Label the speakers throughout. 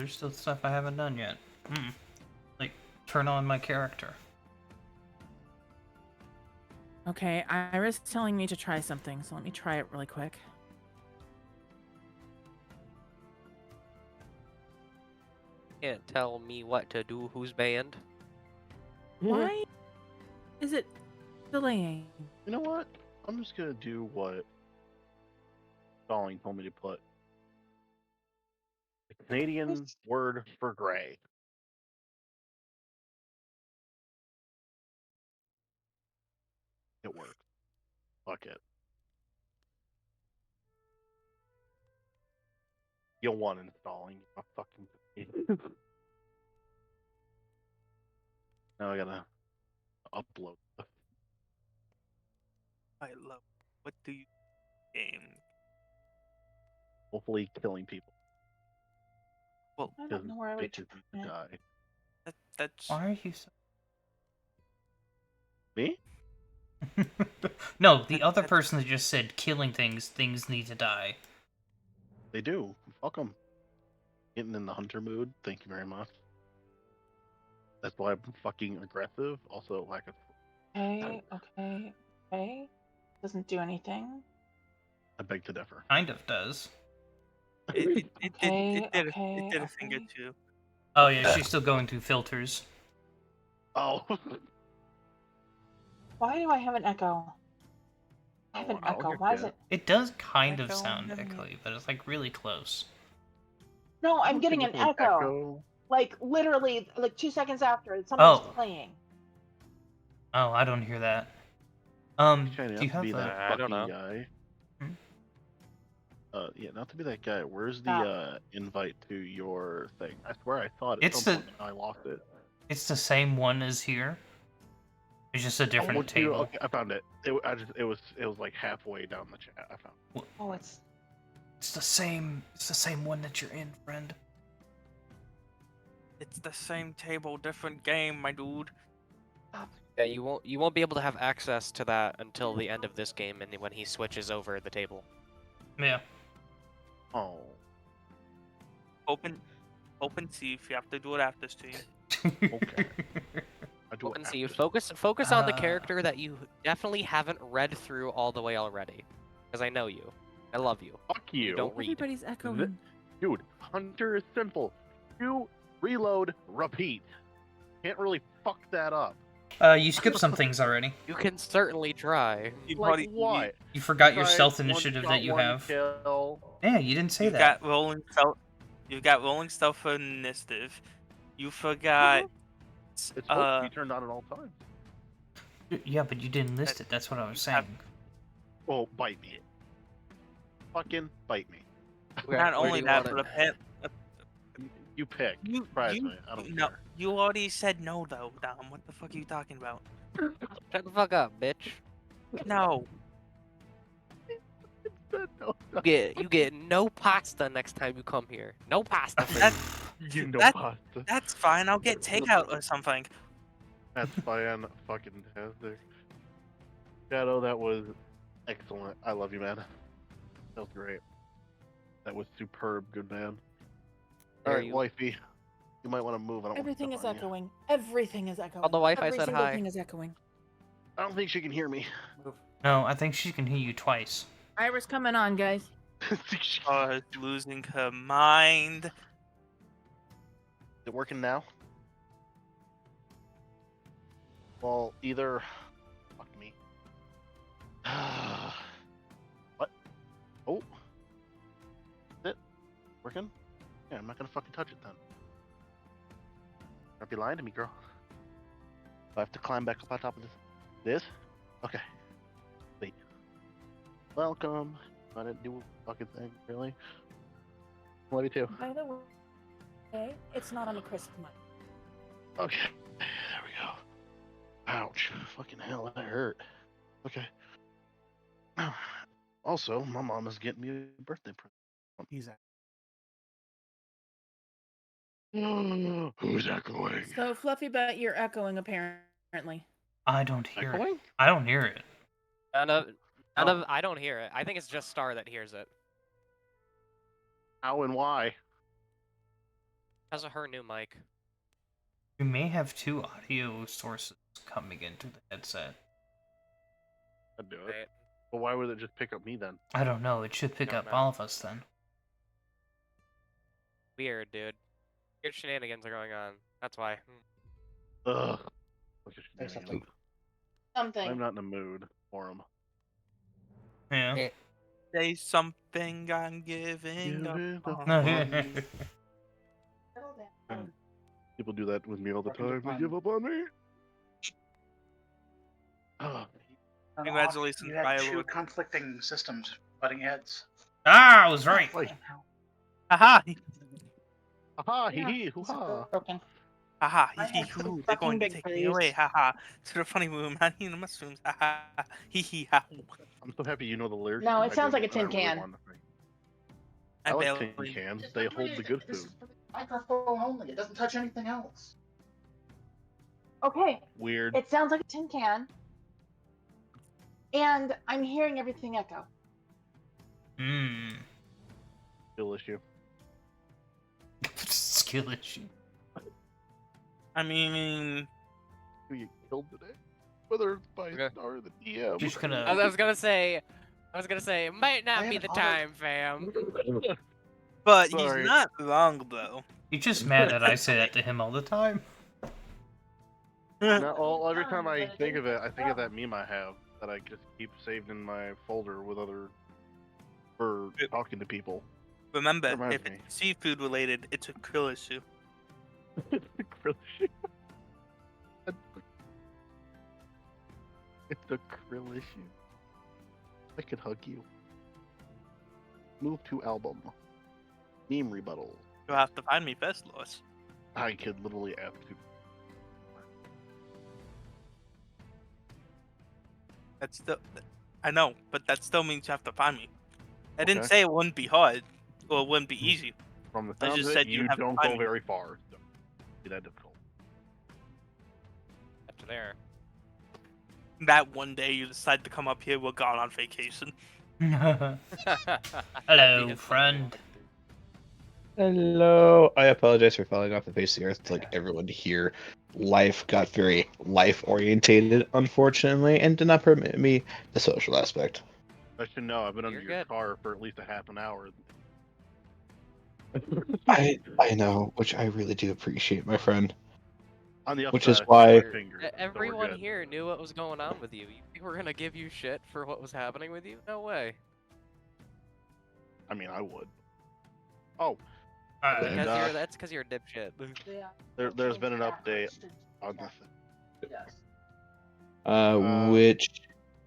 Speaker 1: there's still stuff I haven't done yet. Like, turn on my character.
Speaker 2: Okay, Iris is telling me to try something, so let me try it really quick.
Speaker 3: Can't tell me what to do. Who's banned?
Speaker 2: Why is it delaying?
Speaker 4: You know what? I'm just gonna do what Stalling told me to put. The Canadian word for gray. It works. Fuck it. You'll want installing. A fucking. Now I gotta upload.
Speaker 5: I love. What do you game?
Speaker 4: Hopefully, killing people.
Speaker 5: Well,
Speaker 6: I don't know where I would
Speaker 4: bitches
Speaker 6: turn
Speaker 4: need to
Speaker 6: it.
Speaker 4: die.
Speaker 5: That's
Speaker 1: Why are you so...
Speaker 4: Me?
Speaker 1: No, the other person that just said killing things need to die.
Speaker 4: They do. Fuck 'em. Getting in the hunter mood. Thank you very much. That's why I'm fucking aggressive. Also, lack of.
Speaker 6: Okay. Doesn't do anything.
Speaker 4: I beg to differ.
Speaker 1: Kind of does.
Speaker 5: it
Speaker 6: Okay,
Speaker 5: did
Speaker 6: okay,
Speaker 5: a finger
Speaker 6: okay.
Speaker 5: too.
Speaker 1: Oh yeah, she's still going through filters.
Speaker 4: Oh.
Speaker 6: Why do I have an echo? I have an
Speaker 4: I'll
Speaker 6: echo.
Speaker 4: get
Speaker 6: Why is
Speaker 4: ya.
Speaker 6: it?
Speaker 1: It does kind of
Speaker 5: Echo
Speaker 1: sound
Speaker 5: in the-
Speaker 1: echoey, but it's like really close.
Speaker 6: No, I'm getting an echo. Like literally, like 2 seconds after something's
Speaker 1: Oh.
Speaker 6: playing.
Speaker 1: Oh, I don't hear that.
Speaker 4: Trying
Speaker 1: Do
Speaker 4: not
Speaker 1: you
Speaker 4: to
Speaker 1: have
Speaker 4: be
Speaker 1: a...
Speaker 4: that
Speaker 3: I don't
Speaker 4: fucking
Speaker 3: know.
Speaker 4: guy.
Speaker 1: Hmm?
Speaker 4: Yeah, not to be that guy. Where's
Speaker 6: Ah.
Speaker 4: the invite to your thing? I swear I saw it at
Speaker 1: It's
Speaker 4: some
Speaker 1: the-
Speaker 4: point and I lost it.
Speaker 1: It's the same one as here. It's just a different
Speaker 4: dude,
Speaker 1: table.
Speaker 4: okay, I found it. It was like halfway down the chat. I found it.
Speaker 6: Oh, it's
Speaker 1: It's the same one that you're in, friend.
Speaker 5: It's the same table, different game, my dude.
Speaker 3: Yeah, you won't be able to have access to that until the end of this game, and when he switches over the table.
Speaker 1: Yeah.
Speaker 4: Oh.
Speaker 5: Open Thief. You have to do it after stream.
Speaker 4: Okay. I do it
Speaker 3: And so you
Speaker 4: after.
Speaker 3: focus on the character that you definitely haven't read through all the way already, because I know you. I love you.
Speaker 4: Fuck you.
Speaker 3: Don't read.
Speaker 2: Everybody's echoing.
Speaker 4: Dude, Hunter is simple. You reload, repeat. Can't really fuck that up.
Speaker 1: You skipped some things already.
Speaker 3: You can certainly try.
Speaker 5: You've
Speaker 4: Like
Speaker 5: already-
Speaker 4: what?
Speaker 1: You forgot your
Speaker 4: Tried
Speaker 1: stealth
Speaker 4: one
Speaker 1: initiative
Speaker 4: shot,
Speaker 1: that you
Speaker 4: one
Speaker 1: have.
Speaker 4: kill.
Speaker 1: Yeah, you didn't say
Speaker 5: You've
Speaker 1: that.
Speaker 5: got rolling stealth. You've got rolling stealth for initiative. You forgot.
Speaker 4: It's supposed to be turned on at all times.
Speaker 1: Yeah, but you didn't list it. That's what I was
Speaker 5: You have-
Speaker 1: saying.
Speaker 4: Oh, bite me. Fucking bite me.
Speaker 5: Not
Speaker 3: Where do
Speaker 5: only
Speaker 3: you
Speaker 5: that,
Speaker 3: want
Speaker 5: but
Speaker 3: it?
Speaker 4: You pick.
Speaker 5: You,
Speaker 4: Surprise
Speaker 5: you,
Speaker 4: me. I don't
Speaker 5: no,
Speaker 4: care.
Speaker 5: you already said no though, Dom. What the fuck are you talking about?
Speaker 3: Shut the fuck up, bitch.
Speaker 5: No.
Speaker 4: No,
Speaker 3: You get no pasta next time you come here. No pasta for
Speaker 5: That-
Speaker 3: you.
Speaker 4: you know
Speaker 5: that-
Speaker 4: pasta.
Speaker 5: That's fine. I'll get takeout or something.
Speaker 4: That's fan fucking tastic. Shadow, that was excellent. I love you, man. That was great. That was superb, good man.
Speaker 3: Are
Speaker 4: Alright,
Speaker 3: you?
Speaker 4: wifey. You might want to move. I don't
Speaker 6: everything
Speaker 4: want
Speaker 6: is
Speaker 4: to step on you.
Speaker 6: echoing. Everything is echoing.
Speaker 3: Oh, the Wi-Fi
Speaker 6: Every
Speaker 3: said
Speaker 6: single
Speaker 3: hi.
Speaker 6: thing is echoing.
Speaker 4: I don't think she can hear me.
Speaker 1: No, I think she can hear you twice.
Speaker 2: Iris coming on, guys.
Speaker 4: Is
Speaker 5: Losing her mind.
Speaker 4: it working now? Well, either. Fuck me. What? Oh. Is it working? Yeah, I'm not gonna fucking touch it then. Don't be lying to me, girl. Do I have to climb back up on top of this? This? Okay. Wait. Welcome. I didn't do a fucking thing, really. Love you too.
Speaker 6: By the way, it's not on a crisp mic.
Speaker 4: Okay. There we go. Ouch. Fucking hell, that hurt. Okay. Also, my mom is getting me a birthday present.
Speaker 7: He's at.
Speaker 4: Who's echoing?
Speaker 2: So Fluffy Butt, you're echoing apparently.
Speaker 1: I don't hear it.
Speaker 4: Echoing?
Speaker 1: I don't hear it.
Speaker 3: I don't hear it. I think it's just Star that hears it.
Speaker 4: How and why?
Speaker 3: Has her new mic.
Speaker 1: You may have 2 audio sources coming into the headset.
Speaker 4: I'd do it.
Speaker 3: Right?
Speaker 4: But why would it just pick up me then?
Speaker 1: I don't know. It should pick
Speaker 3: Don't
Speaker 1: up
Speaker 3: know.
Speaker 1: all of us then.
Speaker 3: Weird, dude. Weird shenanigans are going on. That's why.
Speaker 4: Ugh. Look at
Speaker 7: There's
Speaker 4: shenanigans.
Speaker 6: Something.
Speaker 4: I'm not in the mood for them.
Speaker 1: Yeah.
Speaker 5: Say something, I'm giving up.
Speaker 1: No,
Speaker 4: People do that with me all the
Speaker 7: Welcome to
Speaker 4: time. They
Speaker 7: fun.
Speaker 4: give up on me. Ugh.
Speaker 5: Congratulations,
Speaker 7: You had two
Speaker 5: Firelord.
Speaker 7: conflicting systems butting heads.
Speaker 1: I was right.
Speaker 4: Like,
Speaker 5: Haha!
Speaker 4: aha, hee
Speaker 6: Yeah,
Speaker 4: hee, hoo
Speaker 6: it's
Speaker 4: ha.
Speaker 6: broken.
Speaker 5: Haha!
Speaker 6: I
Speaker 5: Hee hee
Speaker 6: have some
Speaker 5: hoo! They're going to
Speaker 6: fucking big
Speaker 5: take me away!
Speaker 6: face.
Speaker 5: Haha! To the funny room, I need mushrooms! Haha! Hee hee ha!
Speaker 4: I'm so happy you know the lyrics.
Speaker 6: No, it
Speaker 4: I
Speaker 6: sounds
Speaker 4: did
Speaker 6: like a
Speaker 4: when I
Speaker 6: tin
Speaker 4: really
Speaker 6: can.
Speaker 4: wanted to sing.
Speaker 5: I
Speaker 4: I like
Speaker 5: barely.
Speaker 4: tin cans. They hold the good
Speaker 7: This
Speaker 4: food.
Speaker 7: is for the microphone only. It doesn't touch anything else.
Speaker 6: Okay,
Speaker 4: Weird.
Speaker 6: it sounds like a tin can. And I'm hearing everything echo.
Speaker 1: Mmm.
Speaker 4: Skill issue.
Speaker 1: Skill issue.
Speaker 5: I mean,
Speaker 4: Who you killed today? Whether it's by
Speaker 3: Okay.
Speaker 4: or the DM.
Speaker 1: Just gonna.
Speaker 3: I was gonna say, it might
Speaker 7: I
Speaker 3: not be
Speaker 7: haven't
Speaker 3: the
Speaker 7: auto-
Speaker 3: time, fam.
Speaker 5: but
Speaker 4: Sorry.
Speaker 5: he's not wrong though.
Speaker 1: You're just mad that I say that to him all the time.
Speaker 4: No, well, every time I think of it, I think of that meme I have that I just keep saved in my folder with other for talking to people.
Speaker 5: Remember,
Speaker 4: Reminds
Speaker 5: if
Speaker 4: me.
Speaker 5: it's seafood related, it's a krill issue.
Speaker 4: It's a krill issue. I could hug you. Move to album. Meme rebuttal.
Speaker 5: You'll have to find me first, Lois.
Speaker 4: I could literally ask you.
Speaker 5: That's still. I know, but that still means you have to find me. I didn't
Speaker 4: Okay.
Speaker 5: say it wouldn't be hard or it wouldn't be easy.
Speaker 4: From the
Speaker 5: I
Speaker 4: sound
Speaker 5: just
Speaker 4: of
Speaker 5: said
Speaker 4: it,
Speaker 5: you
Speaker 4: you
Speaker 5: have to
Speaker 4: don't
Speaker 5: find
Speaker 4: go
Speaker 5: me.
Speaker 4: very far. So be that difficult.
Speaker 3: After there.
Speaker 5: That one day you decide to come up here, we're gone on vacation.
Speaker 1: Hello,
Speaker 3: That'd be
Speaker 1: friend.
Speaker 8: Hello. I apologize for falling off the face of the earth like everyone here. Life got very life orientated, unfortunately, and did not permit me the social aspect.
Speaker 4: I should know. I've been under
Speaker 3: You're
Speaker 4: your
Speaker 3: good.
Speaker 4: car for at least a half an hour.
Speaker 8: I know, which I really do appreciate, my friend.
Speaker 4: On the upside,
Speaker 8: Which is
Speaker 4: I snapped
Speaker 8: why-
Speaker 4: my fingers, so we're
Speaker 3: Everyone
Speaker 4: good.
Speaker 3: here knew what was going on with you. You think we're gonna give you shit for what was happening with you? No way.
Speaker 4: I mean, I would. Oh,
Speaker 1: Alright.
Speaker 4: And,
Speaker 3: That's because you're a dipshit.
Speaker 4: there's been an update on this.
Speaker 6: Yes.
Speaker 8: Which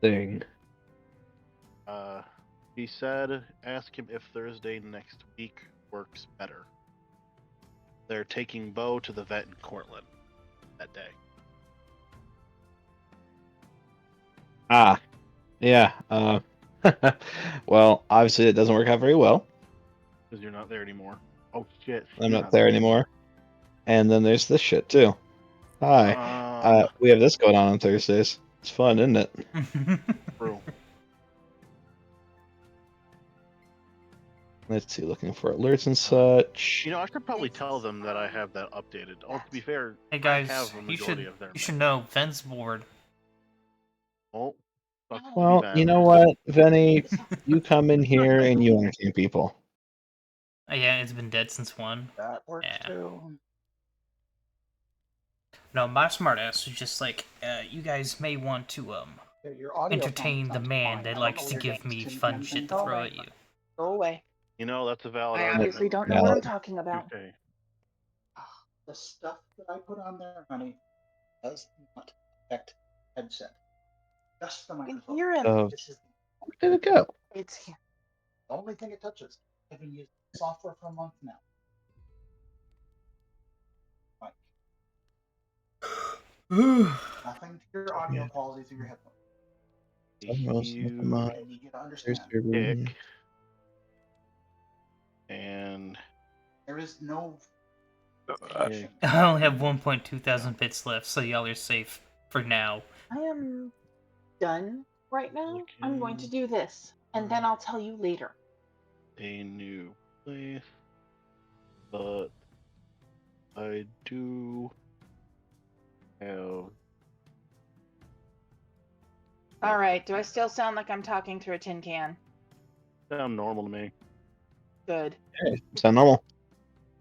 Speaker 8: thing?
Speaker 4: He said, ask him if Thursday next week works better. They're taking Bo to the vet in Cortland that day.
Speaker 8: Ah, yeah. Well, obviously it doesn't work out very well.
Speaker 4: Because you're not there anymore. Oh shit.
Speaker 8: I'm
Speaker 4: you're
Speaker 8: not there anymore. And then there's this shit too. Hi. We have this going on Thursdays. It's fun, isn't it?
Speaker 4: True.
Speaker 8: Let's see, looking for alerts and such.
Speaker 4: You know, I should probably tell them that I have that updated. Oh, to be fair,
Speaker 1: Hey guys,
Speaker 4: I have a
Speaker 1: you
Speaker 4: majority
Speaker 1: should
Speaker 4: of their
Speaker 1: you should know Ven's bored.
Speaker 4: Oh, sucks to be
Speaker 8: Well,
Speaker 4: Ben.
Speaker 8: you know what, Venny? You come in here and you entertain people.
Speaker 1: Yeah, it's been dead since 1.
Speaker 7: That works
Speaker 1: Yeah.
Speaker 7: too.
Speaker 1: No, my smartass was just like, you guys may want to
Speaker 7: Yeah, your audio
Speaker 1: entertain the
Speaker 7: sounds
Speaker 1: man
Speaker 7: fine.
Speaker 1: that
Speaker 7: I don't
Speaker 1: likes
Speaker 7: know
Speaker 1: to
Speaker 7: where you're
Speaker 1: give me
Speaker 7: getting tin
Speaker 1: fun
Speaker 7: cans
Speaker 1: shit
Speaker 7: and
Speaker 1: to
Speaker 6: all
Speaker 1: throw
Speaker 6: right.
Speaker 1: at you.
Speaker 6: Go away.
Speaker 4: You know, that's a valid
Speaker 6: I
Speaker 4: argument.
Speaker 6: obviously don't know what I'm
Speaker 8: Valid.
Speaker 6: talking about.
Speaker 4: Okay.
Speaker 7: The stuff that I put on there, honey, does not affect headset. Just the
Speaker 6: I can
Speaker 7: microphone.
Speaker 6: hear him.
Speaker 8: So,
Speaker 7: This is
Speaker 8: where did it go?
Speaker 6: It's here.
Speaker 7: the only thing it touches. I've been using software for a month now. Like, nothing to your audio
Speaker 8: Yeah.
Speaker 7: quality through your headphones.
Speaker 8: Almost
Speaker 4: You
Speaker 8: nothing on.
Speaker 7: And you gotta understand,
Speaker 4: pick. And
Speaker 7: there is no
Speaker 4: Okay.
Speaker 1: I only have 1.2 thousand bits left, so y'all are safe for now.
Speaker 6: I am done right now. I'm going to do this, and then I'll tell you later.
Speaker 4: a new place, but I do have.
Speaker 6: All right. Do I still sound like I'm talking through a tin can?
Speaker 4: Sound normal to me.
Speaker 6: Good.
Speaker 8: Hey, sound normal.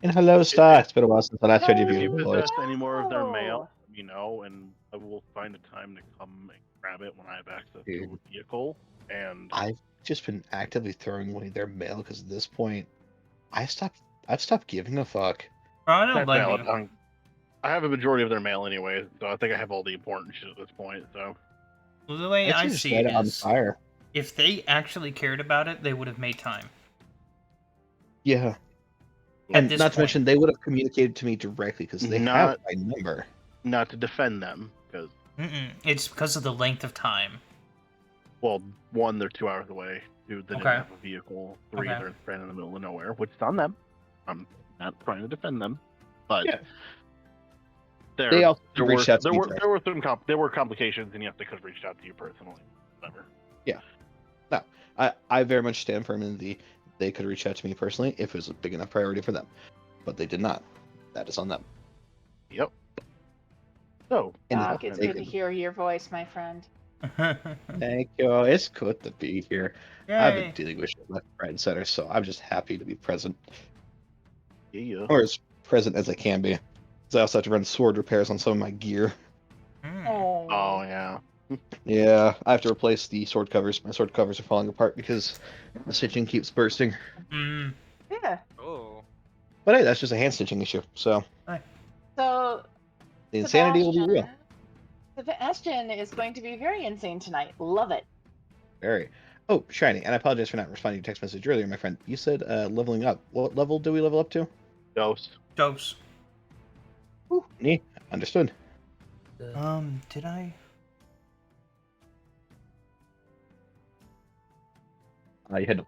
Speaker 8: And hello, Star. It's been a while since I last heard
Speaker 4: If
Speaker 8: your
Speaker 4: you
Speaker 8: beautiful voice.
Speaker 4: possess any more of their
Speaker 6: Hello.
Speaker 4: mail, let me know, and I will find a time to come and grab it when I have access to
Speaker 8: Dude.
Speaker 4: a vehicle. And
Speaker 8: I've just been actively throwing away their mail because at this point, I've stopped giving a fuck.
Speaker 1: I don't
Speaker 4: that's
Speaker 1: blame
Speaker 4: valid.
Speaker 1: you.
Speaker 4: I have a majority of their mail anyway, so I think I have all the important shit at this point. So
Speaker 1: Well, the way
Speaker 8: I
Speaker 1: I
Speaker 8: just
Speaker 1: see
Speaker 8: light
Speaker 1: it
Speaker 8: it on
Speaker 1: is,
Speaker 8: fire.
Speaker 1: if they actually cared about it, they would have made time.
Speaker 8: Yeah,
Speaker 1: At
Speaker 8: and
Speaker 1: this
Speaker 8: not to
Speaker 1: point.
Speaker 8: mention they would have communicated to me directly because they have
Speaker 4: Not-
Speaker 8: my number.
Speaker 4: not to defend them, because
Speaker 1: It's because of the length of time.
Speaker 4: well, one, they're 2 hours away. Two, they
Speaker 1: Okay.
Speaker 4: didn't have a vehicle. Three,
Speaker 1: Okay.
Speaker 4: they're stranded in the middle of nowhere, which is on them. I'm not trying to defend them, but
Speaker 8: Yeah.
Speaker 4: there,
Speaker 8: They also
Speaker 4: there
Speaker 8: reached
Speaker 4: were
Speaker 8: out to
Speaker 4: there
Speaker 8: me
Speaker 4: were
Speaker 8: directly.
Speaker 4: there were some there were complications, and yes, they could have reached out to you personally. Whatever.
Speaker 8: No, I very much stand firm in they could reach out to me personally if it was a big enough priority for them, but they did not. That is on them.
Speaker 4: Yep. So,
Speaker 8: And
Speaker 6: Doc, it's good to
Speaker 8: they-
Speaker 6: hear your voice, my friend.
Speaker 8: Thank you. It's good to be here. I've been
Speaker 1: Yay.
Speaker 8: dealing with shit left, right, and center, so I'm just happy to be present,
Speaker 4: yeah.
Speaker 8: or as present as I can be. 'Cause I also have to run sword repairs on some of my gear.
Speaker 6: Oh.
Speaker 4: Oh yeah.
Speaker 8: Yeah, I have to replace the sword covers. My sword covers are falling apart because the stitching keeps bursting.
Speaker 1: Mm.
Speaker 6: Yeah.
Speaker 3: Oh.
Speaker 8: But hey, that's just a hand stitching issue. So
Speaker 6: So
Speaker 8: the insanity will be real.
Speaker 6: Sebastian is going to be very insane tonight. Love it.
Speaker 8: Very. Oh, shiny. And I apologize for not responding to your text message earlier, my friend. You said leveling up. What level do we level up to?
Speaker 4: Ghost.
Speaker 1: Dose.
Speaker 8: Me. Understood.
Speaker 1: Did I?
Speaker 8: You had no.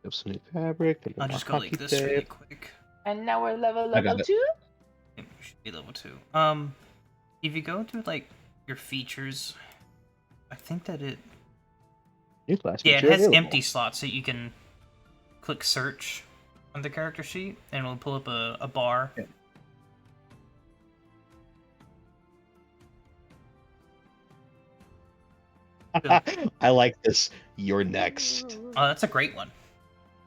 Speaker 8: Have some new fabric. take
Speaker 1: I'll
Speaker 8: my
Speaker 1: just go
Speaker 8: hockey
Speaker 1: like this really
Speaker 8: tape.
Speaker 1: quick.
Speaker 6: And now we're level
Speaker 8: I got
Speaker 6: level
Speaker 8: it.
Speaker 6: 2.
Speaker 1: It should be level 2. If you go to like your features, I think that
Speaker 8: New class
Speaker 1: it
Speaker 8: feature
Speaker 1: has
Speaker 8: available.
Speaker 1: empty slots that you can click search on the character sheet and it'll pull up a bar.
Speaker 8: Yeah. I like this. You're next.
Speaker 1: Oh, that's a great one.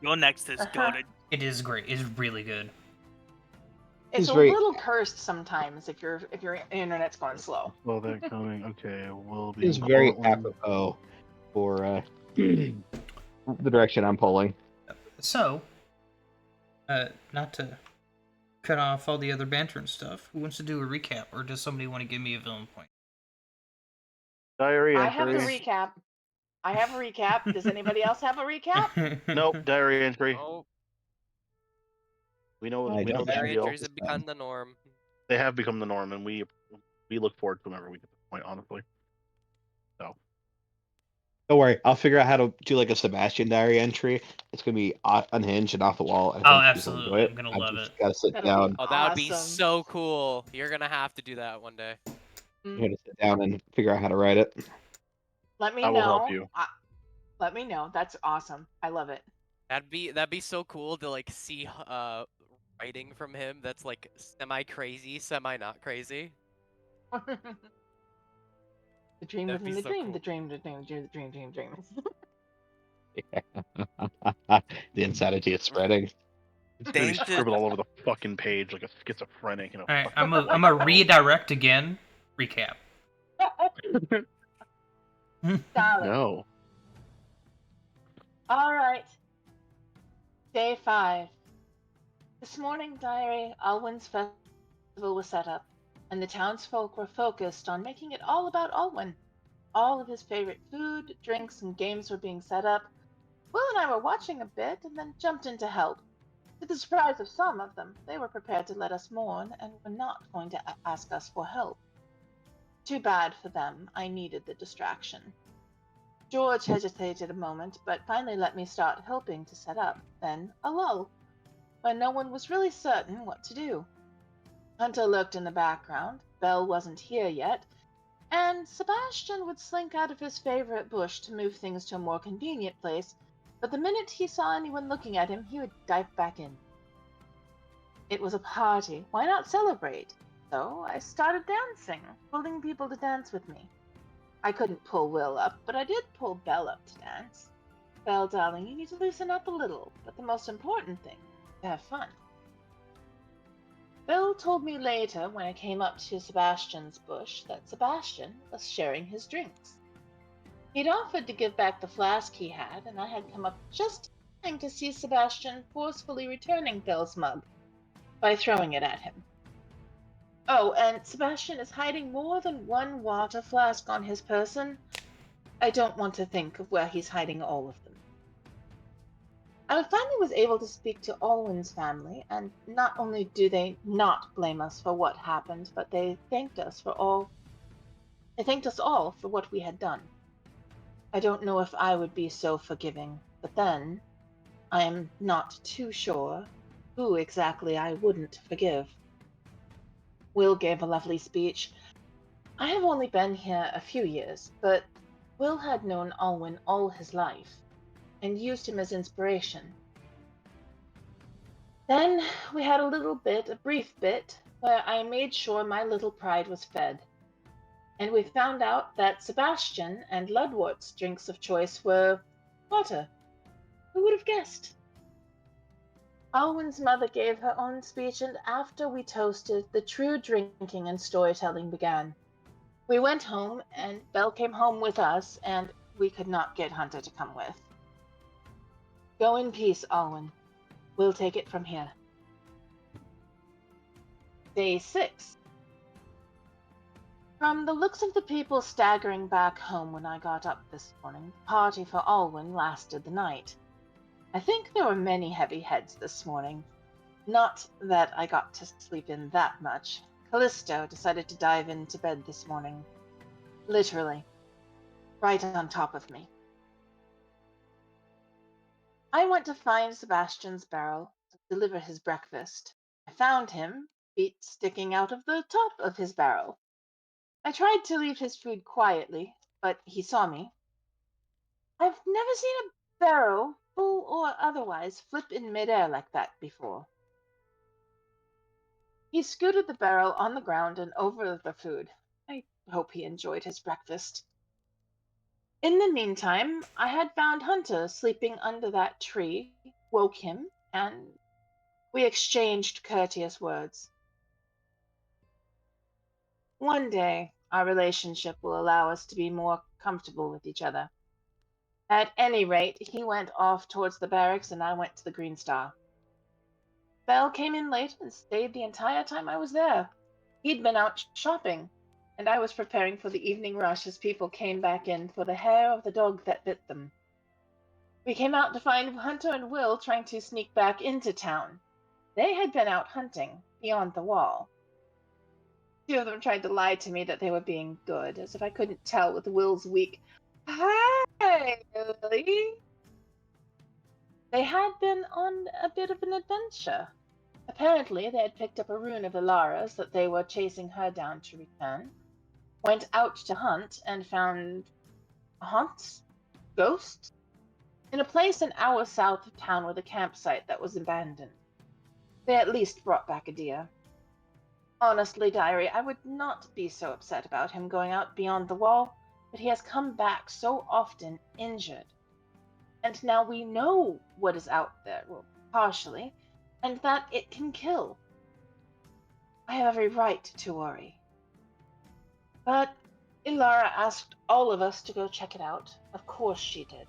Speaker 5: Your next is good.
Speaker 1: It is great. It's really good.
Speaker 6: It's
Speaker 8: He's
Speaker 6: a
Speaker 8: very-
Speaker 6: little cursed sometimes if your internet's going slow.
Speaker 4: Well, they're coming. Okay, we'll be.
Speaker 8: Is very
Speaker 4: Portland.
Speaker 8: apropos for the direction I'm pulling.
Speaker 1: So, not to cut off all the other banter and stuff, who wants to do a recap, or does somebody want to give me a villain point?
Speaker 4: Diary
Speaker 6: I have the
Speaker 4: entry.
Speaker 6: recap. I have a recap. Does anybody else have a recap?
Speaker 4: Nope. Diary entry.
Speaker 3: Oh,
Speaker 4: We know.
Speaker 8: I
Speaker 4: We know
Speaker 8: don't
Speaker 4: the
Speaker 8: have
Speaker 3: diary
Speaker 4: deal.
Speaker 3: entries have become the norm.
Speaker 4: They have become the norm, and we look forward to whenever we get to the point. Honestly. So.
Speaker 8: Don't worry, I'll figure out how to do like a Sebastian diary entry. It's gonna be unhinged and off the wall. And I think people will
Speaker 1: absolutely.
Speaker 8: enjoy it.
Speaker 1: I'm gonna
Speaker 8: I've
Speaker 1: love
Speaker 8: just
Speaker 1: it.
Speaker 8: gotta sit
Speaker 6: That'll
Speaker 8: down.
Speaker 6: be
Speaker 3: Oh, that would be
Speaker 6: awesome.
Speaker 3: so cool. You're gonna have to do that one day.
Speaker 8: I'm gonna sit down and figure out how to write it.
Speaker 6: Let me
Speaker 4: I
Speaker 6: know.
Speaker 4: will help you.
Speaker 6: Let me know. That's awesome. I love it.
Speaker 3: That'd be so cool to like see writing from him that's like semi crazy, semi not crazy.
Speaker 6: The dream
Speaker 3: That'd be
Speaker 6: within the
Speaker 3: so
Speaker 6: dream,
Speaker 3: cool.
Speaker 6: the dream, the dream, the dream.
Speaker 8: The insanity is spreading.
Speaker 4: It's gonna be
Speaker 5: Danger-
Speaker 4: scribbled all over the fucking page like a schizophrenic. You know.
Speaker 1: Alright, I'm a redirect again. Recap.
Speaker 6: Solid.
Speaker 4: No.
Speaker 6: All right. Day 5. This morning, Diary, Alwyn's festival was set up, and the townsfolk were focused on making it all about Alwyn. All of his favorite food, drinks, and games were being set up. Will and I were watching a bit and then jumped in to help. To the surprise of some of them, they were prepared to let us mourn and were not going to ask us for help. Too bad for them. I needed the distraction. George hesitated a moment, but finally let me start helping to set up. Then a lull, when no one was really certain what to do. Hunter lurked in the background, Belle wasn't here yet, and Sebastian would slink out of his favorite bush to move things to a more convenient place, but the minute he saw anyone looking at him, he would dive back in. It was a party. Why not celebrate? So I started dancing, pulling people to dance with me. I couldn't pull Will up, but I did pull Belle up to dance. Belle, darling, you need to loosen up a little, but the most important thing is to have fun. Bill told me later when I came up to Sebastian's bush that Sebastian was sharing his drinks. He'd offered to give back the flask he had, and I had come up just in time to see Sebastian forcefully returning Bill's mug by throwing it at him. Oh, and Sebastian is hiding more than one water flask on his person. I don't want to think of where he's hiding all of them. I finally was able to speak to Alwyn's family, and not only do they not blame us for what happened, but they thanked us all for what we had done. I don't know if I would be so forgiving, but then I am not too sure who exactly I wouldn't forgive. Will gave a lovely speech. I have only been here a few years, but Will had known Alwyn all his life and used him as inspiration. Then we had a brief bit, where I made sure my little pride was fed. And we found out that Sebastian and Ludwart's drinks of choice were water. Who would have guessed? Alwyn's mother gave her own speech, and after we toasted, the true drinking and storytelling began. We went home, and Belle came home with us, and we could not get Hunter to come with. Go in peace, Alwyn. We'll take it from here. Day 6. From the looks of the people staggering back home when I got up this morning, the party for Alwyn lasted the night. I think there were many heavy heads this morning. Not that I got to sleep in that much. Callisto decided to dive into bed this morning. Literally. Right on top of me. I went to find Sebastian's barrel to deliver his breakfast. I found him, feet sticking out of the top of his barrel. I tried to leave his food quietly, but he saw me. I've never seen a barrel, full or otherwise, flip in midair like that before. He scooted the barrel on the ground and over the food. I hope he enjoyed his breakfast. In the meantime, I had found Hunter sleeping under that tree, woke him, and we exchanged courteous words. One day, our relationship will allow us to be more comfortable with each other. At any rate, he went off towards the barracks and I went to the Green Star. Belle came in late and stayed the entire time I was there. He'd been out shopping, and I was preparing for the evening rush as people came back in for the hair of the dog that bit them. We came out to find Hunter and Will trying to sneak back into town. They had been out hunting, beyond the wall. Two of them tried to lie to me that they were being good, as if I couldn't tell with Will's weak, "Hi, Lily." They had been on a bit of an adventure. Apparently, they had picked up a rune of Ilara's that they were chasing her down to return, went out to hunt, and found haunts? Ghosts? In a place an hour south of town with a campsite that was abandoned. They at least brought back a deer. Honestly, Diary, I would not be so upset about him going out beyond the wall, but he has come back so often injured. And now we know what is out there, well, partially, and that it can kill. I have every right to worry. But Ilara asked all of us to go check it out. Of course she did.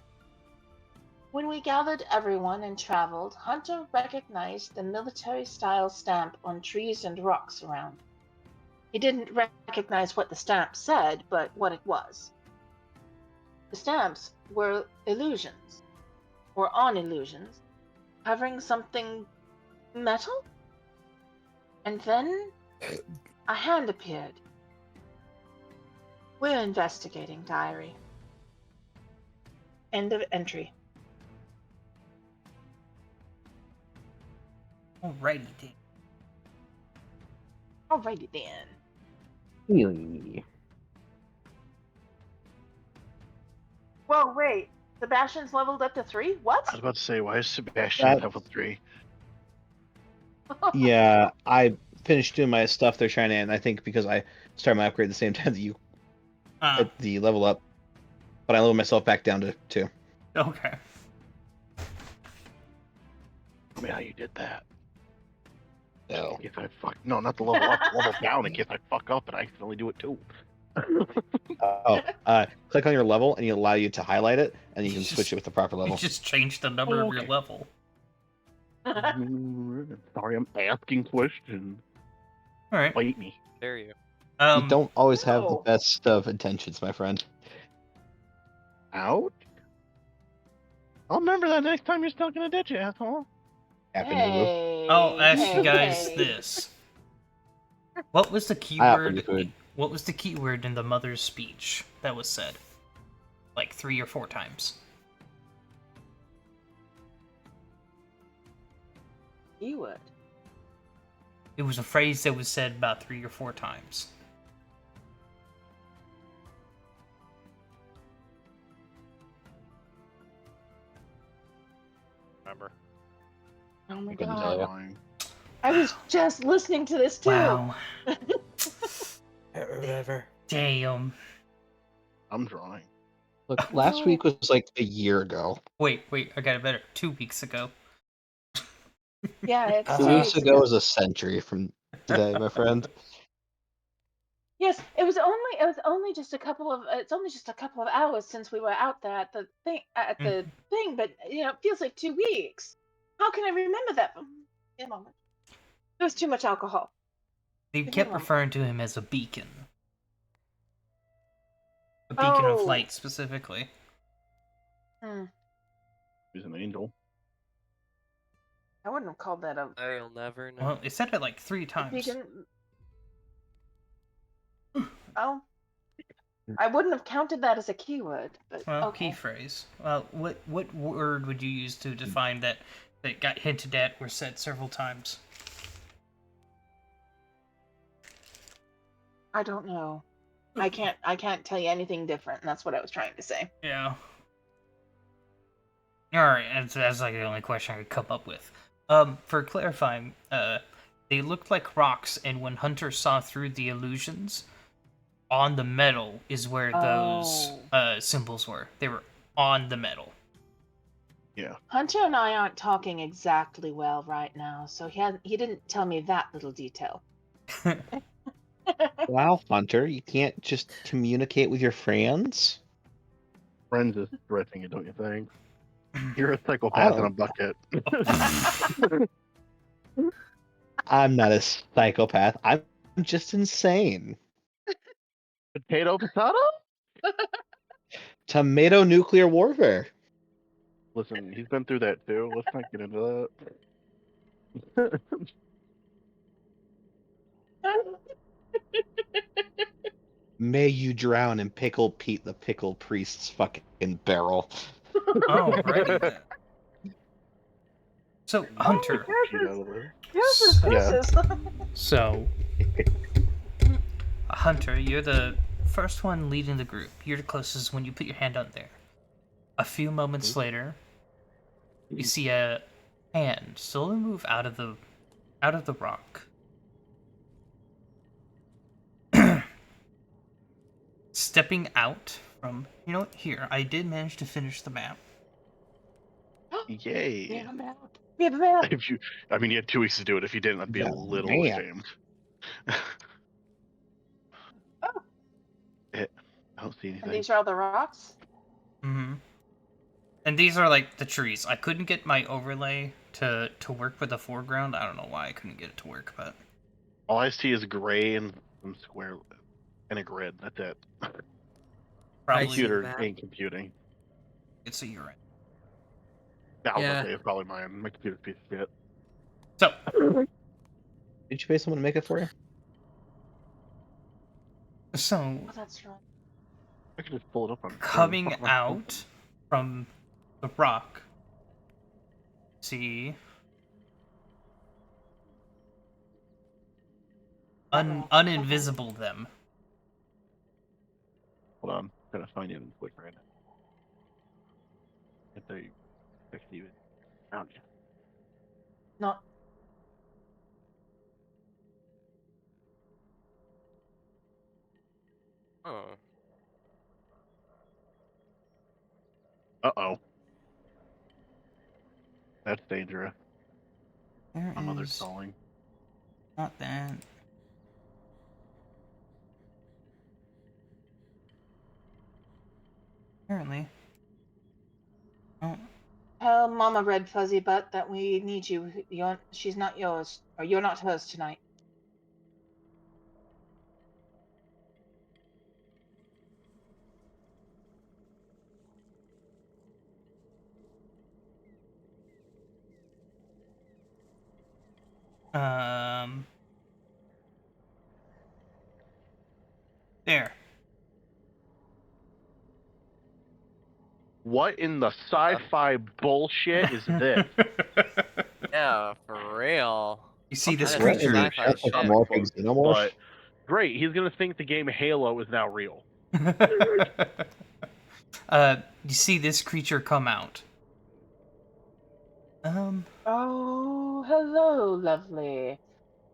Speaker 6: When we gathered everyone and traveled, Hunter recognized the military-style stamp on trees and rocks around. He didn't recognize what the stamp said, but what it was. The stamps were illusions, or on illusions, covering something metal? And then a hand appeared. We're investigating, Diary. End of entry.
Speaker 1: Alrighty then.
Speaker 6: Alrighty then.
Speaker 8: Really?
Speaker 6: Whoa, wait. Sebastian's leveled up to 3? What?
Speaker 4: I was about to say, why is Sebastian
Speaker 8: That-
Speaker 4: level 3?
Speaker 8: Yeah, I finished doing my stuff there trying to, and I think because I started my upgrade at the same time that you at the level up, but I leveled myself back down to 2.
Speaker 1: Okay.
Speaker 4: Tell me how you did that.
Speaker 8: So
Speaker 4: In case I fuck. No, not the level up. Level down in case I fuck up and I accidentally do it too.
Speaker 8: click on your level and it'll allow you to highlight it, and you
Speaker 1: You
Speaker 8: can
Speaker 1: just-
Speaker 8: switch it with the proper
Speaker 1: You
Speaker 8: level.
Speaker 1: just changed the number of your
Speaker 4: Okay.
Speaker 1: level.
Speaker 4: Sorry, I'm asking questions.
Speaker 1: All right.
Speaker 4: Bite me.
Speaker 3: Dare you?
Speaker 8: You don't always have the
Speaker 6: No.
Speaker 8: best of intentions, my friend.
Speaker 4: Ouch. I'll remember that next time you're stuck in a ditch, you asshole.
Speaker 8: Happen to Lou.
Speaker 6: Hey,
Speaker 1: I'll ask you
Speaker 6: hey,
Speaker 1: guys
Speaker 6: hey.
Speaker 1: this. What was the
Speaker 8: I offer you
Speaker 1: keyword?
Speaker 8: food.
Speaker 1: What was the keyword in the mother's speech that was said? Like 3 or 4 times.
Speaker 6: You would.
Speaker 1: It was a phrase that was said about 3 or 4 times.
Speaker 3: Remember?
Speaker 6: Oh my
Speaker 8: I couldn't tell
Speaker 6: god.
Speaker 8: you.
Speaker 6: I was just listening to this too.
Speaker 1: Wow.
Speaker 5: Whatever.
Speaker 1: Damn.
Speaker 4: I'm drawing.
Speaker 8: Look, last week was like a year ago.
Speaker 1: Wait, I got it better. 2 weeks ago.
Speaker 6: Yeah, it's
Speaker 8: 2
Speaker 6: 2
Speaker 8: weeks
Speaker 6: weeks
Speaker 8: ago was a century from today, my friend.
Speaker 6: Yes, it was only just a couple of it's only just a couple of hours since we were out there at the thing, but it feels like 2 weeks. How can I remember that? In a moment. There was too much alcohol.
Speaker 1: They
Speaker 6: Give me a
Speaker 1: kept
Speaker 6: moment.
Speaker 1: referring to him as a beacon. A beacon of
Speaker 6: Oh.
Speaker 1: light, specifically.
Speaker 6: Hmm.
Speaker 4: He's an angel.
Speaker 6: I wouldn't have called that a
Speaker 3: I'll never know.
Speaker 1: Well, it said it like 3 times.
Speaker 6: beacon. Oh, I wouldn't have counted that as a keyword, but
Speaker 1: Well,
Speaker 6: okay.
Speaker 1: key phrase. Well, what word would you use to define that got hinted at or said several times?
Speaker 6: I don't know. I can't tell you anything different, and that's what I was trying to say.
Speaker 1: Yeah. Alright, that's like the only question I could come up with. For clarifying, they looked like rocks, and when Hunter saw through the illusions, on the metal is where those symbols were. They were on the metal.
Speaker 4: Yeah.
Speaker 6: Hunter and I aren't talking exactly well right now, so he didn't tell me that little detail.
Speaker 8: Wow, Hunter, you can't just communicate with your friends?
Speaker 4: Friends is stretching it, don't you think? You're a
Speaker 8: I
Speaker 4: psychopath in a
Speaker 8: don't.
Speaker 4: bucket.
Speaker 8: I'm not a psychopath. I'm just insane.
Speaker 4: Potato, potato?
Speaker 8: Tomato nuclear warfare.
Speaker 4: Listen, he's been through that too. Let's not get into that.
Speaker 8: May you drown in Pickle Pete the Pickle Priest's fucking barrel.
Speaker 1: Alrighty then. So, Hunter.
Speaker 4: Cheat out of this.
Speaker 6: Yes,
Speaker 4: Yeah.
Speaker 1: So, Hunter, you're the first one leading the group. You're the closest when you put your hand on there. A few moments later, you see a hand slowly move out of the rock. Stepping out from, here, I did manage to finish the map.
Speaker 6: We
Speaker 4: Yay.
Speaker 6: have a map. We have a map.
Speaker 4: If you, I mean, you had 2 weeks to do it. If you didn't, I'd be a
Speaker 8: Yeah,
Speaker 4: little
Speaker 8: man.
Speaker 4: ashamed. I don't see
Speaker 6: And
Speaker 4: anything.
Speaker 6: these are all the rocks.
Speaker 1: Mm-hmm. And these are like the trees. I couldn't get my overlay to work with the foreground. I don't know why I couldn't get it to work, but
Speaker 4: All I see is gray and some square and a grid. That's it.
Speaker 1: probably
Speaker 4: Computer
Speaker 5: that.
Speaker 4: ain't computing.
Speaker 1: it's a urine.
Speaker 4: Yeah, I was
Speaker 5: Yeah.
Speaker 4: gonna say it's probably mine. My computer's a piece of shit.
Speaker 1: So,
Speaker 8: Did you pay someone to make it for you?
Speaker 1: so
Speaker 6: Oh, that's right.
Speaker 4: I could just pull it up on
Speaker 1: coming
Speaker 4: fuck my phone.
Speaker 1: out from the rock, see uninvisible them.
Speaker 4: Hold on, gotta find it in quick right now. Get there, you text even. Found you.
Speaker 6: No.
Speaker 3: Oh.
Speaker 4: Uh-oh. That's dangerous.
Speaker 1: There
Speaker 4: My mother's
Speaker 1: is
Speaker 4: calling.
Speaker 1: not that. Apparently. Oh,
Speaker 6: Tell Mama Red Fuzzy Butt that we need you. She's not yours, or you're not hers tonight.
Speaker 1: there.
Speaker 4: What in the sci-fi bullshit is this?
Speaker 3: Yeah, for real.
Speaker 1: You see this
Speaker 3: That is
Speaker 8: What
Speaker 3: some
Speaker 8: in the
Speaker 3: sci-fi
Speaker 8: shut
Speaker 3: shit.
Speaker 8: morphing xenomorph?
Speaker 4: But great, he's gonna think the game Halo is now real.
Speaker 1: You see this creature come out.
Speaker 6: Oh, hello, lovely.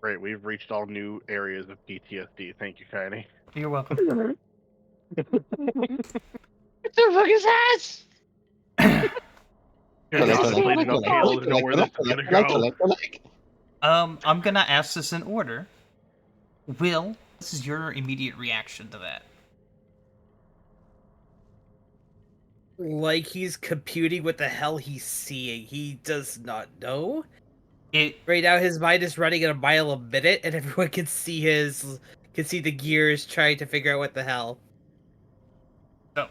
Speaker 4: Great, we've reached all new areas of PTSD. Thank you, Kaini.
Speaker 1: You're welcome.
Speaker 8: What the fuck is that?
Speaker 1: Here,
Speaker 4: It's
Speaker 1: this
Speaker 4: honestly
Speaker 1: is-
Speaker 4: enough Halo to know where this is gonna go.
Speaker 1: I'm gonna ask this in order. Will, this is your immediate reaction to that.
Speaker 9: Like he's computing what the hell he's seeing. He does not know.
Speaker 1: It
Speaker 9: Right now his mind is running at a mile a minute and everyone can see the gears trying to figure out what the hell.
Speaker 1: so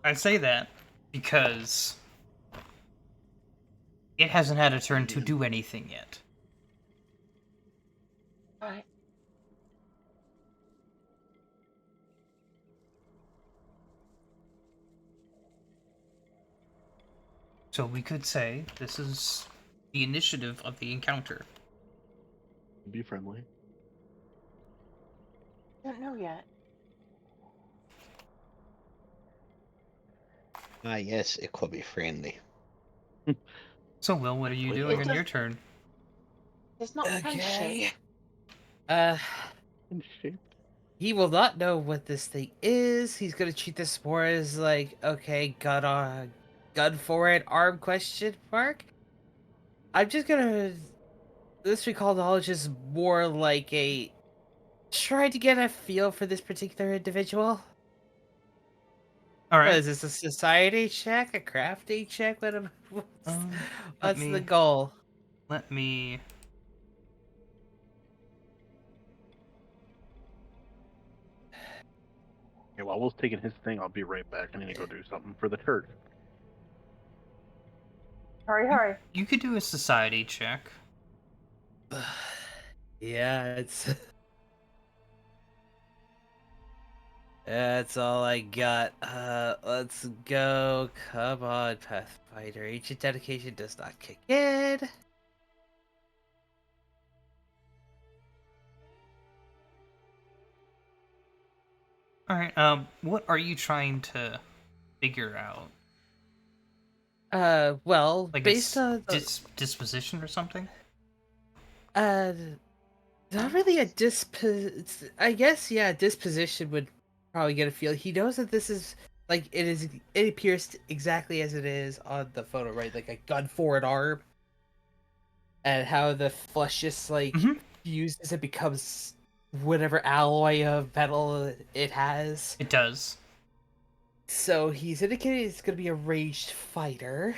Speaker 1: I say that because it hasn't had a turn to do anything yet.
Speaker 6: Alright.
Speaker 1: So we could say this is the initiative of the encounter.
Speaker 4: Be friendly.
Speaker 6: Don't know yet.
Speaker 8: Ah, yes, it could be friendly.
Speaker 1: So Will, what are you
Speaker 4: Wait,
Speaker 1: doing
Speaker 6: it
Speaker 1: on your
Speaker 6: does-
Speaker 1: turn?
Speaker 6: It's not friendship.
Speaker 9: Uh
Speaker 4: Shit.
Speaker 9: he will not know what this thing is. He's gonna treat this more as like, okay, gun for it, arm question mark. I'm just gonna this recall knowledge is more like a try to get a feel for this particular individual.
Speaker 1: All
Speaker 9: What
Speaker 1: right.
Speaker 9: is this, a society check, a crafting check?
Speaker 1: Let
Speaker 9: What's the
Speaker 1: me-
Speaker 9: goal?
Speaker 1: Let me.
Speaker 4: Okay, while Will's taking his thing, I'll be right back. I need to go do something for the church.
Speaker 6: Hurry, hurry.
Speaker 1: You could do a society check.
Speaker 9: Yeah, it's that's all I got. Let's go. Come on, Pathfinder. Ancient dedication does not kick in.
Speaker 1: All right. What are you trying to figure out?
Speaker 9: Well,
Speaker 1: Like
Speaker 9: based
Speaker 1: its
Speaker 9: on
Speaker 1: disposition or something?
Speaker 9: uh, not really a I guess yeah, disposition would probably get a feel. He knows that this is like it is. It appears exactly as it is on the photo, right? Like a gun forward arm, and how the flesh just like
Speaker 1: Mhm.
Speaker 9: fuses and becomes whatever alloy of metal it has.
Speaker 1: It does.
Speaker 9: So he's indicated he's going to be a ranged fighter.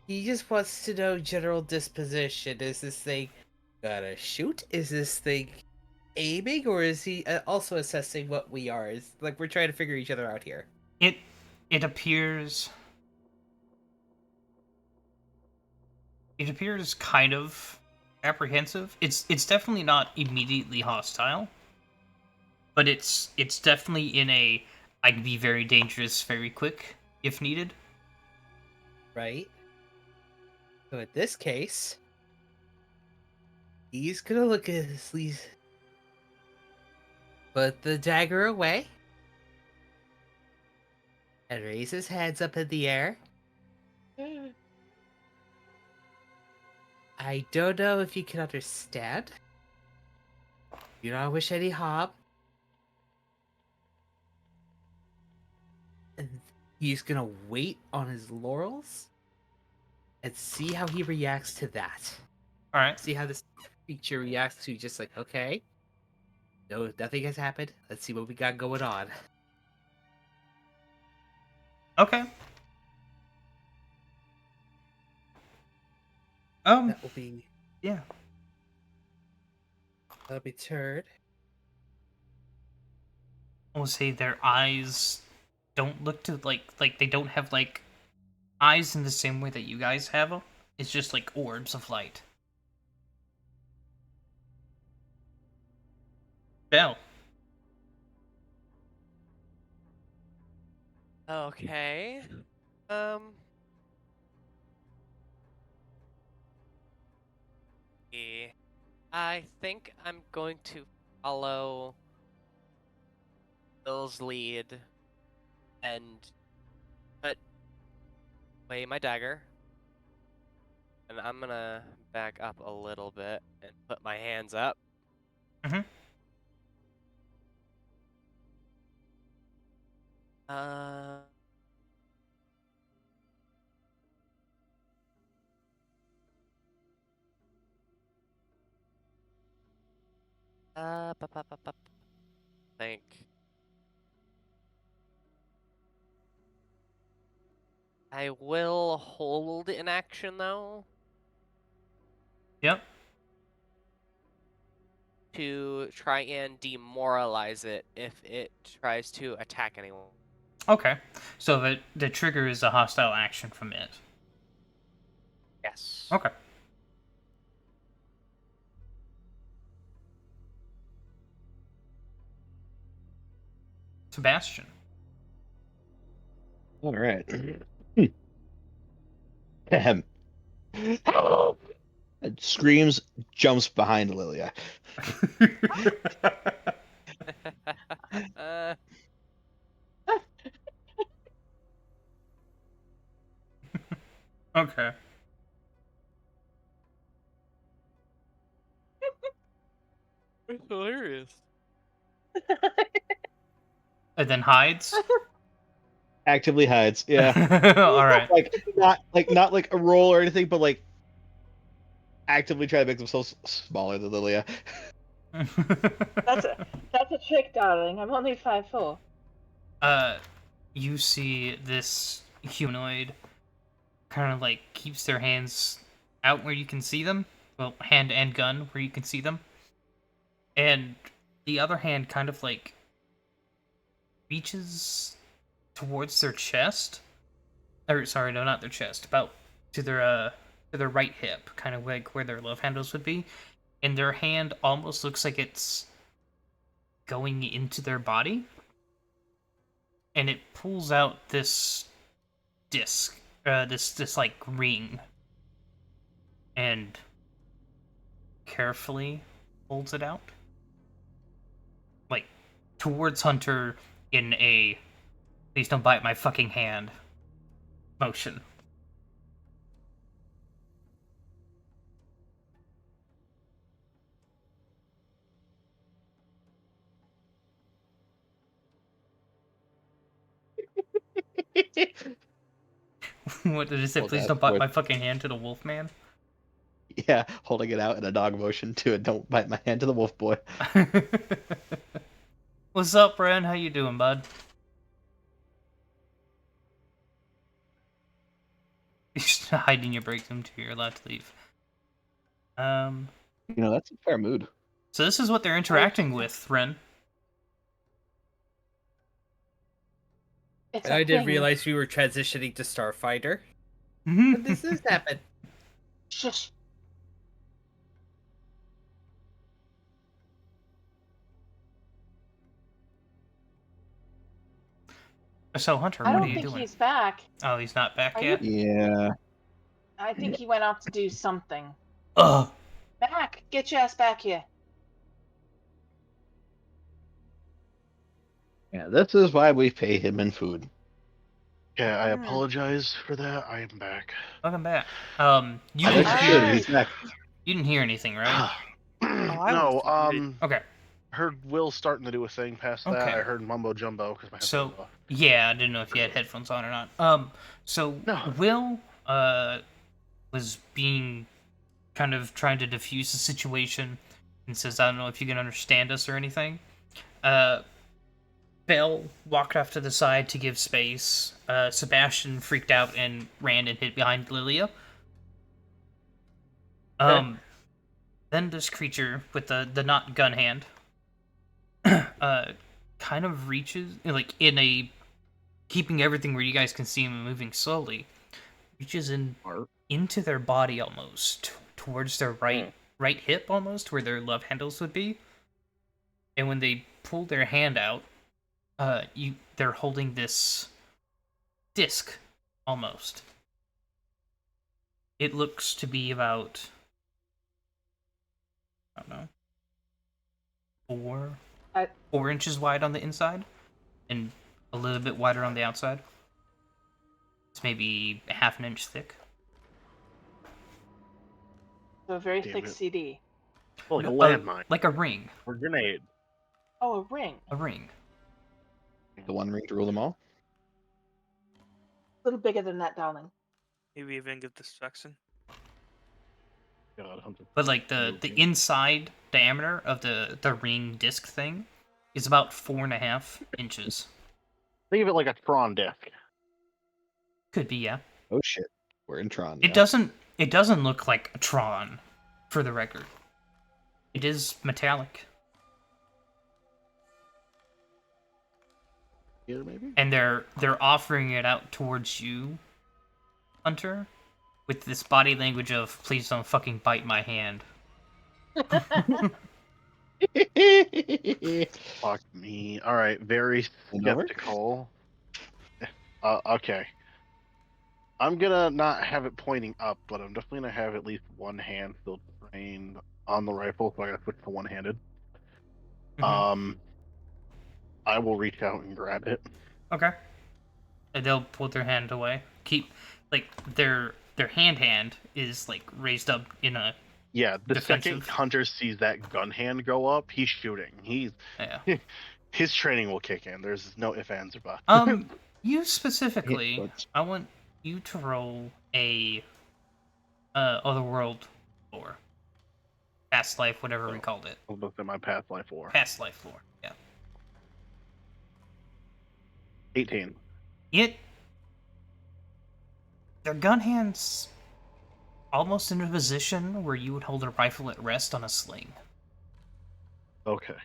Speaker 9: He just wants to know general disposition. Is this thing gonna shoot? Is this thing aiming, or is he also assessing what we are? Is like we're trying to figure each other out here.
Speaker 1: It appears. It appears kind of apprehensive. It's definitely not immediately hostile, but it's definitely in a I can be very dangerous very quick if needed.
Speaker 9: Right? So in this case, he's gonna look at his sleeve, put the dagger away, and raise his hands up in the air. I don't know if you can understand. Do not wish any harm. And he's gonna wait on his laurels and see how he reacts to that.
Speaker 1: All right.
Speaker 9: See how this creature reacts to just like, okay, no, nothing has happened. Let's see what we got going on.
Speaker 1: Okay.
Speaker 9: That will be
Speaker 1: Yeah.
Speaker 9: that'll be turd.
Speaker 1: We'll say their eyes don't look to like they don't have like eyes in the same way that you guys have them. It's just like orbs of light. Bell.
Speaker 3: Okay. Yeah. I think I'm going to follow Bill's lead and put away my dagger. And I'm gonna back up a little bit and put my hands up.
Speaker 1: Mhm.
Speaker 3: Uh. Think. I will hold in action though
Speaker 1: Yep.
Speaker 3: to try and demoralize it if it tries to attack anyone.
Speaker 1: Okay. So the trigger is a hostile action from it.
Speaker 3: Yes.
Speaker 1: Okay. Sebastian.
Speaker 8: All right. Ahem. It screams, jumps behind Lilia.
Speaker 1: Okay.
Speaker 3: It's hilarious.
Speaker 1: And then hides.
Speaker 8: Actively hides. Yeah.
Speaker 1: All right.
Speaker 8: Not like a roll or anything, but like actively try to make themselves smaller than Lilia.
Speaker 6: That's a trick, darling. I'm only 5'4".
Speaker 1: You see this humanoid kind of like keeps their hands out where you can see them. Well, hand and gun where you can see them. And the other hand kind of like reaches towards their chest. Or sorry, no, not their chest. About to their right hip, kind of like where their love handles would be. And their hand almost looks like it's going into their body. And it pulls out this disc, this like ring, and carefully holds it out, like towards Hunter in a "please don't bite my fucking hand" motion. What did it say?
Speaker 8: Well,
Speaker 1: Please
Speaker 8: that's
Speaker 1: don't bite
Speaker 8: what-
Speaker 1: my fucking hand to the wolf man.
Speaker 8: Yeah, holding it out in a dog motion to it. Don't bite my hand to the wolf boy.
Speaker 1: What's up, Bren? How you doing, bud? You're just hiding your break room till you're allowed to leave.
Speaker 8: That's a fair mood.
Speaker 1: So this is what they're interacting with, Ren.
Speaker 6: It's
Speaker 9: And
Speaker 6: a
Speaker 9: I didn't
Speaker 6: thing.
Speaker 9: realize we were transitioning to Starfighter. When does this happen?
Speaker 6: Shush.
Speaker 1: So Hunter,
Speaker 6: I
Speaker 1: what are
Speaker 6: don't
Speaker 1: you
Speaker 6: think
Speaker 1: doing?
Speaker 6: he's back.
Speaker 1: Oh, he's not back
Speaker 6: Are
Speaker 1: yet.
Speaker 8: Yeah.
Speaker 6: I think he went off to do something.
Speaker 1: Ugh.
Speaker 6: Back! Get your ass back here.
Speaker 8: Yeah, this is why we pay him in food.
Speaker 4: Yeah, I
Speaker 6: Hmm.
Speaker 4: apologize for that. I am back.
Speaker 1: Welcome back. You
Speaker 8: I
Speaker 1: didn't
Speaker 8: think
Speaker 6: Alright.
Speaker 8: good.
Speaker 1: hear
Speaker 8: He's back.
Speaker 1: you didn't hear anything, right?
Speaker 5: I
Speaker 4: No,
Speaker 5: was worried.
Speaker 1: Okay.
Speaker 4: heard Will starting to do a thing past that.
Speaker 1: Okay.
Speaker 4: I heard mumbo jumbo because my headphones
Speaker 1: So
Speaker 4: were off.
Speaker 1: yeah, I didn't know if you had headphones on or not. So
Speaker 4: No.
Speaker 1: Will was being kind of trying to diffuse the situation and says, "I don't know if you can understand us or anything." Belle walked off to the side to give space. Sebastian freaked out and ran and hid behind Lilia. Then this creature with the not gun hand, kind of reaches like in a keeping everything where you guys can see him moving slowly, reaches into their body almost towards their right hip almost where their love handles would be. And when they pull their hand out, they're holding this disc almost. It looks to be about, I don't know, 4 inches wide on the inside and a little bit wider on the outside. It's maybe a half an inch thick.
Speaker 6: So a very
Speaker 4: Damn
Speaker 6: thick
Speaker 4: it.
Speaker 6: CD.
Speaker 4: Well, like a landmine.
Speaker 1: Like a ring.
Speaker 4: Or grenade.
Speaker 6: Oh, a ring.
Speaker 1: A ring.
Speaker 8: The one ring to rule them all.
Speaker 6: A little bigger than that, darling.
Speaker 5: Maybe even give distraction.
Speaker 4: God, Hunter.
Speaker 1: But like the inside diameter of the ring disc thing is about 4.5 inches.
Speaker 4: Think of it like a Tron disc.
Speaker 1: Could be, yeah.
Speaker 8: Oh shit, we're in Tron.
Speaker 1: It doesn't look like a Tron, for the record. It is metallic.
Speaker 4: Here, maybe?
Speaker 1: And they're offering it out towards you, Hunter, with this body language of "Please don't fucking bite my hand."
Speaker 4: Fuck me. All right, very skeptical. Okay. I'm gonna not have it pointing up, but I'm definitely gonna have at least one hand still trained on the rifle, so I gotta switch to one-handed.
Speaker 1: Mhm.
Speaker 4: I will reach out and grab it.
Speaker 1: Okay. And they'll pull their hand away. Keep like their hand is like raised up in a
Speaker 4: Yeah, the
Speaker 1: defensive.
Speaker 4: second Hunter sees that gun hand go up, he's shooting. His training will kick in. There's no ifs, ands, or buts.
Speaker 1: You specifically, I want you to roll a otherworld lore. Past life, whatever we called it.
Speaker 4: I'll look at my past life lore.
Speaker 1: Past life lore, yeah.
Speaker 4: 18.
Speaker 1: Their gun hand's almost in a position where you would hold a rifle at rest on a sling.
Speaker 4: Okay.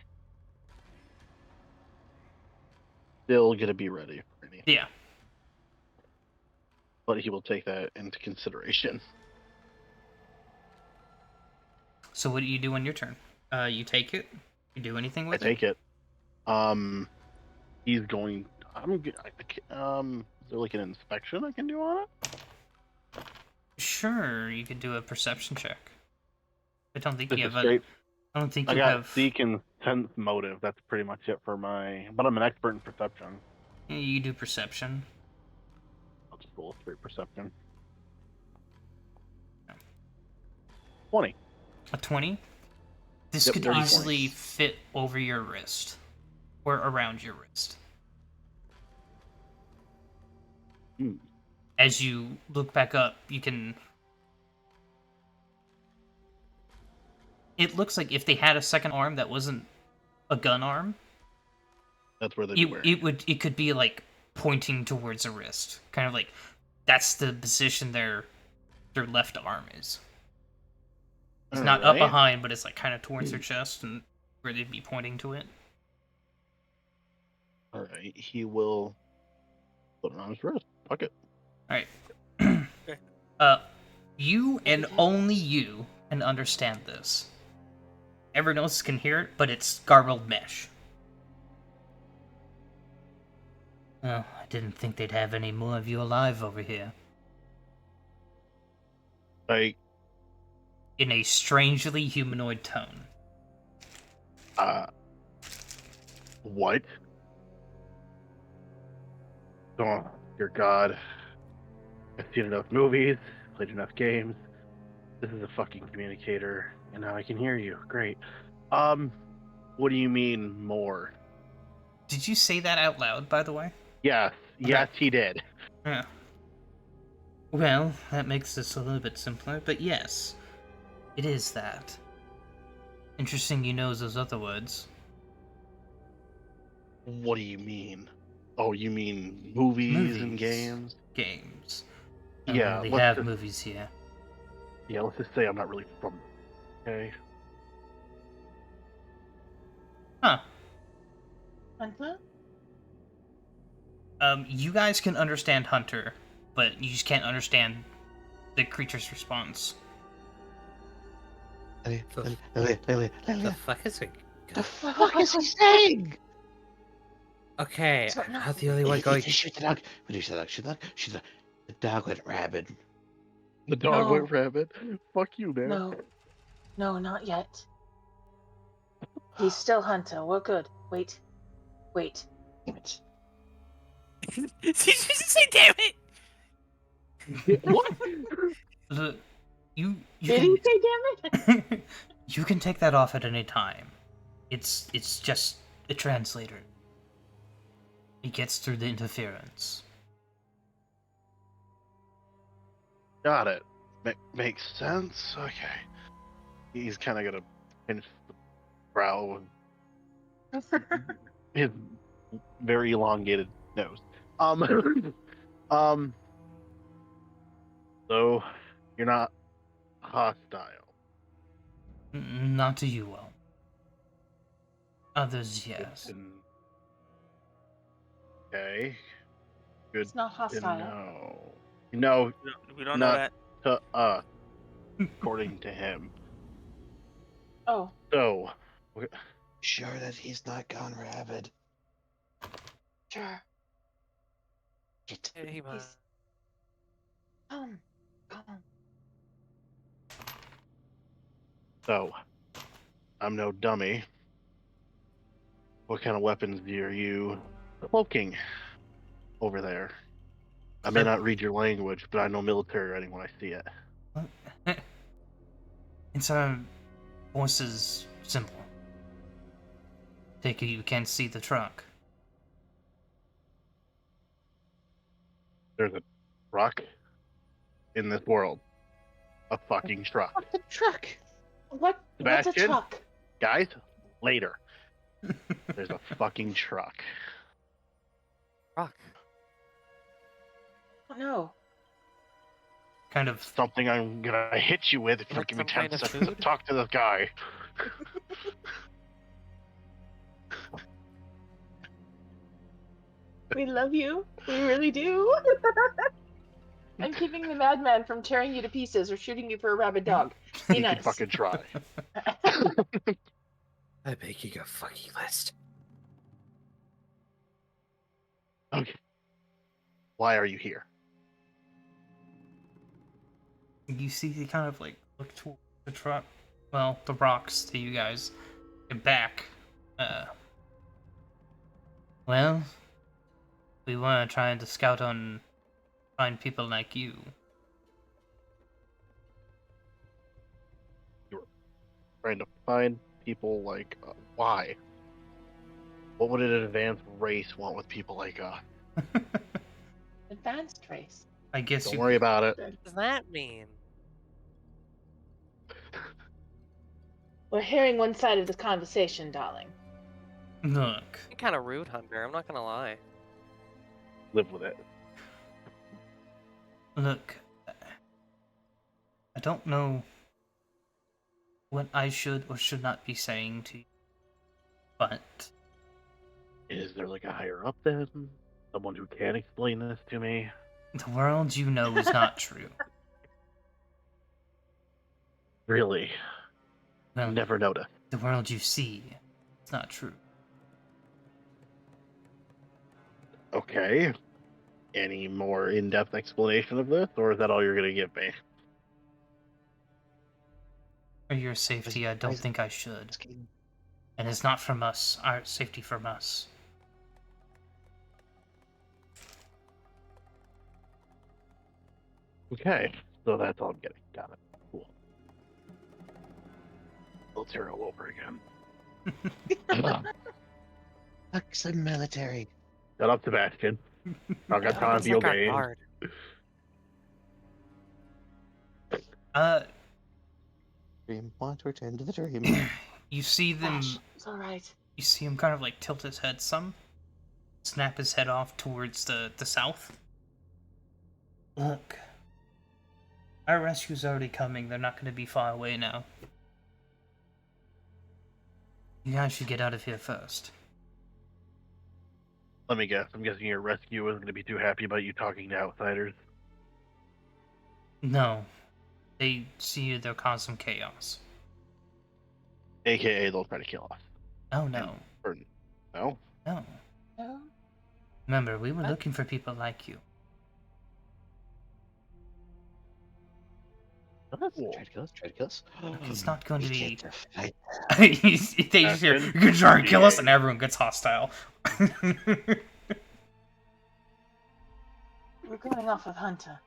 Speaker 4: Still gonna be ready for anything.
Speaker 1: Yeah.
Speaker 4: But he will take that into consideration.
Speaker 1: So what do you do on your turn? You take it? You do anything with it?
Speaker 4: I take it. He's going. Is there like an inspection I can do on it?
Speaker 1: Sure, you could do a perception check. I don't think
Speaker 4: This
Speaker 1: you
Speaker 4: is
Speaker 1: have
Speaker 4: straight.
Speaker 1: I don't think
Speaker 4: I
Speaker 1: you
Speaker 4: got
Speaker 1: have.
Speaker 4: seek and sense motive. That's pretty much it for my. But I'm an expert in perception.
Speaker 1: You do perception.
Speaker 4: I'll just roll a straight perception. 20.
Speaker 1: A 20? This
Speaker 4: Yep,
Speaker 1: could
Speaker 4: 30
Speaker 1: easily
Speaker 4: points.
Speaker 1: fit over your wrist. Or around your wrist. As you look back up, you can... It looks like if they had a second arm that wasn't a gun arm,
Speaker 4: that's where they were.
Speaker 1: It could be like pointing towards a wrist. Kind of like that's the position their left arm is. It's not up behind, but it's like kind of towards their chest and where they'd be pointing to it.
Speaker 4: Alright, he will put it on his wrist. Fuck it.
Speaker 1: Alright. You and only you can understand this. Everyone else can hear it, but it's garbled mesh. Oh, I didn't think they'd have any more of you alive over here.
Speaker 4: Like,
Speaker 1: in a strangely humanoid tone.
Speaker 4: What? Oh, dear God. I've seen enough movies, played enough games. This is a fucking communicator, and now I can hear you. Great. What do you mean more?
Speaker 1: Did you say that out loud, by the way?
Speaker 4: Yes, yes, he did.
Speaker 1: Yeah. Well, that makes this a little bit simpler, but yes, it is that. Interesting you know those other words.
Speaker 4: What do you mean? Oh, you mean movies and games?
Speaker 1: Games. I don't
Speaker 4: Yeah,
Speaker 1: really
Speaker 4: let's
Speaker 1: have
Speaker 4: just,
Speaker 1: movies here.
Speaker 4: yeah, let's just say I'm not really from. Okay.
Speaker 1: Huh.
Speaker 6: Hunter?
Speaker 1: You guys can understand Hunter, but you just can't understand the creature's response.
Speaker 8: Lily,
Speaker 9: The-
Speaker 8: Lily, Lily,
Speaker 9: The
Speaker 8: Lily.
Speaker 9: fuck is it?
Speaker 8: The fuck is he saying?
Speaker 9: Okay,
Speaker 6: So
Speaker 9: I'm
Speaker 6: no-
Speaker 9: not the only one going.
Speaker 8: Shoot the dog. What do you say, dog? Shoot the dog. Shoot the dog went rabid.
Speaker 4: The dog
Speaker 6: No.
Speaker 4: went rabbit. Fuck you, man.
Speaker 6: No. No, not yet. He's still Hunter. We're good. Wait. Wait.
Speaker 8: Damn it.
Speaker 5: Did you just say damn it?
Speaker 4: What?
Speaker 1: The, you
Speaker 6: Did
Speaker 1: can
Speaker 6: he say damn it?
Speaker 1: you can take that off at any time. It's just a translator. It gets through the interference.
Speaker 4: Got it. Makes sense. Okay. He's kind of gonna pinch the brow with his very elongated nose. Um. So you're not hostile.
Speaker 1: Not to you all. Others, yes.
Speaker 4: And- Okay. Good
Speaker 6: It's not
Speaker 4: to
Speaker 6: hostile.
Speaker 4: know. No,
Speaker 5: We don't know
Speaker 4: Not-
Speaker 5: that.
Speaker 4: to us, according to him.
Speaker 6: Oh,
Speaker 4: So,
Speaker 8: Sure that he's not gone rabid.
Speaker 6: sure.
Speaker 8: Shit.
Speaker 3: Hey, man.
Speaker 6: He's- Come.
Speaker 4: so, I'm no dummy. What kind of weapons are you cloaking over there? I may not read your language, but I know military writing when I see it.
Speaker 1: It's our voices simple. Take it you can't see the truck.
Speaker 4: There's a truck in this world. A fucking truck.
Speaker 8: Fuck the truck.
Speaker 6: What's a
Speaker 4: Sebastian?
Speaker 6: truck?
Speaker 4: Guys, later. There's a fucking truck.
Speaker 3: Rock.
Speaker 6: No.
Speaker 1: Kind of
Speaker 4: Something I'm gonna hit you with if you don't
Speaker 3: Like
Speaker 4: give me
Speaker 3: some
Speaker 4: 10
Speaker 3: kind of
Speaker 4: seconds to
Speaker 3: food?
Speaker 4: talk to this guy.
Speaker 6: We love you. We really do. I'm keeping the madman from tearing you to pieces or shooting you for a rabid dog. Be
Speaker 4: You can
Speaker 6: nice.
Speaker 4: fucking try.
Speaker 9: I'm making a fucking list.
Speaker 4: Okay. Why are you here?
Speaker 1: you see he kind of like look toward the truck. Well, the rocks to you guys. And back. Well, we were trying to scout on find people like you.
Speaker 4: Trying to find people like why? What would an advanced race want with people like us?
Speaker 6: Advanced race.
Speaker 1: I guess
Speaker 4: Don't
Speaker 1: you
Speaker 4: worry about it.
Speaker 3: What does that mean?
Speaker 6: We're hearing one side of the conversation, darling.
Speaker 1: look.
Speaker 3: You're kind of rude, Hunter. I'm not gonna lie.
Speaker 4: Live with it.
Speaker 1: Look, I don't know what I should or should not be saying to you, but
Speaker 4: Is there like a higher up then? Someone who can explain this to me?
Speaker 1: the world you know is not true.
Speaker 4: Really?
Speaker 1: Well,
Speaker 4: Never noticed.
Speaker 1: the world you see is not true.
Speaker 4: Okay. Any more in-depth explanation of this, or is that all you're gonna give me?
Speaker 1: For your safety, I don't think I should. And it's not from us. Our safety from us.
Speaker 4: Okay, so that's all I'm getting. Got it. Cool. Let's hear it all over again.
Speaker 8: Fuck some military.
Speaker 4: Shut up, Sebastian. I got time
Speaker 3: That's
Speaker 4: for your
Speaker 3: like our
Speaker 4: game.
Speaker 3: guard.
Speaker 8: Dream, want to return to the dream.
Speaker 1: You see them.
Speaker 6: Ash, it's all right.
Speaker 1: You see him kind of like tilt his head some, snap his head off towards the south. Look, our rescue's already coming. They're not going to be far away now. You guys should get out of here first.
Speaker 4: Let me guess. I'm guessing your rescue isn't going to be too happy about you talking to outsiders.
Speaker 1: No, they see you. They'll cause some chaos.
Speaker 4: AKA, they'll try to kill us.
Speaker 1: Oh no,
Speaker 4: Or, no?
Speaker 1: no.
Speaker 6: No?
Speaker 1: Remember, we were looking for people like you.
Speaker 8: Try to kill us, try to kill us.
Speaker 1: It's not going to
Speaker 8: We
Speaker 1: be.
Speaker 8: get to fight.
Speaker 1: They just hear, you can try and kill us, and everyone gets hostile.
Speaker 6: We're going off with Hunter.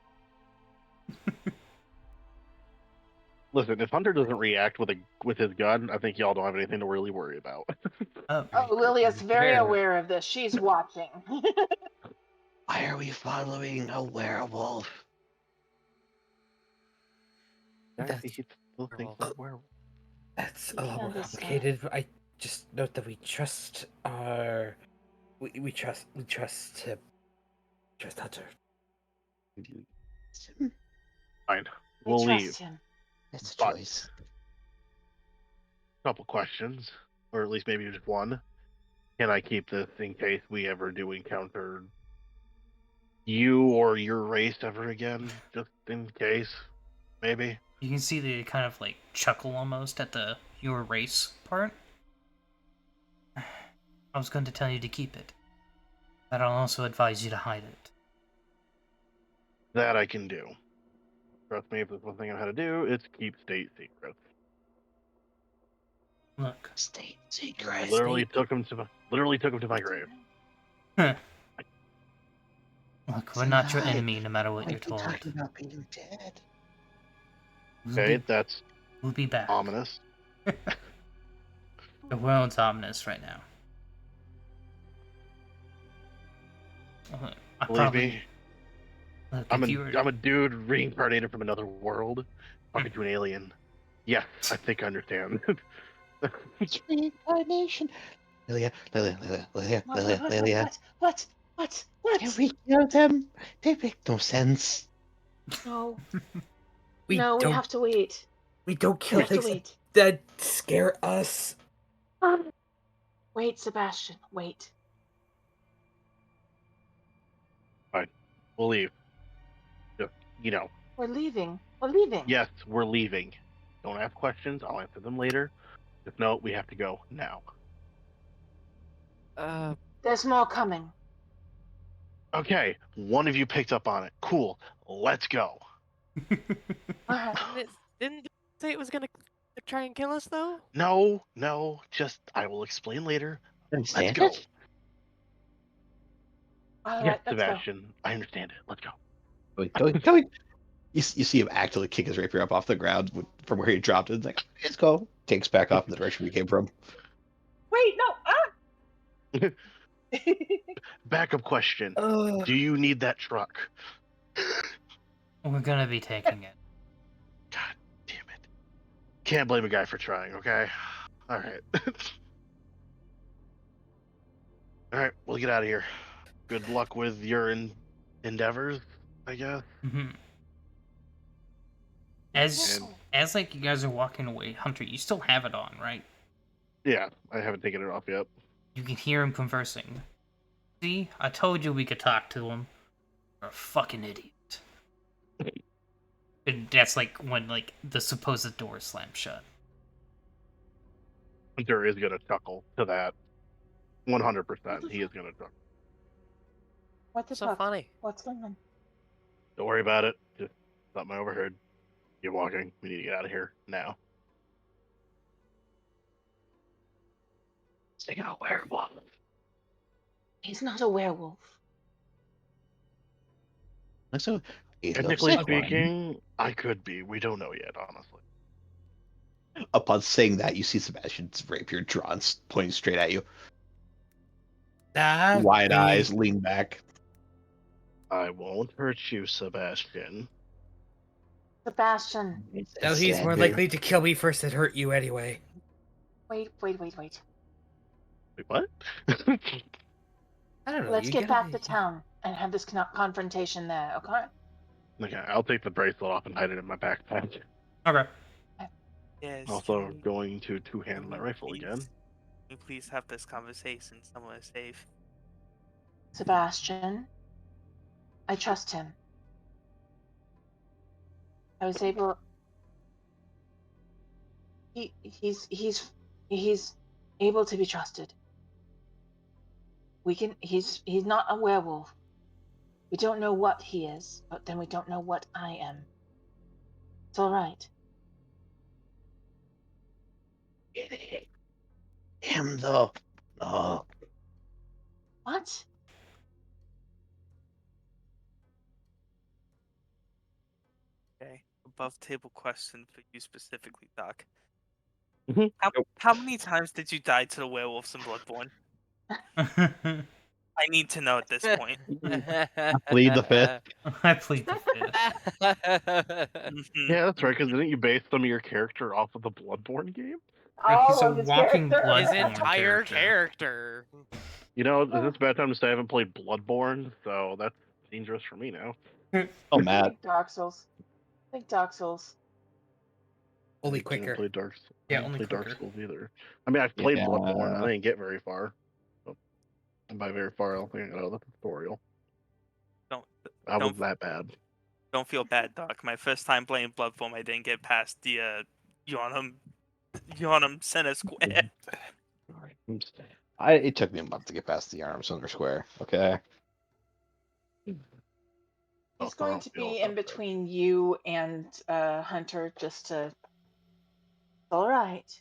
Speaker 4: Listen, if Hunter doesn't react with his gun, I think y'all don't have anything to really worry about.
Speaker 1: Oh,
Speaker 6: Oh, Lilia's very
Speaker 9: Yeah.
Speaker 6: aware of this. She's watching.
Speaker 8: Why are we following a werewolf?
Speaker 3: That's-
Speaker 4: He still thinks
Speaker 3: Werewolf.
Speaker 4: we're werewolf.
Speaker 9: That's
Speaker 6: You
Speaker 9: a little more
Speaker 6: can't decide.
Speaker 9: complicated. I just note that we trust our. We trust him. Trust Hunter.
Speaker 4: Fine.
Speaker 6: We
Speaker 4: We'll
Speaker 6: trust
Speaker 4: leave.
Speaker 6: him.
Speaker 8: It's a
Speaker 4: But-
Speaker 8: choice.
Speaker 4: Couple questions, or at least maybe just one. Can I keep this in case we ever do encounter you or your race ever again? Just in case, maybe.
Speaker 1: you can see the kind of like chuckle almost at the your race part. I was going to tell you to keep it, but I'll also advise you to hide it.
Speaker 4: That I can do. Trust me, if there's one thing I know how to do, it's keep state secrets.
Speaker 1: Look,
Speaker 8: State
Speaker 4: I
Speaker 8: secret.
Speaker 4: literally took him to my grave.
Speaker 1: look, we're not your
Speaker 8: Tonight.
Speaker 1: enemy, no matter what
Speaker 8: Why are
Speaker 1: you're
Speaker 8: you
Speaker 1: told.
Speaker 8: talking about being dead?
Speaker 4: Okay, that's
Speaker 1: We'll be back.
Speaker 4: ominous.
Speaker 1: The world's ominous right now. I
Speaker 4: Believe
Speaker 1: probably
Speaker 4: me,
Speaker 1: look
Speaker 4: I'm
Speaker 1: if you were.
Speaker 4: a dude reincarnated from another world, talking to an alien. Yes, I think I understand.
Speaker 8: It's reincarnation. Lilia.
Speaker 6: What?
Speaker 8: Can we kill them? They make no sense.
Speaker 6: No,
Speaker 9: We
Speaker 6: no, we
Speaker 9: don't.
Speaker 6: have to wait.
Speaker 9: We don't
Speaker 6: We
Speaker 9: kill
Speaker 6: have to
Speaker 9: things
Speaker 6: wait.
Speaker 9: that scare us.
Speaker 6: Wait, Sebastian, wait.
Speaker 4: We'll leave. Just,
Speaker 6: We're leaving. We're leaving.
Speaker 4: yes, we're leaving. Don't ask questions. I'll answer them later. If no, we have to go now.
Speaker 6: There's more coming.
Speaker 4: Okay, one of you picked up on it. Cool. Let's go.
Speaker 6: All right.
Speaker 3: Didn't it say it was gonna try and kill us though?
Speaker 4: No, just I will explain later. Let's
Speaker 8: Understand
Speaker 4: go.
Speaker 8: it?
Speaker 6: All right,
Speaker 4: Yes,
Speaker 6: let's go.
Speaker 4: Sebastian, I understand it. Let's go.
Speaker 8: Going. You see him actually kick his rapier up off the ground from where he dropped it. It's like, let's go. Takes back off in the direction we came from.
Speaker 6: Wait, no.
Speaker 4: Backup question.
Speaker 9: Ugh.
Speaker 4: Do you need that truck?
Speaker 1: We're gonna be taking it.
Speaker 4: God damn it. Can't blame a guy for trying, okay? Alright. Alright, we'll get out of here. Good luck with your endeavors, I guess.
Speaker 1: hmm As like you guys are walking away, Hunter, you still have it on, right?
Speaker 4: Yeah, I haven't taken it off yet.
Speaker 1: You can hear him conversing. See, I told you we could talk to him. You're a fucking idiot. And that's like when like the supposed door slams shut.
Speaker 4: Hunter is gonna chuckle to that. 100%. He is gonna chuckle.
Speaker 6: What the
Speaker 3: So
Speaker 6: fuck?
Speaker 3: funny.
Speaker 6: What's going on?
Speaker 4: Don't worry about it. Just something I overheard. Keep walking. We need to get out of here now.
Speaker 8: They got a werewolf.
Speaker 6: He's not a werewolf.
Speaker 8: So he's a
Speaker 4: Technically
Speaker 8: sick one.
Speaker 4: speaking, I could be. We don't know yet, honestly.
Speaker 8: Upon saying that, you see Sebastian's rapier drawn, pointing straight at you. Wide eyes, lean back.
Speaker 4: I won't hurt you, Sebastian.
Speaker 6: Sebastian,
Speaker 9: No, he's more likely to kill me first than hurt you anyway.
Speaker 6: wait.
Speaker 4: Wait, what?
Speaker 9: I don't know.
Speaker 6: Let's
Speaker 9: you
Speaker 6: get
Speaker 9: gotta
Speaker 6: back to town and have this confrontation there, okay?
Speaker 4: Okay, I'll take the bracelet off and hide it in my backpack.
Speaker 1: Okay.
Speaker 5: Yes.
Speaker 4: Also,
Speaker 5: can
Speaker 4: going to two-hand my
Speaker 5: we
Speaker 4: rifle
Speaker 5: please-
Speaker 4: again.
Speaker 5: Can we please have this conversation somewhere safe?
Speaker 6: Sebastian, I trust him. I was able. He's able to be trusted. He's not a werewolf. We don't know what he is, but then we don't know what I am. It's all right.
Speaker 8: Him though. Oh,
Speaker 6: What?
Speaker 5: Okay. Above table question for you specifically, Doc.
Speaker 4: Mhm.
Speaker 5: How many times did you die to the werewolves in Bloodborne? I need to know at this point.
Speaker 8: plead the fifth.
Speaker 1: I plead the fifth.
Speaker 5: Mhm.
Speaker 4: Yeah, that's right. Because didn't you base some of your character off of the Bloodborne game?
Speaker 1: He's a
Speaker 6: of his
Speaker 1: walking
Speaker 6: character.
Speaker 1: blood
Speaker 3: His
Speaker 1: porn
Speaker 3: entire
Speaker 1: character.
Speaker 3: character.
Speaker 4: You know, this is a bad time to say I haven't played Bloodborne, so that's dangerous for me now.
Speaker 8: Oh, Matt.
Speaker 6: Think Dark Souls. Think Dark Souls.
Speaker 9: Only
Speaker 4: I didn't
Speaker 9: quicker.
Speaker 4: play Dark.
Speaker 1: Yeah,
Speaker 4: I didn't
Speaker 1: only
Speaker 4: play Dark
Speaker 1: quicker.
Speaker 4: Souls either. I mean, I've played
Speaker 8: Yeah.
Speaker 4: Bloodborne. I didn't get very far. So, and by very far, I don't think I know the tutorial.
Speaker 5: Don't
Speaker 4: I was
Speaker 5: don't
Speaker 4: that bad.
Speaker 5: don't feel bad, Doc. My first time playing Bloodborne, I didn't get past the Yonam Center Square.
Speaker 8: It took me a month to get past the arms under square. Okay.
Speaker 6: He's
Speaker 4: Oh, I
Speaker 6: going
Speaker 4: don't
Speaker 6: to
Speaker 4: feel
Speaker 6: be
Speaker 4: that
Speaker 6: in
Speaker 4: bad.
Speaker 6: between you and Hunter just to. It's all right.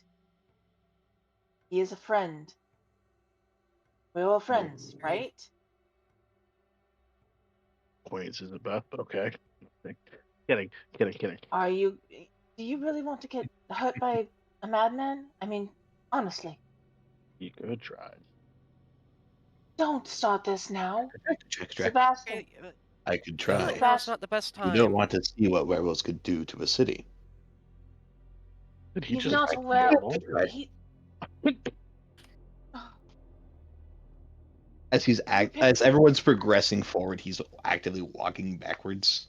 Speaker 6: He is a friend. We're all friends, right?
Speaker 4: Points isn't best, but okay. Kidding.
Speaker 6: Are you? Do you really want to get hurt by a madman? I mean, honestly,
Speaker 4: You could try.
Speaker 6: don't start this now,
Speaker 8: Check.
Speaker 6: Sebastian.
Speaker 8: I could
Speaker 3: I feel
Speaker 8: try.
Speaker 3: like now's not the best
Speaker 8: You
Speaker 3: time.
Speaker 8: don't want to see what werewolves could do to a city.
Speaker 4: Did he
Speaker 6: He's
Speaker 4: just
Speaker 6: not a
Speaker 4: kill?
Speaker 6: werewolf.
Speaker 8: Right.
Speaker 6: He.
Speaker 8: As everyone's progressing forward, he's actively walking backwards.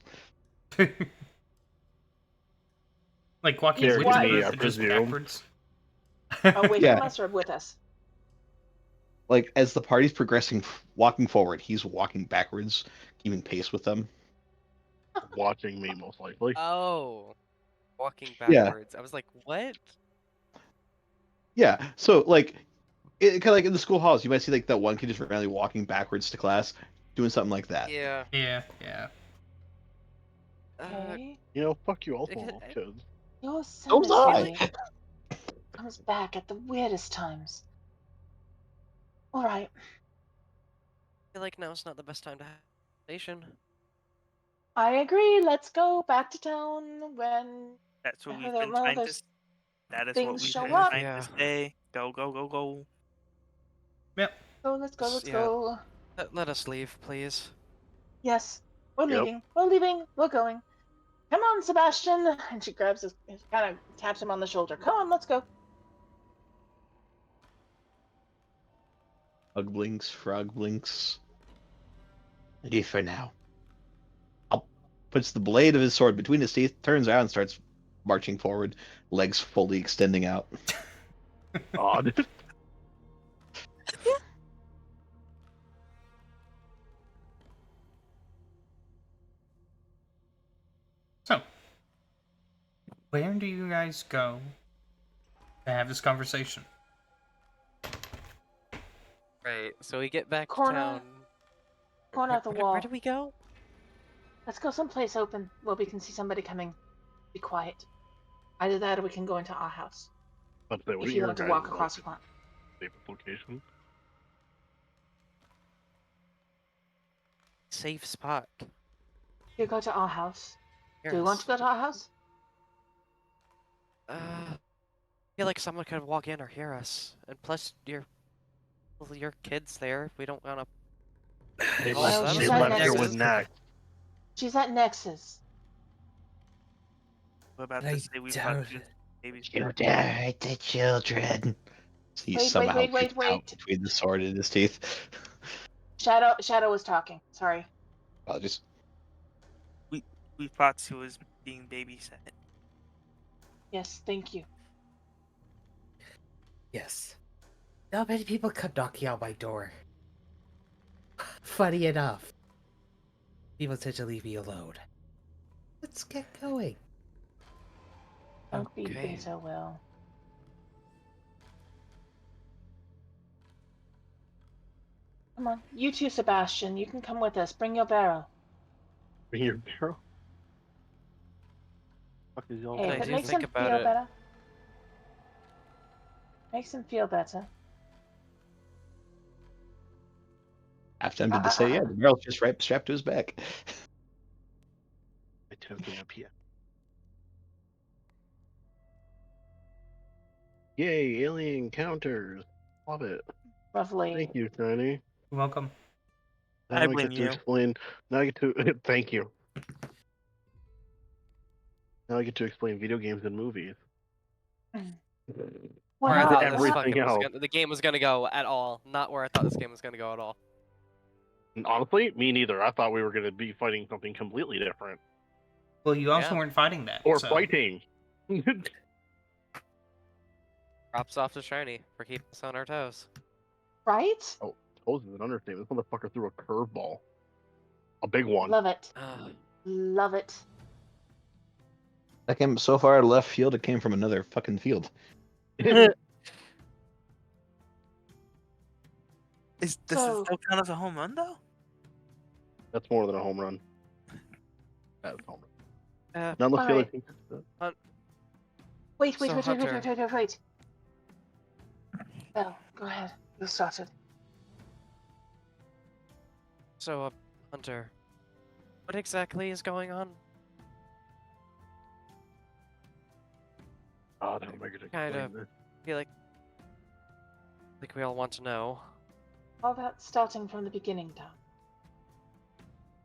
Speaker 1: Like walking
Speaker 6: He's
Speaker 1: with
Speaker 6: what?
Speaker 1: the
Speaker 4: me,
Speaker 1: group,
Speaker 4: I
Speaker 1: but just
Speaker 4: presume.
Speaker 1: backwards.
Speaker 6: Away
Speaker 8: Yeah.
Speaker 6: from us or with us?
Speaker 8: Like as the party's progressing, walking forward, he's walking backwards, keeping pace with them.
Speaker 4: Watching me, most likely.
Speaker 3: Oh, walking
Speaker 8: Yeah.
Speaker 3: backwards. I was like, what?
Speaker 8: Yeah. So like, kind of like in the school halls, you might see like that one kid just randomly walking backwards to class, doing something like that.
Speaker 3: Yeah.
Speaker 1: Yeah.
Speaker 6: Okay.
Speaker 4: You know, fuck you, also
Speaker 3: Okay,
Speaker 4: love kids.
Speaker 6: Your
Speaker 8: So was
Speaker 6: cemetery
Speaker 8: I.
Speaker 6: comes back at the weirdest times. All right.
Speaker 3: I feel like now's not the best time to have a station.
Speaker 6: I agree. Let's go back to town when
Speaker 5: That's what we've
Speaker 6: Well,
Speaker 5: been trying to.
Speaker 6: there's
Speaker 5: That is what
Speaker 6: things
Speaker 5: we've
Speaker 6: show
Speaker 5: been
Speaker 6: up.
Speaker 5: trying
Speaker 3: Yeah.
Speaker 5: to say. Go.
Speaker 1: Yep.
Speaker 6: So let's go. Let's
Speaker 3: Yeah.
Speaker 6: go.
Speaker 3: Let us leave, please.
Speaker 6: Yes, we're
Speaker 4: Yep.
Speaker 6: leaving. We're leaving. We're going. Come on, Sebastian. And she grabs his, kind of taps him on the shoulder. Come on, let's go.
Speaker 8: Frog blinks. Leave for now. Puts the blade of his sword between his teeth, turns around, and starts marching forward, legs fully extending out.
Speaker 4: Odd.
Speaker 1: So, where do you guys go to have this conversation?
Speaker 3: Right. So we get back
Speaker 6: Corner-
Speaker 3: to town.
Speaker 6: corner of the
Speaker 3: Where
Speaker 6: wall.
Speaker 3: do we go?
Speaker 6: Let's go someplace open where we can see somebody coming. Be quiet. Either that or we can go into our house.
Speaker 4: But they
Speaker 6: If you want to walk across the front.
Speaker 4: safest location.
Speaker 3: Safe spot.
Speaker 6: You go to our house. Do you want to
Speaker 3: Yes.
Speaker 6: go to our house?
Speaker 3: feel like someone could walk in or hear us, and plus your kids there. We don't want to.
Speaker 4: They
Speaker 3: Oh,
Speaker 4: left,
Speaker 3: so that
Speaker 4: they
Speaker 3: was
Speaker 4: left
Speaker 3: my
Speaker 4: here
Speaker 3: next-
Speaker 4: with Nax.
Speaker 6: She's at Nexus.
Speaker 5: We're about
Speaker 9: I
Speaker 5: to say we
Speaker 9: doubt
Speaker 5: thought
Speaker 9: it.
Speaker 5: babies.
Speaker 8: Shoot at the children. He
Speaker 6: Wait,
Speaker 8: somehow
Speaker 6: wait,
Speaker 8: gets out
Speaker 6: wait.
Speaker 8: between the sword and his teeth.
Speaker 6: Shadow was talking. Sorry.
Speaker 8: Apologies.
Speaker 5: We thought she was being babysat.
Speaker 6: Yes, thank you.
Speaker 9: Yes. Not many people come knocking on my door. Funny enough. People tend to leave me alone. Let's get going.
Speaker 6: Don't be
Speaker 3: Okay.
Speaker 6: bitter, Will. Come on, you too, Sebastian. You can come with us. Bring your barrel.
Speaker 4: Bring your barrel. Fuck is y'all
Speaker 6: Hey,
Speaker 3: I
Speaker 6: if it
Speaker 3: do
Speaker 6: makes
Speaker 3: think
Speaker 6: him
Speaker 3: about
Speaker 6: feel
Speaker 3: it.
Speaker 6: better. Makes him feel better.
Speaker 8: Half tempted to say, yeah, the barrel's just right strapped to his back.
Speaker 4: I tempting up here. Yay, alien encounters. Love it.
Speaker 6: Lovely.
Speaker 4: Thank you, Tiny.
Speaker 1: You're welcome.
Speaker 4: Now
Speaker 5: I
Speaker 4: I
Speaker 5: blame
Speaker 4: get to
Speaker 5: you.
Speaker 4: explain. Now I get to thank you. Now I get to explain video games and movies.
Speaker 6: What
Speaker 3: Where I
Speaker 6: up?
Speaker 3: thought
Speaker 6: What
Speaker 3: this
Speaker 4: everything
Speaker 6: up?
Speaker 3: fucking
Speaker 4: else.
Speaker 3: the game was gonna go at all. Not where I thought this game was gonna go at all.
Speaker 4: And honestly, me neither. I thought we were going to be fighting something completely different.
Speaker 1: Well, you also
Speaker 3: Yeah.
Speaker 1: weren't fighting that.
Speaker 4: Or
Speaker 1: so.
Speaker 4: fighting.
Speaker 3: Props off to Shiny for keeping us on our toes.
Speaker 6: Right?
Speaker 4: Oh, toes is an understatement. This motherfucker threw a curveball. A big one.
Speaker 6: Love it.
Speaker 3: Ah,
Speaker 6: Love it.
Speaker 8: That came so far left field, it came from another fucking field.
Speaker 5: Is this
Speaker 6: So-
Speaker 5: still count as a home run though?
Speaker 4: That's more than a home run. That's a home run.
Speaker 3: uh,
Speaker 4: Now let's
Speaker 6: Alright.
Speaker 4: see
Speaker 6: Wait,
Speaker 3: So, Hunter.
Speaker 6: wait. Belle, go ahead. You started.
Speaker 3: so, Hunter, what exactly is going on?
Speaker 4: Oh, that'll make it
Speaker 3: Kind
Speaker 4: explain
Speaker 3: of.
Speaker 4: this.
Speaker 3: I feel like we all want to know.
Speaker 6: All that starting from the beginning, Tom.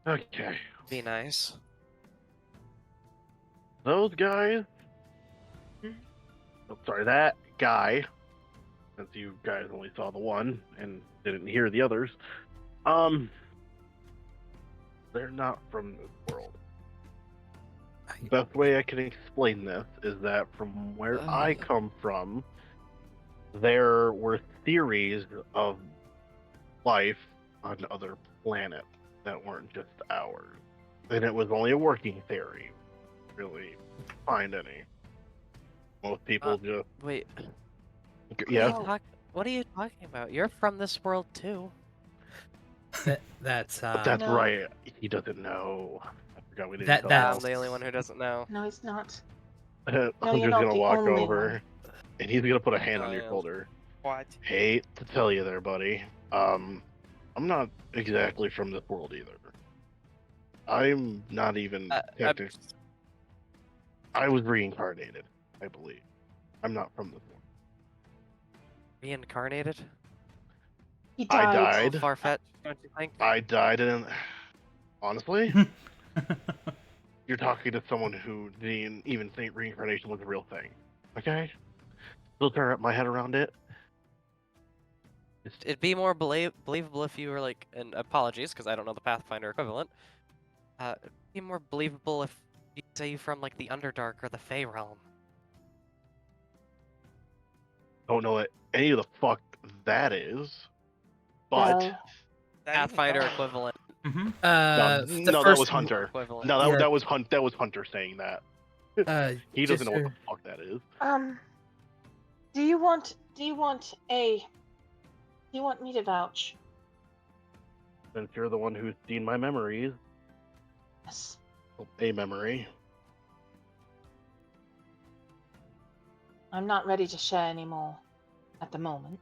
Speaker 4: Okay.
Speaker 3: Be nice.
Speaker 4: Those guys. Oh, sorry, that guy. Since you guys only saw the one and didn't hear the others. They're not from this world. Best way I can explain this is that from where I come from, there were theories of life on other planets that weren't just ours. And it was only a working theory. Really find any. Most people just
Speaker 3: Wait.
Speaker 4: yes.
Speaker 6: Oh.
Speaker 3: What are you talking about? You're from this world too.
Speaker 9: That's
Speaker 4: But that's
Speaker 6: No.
Speaker 4: right. He doesn't know. I forgot we didn't
Speaker 9: That-
Speaker 4: tell
Speaker 9: that's-
Speaker 3: I'm the only one who doesn't know.
Speaker 6: No, he's not.
Speaker 4: him.
Speaker 6: No,
Speaker 4: I'm
Speaker 6: you're
Speaker 4: just
Speaker 6: not
Speaker 4: gonna
Speaker 6: the
Speaker 4: walk
Speaker 6: only
Speaker 4: over
Speaker 6: one.
Speaker 4: and he's gonna put a hand
Speaker 3: No,
Speaker 4: on
Speaker 3: I
Speaker 4: your
Speaker 3: am.
Speaker 4: shoulder.
Speaker 5: What?
Speaker 4: Hate to tell you there, buddy. I'm not exactly from this world either. I'm not even technically. I was reincarnated, I believe. I'm not from this world.
Speaker 3: Reincarnated?
Speaker 6: He
Speaker 4: I
Speaker 6: died.
Speaker 4: died.
Speaker 3: Far fetched, don't you think?
Speaker 4: I died in. Honestly, you're talking to someone who didn't even think reincarnation was a real thing. Okay? Still trying to wrap my head around it.
Speaker 3: It'd be more believable if you were like, and apologies because I don't know the Pathfinder equivalent. It'd be more believable if you say you're from like the Underdark or the Fey realm.
Speaker 4: Don't know what any of the fuck that is. But
Speaker 6: Belle.
Speaker 3: Pathfinder equivalent.
Speaker 1: Mm-hmm.
Speaker 4: no, that was Hunter.
Speaker 3: Equivalent.
Speaker 4: No, that,
Speaker 9: Yeah.
Speaker 4: that was That was Hunter saying that. He doesn't know what the fuck that is.
Speaker 6: Do you want me to vouch?
Speaker 4: Since you're the one who's seen my memories,
Speaker 6: Yes.
Speaker 4: a memory.
Speaker 6: I'm not ready to share anymore at the moment.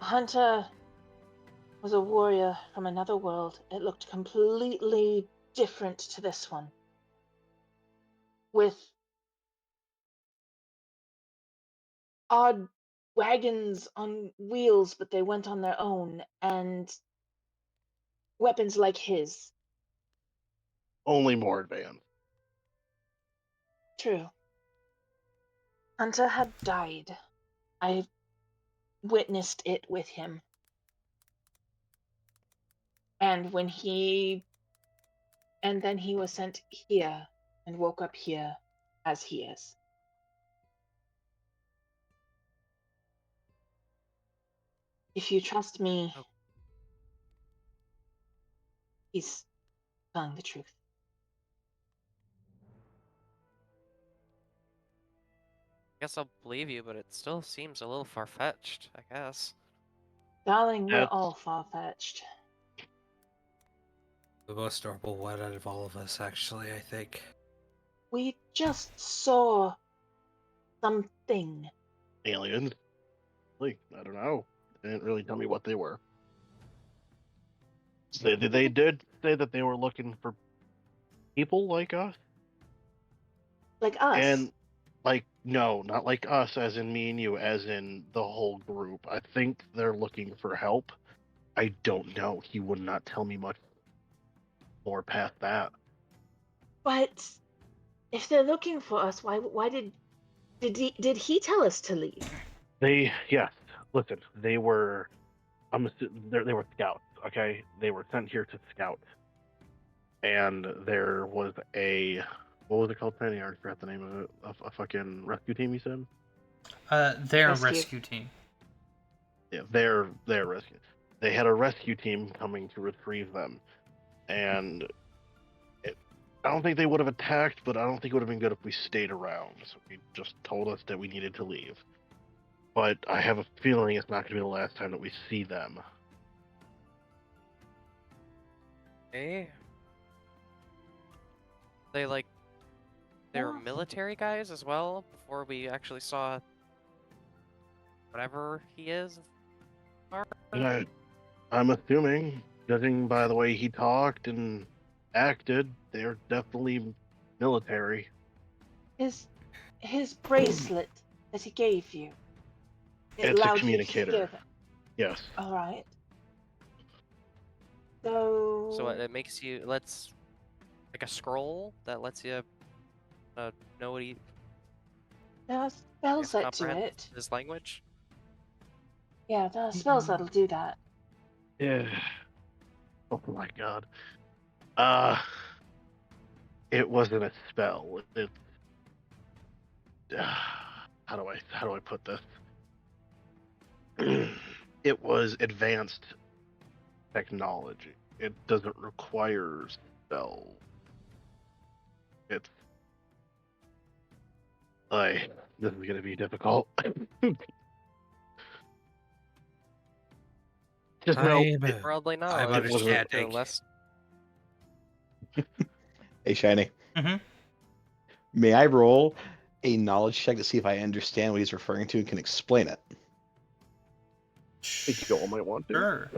Speaker 6: Hunter was a warrior from another world. It looked completely different to this one. With odd wagons on wheels, but they went on their own, and weapons like his.
Speaker 4: Only more advanced.
Speaker 6: True. Hunter had died. I witnessed it with him. And then he was sent here and woke up here as he is. If you trust me,
Speaker 3: Oh.
Speaker 6: he's telling the truth.
Speaker 3: I guess I'll believe you, but it still seems a little far-fetched, I guess.
Speaker 6: Darling, we're
Speaker 4: That's
Speaker 6: all far-fetched.
Speaker 9: The most normal one out of all of us, actually, I think.
Speaker 6: We just saw something.
Speaker 4: aliens. Like, I don't know. They didn't really tell me what they were. They did say that they were looking for people like us.
Speaker 6: Like us.
Speaker 4: And like, no, not like us, as in me and you, as in the whole group. I think they're looking for help. I don't know. He would not tell me much more past that.
Speaker 6: But if they're looking for us, why did he tell us to leave?
Speaker 4: Yes. Listen, they were. They were scouts. Okay, they were sent here to scout, and there was a. What was it called, Penny? I already forgot the name of it. A fucking rescue team, you said?
Speaker 1: Their
Speaker 6: Rescue.
Speaker 1: rescue team.
Speaker 4: Yeah, their rescue. They had a rescue team coming to retrieve them, and I don't think they would have attacked, but I don't think it would have been good if we stayed around. So he just told us that we needed to leave. But I have a feeling it's not going to be the last time that we see them.
Speaker 3: Hey. They were military guys as well before we actually saw whatever he is.
Speaker 4: And I'm assuming, judging by the way he talked and acted, they're definitely military.
Speaker 6: His bracelet that he gave you. It
Speaker 4: It's a
Speaker 6: allowed you to
Speaker 4: communicator.
Speaker 6: hear them.
Speaker 4: Yes.
Speaker 6: All right. So.
Speaker 3: So it makes you like a scroll that lets you know what he
Speaker 6: There are spells that do
Speaker 3: comprehend
Speaker 6: it.
Speaker 3: his language.
Speaker 6: Yeah, there are spells that'll do that.
Speaker 4: Yeah. Oh my god. It wasn't a spell. It. How do I put this? It was advanced technology. It doesn't require spell. It's like this is gonna be difficult. Just know
Speaker 3: Worldly
Speaker 9: I'm
Speaker 3: knowledge.
Speaker 9: understanding.
Speaker 3: Less.
Speaker 8: Hey, Shiny.
Speaker 1: Mm-hmm.
Speaker 8: May I roll a knowledge check to see if I understand what he's referring to and can explain it?
Speaker 4: I think you all might want to.
Speaker 1: Sure.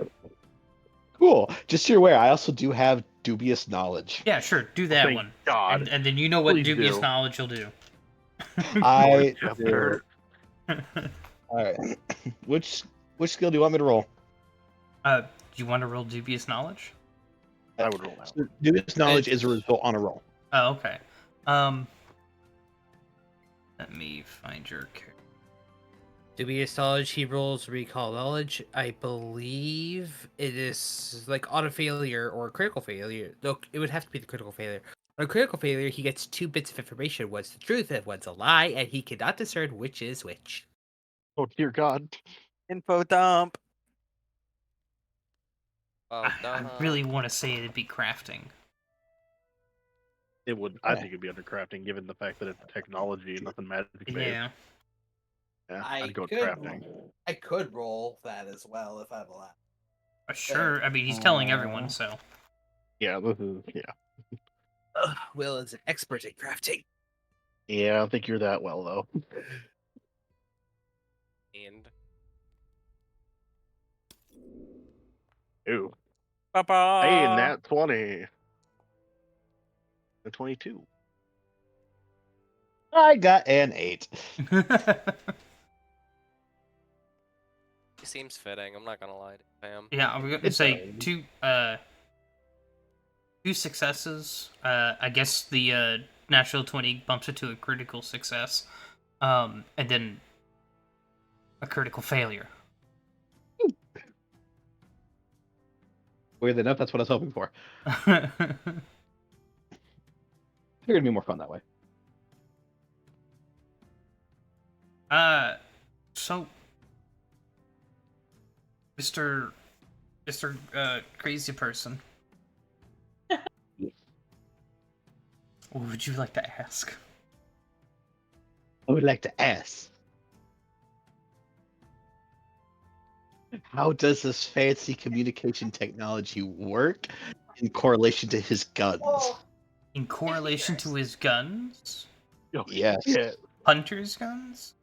Speaker 8: Cool. Just so you're aware, I also do have dubious knowledge.
Speaker 1: Yeah, sure. Do that
Speaker 4: Thank
Speaker 1: one.
Speaker 4: God.
Speaker 1: And then you know what
Speaker 4: Please
Speaker 1: dubious
Speaker 4: do.
Speaker 1: knowledge you'll do.
Speaker 8: I
Speaker 4: Chapter.
Speaker 8: do. All right. Which skill do you want me to roll?
Speaker 1: Do you want to roll dubious knowledge?
Speaker 4: I would roll that.
Speaker 8: So dubious knowledge is a result on a roll.
Speaker 1: Oh, okay. Let me find your character.
Speaker 9: Dubious knowledge, he rolls recall knowledge. I believe it is like on a failure or a critical failure. Look, it would have to be the critical failure. On a critical failure, he gets 2 bits of information. One's the truth and one's a lie, and he cannot discern which is which.
Speaker 4: Oh dear God.
Speaker 5: Info dump.
Speaker 3: Well,
Speaker 1: I really want to say it'd be crafting.
Speaker 4: It would. I think it'd be under crafting, given the fact that it's technology and nothing magic based.
Speaker 1: Yeah.
Speaker 4: Yeah,
Speaker 9: I
Speaker 4: I'd go with
Speaker 9: could
Speaker 4: crafting.
Speaker 9: I could roll that as well if I'm allowed.
Speaker 1: Sure. I mean, he's telling everyone, so.
Speaker 4: Yeah, this is. Yeah.
Speaker 9: Will is an expert at crafting.
Speaker 4: Yeah, I don't think you're that well though.
Speaker 3: and
Speaker 4: Ooh.
Speaker 5: Papa.
Speaker 4: Hey, nat 20. A 22.
Speaker 8: I got an 8.
Speaker 3: seems fitting. I'm not gonna lie to you, Pam.
Speaker 1: Yeah, I'm gonna
Speaker 8: It
Speaker 1: say
Speaker 8: does.
Speaker 1: two successes. I guess the natural 20 bumps it to a critical success, and then a critical failure.
Speaker 8: Weird enough, that's what I was hoping for. Figured it'd be more fun that way.
Speaker 1: So, Mr. Crazy Person, what would you like to ask?
Speaker 8: I would like to ask, how does this fancy communication technology work in correlation to his guns?
Speaker 6: Oh,
Speaker 1: In correlation to his guns?
Speaker 4: Oh,
Speaker 8: Yes.
Speaker 4: shit.
Speaker 1: Hunter's guns?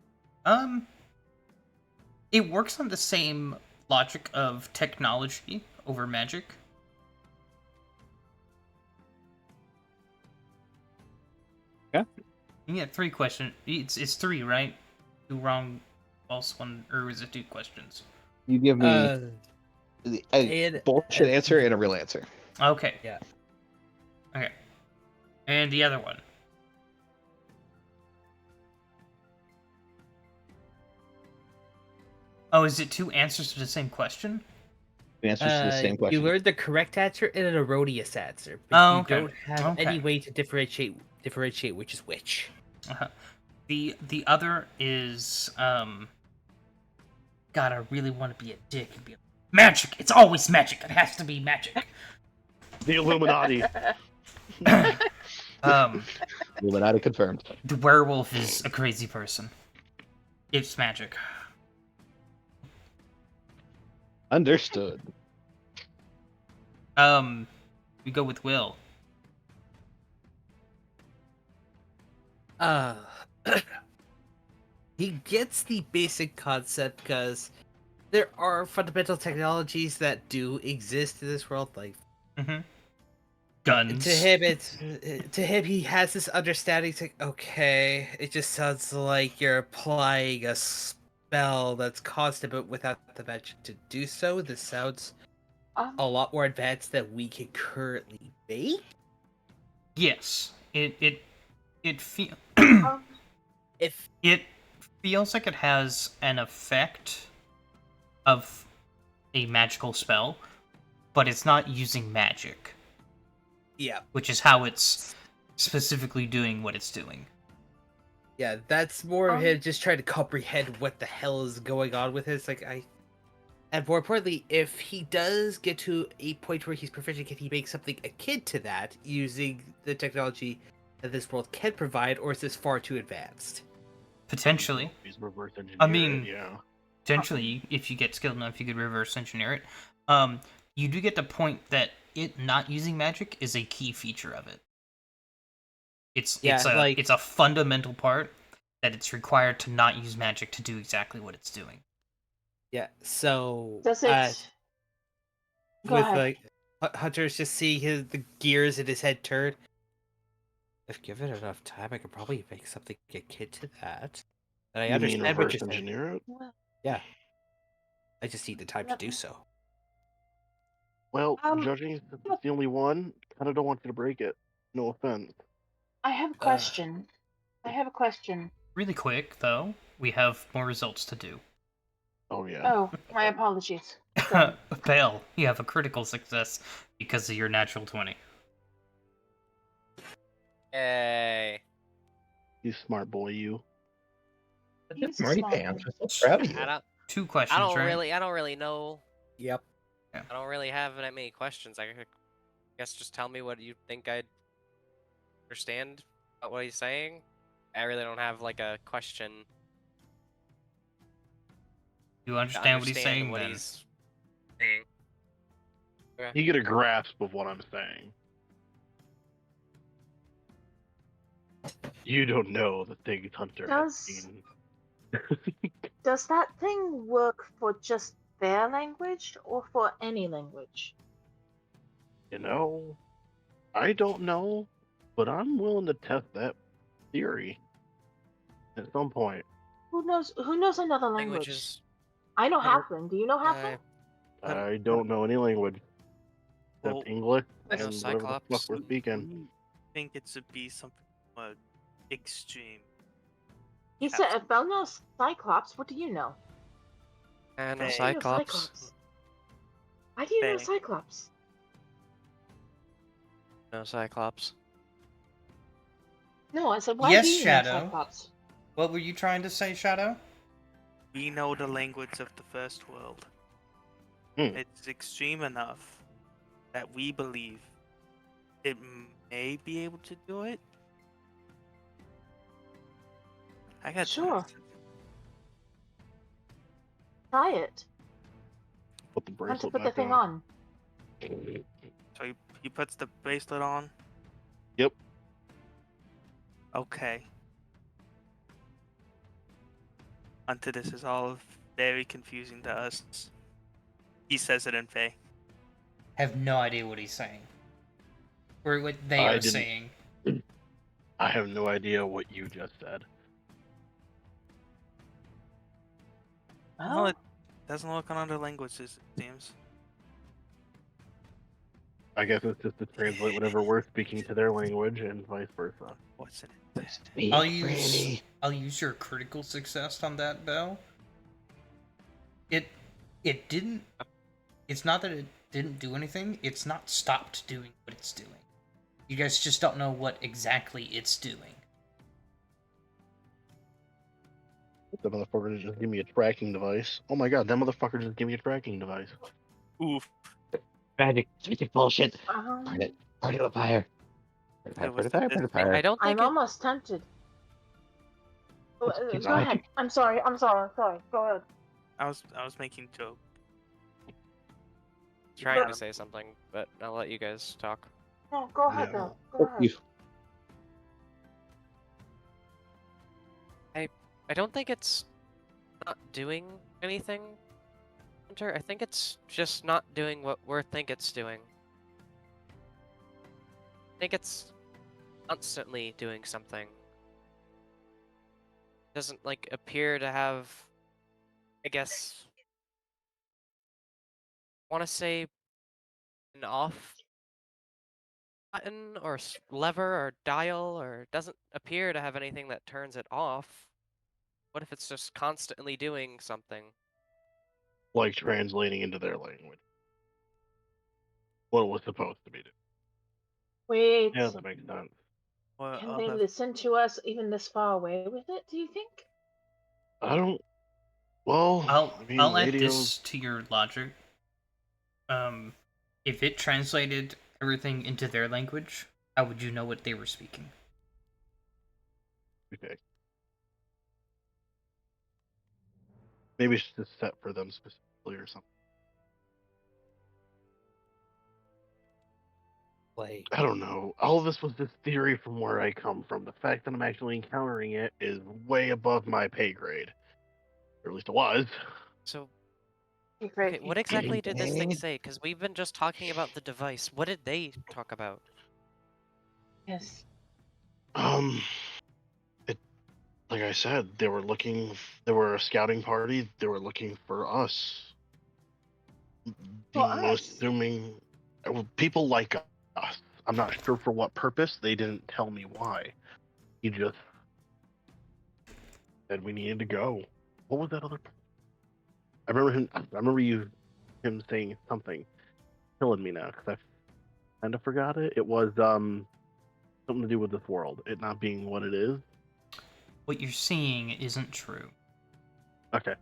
Speaker 1: It works on the same logic of technology over magic.
Speaker 8: Okay.
Speaker 1: You get 3 questions. It's 3, right? 2 wrong, false one, or is it 2 questions?
Speaker 8: You give me a
Speaker 9: and-
Speaker 8: bullshit answer and a real answer.
Speaker 1: Okay.
Speaker 9: Yeah.
Speaker 1: Okay. And the other one. Oh, is it 2 answers to the same question?
Speaker 8: The answers to the same question.
Speaker 9: You learned the correct answer and an erroneous answer, but
Speaker 1: Oh,
Speaker 9: you
Speaker 1: okay.
Speaker 9: don't have any
Speaker 1: Okay.
Speaker 9: way to differentiate which is which.
Speaker 1: Uh-huh. The other is God, I really want to be a dick and be like, magic. It's always magic. It has to be magic.
Speaker 4: The Illuminati.
Speaker 8: Illuminati confirmed.
Speaker 1: The werewolf is a crazy person. It's magic.
Speaker 8: Understood.
Speaker 1: We go with Will.
Speaker 9: He gets the basic concept because there are fundamental technologies that do exist in this world. Like
Speaker 1: Guns.
Speaker 9: to him, he has this understanding. It's like, okay, it just sounds like you're applying a spell that's constant, but without the magic to do so. This sounds a lot more advanced than we can currently make.
Speaker 1: Yes. It feels like it has an effect of a magical spell, but it's not using magic.
Speaker 9: Yeah.
Speaker 1: Which is how it's specifically doing what it's doing.
Speaker 9: Yeah, that's more of him just trying to comprehend what the hell is going on with it. It's like, and more importantly, if he does get to a point where he's proficient, can he make something akin to that using the technology that this world can provide, or is this far too advanced?
Speaker 1: Potentially.
Speaker 4: He's reverse engineered,
Speaker 1: I mean,
Speaker 4: yeah.
Speaker 1: potentially, if you get skilled enough, you could reverse engineer it. You do get the point that it not using magic is a key feature of it. It's a fundamental part that it's required to not use magic to do exactly what it's doing.
Speaker 9: Yeah, so
Speaker 6: Does it? Go
Speaker 9: with
Speaker 6: ahead.
Speaker 9: like Hunter's just seeing the gears in his head turn. If given enough time, I could probably make something akin to that. And I
Speaker 4: You mean
Speaker 9: understand what
Speaker 4: reverse
Speaker 9: you're saying.
Speaker 4: engineer it?
Speaker 9: Yeah, I just need the time to do so.
Speaker 4: Well, judging it's the only one, kind of don't want you to break it. No offense.
Speaker 6: I have a question.
Speaker 1: Really quick, though, we have more results to do.
Speaker 4: Oh, yeah.
Speaker 6: Oh, my apologies.
Speaker 1: Bale, you have a critical success because of your natural 20.
Speaker 3: Yay.
Speaker 4: You smart boy, you.
Speaker 6: He's
Speaker 8: Smarty
Speaker 6: smart.
Speaker 8: pants. I'm so proud of you.
Speaker 1: 2 questions, right?
Speaker 3: I don't really know.
Speaker 9: Yep.
Speaker 1: Yeah.
Speaker 3: I don't really have that many questions. I guess just tell me what you think I'd understand about what he's saying. I really don't have like a question.
Speaker 1: You understand what he's saying, then?
Speaker 3: He's saying. Okay.
Speaker 4: You get a grasp of what I'm saying. You don't know the things Hunter has seen.
Speaker 6: Does that thing work for just their language or for any language?
Speaker 4: You know, I don't know, but I'm willing to test that theory at some point.
Speaker 6: Who knows another language?
Speaker 3: Languages.
Speaker 6: I know
Speaker 3: Never-
Speaker 6: Halfling. Do you know Halfling?
Speaker 4: I don't know any language except
Speaker 5: Well,
Speaker 4: English
Speaker 3: I know
Speaker 4: and whatever the fuck
Speaker 3: Cyclops.
Speaker 4: we're speaking.
Speaker 5: I think it should be something more extreme.
Speaker 6: He said, if Bell knows Cyclops, what do you know?
Speaker 3: And
Speaker 5: Fang.
Speaker 6: Why do you know
Speaker 3: Cyclops.
Speaker 6: Why do you know
Speaker 5: Fang.
Speaker 6: Cyclops?
Speaker 3: No Cyclops.
Speaker 6: No, I said, why
Speaker 1: Yes,
Speaker 6: do you
Speaker 1: Shadow.
Speaker 6: know Cyclops?
Speaker 1: What were you trying to say, Shadow?
Speaker 5: We know the language of the first world.
Speaker 4: Hmm.
Speaker 5: It's extreme enough that we believe it may be able to do it. I got
Speaker 6: Sure. Try it.
Speaker 4: Put the
Speaker 6: Time to
Speaker 4: bracelet
Speaker 6: put the
Speaker 4: back
Speaker 6: thing
Speaker 4: on.
Speaker 6: on.
Speaker 5: So he puts the bracelet on.
Speaker 4: Yep.
Speaker 5: Okay. Until this is all very confusing to us. He says it in Fey.
Speaker 1: Have no idea what he's saying. Or what they
Speaker 4: I
Speaker 1: are
Speaker 4: didn't-
Speaker 1: saying.
Speaker 4: I have no idea what you just said.
Speaker 5: No,
Speaker 6: Well,
Speaker 5: it doesn't look on other languages, it seems.
Speaker 4: I guess it's just to translate whatever we're speaking to their language and vice versa.
Speaker 5: What's in it?
Speaker 8: Speak, Franny.
Speaker 1: I'll use your critical success on that, Bell. It didn't. It's not that it didn't do anything. It's not stopped doing what it's doing. You guys just don't know what exactly it's doing.
Speaker 4: That motherfucker just give me a tracking device. Oh my god, that motherfucker just gave me a tracking device.
Speaker 5: Oof.
Speaker 8: Magic bullshit.
Speaker 6: um,
Speaker 8: Burn it. Burn it with fire. Burn it,
Speaker 5: It
Speaker 8: burn
Speaker 5: was
Speaker 8: it, fire, burn it, fire.
Speaker 3: I don't think
Speaker 6: I'm
Speaker 3: it.
Speaker 6: almost tempted. Oh,
Speaker 8: It's
Speaker 6: go ahead.
Speaker 8: magic.
Speaker 6: I'm sorry. Sorry. Go ahead.
Speaker 5: I was making joke.
Speaker 3: Trying to say something, but I'll let you guys talk.
Speaker 6: No, go ahead,
Speaker 4: Yeah.
Speaker 6: Bill. Go
Speaker 8: Oh,
Speaker 6: ahead.
Speaker 8: you.
Speaker 3: I don't think it's not doing anything, Hunter. I think it's just not doing what we think it's doing. I think it's constantly doing something. Doesn't like appear to have, I guess, want to say an off button or lever or dial, or doesn't appear to have anything that turns it off. What if it's just constantly doing something?
Speaker 4: Like translating into their language. What it was supposed to be doing.
Speaker 6: Wait.
Speaker 4: Yeah, that makes sense.
Speaker 5: What
Speaker 6: Can they
Speaker 5: other
Speaker 6: listen to us even this far away with it, do you think?
Speaker 4: I don't. Well, I mean,
Speaker 1: I'll add
Speaker 4: radios.
Speaker 1: this to your logic. If it translated everything into their language, how would you know what they were speaking?
Speaker 4: Okay. Maybe it's just set for them specifically or something.
Speaker 9: Like,
Speaker 4: I don't know. All of this was just theory from where I come from. The fact that I'm actually encountering it is way above my pay grade. Or at least it was.
Speaker 3: So,
Speaker 6: Okay, great.
Speaker 3: okay, what exactly did this thing say? Because we've been just talking about the device. What did they talk about?
Speaker 6: Yes.
Speaker 4: It, like I said, they were a scouting party. They were looking for us.
Speaker 6: For
Speaker 4: I'm
Speaker 6: us?
Speaker 4: assuming people like us. I'm not sure for what purpose. They didn't tell me why. He just said we needed to go. What was that other? I remember him saying something, killing me now because I kind of forgot it. It was something to do with this world, it not being what it is.
Speaker 1: What you're seeing isn't true.
Speaker 4: Okay.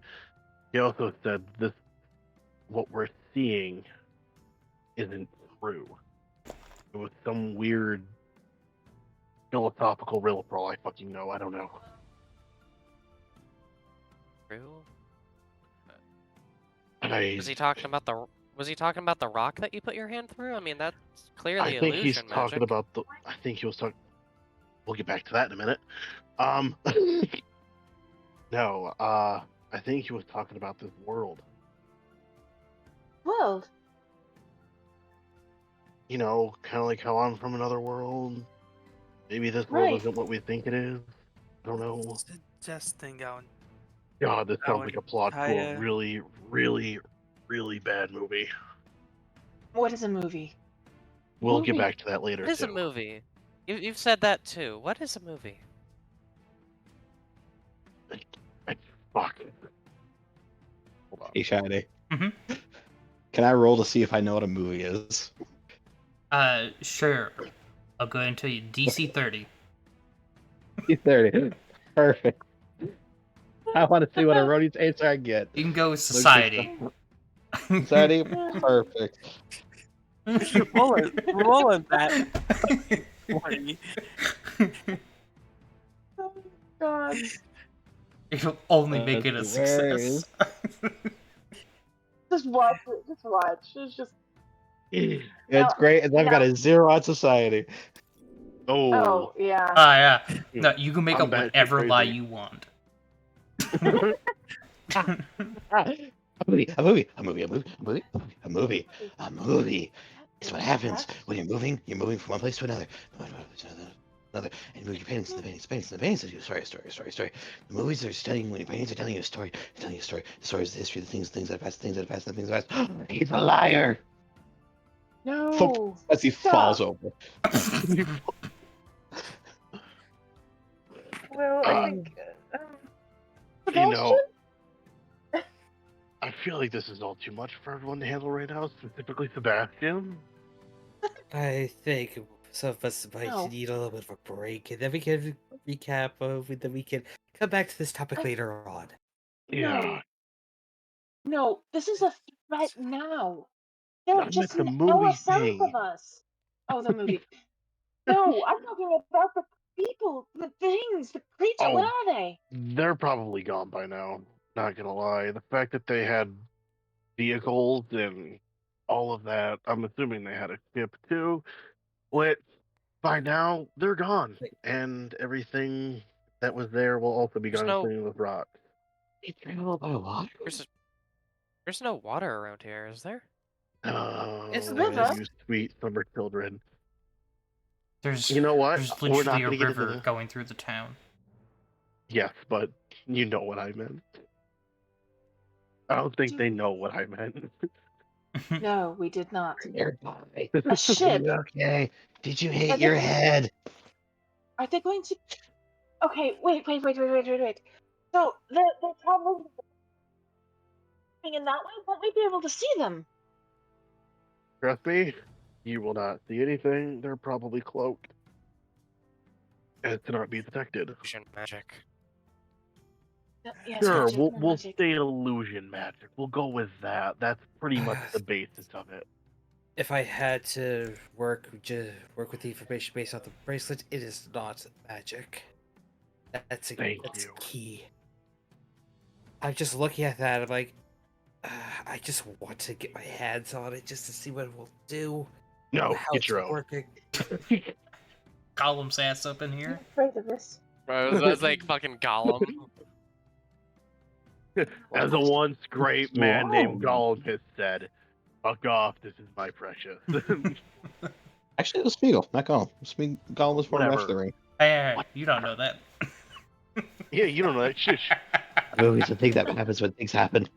Speaker 4: He also said what we're seeing isn't true. It was some weird philosophical riddle for all I fucking know. I don't know.
Speaker 3: True?
Speaker 4: Was
Speaker 3: he talking about the? Was he talking about the rock that you put your hand through? I mean, that's clearly
Speaker 4: I think he's
Speaker 3: illusion
Speaker 4: talking
Speaker 3: magic.
Speaker 4: about the. I think he was talking. We'll get back to that in a minute. No. I think he was talking about this world.
Speaker 6: World.
Speaker 4: You know, kind of like how I'm from another world. Maybe this world
Speaker 6: Right.
Speaker 4: isn't what we think it is. I don't know.
Speaker 5: suggesting out?
Speaker 4: God, this
Speaker 5: That
Speaker 4: sounds
Speaker 5: would
Speaker 4: like a plot for a
Speaker 5: entire-
Speaker 4: really, really, really bad movie.
Speaker 6: What is a movie?
Speaker 4: We'll get
Speaker 7: Movie.
Speaker 4: back to that later
Speaker 3: What is a
Speaker 4: too.
Speaker 3: movie? You've said that too. What is a movie?
Speaker 4: Fuck. Hold on.
Speaker 8: Hey, Shiny.
Speaker 1: Mhm.
Speaker 8: Can I roll to see if I know what a movie is?
Speaker 1: Sure. I'll go ahead and tell you DC 30.
Speaker 8: 30. Perfect. I want to see what erroneous answer I get.
Speaker 1: You can go with
Speaker 8: Looks
Speaker 1: Society.
Speaker 8: like Society? Perfect.
Speaker 5: Rolling that 20.
Speaker 6: Oh God.
Speaker 1: It'll only
Speaker 8: Uh,
Speaker 1: make it a
Speaker 8: where
Speaker 1: success.
Speaker 6: Just watch it. Just watch. It's just.
Speaker 8: It's
Speaker 6: No,
Speaker 8: great, and I've got
Speaker 6: no.
Speaker 8: a 0 on Society.
Speaker 4: Oh,
Speaker 6: Oh yeah.
Speaker 1: Ah, yeah. No, you can make
Speaker 4: I'm
Speaker 1: up
Speaker 4: batshit
Speaker 1: whatever lie
Speaker 4: crazy.
Speaker 1: you want.
Speaker 8: A movie, a movie, a movie, a movie, a movie, a movie, a movie. It's what happens when you're moving. You're moving from one place to another, another, and you're painting the paintings. The paintings. Story. The movies are studying when your paintings are telling you a story. They're telling you a story. The story is the history, the things that pass, the things that pass, the things that pass. He's a liar.
Speaker 6: No.
Speaker 8: As he falls
Speaker 6: Stop.
Speaker 8: over.
Speaker 6: Well, I think.
Speaker 4: You know,
Speaker 6: Sebastian?
Speaker 4: I feel like this is all too much for everyone to handle right now, specifically Sebastian.
Speaker 9: I think some of us might
Speaker 6: No.
Speaker 9: need a little bit of a break, and then we can recap of it, then we can come back to this topic later on.
Speaker 4: Yeah,
Speaker 6: No, this is a threat now. There are
Speaker 4: I
Speaker 6: just
Speaker 4: meant the
Speaker 6: no
Speaker 4: movie
Speaker 6: cells
Speaker 4: thing.
Speaker 6: of us. Oh, the movie. No, I'm talking about the people, the things, the creatures. What
Speaker 4: Oh,
Speaker 6: are they?
Speaker 4: they're probably gone by now. Not gonna lie, the fact that they had vehicles and all of that, I'm assuming they had a ship too. Which by now they're gone, and everything that was there will also be
Speaker 3: There's
Speaker 4: gone,
Speaker 3: no
Speaker 4: including with rot.
Speaker 8: It's traveled by water.
Speaker 3: there's no water around here, is there?
Speaker 4: Oh,
Speaker 9: It's
Speaker 6: a river.
Speaker 4: you sweet summer children.
Speaker 1: There's
Speaker 4: You know what?
Speaker 1: there's
Speaker 4: We're
Speaker 1: literally
Speaker 4: not
Speaker 1: a
Speaker 4: gonna get into
Speaker 1: river
Speaker 4: the.
Speaker 1: going through the town.
Speaker 4: Yes, but you know what I meant. I don't think they know what I meant.
Speaker 6: No, we did not.
Speaker 8: Nearby.
Speaker 6: A ship.
Speaker 8: Okay. Did you
Speaker 6: Are
Speaker 8: hit
Speaker 6: they
Speaker 8: your
Speaker 6: going?
Speaker 8: head?
Speaker 6: Are they going to? Okay, wait. So they're traveling in that way. Won't we be able to see them?
Speaker 4: Trust me, you will not see anything. They're probably cloaked and cannot be detected.
Speaker 3: Illusion magic.
Speaker 6: Yes,
Speaker 4: Sure,
Speaker 6: magic, more
Speaker 4: we'll
Speaker 6: magic.
Speaker 4: say illusion magic. We'll go with that. That's pretty much the basis of it.
Speaker 9: If I had to work with the information based on the bracelet, it is not magic. That's
Speaker 4: Thank
Speaker 9: that's
Speaker 4: you.
Speaker 9: key. I'm just looking at that. I'm like, I just want to get my hands on it just to see what it will do.
Speaker 4: No,
Speaker 9: how
Speaker 4: get
Speaker 9: it's
Speaker 4: your own.
Speaker 9: working.
Speaker 1: Gollum's ass up in here.
Speaker 6: I'm afraid of this.
Speaker 3: Bro, that's like fucking Gollum.
Speaker 4: As a once great man named
Speaker 8: Whoa.
Speaker 4: Gollum has said, "Fuck off. This is my precious."
Speaker 8: Actually, it was Spiegel, not Gollum. Gollum was former Master of the Ring.
Speaker 1: Hey, you don't know that.
Speaker 4: Yeah, you don't know that. Shush.
Speaker 8: Movies, the thing that happens when things happen.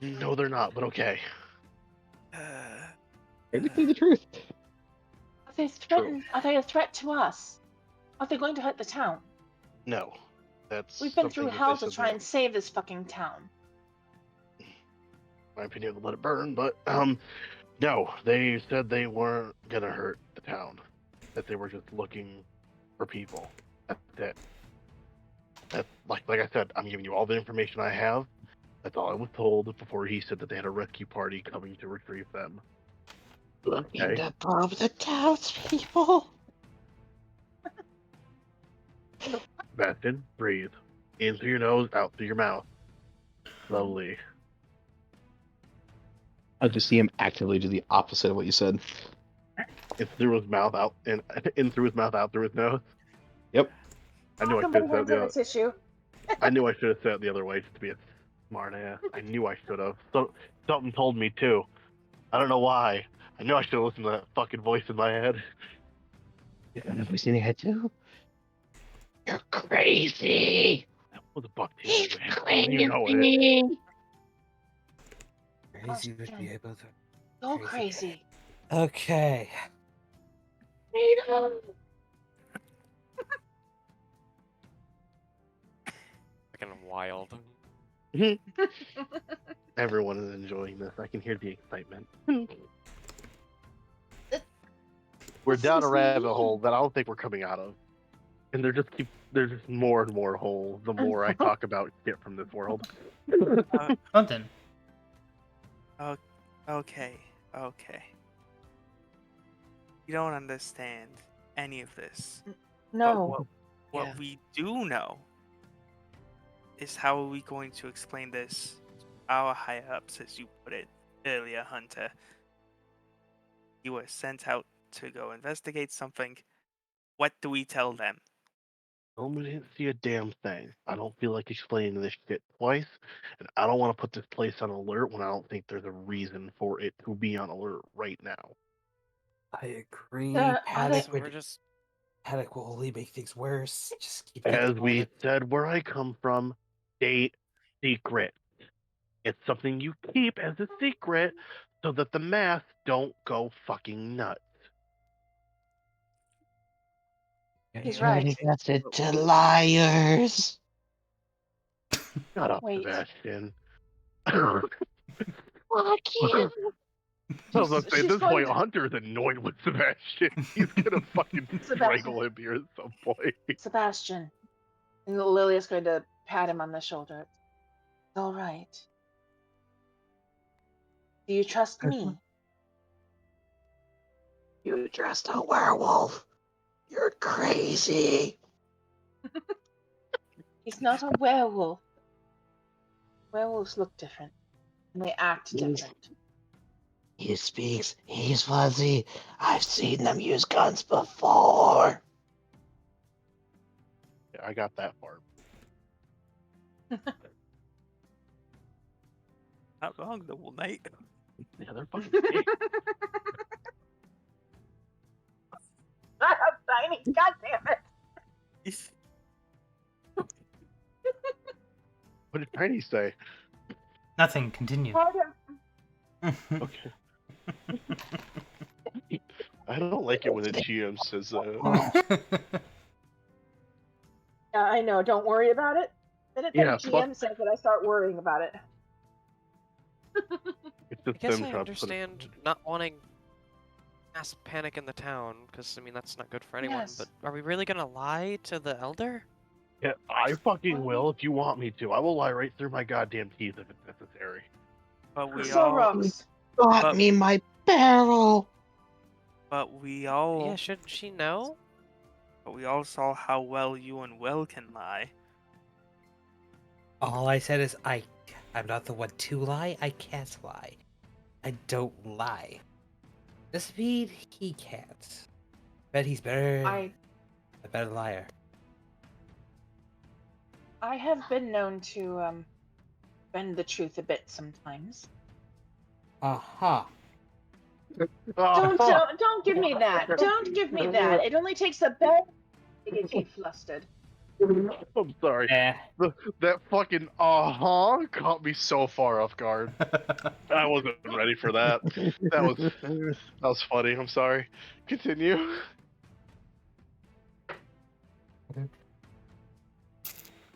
Speaker 4: No, they're not. But okay.
Speaker 8: Maybe tell you the truth.
Speaker 6: Are they threatened? Are they a threat to us? Are they going to hurt the town?
Speaker 4: No, that's.
Speaker 6: We've been
Speaker 4: something
Speaker 6: through
Speaker 4: that
Speaker 6: hell
Speaker 4: they
Speaker 6: to
Speaker 4: said
Speaker 6: try
Speaker 4: they-
Speaker 6: and save this fucking town.
Speaker 4: In my opinion, let it burn. But no, they said they weren't gonna hurt the town. That they were just looking for people. That's it. That's like I said, I'm giving you all the information I have. That's all I was told before he said that they had a rescue party coming to retrieve them.
Speaker 8: Looking
Speaker 4: Okay.
Speaker 8: to probe the townspeople.
Speaker 4: Sebastian, breathe. In through your nose, out through your mouth. Slowly.
Speaker 8: I just see him actively do the opposite of what you said.
Speaker 4: In through his mouth, out and in through his mouth, out through his nose.
Speaker 8: Yep.
Speaker 4: I knew I should
Speaker 6: Somebody
Speaker 4: have said
Speaker 6: hands him a
Speaker 4: the.
Speaker 6: tissue.
Speaker 4: I knew I should have said it the other way just to be a smart ass. I knew I should have. So something told me too. I don't know why. I knew I should have listened to that fucking voice in my head.
Speaker 8: Have we seen your head too? You're crazy.
Speaker 4: with a buck tail
Speaker 8: He's
Speaker 4: wig. You know it.
Speaker 9: Crazy would be
Speaker 6: Question.
Speaker 9: able to.
Speaker 6: Go
Speaker 9: Crazy.
Speaker 6: crazy.
Speaker 9: Okay.
Speaker 3: Freaking wild.
Speaker 4: Everyone is enjoying this. I can hear the excitement. We're
Speaker 6: This
Speaker 4: down a
Speaker 6: is
Speaker 4: rabbit
Speaker 6: mean.
Speaker 4: hole that I don't think we're coming out of. And there's just more and more holes the more I talk about shit from this world.
Speaker 1: Something.
Speaker 5: Okay. You don't understand any of this.
Speaker 6: No.
Speaker 5: What
Speaker 3: Yeah.
Speaker 5: we do know is how are we going to explain this to our higher ups, as you put it earlier, Hunter. You were sent out to go investigate something. What do we tell them?
Speaker 4: Roman didn't see a damn thing. I don't feel like explaining this shit twice, and I don't want to put this place on alert when I don't think there's a reason for it to be on alert right now.
Speaker 9: I agree.
Speaker 6: Other-
Speaker 3: So we're just
Speaker 9: Panic will only make things worse. Just keep
Speaker 4: As
Speaker 9: thinking
Speaker 4: we
Speaker 9: about it.
Speaker 4: said, where I come from, state secret. It's something you keep as a secret so that the mass don't go fucking nuts.
Speaker 6: He's
Speaker 8: Turning
Speaker 6: right.
Speaker 8: us into liars.
Speaker 4: Shut up,
Speaker 6: Wait.
Speaker 4: Sebastian.
Speaker 8: Fuck you.
Speaker 4: I was about to say, at
Speaker 6: She's
Speaker 4: this
Speaker 6: going
Speaker 4: point,
Speaker 6: to-
Speaker 4: Hunter's annoyed with Sebastian. He's gonna fucking strangle him here at some point.
Speaker 6: Sebastian. And Lilia's going to pat him on the shoulder. It's all right. Do you trust me?
Speaker 8: You dressed a werewolf. You're crazy.
Speaker 6: He's not a werewolf. Werewolves look different. And they act different.
Speaker 8: He speaks. He's fuzzy. I've seen them use guns before.
Speaker 4: Yeah, I got that part.
Speaker 5: Not wrong, Noble Knight.
Speaker 4: Yeah, they're fucking big.
Speaker 6: Tiny, God damn it.
Speaker 4: What did Tiny say?
Speaker 1: Nothing. Continue.
Speaker 4: Okay. I don't like it when the GM says that.
Speaker 6: Yeah, I know. Don't worry about it. The minute
Speaker 4: Yeah,
Speaker 6: that GM says it, I start worrying about it.
Speaker 4: It's
Speaker 3: I
Speaker 4: just
Speaker 3: guess
Speaker 4: them
Speaker 3: I
Speaker 4: trying to put it-
Speaker 3: understand not wanting mass panic in the town, because I mean that's not good for anyone.
Speaker 6: Yes.
Speaker 3: But are we really gonna lie to the elder?
Speaker 4: Yeah, I fucking will if you want me to. I will lie right through my goddamn teeth if it's necessary.
Speaker 5: But we
Speaker 6: So
Speaker 5: all,
Speaker 6: rocks.
Speaker 8: Got
Speaker 5: But-
Speaker 8: me my barrel.
Speaker 5: but we all,
Speaker 3: Yeah, should she know?
Speaker 5: but we all saw how well you and Will can lie.
Speaker 9: All I said is I'm not the one to lie. I can't lie. I don't lie. The speed he can't. Bet he's better.
Speaker 6: I
Speaker 9: A better liar.
Speaker 6: have been known to bend the truth a bit sometimes.
Speaker 9: Aha.
Speaker 6: Don't give me that. Don't give me that. It only takes a bit to get you flustered.
Speaker 4: I'm sorry.
Speaker 9: Eh.
Speaker 4: That fucking caught me so far off guard. I wasn't ready for that. That was funny. I'm sorry. Continue.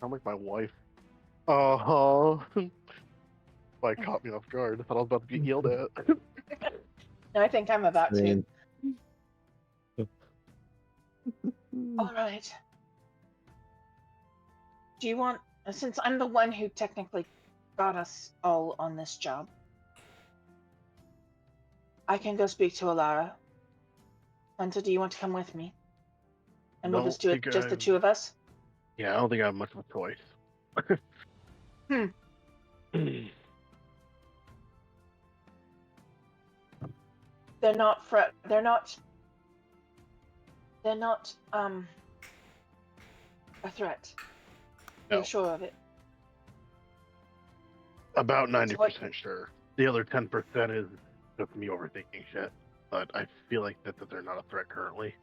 Speaker 4: I'm like my wife. Like caught me off guard. I thought I was about to get yelled at.
Speaker 6: No, I think I'm about to.
Speaker 8: Man.
Speaker 6: All right. Do you want, since I'm the one who technically got us all on this job, I can go speak to Alara. Hunter, do you want to come with me? And we'll
Speaker 4: Don't
Speaker 6: just do it,
Speaker 4: think
Speaker 6: just the
Speaker 4: I'm-
Speaker 6: two of us?
Speaker 4: Yeah, I don't think I have much of a choice.
Speaker 6: They're not they're not a threat.
Speaker 4: No.
Speaker 6: You're sure of it?
Speaker 4: About
Speaker 6: So what-
Speaker 4: 90% sure. The other 10% is just me overthinking shit. But I feel like that they're not a threat currently.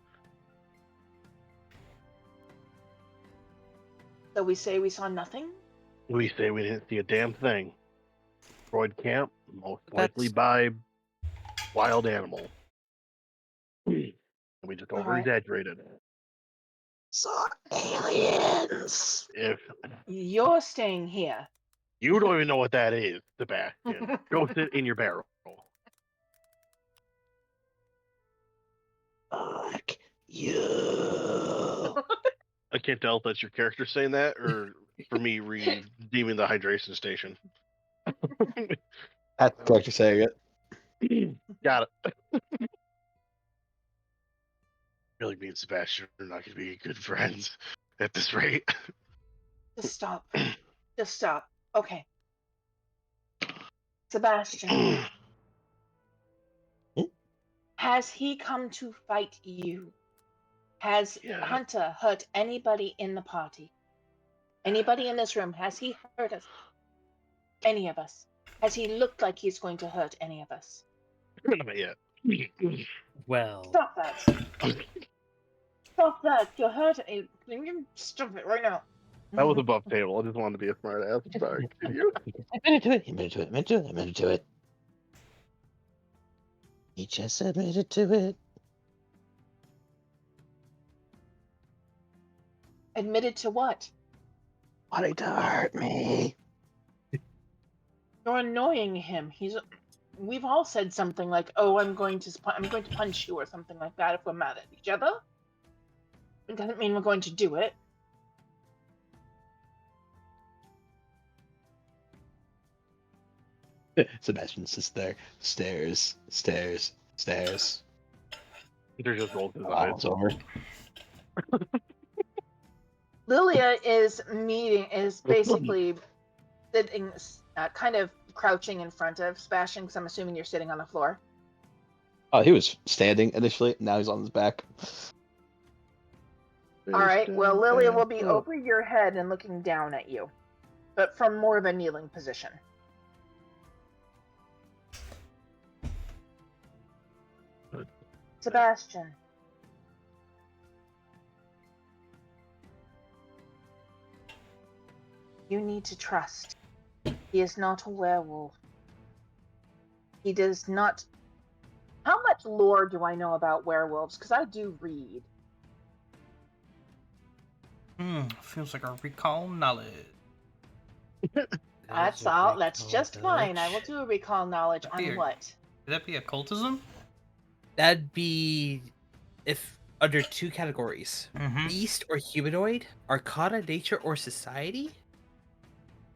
Speaker 6: So we say we saw nothing?
Speaker 4: We say we didn't see a damn thing. Destroyed camp, most likely
Speaker 3: That's-
Speaker 4: by wild animal. We just
Speaker 6: All
Speaker 4: over
Speaker 6: right.
Speaker 4: exaggerated.
Speaker 8: Saw aliens.
Speaker 4: If
Speaker 6: You're staying here.
Speaker 4: you don't even know what that is, Sebastian, go sit in your barrel.
Speaker 8: Fuck you.
Speaker 4: I can't tell if that's your character saying that or for me redeeming the hydration station.
Speaker 8: That's the character saying it.
Speaker 4: Got it. Really, me and Sebastian are not going to be good friends at this rate.
Speaker 6: Just stop. Just stop. Okay. Sebastian, has he come to fight you? Has
Speaker 4: Yeah.
Speaker 6: Hunter hurt anybody in the party? Anybody in this room? Has he hurt us? Any of us? Has he looked like he's going to hurt any of us?
Speaker 4: Not yet.
Speaker 9: Well,
Speaker 6: Stop that. Stop that. You're hurting. Stop it right now.
Speaker 4: That was above table. I just wanted to be a smart ass. Sorry. Continue.
Speaker 8: Admitted to it. Admitted to it. He just admitted to it.
Speaker 6: Admitted to what?
Speaker 8: Wanting to hurt me.
Speaker 6: You're annoying him. We've all said something like, "Oh, I'm going to punch you" or something like that if we're mad at each other. It doesn't mean we're going to do it.
Speaker 8: Sebastian sits there, stares.
Speaker 4: Peter just rolled his
Speaker 8: Oh,
Speaker 4: eyes.
Speaker 8: it's over.
Speaker 6: Lilia is basically sitting, kind of crouching in front of Sebastian, because I'm assuming you're sitting on the floor.
Speaker 8: Oh, he was standing initially. Now he's on his back.
Speaker 6: All right. Well, Lilia will be
Speaker 4: Oh.
Speaker 6: over your head and looking down at you, but from more of a kneeling position. Sebastian. You need to trust. He is not a werewolf. He does not. How much lore do I know about werewolves? Because I do read.
Speaker 1: Feels like a recall knowledge.
Speaker 6: That's all. That's just fine. I will do a recall knowledge on
Speaker 1: Weird.
Speaker 6: what?
Speaker 1: Could that be occultism?
Speaker 9: that'd be if under two categories:
Speaker 1: Mm-hmm.
Speaker 9: beast or humanoid, arcana, nature, or society.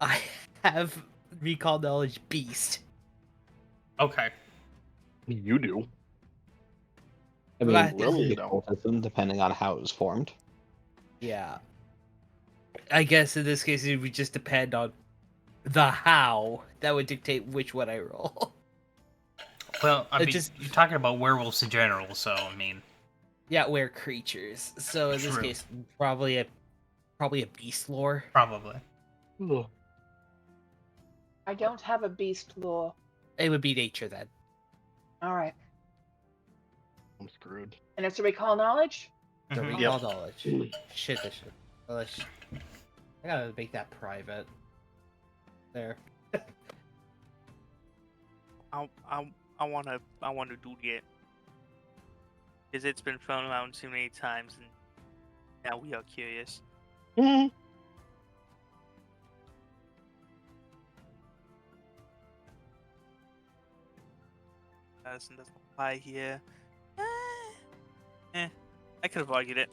Speaker 9: I have recall knowledge beast.
Speaker 1: Okay.
Speaker 4: You do.
Speaker 8: I mean,
Speaker 9: But-
Speaker 8: Lily
Speaker 4: You know.
Speaker 8: occultism, depending on how it was formed.
Speaker 9: Yeah. I guess in this case it would just depend on the how that would dictate which one I roll.
Speaker 1: Well, I
Speaker 9: It
Speaker 1: mean,
Speaker 9: just-
Speaker 1: you're talking about werewolves in general, so I mean,
Speaker 9: Yeah, we're creatures. So in this
Speaker 1: True.
Speaker 9: case, probably a beast lore.
Speaker 1: probably.
Speaker 4: Ugh.
Speaker 6: I don't have a beast lore.
Speaker 9: It would be nature then.
Speaker 6: All right.
Speaker 4: I'm screwed.
Speaker 6: And it's a recall knowledge?
Speaker 9: The
Speaker 1: Mhm.
Speaker 9: recall knowledge. Shit, this shit. I gotta make that private. There.
Speaker 5: I want to do it because it's been thrown around too many times, and now we are curious. Doesn't apply here. I could have argued it.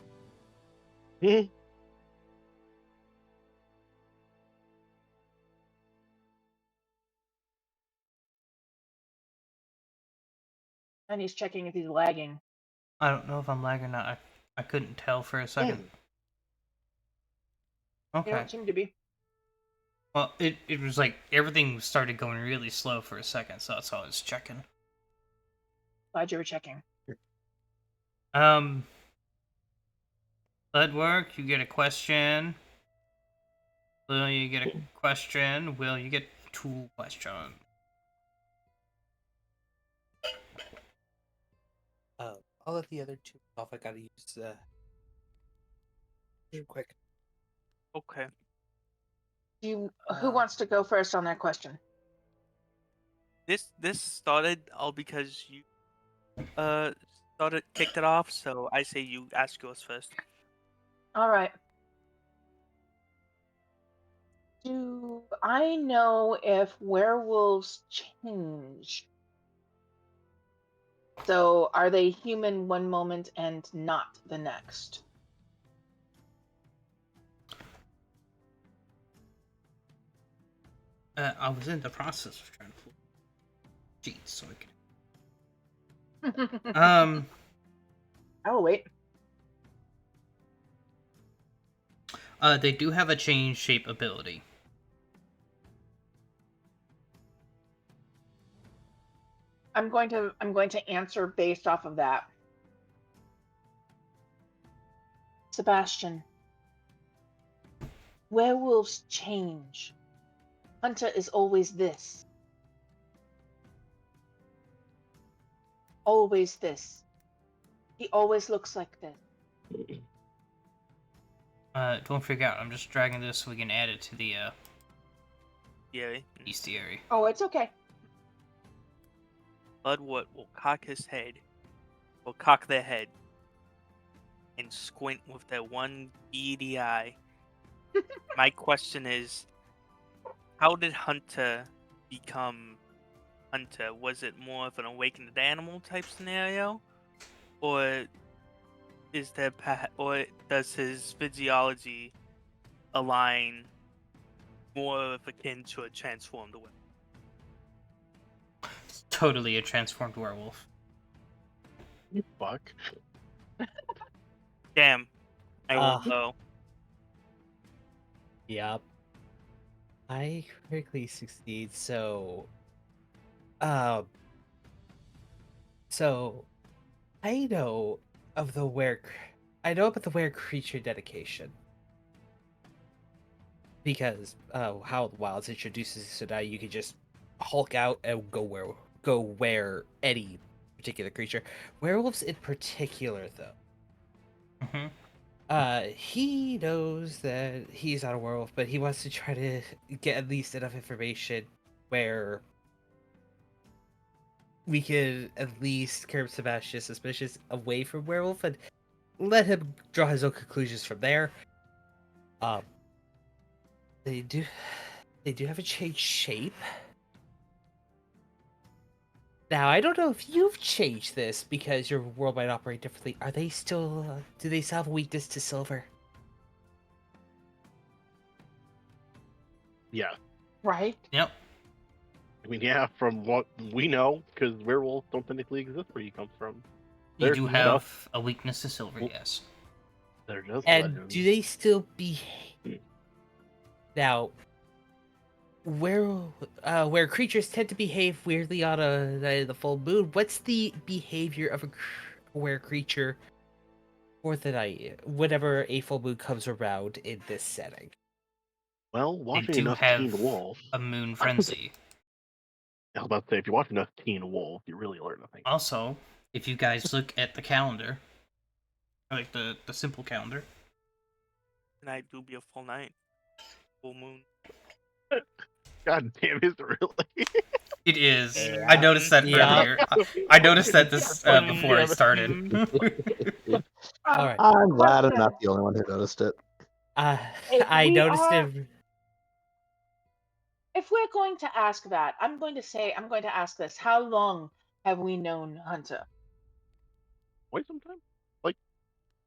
Speaker 6: And he's checking if he's lagging.
Speaker 1: I don't know if I'm lagging or not. I couldn't tell for a second.
Speaker 6: You
Speaker 1: Okay.
Speaker 6: don't seem to be.
Speaker 1: Well, it was like everything started going really slow for a second, so that's all I was checking.
Speaker 6: Glad you were checking.
Speaker 1: Bloodwork, you get a question. Will you get a question? Will you get 2 questions?
Speaker 9: I'll let the other two off. I gotta use real quick.
Speaker 5: Okay.
Speaker 6: Who wants to go first on that question?
Speaker 5: This started all because you kicked it off, so I say you ask yours first.
Speaker 6: All right. Do I know if werewolves change? So are they human one moment and not the next?
Speaker 1: I was in the process of trying to pull cheats so I could.
Speaker 6: Oh wait.
Speaker 1: They do have a change shape ability.
Speaker 6: I'm going to answer based off of that. Sebastian, werewolves change. Hunter is always this. Always this. He always looks like this.
Speaker 1: Don't freak out. I'm just dragging this so we can add it to the
Speaker 5: Yeah.
Speaker 1: bestiary.
Speaker 6: Oh, it's okay.
Speaker 5: Bloodwood will cock their head, and squint with their one beady eye. My question is, how did Hunter become Hunter? Was it more of an awakened animal type scenario, or or does his physiology align more of akin to a transformed werewolf?
Speaker 1: It's totally a transformed werewolf.
Speaker 4: You fuck.
Speaker 5: Damn, I won't
Speaker 9: Uh.
Speaker 5: know.
Speaker 9: Yep. I critically succeed, so so I know of the I know about the were creature dedication. Because how the wilds introduces it, so now you can just hulk out and go where any particular creature. Werewolves in particular though.
Speaker 1: Mm-hmm.
Speaker 9: He knows that he's not a werewolf, but he wants to try to get at least enough information where we could at least curb Sebastian's suspicions away from werewolf and let him draw his own conclusions from there. Um, they do have a changed shape. Now, I don't know if you've changed this because your world might operate differently. Are they still? Do they still have a weakness to silver?
Speaker 4: Yeah.
Speaker 6: Right?
Speaker 1: Yep.
Speaker 4: I mean, yeah, from what we know, because werewolves don't technically exist where you come from.
Speaker 1: You
Speaker 4: There's
Speaker 1: do
Speaker 4: just
Speaker 1: have a weakness to silver,
Speaker 4: Well-
Speaker 1: yes.
Speaker 4: They're just
Speaker 9: And
Speaker 4: legends.
Speaker 9: do they still behave? Now, where creatures tend to behave weirdly on the full moon, what's the behavior of a where creature for the night whenever a full moon comes around in this setting?
Speaker 4: Well,
Speaker 1: They
Speaker 4: watching
Speaker 1: do
Speaker 4: enough Teen
Speaker 1: have
Speaker 4: Wolf.
Speaker 1: a moon frenzy.
Speaker 4: I was about to say, if you watch enough Teen Wolf, you really learn nothing.
Speaker 1: Also, if you guys look at the calendar, like the simple calendar,
Speaker 5: Tonight do be a full night, full moon.
Speaker 4: God damn, is it really?
Speaker 1: it is.
Speaker 9: Yeah.
Speaker 1: I noticed that
Speaker 9: Yeah.
Speaker 1: earlier. I noticed that this
Speaker 4: God
Speaker 1: before I
Speaker 4: damn it.
Speaker 1: started.
Speaker 9: All right.
Speaker 10: I'm glad I'm
Speaker 6: Question.
Speaker 10: not the only one who noticed it.
Speaker 6: If
Speaker 9: I
Speaker 6: we
Speaker 9: noticed
Speaker 6: are-
Speaker 9: it.
Speaker 6: If we're going to ask that, I'm going to ask this. How long have we known Hunter?
Speaker 4: Wait some time. Like,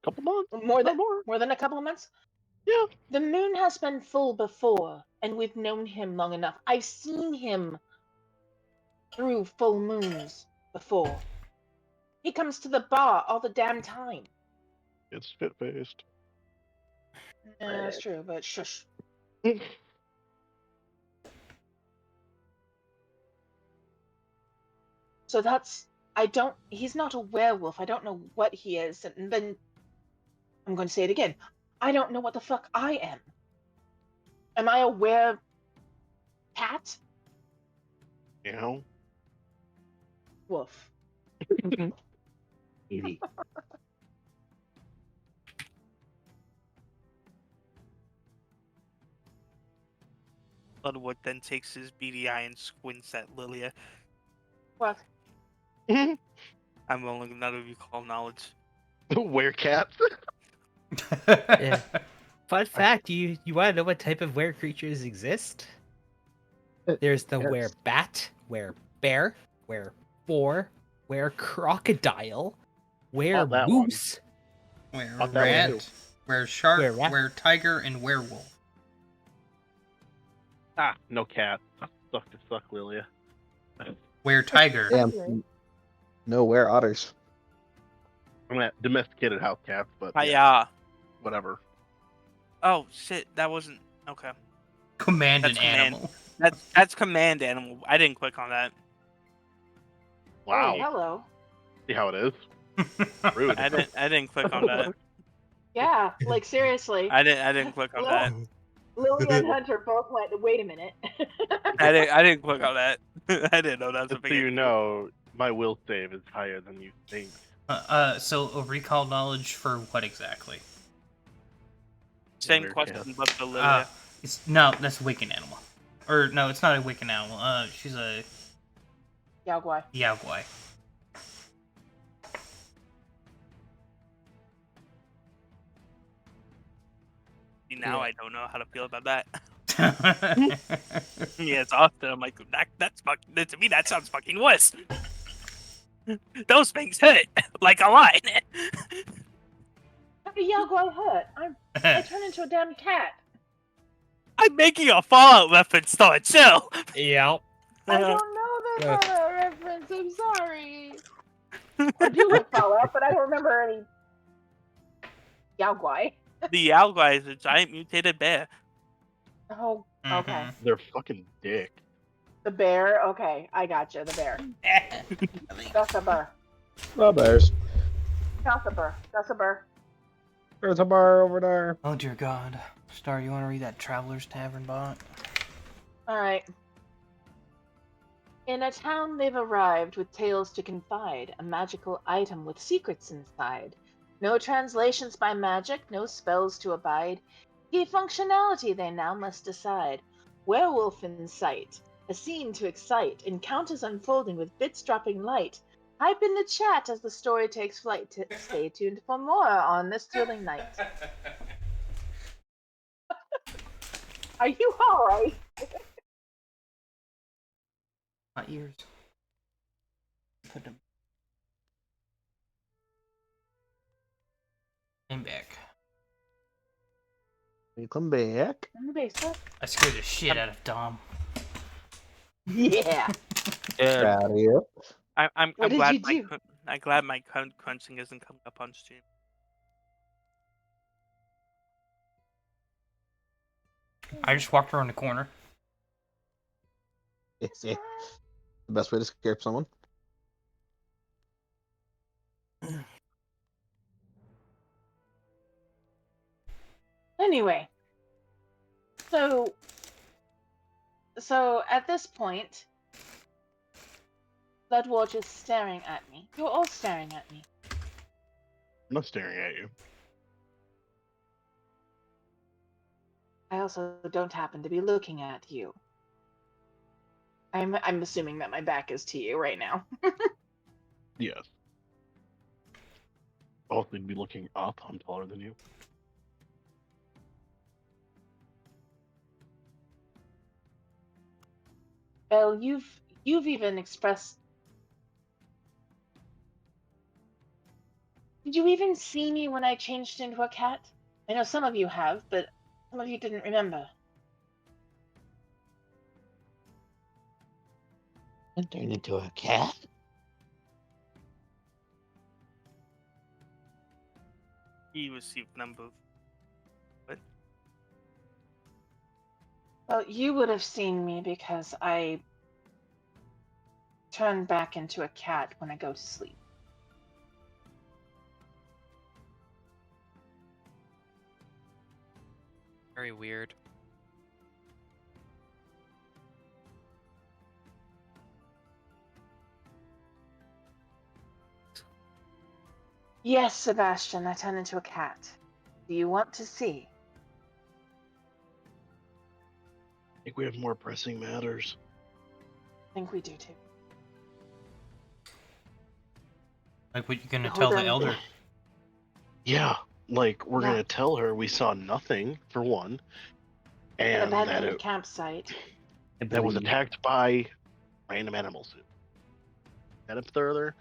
Speaker 4: a couple months.
Speaker 6: More
Speaker 4: Not
Speaker 6: more than a couple of months?
Speaker 4: Yeah.
Speaker 6: The moon has been full before, and we've known him long enough. I've seen him through full moons before. He comes to the bar all the damn time.
Speaker 4: It's spit faced.
Speaker 6: Yeah, that's true, but shush. So he's not a werewolf. I don't know what he is. And then I'm going to say it again. I don't know what the fuck I am. Am I a cat?
Speaker 4: You know?
Speaker 6: Wolf.
Speaker 4: Easy.
Speaker 5: Ludwig then takes his beady eye and squints at Lilia.
Speaker 6: What?
Speaker 5: I'm rolling none of you call knowledge.
Speaker 4: Werecat.
Speaker 9: Yeah. Fun fact: you want to know what type of were creatures exist? There's the
Speaker 8: Yes.
Speaker 9: were bat, were bear, were boar, were crocodile, were
Speaker 4: Fought that one.
Speaker 9: moose.
Speaker 1: Where
Speaker 4: Fought that one too.
Speaker 1: rat, where shark,
Speaker 9: Where rat.
Speaker 1: where tiger, and werewolf.
Speaker 4: Ah, no cat. Suck, Lilia.
Speaker 1: Where tiger.
Speaker 8: Damn. No, where otters?
Speaker 4: I'm gonna domesticated house cats, but yeah,
Speaker 5: Hiya.
Speaker 4: whatever.
Speaker 5: Oh shit, that wasn't okay.
Speaker 1: Command
Speaker 5: That's
Speaker 1: an
Speaker 5: command.
Speaker 1: animal.
Speaker 5: That's command animal. I didn't click on that.
Speaker 4: Wow.
Speaker 6: Oh, hello.
Speaker 4: See how it is? Rude.
Speaker 5: I didn't click on that.
Speaker 6: Yeah, like seriously.
Speaker 5: I didn't click on that.
Speaker 6: Lily and Hunter both went, wait a minute.
Speaker 5: I didn't click on that. I didn't know that was a
Speaker 4: Just
Speaker 5: big
Speaker 4: so you
Speaker 5: issue.
Speaker 4: know, my will save is higher than you think.
Speaker 1: So a recall knowledge for what exactly?
Speaker 5: Same
Speaker 4: Weird
Speaker 5: question,
Speaker 4: cat.
Speaker 5: but for Lilia.
Speaker 1: No, that's a wicked animal. Or no, it's not a wicked animal. She's a
Speaker 6: Yaogwai.
Speaker 1: yaogwai.
Speaker 5: See, now
Speaker 9: Yeah.
Speaker 5: I don't know how to feel about that. Yeah, it's often I'm like that's fucking to me that sounds fucking worse. Those things hurt like a lot.
Speaker 6: How do Yaogwai hurt? I turn into a damn cat.
Speaker 5: I'm making a Fallout reference, though. Chill.
Speaker 9: Yeah.
Speaker 6: I don't know
Speaker 9: Yeah.
Speaker 6: that Fallout reference. I'm sorry. I do like Fallout, but I don't remember any Yaogwai.
Speaker 5: The Yaogwai is a giant mutated bear.
Speaker 6: Oh, okay.
Speaker 4: They're fucking dick.
Speaker 6: The bear. Okay, I gotcha. The bear. That's a bear.
Speaker 8: Oh, bears.
Speaker 6: That's a bear. That's a bear.
Speaker 8: There's a bar over there.
Speaker 1: Oh dear God, Star, you want to read that Traveler's Tavern bot?
Speaker 6: All right. In a town they've arrived with tales to confide, a magical item with secrets inside. No translations by magic, no spells to abide. Key functionality they now must decide. Werewolf in sight, a scene to excite, encounters unfolding with bits dropping light. Type in the chat as the story takes flight. Stay tuned for more on this thrilling night. Are you alright?
Speaker 1: My ears. Put them. I'm back.
Speaker 8: You come back.
Speaker 6: In the basement?
Speaker 1: I scared the shit out of Dom.
Speaker 6: Yeah.
Speaker 5: Yeah.
Speaker 8: Proud of you.
Speaker 5: I'm
Speaker 6: What did
Speaker 5: glad
Speaker 6: you do?
Speaker 5: I'm glad my crunching isn't coming up on stream.
Speaker 1: I just walked around the corner.
Speaker 8: Yes, yeah. The best way to scare someone.
Speaker 6: Anyway, so at this point, Bloodwatch is staring at me. You're all staring at me.
Speaker 4: I'm not staring at you.
Speaker 6: I also don't happen to be looking at you. I'm assuming that my back is to you right now.
Speaker 4: Yes. Also, you'd be looking up. I'm taller than you.
Speaker 6: Well, you've even expressed. Did you even see me when I changed into a cat? I know some of you have, but some of you didn't remember.
Speaker 8: And turned into a cat?
Speaker 5: He received number. What?
Speaker 6: Well, you would have seen me because I turn back into a cat when I go to sleep.
Speaker 3: Very weird.
Speaker 6: Yes, Sebastian, I turn into a cat. Do you want to see?
Speaker 4: think we have more pressing matters.
Speaker 6: I think we do too.
Speaker 1: Like what you gonna
Speaker 6: Hold
Speaker 1: tell the
Speaker 6: them-
Speaker 1: elder?
Speaker 4: Yeah, like we're
Speaker 6: Yeah.
Speaker 4: gonna tell her we saw nothing for one,
Speaker 6: An
Speaker 4: and that
Speaker 6: abandoned
Speaker 4: it
Speaker 6: campsite.
Speaker 4: that was attacked by random animals. And up further,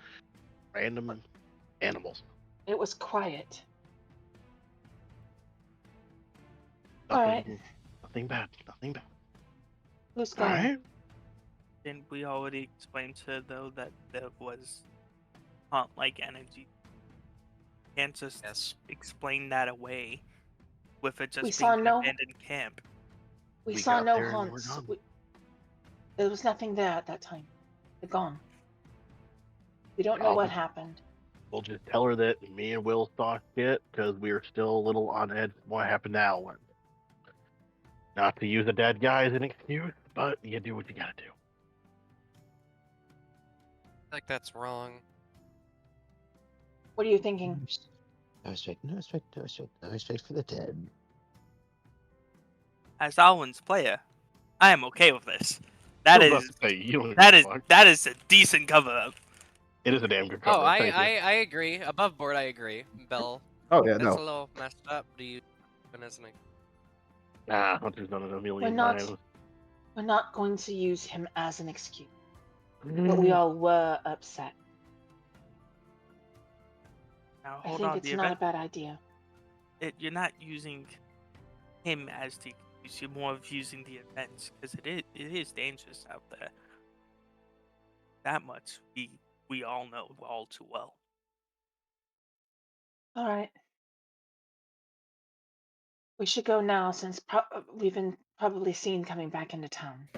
Speaker 4: random animals.
Speaker 6: It was quiet.
Speaker 4: Nothing,
Speaker 6: All right.
Speaker 4: nothing bad. Nothing bad.
Speaker 6: Who's
Speaker 4: All
Speaker 6: going?
Speaker 4: right.
Speaker 5: Didn't we already explain to her, though, that there was haunt-like energy? Can't just
Speaker 3: Yes.
Speaker 5: explain that away with it just
Speaker 6: We
Speaker 5: being
Speaker 6: saw
Speaker 5: an
Speaker 6: no-
Speaker 5: abandoned camp.
Speaker 6: We
Speaker 4: We
Speaker 6: saw
Speaker 4: got
Speaker 6: no
Speaker 4: there and we're
Speaker 6: haunts.
Speaker 4: done.
Speaker 6: There was nothing there at that time. They're gone. We don't know
Speaker 4: I'll
Speaker 6: what
Speaker 4: just-
Speaker 6: happened.
Speaker 4: We'll just tell her that me and Will saw shit because we were still a little on edge from what happened now. And not to use a dead guy as an excuse, but you do what you gotta do.
Speaker 3: I think that's wrong.
Speaker 6: What are you thinking?
Speaker 8: No respect, no respect, no respect, no respect for the dead.
Speaker 5: As Alwyn's player, I am okay with this. That
Speaker 4: I was
Speaker 5: is
Speaker 4: about to say, you don't
Speaker 5: that
Speaker 4: give
Speaker 5: is
Speaker 4: a fuck.
Speaker 5: that is a decent cover up.
Speaker 4: It is a damn good
Speaker 3: Oh,
Speaker 4: cover. Thank you.
Speaker 3: I agree. Above board, I agree. Bell,
Speaker 8: Oh yeah,
Speaker 3: that's a little messed up. Do you, isn't it?
Speaker 4: Nah, Hunter's done it a million
Speaker 6: not-
Speaker 4: times.
Speaker 6: We're not going to use him as an excuse. But we all were upset.
Speaker 5: Now
Speaker 6: I
Speaker 5: hold
Speaker 6: think
Speaker 5: on,
Speaker 6: it's
Speaker 5: the
Speaker 6: not a
Speaker 5: event.
Speaker 6: bad idea.
Speaker 5: You're not using him as the excuse. You're more of using the events because it is dangerous out there. That much we all know all too well.
Speaker 6: All right. We should go now since we've been probably seen coming back into town.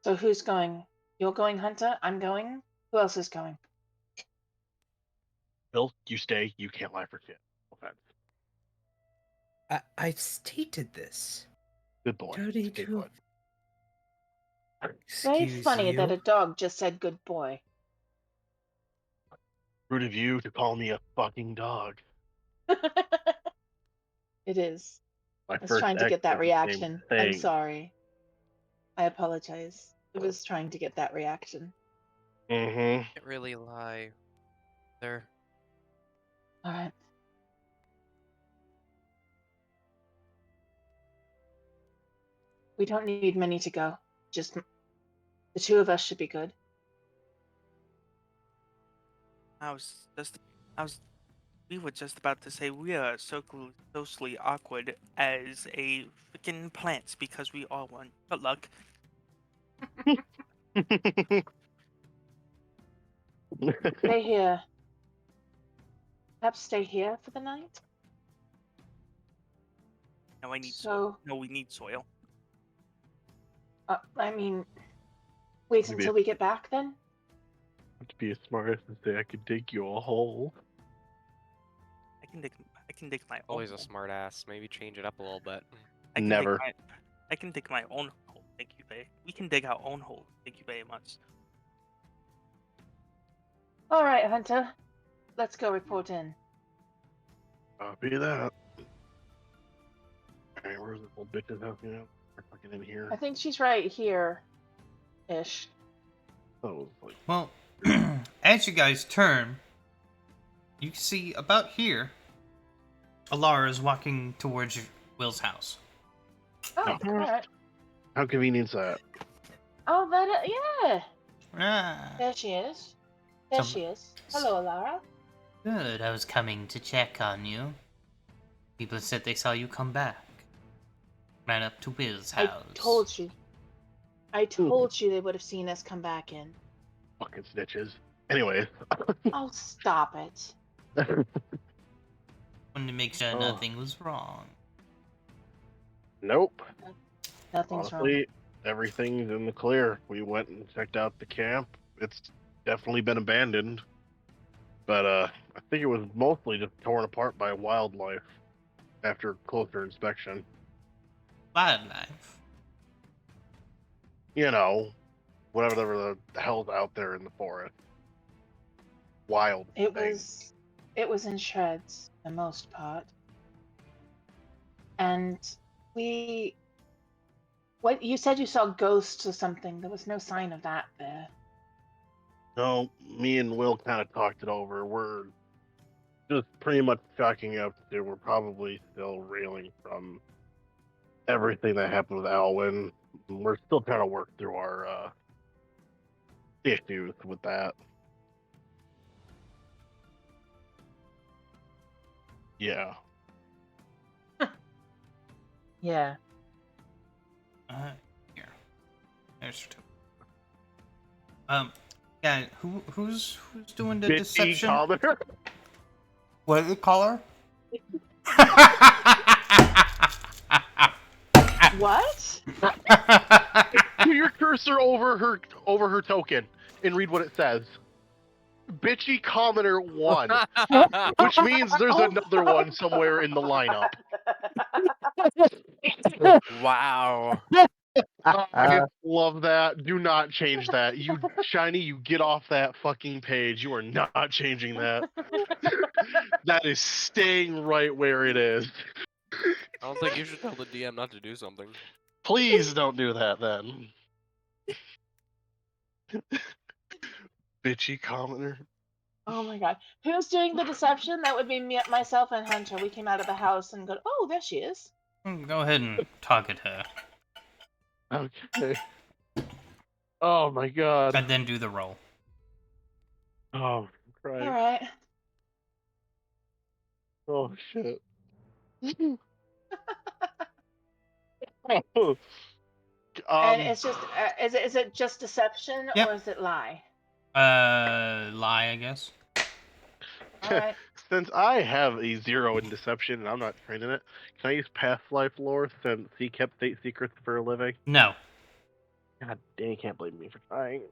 Speaker 6: So who's going? You're going, Hunter? I'm going? Who else is going?
Speaker 4: Bill, you stay. You can't lie for shit. Okay.
Speaker 9: I've stated this.
Speaker 4: Good boy.
Speaker 9: Don't need
Speaker 4: Stay
Speaker 9: to.
Speaker 4: put.
Speaker 6: Very
Speaker 9: Excuse
Speaker 6: funny
Speaker 9: you.
Speaker 6: that a dog just said good boy.
Speaker 4: Rude of you to call me a fucking dog.
Speaker 6: It is.
Speaker 4: My
Speaker 6: I was
Speaker 4: first
Speaker 6: trying to
Speaker 4: ex
Speaker 6: get that
Speaker 4: said the same
Speaker 6: reaction. I'm
Speaker 4: thing.
Speaker 6: sorry. I apologize. I was trying to get that reaction.
Speaker 4: Mm-hmm.
Speaker 3: Can't really lie. There.
Speaker 6: All right. We don't need many to go. Just the two of us should be good.
Speaker 5: We were just about to say we are socially awkward as a freaking plants because we all want good luck.
Speaker 6: Stay here. Perhaps stay here for the night.
Speaker 5: Now I need
Speaker 6: So,
Speaker 5: soil. No, we need soil.
Speaker 6: I mean, wait
Speaker 4: Maybe
Speaker 6: until we get back then.
Speaker 4: to be as smart as to say I could dig you a hole.
Speaker 5: I can dig my own.
Speaker 3: Always a
Speaker 5: hole.
Speaker 3: smart ass. Maybe change it up a little bit.
Speaker 5: I can
Speaker 4: Never.
Speaker 5: I can dig my own hole. Thank you, very. We can dig our own hole. Thank you very much.
Speaker 6: All right, Hunter. Let's go report in.
Speaker 4: Copy that. Alright, where's this old bitch's house, you know? We're fucking in here.
Speaker 6: I think she's right here, ish.
Speaker 4: Oh, like,
Speaker 1: Well, as you guys turn, you can see about here, Alara is walking towards Will's house.
Speaker 6: Oh,
Speaker 4: Mhm.
Speaker 6: all right.
Speaker 4: how convenient's that?
Speaker 6: Oh, that yeah.
Speaker 1: Ah,
Speaker 6: There she is. There
Speaker 1: Some-
Speaker 6: she is. Hello, Alara.
Speaker 1: good. I was coming to check on you. People said they saw you come back. Ran up to Will's
Speaker 6: I
Speaker 1: house.
Speaker 6: told you. I told you they would have seen us come back in.
Speaker 4: Fucking snitches. Anyways.
Speaker 6: Oh, stop it.
Speaker 1: Wanted to make sure
Speaker 4: Oh.
Speaker 1: nothing was wrong.
Speaker 4: Nope.
Speaker 6: Nothing's wrong.
Speaker 4: Honestly, everything's in the clear. We went and checked out the camp. It's definitely been abandoned. But I think it was mostly just torn apart by wildlife after closer inspection.
Speaker 1: Wildlife.
Speaker 4: You know, whatever the hell's out there in the forest. Wild
Speaker 6: It
Speaker 4: things.
Speaker 6: it was in shreds, the most part. And what you said you saw ghosts or something. There was no sign of that there.
Speaker 4: No, me and Will kind of talked it over. We're just pretty much chalking up to we're probably still reeling from everything that happened with Alwyn. We're still trying to work through our issues with that. Yeah.
Speaker 6: Yeah.
Speaker 1: Here. There's two. Yeah, who's doing the
Speaker 4: Bitchy
Speaker 1: deception?
Speaker 4: commoner.
Speaker 1: What did it call her?
Speaker 6: What?
Speaker 4: Do your cursor over her token and read what it says. Bitchy commoner 1, which means there's another one somewhere in the lineup.
Speaker 3: Wow.
Speaker 4: I love that. Do not change that. You Shiny, you get off that fucking page. You are not changing that. That is staying right where it is.
Speaker 3: I don't think you should tell the DM not to do something.
Speaker 4: Please don't do that then. Bitchy commoner.
Speaker 6: Oh my god. Who's doing the deception? That would be me, myself, and Hunter. We came out of the house and go, oh, there she is.
Speaker 1: Go ahead and target her.
Speaker 4: Okay. Oh my god.
Speaker 1: And then do the roll.
Speaker 4: Oh, Christ.
Speaker 6: All right.
Speaker 4: Oh shit.
Speaker 6: And it's just, is it just deception
Speaker 1: Yep.
Speaker 6: or is it lie?
Speaker 1: Lie, I guess.
Speaker 6: All right.
Speaker 4: Since I have a 0 in deception and I'm not trained in it, can I use past life lore since he kept state secrets for a living?
Speaker 1: No.
Speaker 4: God dang, you can't blame me for trying.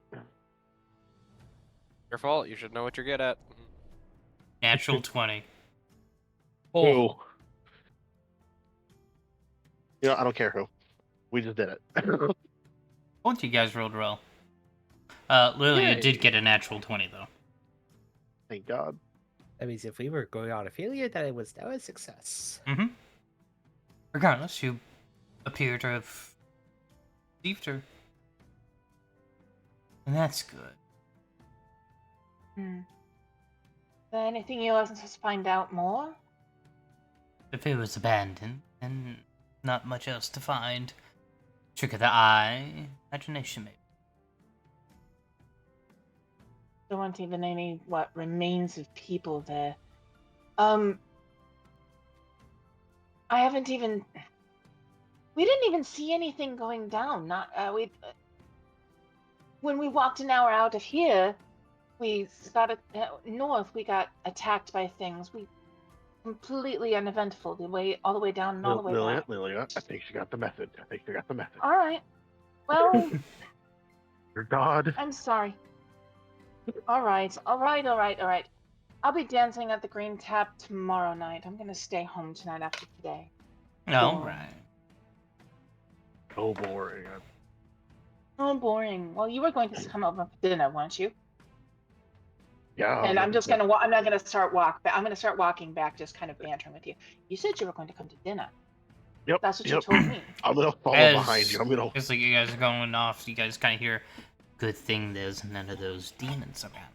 Speaker 3: Your fault. You should know what you're good at.
Speaker 1: Natural 20.
Speaker 4: Who? You know, I don't care who. We just did it.
Speaker 1: Both you guys rolled well. Lilia
Speaker 3: Yay.
Speaker 1: did get a natural 20, though.
Speaker 4: Thank God.
Speaker 9: That means if we were going on a failure, then it was now a success.
Speaker 1: Mm-hmm. Regardless, you appear to have deceived her. And that's good.
Speaker 6: Hmm. Is there anything you want us to find out more?
Speaker 1: If it was abandoned, then not much else to find. Trick of the eye, imagination maybe.
Speaker 6: There weren't even any, remains of people there. I haven't even... We didn't even see anything going down. When we walked an hour out of here, we got north. We got attacked by things. We completely uneventful. All the way down and all the way back.
Speaker 4: Lilia, I think she got the message.
Speaker 6: All right. Well,
Speaker 4: Your God.
Speaker 6: I'm sorry. All right. I'll be dancing at the Green Tap tomorrow night. I'm gonna stay home tonight after today.
Speaker 1: No, right.
Speaker 4: So boring.
Speaker 6: Oh, boring. Well, you were going to come over for dinner, weren't you?
Speaker 4: Yeah.
Speaker 6: And I'm just gonna I'm not gonna start I'm gonna start walking back, just kind of bantering with you. You said you were going to come to dinner.
Speaker 4: Yep.
Speaker 6: That's what you told me.
Speaker 4: I'm gonna follow
Speaker 1: As-
Speaker 4: behind you.
Speaker 1: It's like you guys are going off, you guys kind of hear, good thing there's none of those demons around.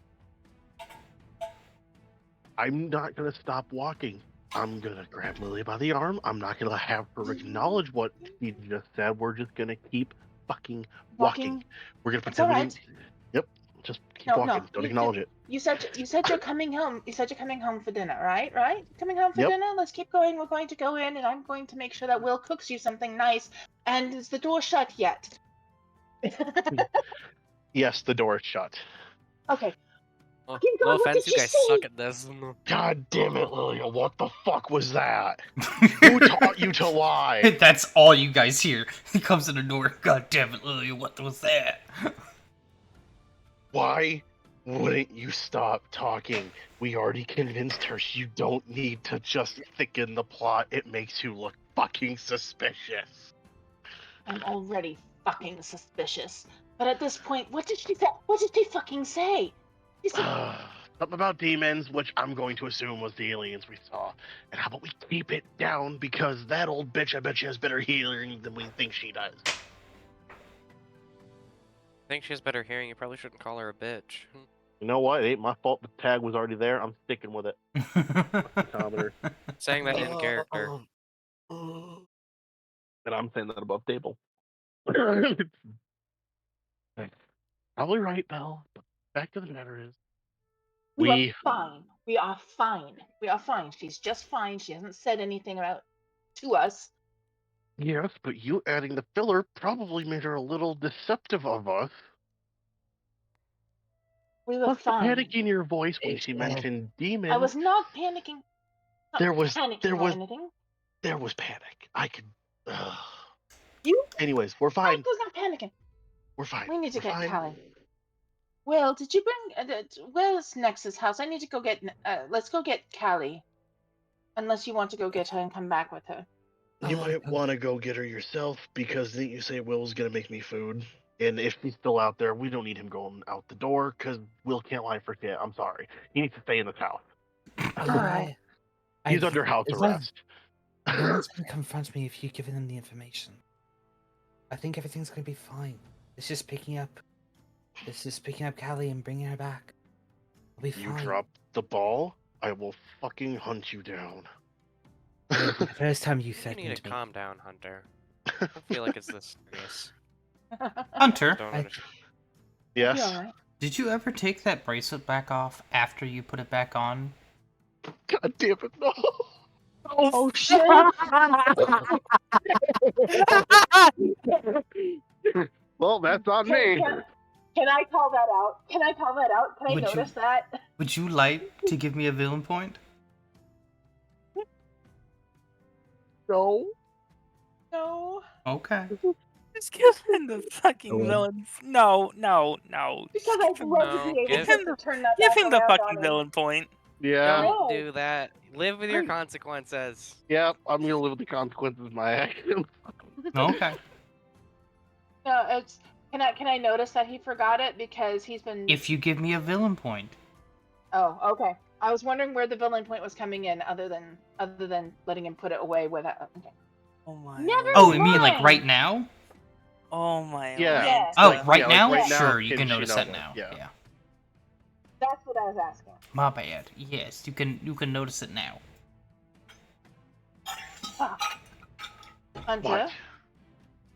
Speaker 4: I'm not gonna stop walking. I'm gonna grab Lily by the arm. I'm not gonna have her acknowledge what she just said. We're just gonna keep fucking walking. We're gonna
Speaker 6: It's all
Speaker 4: pretend.
Speaker 6: right.
Speaker 4: Yep. Just keep
Speaker 6: No,
Speaker 4: walking. Don't acknowledge it.
Speaker 6: You said you're coming home. You said you're coming home for dinner, right? Right? Coming home for
Speaker 4: Yep.
Speaker 6: dinner. Let's keep going. We're going to go in, and I'm going to make sure that Will cooks you something nice. And is the door shut yet?
Speaker 4: Yes, the door is shut.
Speaker 6: Okay.
Speaker 3: Oh,
Speaker 6: Fucking God,
Speaker 3: no
Speaker 6: what
Speaker 3: offense,
Speaker 6: did
Speaker 3: you
Speaker 6: you
Speaker 3: guys
Speaker 6: say?
Speaker 3: suck at this.
Speaker 4: God damn it, Lilia. What the fuck was that? Who taught you to lie?
Speaker 1: That's all you guys hear. He comes in the door. God damn it, Lilia, what was that?
Speaker 4: Why wouldn't you stop talking? We already convinced her you don't need to just thicken the plot. It makes you look fucking suspicious.
Speaker 6: I'm already fucking suspicious. But at this point, what did she say? What did she fucking say? She said,
Speaker 4: something about demons, which I'm going to assume was the aliens we saw. And how about we keep it down, because that old bitch, I bet she has better healing than we think she does.
Speaker 3: I think she has better hearing. You probably shouldn't call her a bitch.
Speaker 4: You know what? It ain't my fault the tag was already there. I'm sticking with it. Photometer.
Speaker 3: Saying that in character.
Speaker 4: And I'm saying that above table. Probably right, Belle. But fact of the matter is,
Speaker 6: We are
Speaker 4: we
Speaker 6: fine. We are fine. We are fine. She's just fine. She hasn't said anything about to us.
Speaker 4: yes, but you adding the filler probably made her a little deceptive of us.
Speaker 6: We were
Speaker 4: Plus the
Speaker 6: fine.
Speaker 4: panic in your voice when she
Speaker 8: Well,
Speaker 4: mentioned demons.
Speaker 6: I was not panicking. Not
Speaker 4: There was
Speaker 6: anything.
Speaker 4: there was panic. I could.
Speaker 6: You?
Speaker 4: Anyways, we're
Speaker 6: I
Speaker 4: fine.
Speaker 6: was not panicking.
Speaker 4: We're fine.
Speaker 6: We need to
Speaker 4: We're
Speaker 6: get
Speaker 4: fine.
Speaker 6: Callie. Will, did you bring? Where's Nex's house? I need to go get. Let's go get Callie. Unless you want to go get her and come back with her.
Speaker 4: You might want to go get her yourself, because didn't you say Will's gonna make me food? And if he's still out there, we don't need him going out the door, because Will can't lie for shit. I'm sorry. He needs to stay in this house.
Speaker 6: Alright.
Speaker 4: He's under house arrest.
Speaker 9: No one's gonna confront me if you've given them the information. I think everything's gonna be fine. It's just picking up Callie and bringing her back. I'll be
Speaker 4: You
Speaker 9: fine.
Speaker 4: drop the ball, I will fucking hunt you down.
Speaker 9: The first time you
Speaker 3: You
Speaker 9: threatened
Speaker 3: need to
Speaker 9: me.
Speaker 3: calm down, Hunter. I don't feel like it's this serious.
Speaker 1: Hunter,
Speaker 3: Don't
Speaker 9: I-
Speaker 3: understand.
Speaker 4: Yes.
Speaker 6: Be alright.
Speaker 1: did you ever take that bracelet back off after you put it back on?
Speaker 4: God damn it, no.
Speaker 6: Oh shit!
Speaker 4: Well, that's on me.
Speaker 6: Can I call that out? Can I call that out? Can I
Speaker 1: Would you-
Speaker 6: notice that?
Speaker 1: Would you like to give me a villain point?
Speaker 4: No.
Speaker 6: No.
Speaker 1: Okay.
Speaker 5: Just give him the fucking
Speaker 8: Oh,
Speaker 5: villain. No.
Speaker 6: Because
Speaker 5: Just
Speaker 6: I'd
Speaker 5: give him,
Speaker 6: love to
Speaker 3: No,
Speaker 6: be able
Speaker 3: give
Speaker 6: to
Speaker 5: him the-
Speaker 6: turn that
Speaker 5: give
Speaker 6: back
Speaker 5: him the
Speaker 6: around
Speaker 5: fucking
Speaker 6: on him.
Speaker 5: villain point.
Speaker 4: Yeah.
Speaker 3: Don't
Speaker 6: No.
Speaker 3: do that. Live with your consequences.
Speaker 4: Yeah, I'm gonna live with the consequences of my actions.
Speaker 1: Okay.
Speaker 6: No, it's. Can I notice that he forgot it because he's been.
Speaker 1: If you give me a villain point.
Speaker 6: Oh, okay. I was wondering where the villain point was coming in, other than letting him put it away without. Okay.
Speaker 5: Oh my.
Speaker 6: Never
Speaker 1: Oh, you mean like
Speaker 6: mind.
Speaker 1: right now?
Speaker 5: Oh my.
Speaker 4: Yeah.
Speaker 6: Yes.
Speaker 1: Oh,
Speaker 5: Lanta.
Speaker 1: right
Speaker 4: Yeah, like
Speaker 1: now?
Speaker 4: right now,
Speaker 1: Sure, you
Speaker 4: can
Speaker 1: can
Speaker 4: she
Speaker 1: notice
Speaker 4: know
Speaker 1: that
Speaker 4: that?
Speaker 1: now.
Speaker 4: Yeah.
Speaker 1: Yeah.
Speaker 6: That's what I was asking.
Speaker 1: My bad. Yes, you can notice it now.
Speaker 6: Hunter,
Speaker 4: What?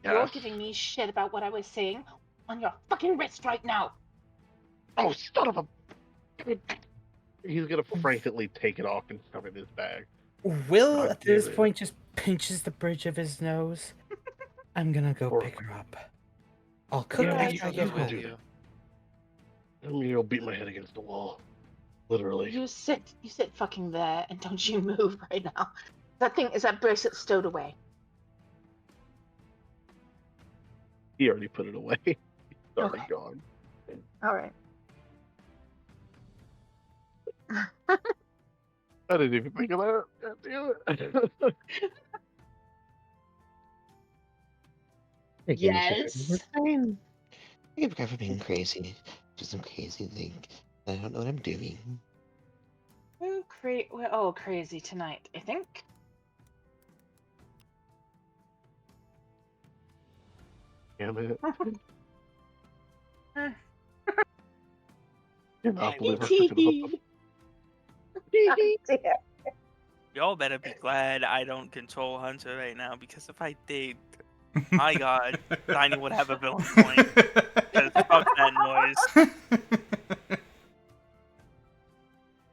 Speaker 6: you're
Speaker 4: Yes.
Speaker 6: giving me shit about what I was saying on your fucking wrist right now.
Speaker 4: Oh, son of a. He's gonna frankly take it off and stuff it in his bag.
Speaker 9: Will
Speaker 4: God
Speaker 9: at this
Speaker 4: damn it.
Speaker 9: point just pinches the bridge of his nose. I'm gonna go
Speaker 4: Or-
Speaker 9: pick her up. I'll cook
Speaker 4: Yeah,
Speaker 9: after
Speaker 4: you
Speaker 9: I
Speaker 3: I'll
Speaker 9: get
Speaker 3: go
Speaker 4: can
Speaker 3: with
Speaker 4: do
Speaker 9: home.
Speaker 3: you.
Speaker 4: that. I mean, you'll beat my head against the wall. Literally.
Speaker 6: You sit fucking there and don't you move right now. Is that bracelet stowed away?
Speaker 4: He already put it away. It's already
Speaker 6: Okay.
Speaker 4: gone.
Speaker 6: All right.
Speaker 4: I didn't even think of that. God damn it.
Speaker 8: Thank you, Mr.
Speaker 6: Yes.
Speaker 8: We're fine. I forgot for being crazy. Just some crazy thing. I don't know what I'm doing.
Speaker 6: We're all crazy tonight, I think.
Speaker 4: Damn it.
Speaker 6: Huh.
Speaker 4: Cannot believe I
Speaker 6: Tee
Speaker 4: freaking
Speaker 6: hee.
Speaker 5: Y'all better be glad I don't control Hunter right now, because if I did, my god, Tiny would have a villain point. Because fuck that noise.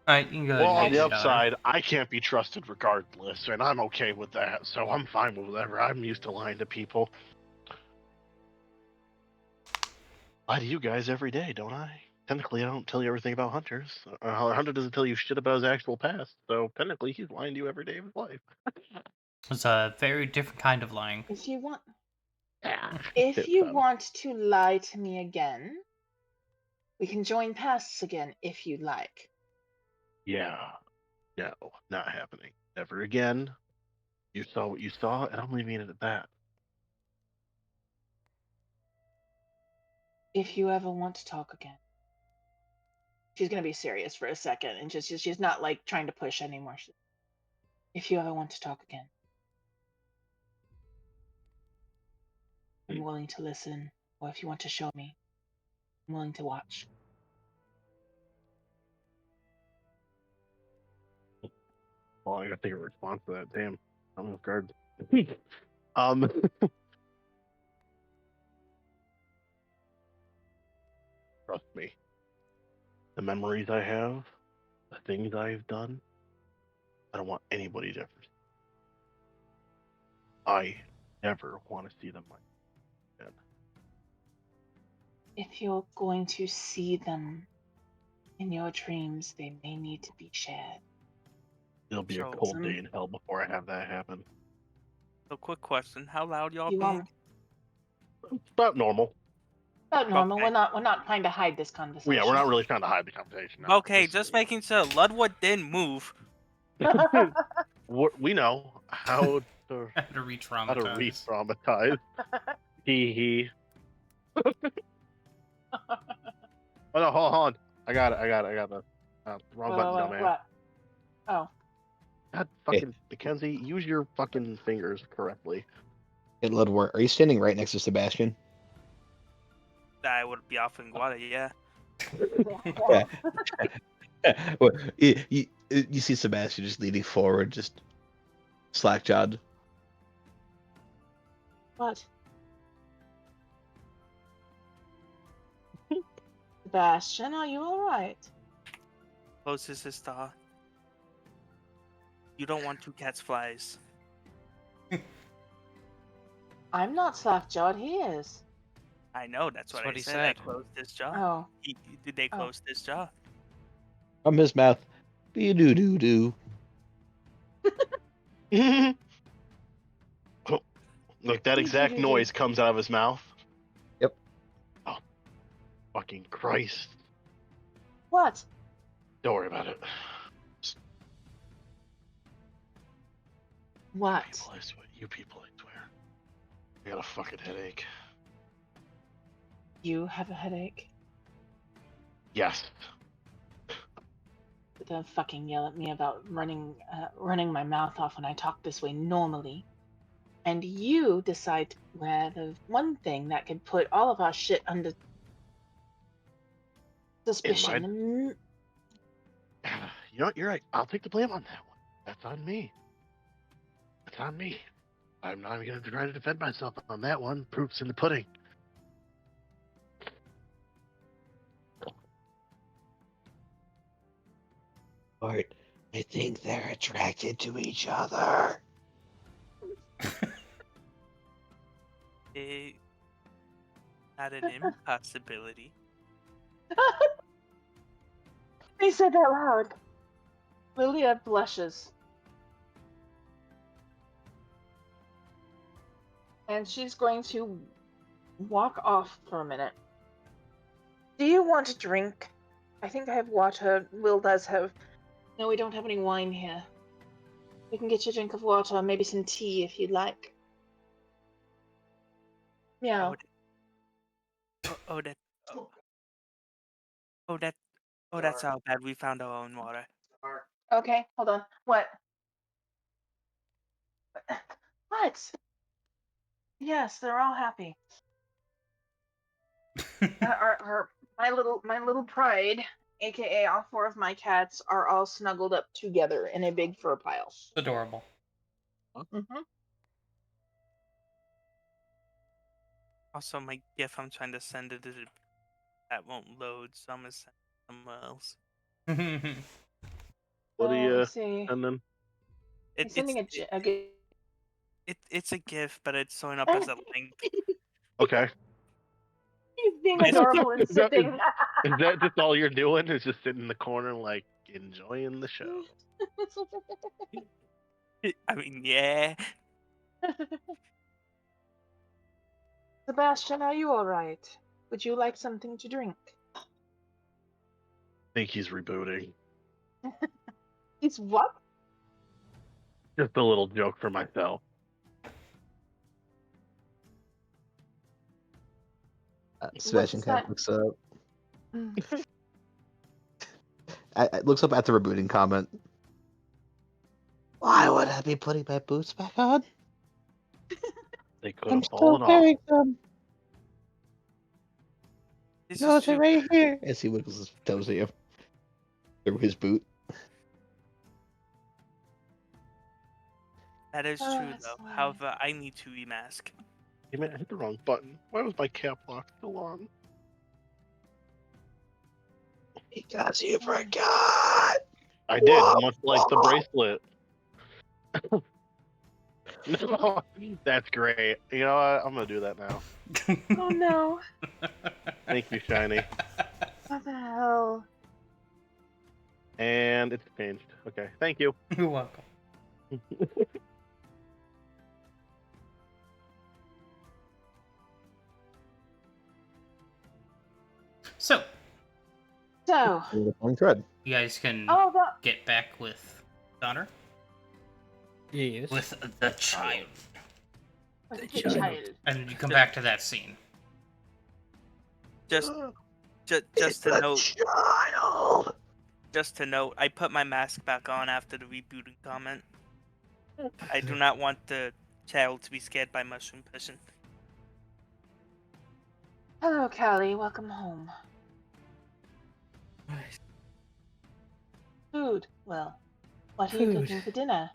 Speaker 1: Alright, you can go ahead
Speaker 4: Well,
Speaker 1: and
Speaker 4: on
Speaker 1: get
Speaker 4: the
Speaker 1: your daughter.
Speaker 4: upside, I can't be trusted regardless, and I'm okay with that, so I'm fine with whatever. I'm used to lying to people. I lie to you guys every day, don't I? Technically, I don't tell you everything about Hunter's. Hunter doesn't tell you shit about his actual past, so technically, he's lying to you every day of his life.
Speaker 1: It's a very different kind of lying.
Speaker 6: If you want,
Speaker 4: Yeah.
Speaker 6: if you
Speaker 4: Son.
Speaker 6: want to lie to me again, we can join pasts again if you like.
Speaker 4: Yeah. No, not happening. Never again. You saw what you saw, and I'm leaving it at that.
Speaker 6: If you ever want to talk again. she's gonna be serious for a second, and just she's not like trying to push anymore. If you ever want to talk again, I'm willing to listen, or if you want to show me, I'm willing to watch.
Speaker 4: Well, I gotta think of a response to that. Damn, I'm off guard. um, trust me. The memories I have, the things I've done, I don't want anybody to ever. I never want to see them again.
Speaker 6: If you're going to see them in your dreams, they may need to be shared.
Speaker 4: It'll be a
Speaker 5: So-
Speaker 4: cold day in hell before I have that happen.
Speaker 5: So, quick question: how loud y'all
Speaker 6: You
Speaker 5: being?
Speaker 6: are
Speaker 4: It's about normal.
Speaker 6: about normal.
Speaker 5: Okay.
Speaker 6: We're not trying to hide this conversation.
Speaker 4: Well, yeah, we're not really trying to hide the conversation. No.
Speaker 5: Okay,
Speaker 4: This is-
Speaker 5: just making sure Ludwood didn't move.
Speaker 4: we know how to
Speaker 1: How to re-traumatize.
Speaker 4: re-traumatize. He. Oh no, hold on. I got the wrong button, dumbass.
Speaker 6: What? Oh,
Speaker 4: God fucking Mackenzie, use your fucking fingers correctly.
Speaker 8: Hey, Ludwig, are you standing right next to Sebastian?
Speaker 5: I would be off in Guada, yeah.
Speaker 8: Well, you see Sebastian just leaning forward, just slack-jawed.
Speaker 6: what? Sebastian, are you all right?
Speaker 5: Closest is star. You don't want two cats flies.
Speaker 6: I'm not slack-jawed. He is.
Speaker 5: I know, that's what
Speaker 3: what
Speaker 5: I
Speaker 3: he
Speaker 5: said. I
Speaker 3: said.
Speaker 5: closed this jaw.
Speaker 6: Oh,
Speaker 5: Did they
Speaker 6: Oh.
Speaker 5: close this jaw?
Speaker 8: From his mouth, be-doo-doo-doo.
Speaker 4: Like that exact noise comes out of his mouth.
Speaker 8: Yep.
Speaker 4: Oh, fucking Christ.
Speaker 6: what?
Speaker 4: Don't worry about it.
Speaker 6: What?
Speaker 4: People, I swear. You people, I swear. I got a fucking headache.
Speaker 6: You have a headache?
Speaker 4: Yes.
Speaker 6: Don't fucking yell at me about running my mouth off when I talk this way normally. And you decide to wear the one thing that could put all of our shit under suspicion.
Speaker 4: You know what? You're right. I'll take the blame on that one. That's on me. That's on me. I'm not even going to try to defend myself on that one. Proof's in the pudding.
Speaker 8: Bart, I think they're attracted to each other.
Speaker 5: Not an impossibility.
Speaker 6: They said that loud. Lilia blushes. And she's going to walk off for a minute. Do you want a drink? I think I have water. Will does have. No, we don't have any wine here. We can get you a drink of water, maybe some tea if you'd like. Meow.
Speaker 5: That's how bad we found our own water.
Speaker 6: Okay, hold on. What? What? Yes, they're all happy. My little pride, aka all four of my cats, are all snuggled up together in a big fur pile.
Speaker 1: Adorable.
Speaker 6: Mm-hmm.
Speaker 5: Also, my GIF I'm trying to send it that won't load, so I'm gonna send it somewhere else.
Speaker 4: What do you
Speaker 6: Let's see.
Speaker 4: and then?
Speaker 6: I'm sending
Speaker 5: It's a GIF, but it's showing up as a link.
Speaker 4: Okay.
Speaker 6: He's being adorable and sipping.
Speaker 4: Is that just all you're doing? Is just sitting in the corner, like enjoying the show?
Speaker 5: I mean, yeah.
Speaker 6: Sebastian, are you all right? Would you like something to drink?
Speaker 4: I think he's rebooting.
Speaker 6: He's what?
Speaker 4: Just a little joke for myself.
Speaker 8: Sebastian
Speaker 6: What's
Speaker 8: kind
Speaker 6: that?
Speaker 8: of looks up. looks up at the rebooting comment. Why would I be putting my boots back on?
Speaker 4: They could
Speaker 8: I'm
Speaker 4: have
Speaker 8: still
Speaker 4: fallen off.
Speaker 8: wearing them.
Speaker 5: This
Speaker 8: No,
Speaker 5: is
Speaker 8: they're
Speaker 5: true.
Speaker 8: right here. As he wiggles his toes at you through his boot.
Speaker 5: That is
Speaker 6: Oh,
Speaker 5: true,
Speaker 6: that's
Speaker 5: though.
Speaker 6: fine.
Speaker 5: However, I need to remask.
Speaker 4: Damn it, I hit the wrong button. Why was my cap lock still on?
Speaker 8: Because you forgot.
Speaker 4: I did,
Speaker 8: Whoa.
Speaker 4: much like the bracelet. No, that's great. You know what? I'm gonna do that now.
Speaker 6: Oh no.
Speaker 4: Thank you, Shiny.
Speaker 6: What the hell?
Speaker 4: And it's changed. Okay, thank you.
Speaker 1: You're welcome. So,
Speaker 6: So,
Speaker 8: Long thread.
Speaker 1: you guys can
Speaker 6: oh,
Speaker 1: get back with Donner,
Speaker 9: Yes.
Speaker 1: with the child,
Speaker 6: the
Speaker 9: child.
Speaker 6: child.
Speaker 1: and you come back to that scene.
Speaker 5: Just
Speaker 8: It's
Speaker 5: to
Speaker 8: a
Speaker 5: note,
Speaker 8: child.
Speaker 5: I put my mask back on after the rebooting comment. I do not want the child to be scared by Mushroom Person.
Speaker 6: Hello, Callie. Welcome home. Food. Well, what are you
Speaker 9: Food.
Speaker 6: cooking for dinner?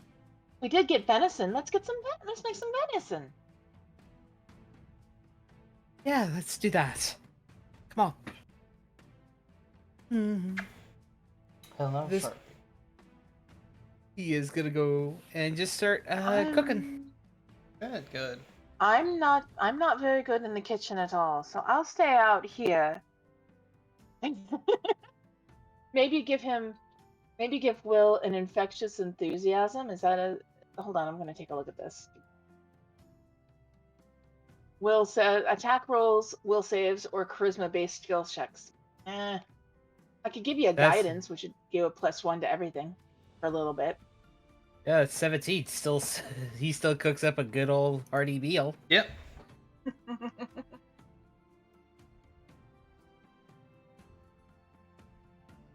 Speaker 6: We did get venison. Let's make some venison.
Speaker 9: Yeah, let's do that. Come on.
Speaker 1: Hello,
Speaker 9: This-
Speaker 1: Shark.
Speaker 9: He is gonna go and just start cooking.
Speaker 1: Good, good.
Speaker 6: I'm not very good in the kitchen at all, so I'll stay out here. maybe give Will an infectious enthusiasm. Is that a hold on, I'm gonna take a look at this. Will says attack rolls, will saves, or charisma based skill checks. I could give you a
Speaker 9: That's-
Speaker 6: guidance, which would give a +1 to everything for a little bit.
Speaker 9: Yeah, it's 17. Still, he still cooks up a good old hearty meal.
Speaker 1: Yep.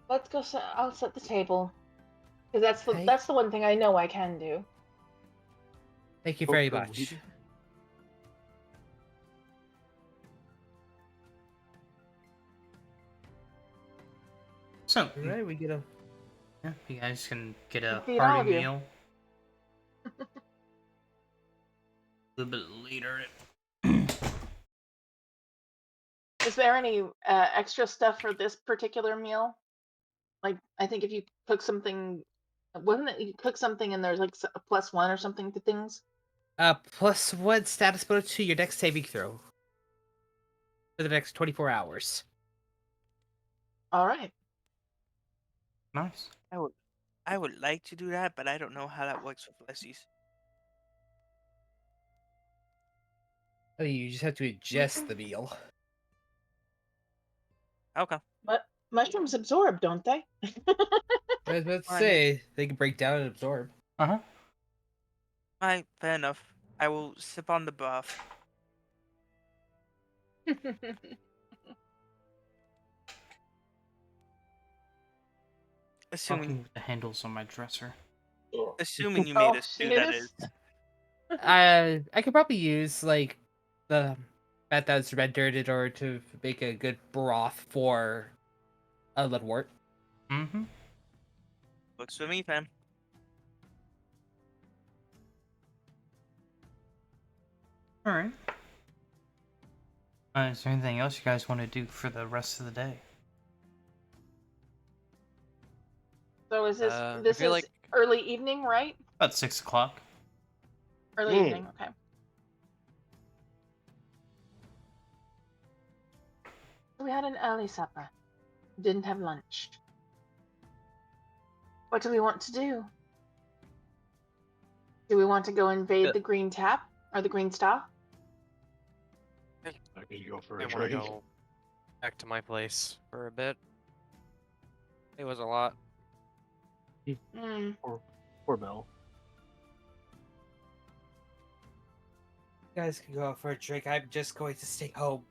Speaker 6: Let's go. I'll set the table because
Speaker 9: Hey.
Speaker 6: that's the one thing I know I can do.
Speaker 9: Thank you very
Speaker 4: Oh,
Speaker 9: much.
Speaker 1: So,
Speaker 9: All right, we get a.
Speaker 1: yeah, you guys can get a
Speaker 6: Feed all of
Speaker 1: hearty
Speaker 6: you.
Speaker 1: meal. A little bit later.
Speaker 6: Is there any extra stuff for this particular meal? Like, I think if you cook something, wasn't it you cook something and there's like a +1 or something to things?
Speaker 9: +1 status bonus to your next saving throw for the next 24 hours.
Speaker 6: All right.
Speaker 1: Nice.
Speaker 5: I would like to do that, but I don't know how that works with Lessies.
Speaker 9: Oh, you just have to adjust the meal.
Speaker 5: Okay.
Speaker 6: But mushrooms absorb, don't they?
Speaker 9: I was about to
Speaker 5: I mean-
Speaker 9: say they can break down and absorb.
Speaker 1: Uh-huh.
Speaker 5: Alright, fair enough. I will sip on the broth.
Speaker 1: Fucking
Speaker 5: Assuming
Speaker 1: with the handles on my dresser.
Speaker 5: assuming you
Speaker 6: Oh,
Speaker 5: made a stew, that
Speaker 6: shit.
Speaker 5: is.
Speaker 9: I could probably use like the fat that's rendered in order to make a good broth for a Ludwort.
Speaker 1: Mm-hmm.
Speaker 5: Looks for me, fam.
Speaker 1: Alright. Is there anything else you guys want to do for the rest of the day?
Speaker 6: So is this
Speaker 3: I
Speaker 6: this
Speaker 3: feel
Speaker 6: is
Speaker 3: like-
Speaker 6: early evening, right?
Speaker 1: About 6 o'clock.
Speaker 6: Early evening. Okay. We had an early supper. Didn't have lunch. What do we want to do? Do we want to go invade the Green Tap or the Green Star?
Speaker 4: I could go for
Speaker 3: I
Speaker 4: a
Speaker 3: want to
Speaker 4: drink.
Speaker 3: go back to my place for a bit. It was a lot.
Speaker 6: Hmm.
Speaker 4: Poor Bell.
Speaker 9: You guys can go out for a drink. I'm just going to stay home.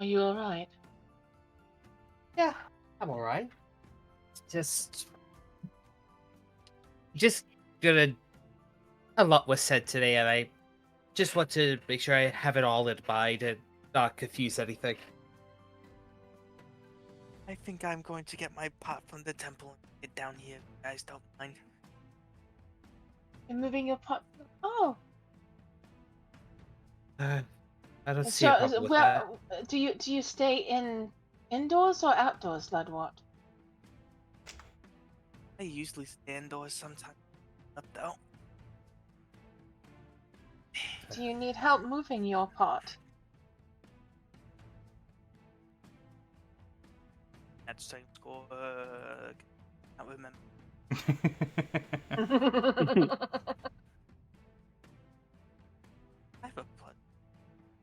Speaker 6: Are you all right?
Speaker 9: Yeah, I'm alright. Just gonna. A lot was said today, and I just want to make sure I have it all in mind and not confuse anything.
Speaker 5: I think I'm going to get my pot from the temple and get down here. If you guys don't mind.
Speaker 6: You're moving your pot. Oh,
Speaker 9: I don't see a
Speaker 6: so
Speaker 9: problem with
Speaker 6: where
Speaker 9: that.
Speaker 6: do you stay indoors or outdoors, Ludwart?
Speaker 5: I usually stay indoors sometimes. Up though.
Speaker 6: Do you need help moving your pot?
Speaker 5: That's same score. Can't remember. I have a plug.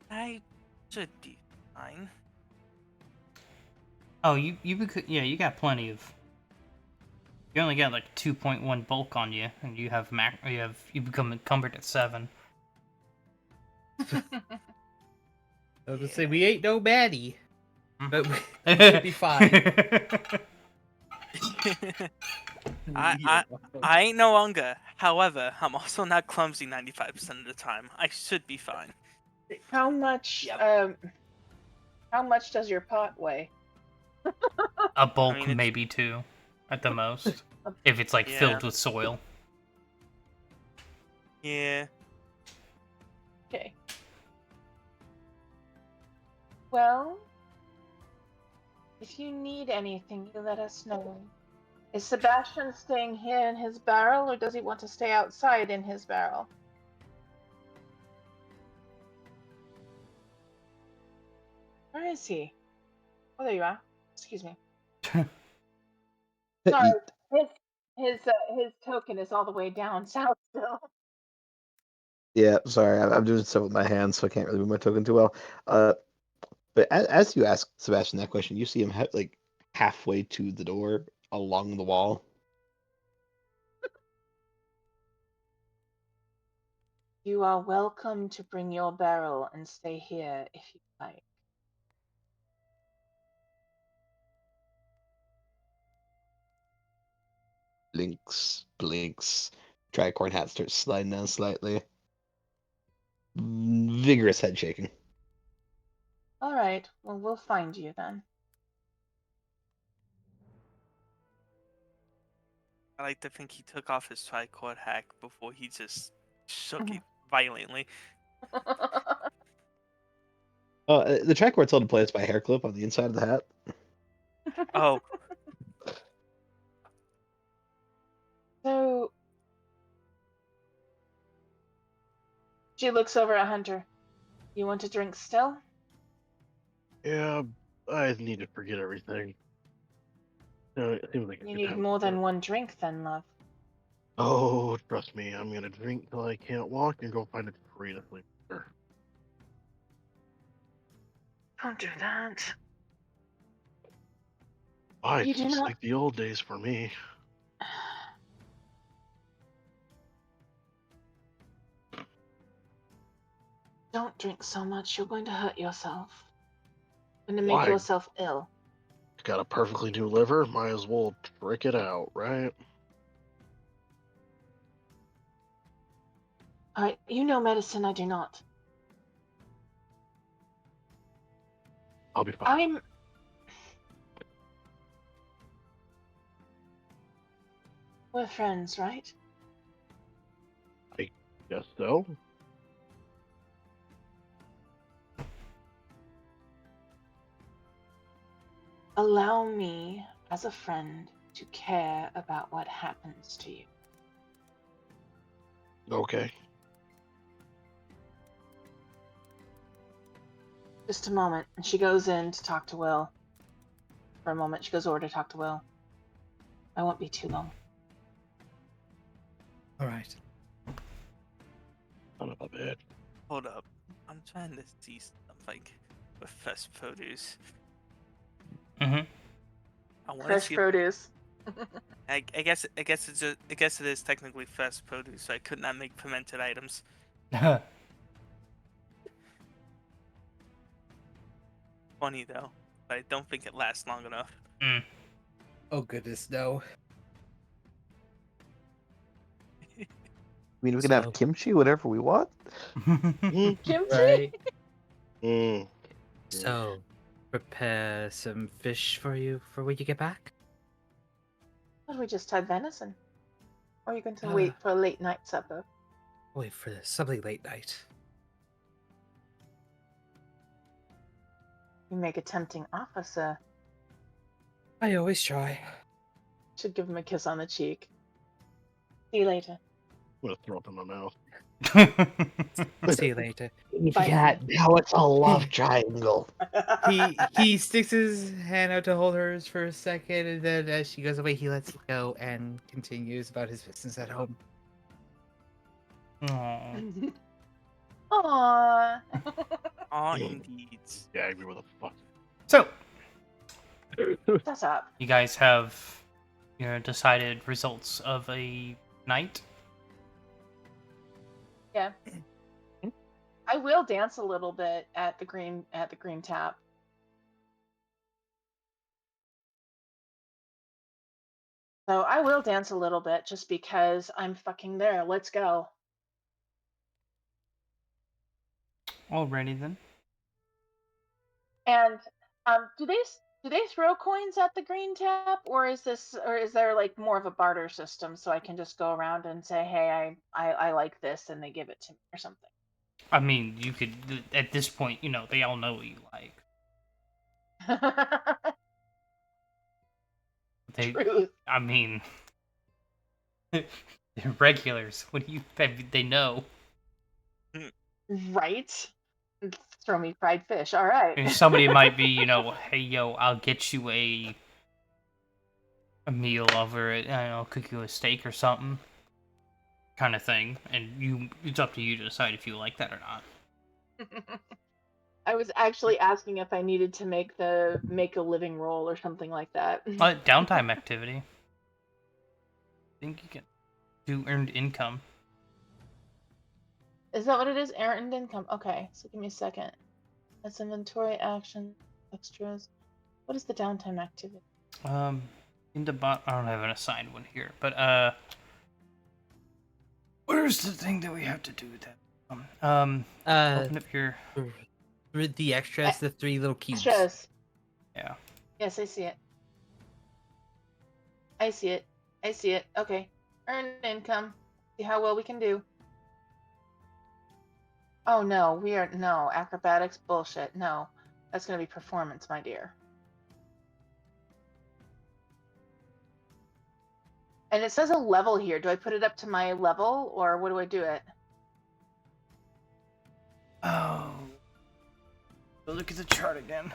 Speaker 5: I should be fine.
Speaker 1: Oh, yeah, you got plenty of. You only got like 2.1 bulk on you, and you become encumbered at 7.
Speaker 9: I was gonna say we ain't no baddie, but we
Speaker 1: Mm.
Speaker 9: should be fine.
Speaker 5: I ain't no longer. However, I'm also not clumsy 95% of the time. I should be fine.
Speaker 6: How much
Speaker 5: Yep.
Speaker 6: how much does your pot weigh?
Speaker 1: A bulk,
Speaker 5: I mean, it's
Speaker 1: maybe 2, at the most, if it's like
Speaker 5: yeah,
Speaker 1: filled with soil.
Speaker 5: yeah.
Speaker 6: Okay. Well, if you need anything, you let us know. Is Sebastian staying here in his barrel, or does he want to stay outside in his barrel? Where is he? Oh, there you are. Excuse me. Sorry, his token is all the way down south still.
Speaker 8: Yeah, sorry, I'm doing stuff with my hands, so I can't really move my token too well. But as you ask Sebastian that question, you see him like halfway to the door along the wall.
Speaker 6: You are welcome to bring your barrel and stay here if you like.
Speaker 8: Blinks. Tricorn hat starts sliding down slightly. Vigorous head shaking.
Speaker 6: All right. Well, we'll find you then.
Speaker 5: I like to think he took off his tricord hack before he just shook it violently.
Speaker 8: The tricord's held in place by a hair clip on the inside of the hat.
Speaker 5: Oh,
Speaker 6: So she looks over at Hunter. You want to drink still?
Speaker 4: Yeah, I need to forget everything. It seems like a
Speaker 6: You
Speaker 4: good
Speaker 6: need
Speaker 4: time.
Speaker 6: more than one drink then, love.
Speaker 4: Oh, trust me, I'm gonna drink till I can't walk and go find a tree to sleep under.
Speaker 6: Don't do that.
Speaker 4: Why?
Speaker 6: You
Speaker 4: It's
Speaker 6: do
Speaker 4: just
Speaker 6: not.
Speaker 4: like the old days for me.
Speaker 6: Don't drink so much. You're going to hurt yourself. Going to make
Speaker 4: Why?
Speaker 6: yourself ill.
Speaker 4: Got a perfectly new liver, might as well trick it out, right?
Speaker 6: All right. You know medicine. I do not.
Speaker 4: I'll be fine.
Speaker 6: We're friends, right?
Speaker 4: Guess so.
Speaker 6: Allow me, as a friend, to care about what happens to you.
Speaker 4: Okay.
Speaker 6: Just a moment. And she goes in to talk to Will. For a moment, she goes over to talk to Will. I won't be too long.
Speaker 9: All right.
Speaker 4: Son of a bitch.
Speaker 5: hold up. I'm trying to see something with fresh produce.
Speaker 1: Mm-hmm.
Speaker 5: I want to
Speaker 6: Fresh
Speaker 5: see.
Speaker 6: produce.
Speaker 5: I guess it is technically fresh produce. So I could not make fermented items. Funny though. but I don't think it lasts long enough.
Speaker 9: Oh goodness, no.
Speaker 4: I mean, we can have
Speaker 9: So-
Speaker 4: kimchi, whatever we want.
Speaker 6: Kimchi?
Speaker 9: Right.
Speaker 4: Mm.
Speaker 9: So, prepare some fish for you for when you get back.
Speaker 6: Why don't we just had venison? Or are you going to
Speaker 9: Ah.
Speaker 6: wait for a late night supper?
Speaker 9: Wait for something late night.
Speaker 6: You make a tempting offer, sir.
Speaker 9: I always try.
Speaker 6: Should give him a kiss on the cheek. See you later.
Speaker 4: I'm gonna throw up in my mouth.
Speaker 9: See you later.
Speaker 6: Bye,
Speaker 8: Yeah, now it's a love triangle.
Speaker 9: He sticks his hand out to hold hers for a second, and then as she goes away, he lets it go and continues about his business at home.
Speaker 1: Aw.
Speaker 6: Aww.
Speaker 5: Ah, indeed.
Speaker 4: Yeah, I agree with the fuck.
Speaker 1: So,
Speaker 6: Shut up.
Speaker 1: you guys have your decided results of a night?
Speaker 6: Yeah. I will dance a little bit at the green tap. So I will dance a little bit just because I'm fucking there. Let's go.
Speaker 1: Alrighty then.
Speaker 6: And do they throw coins at the green tap, or is there like more of a barter system so I can just go around and say, hey, I like this, and they give it to me or something?
Speaker 1: I mean, you could, at this point, they all know what you like. They,
Speaker 6: Truth.
Speaker 1: I mean, they're regulars. What do you, they know.
Speaker 6: Right? Throw me fried fish. All right.
Speaker 1: And somebody might be, hey, yo, I'll get you a meal over it. I don't know, cook you a steak or something, kind of thing. And it's up to you to decide if you like that or not.
Speaker 6: I was actually asking if I needed to make a living roll or something like that.
Speaker 1: Downtime activity. I think you can do earned income.
Speaker 6: Is that what it is? Earned income. Okay, so give me a second. That's inventory action extras. What is the downtime activity?
Speaker 1: In the I don't have an assigned one here, but where's the thing that we have to do with that? Open up your
Speaker 9: Read the extras, the 3 little cubes.
Speaker 6: Extras.
Speaker 1: yeah.
Speaker 6: Yes, I see it. I see it. I see it. Okay. Earned income. See how well we can do. Oh no, no acrobatics bullshit. No, that's gonna be performance, my dear. And it says a level here. Do I put it up to my level, or what do I do it?
Speaker 1: Oh. Look at the chart again.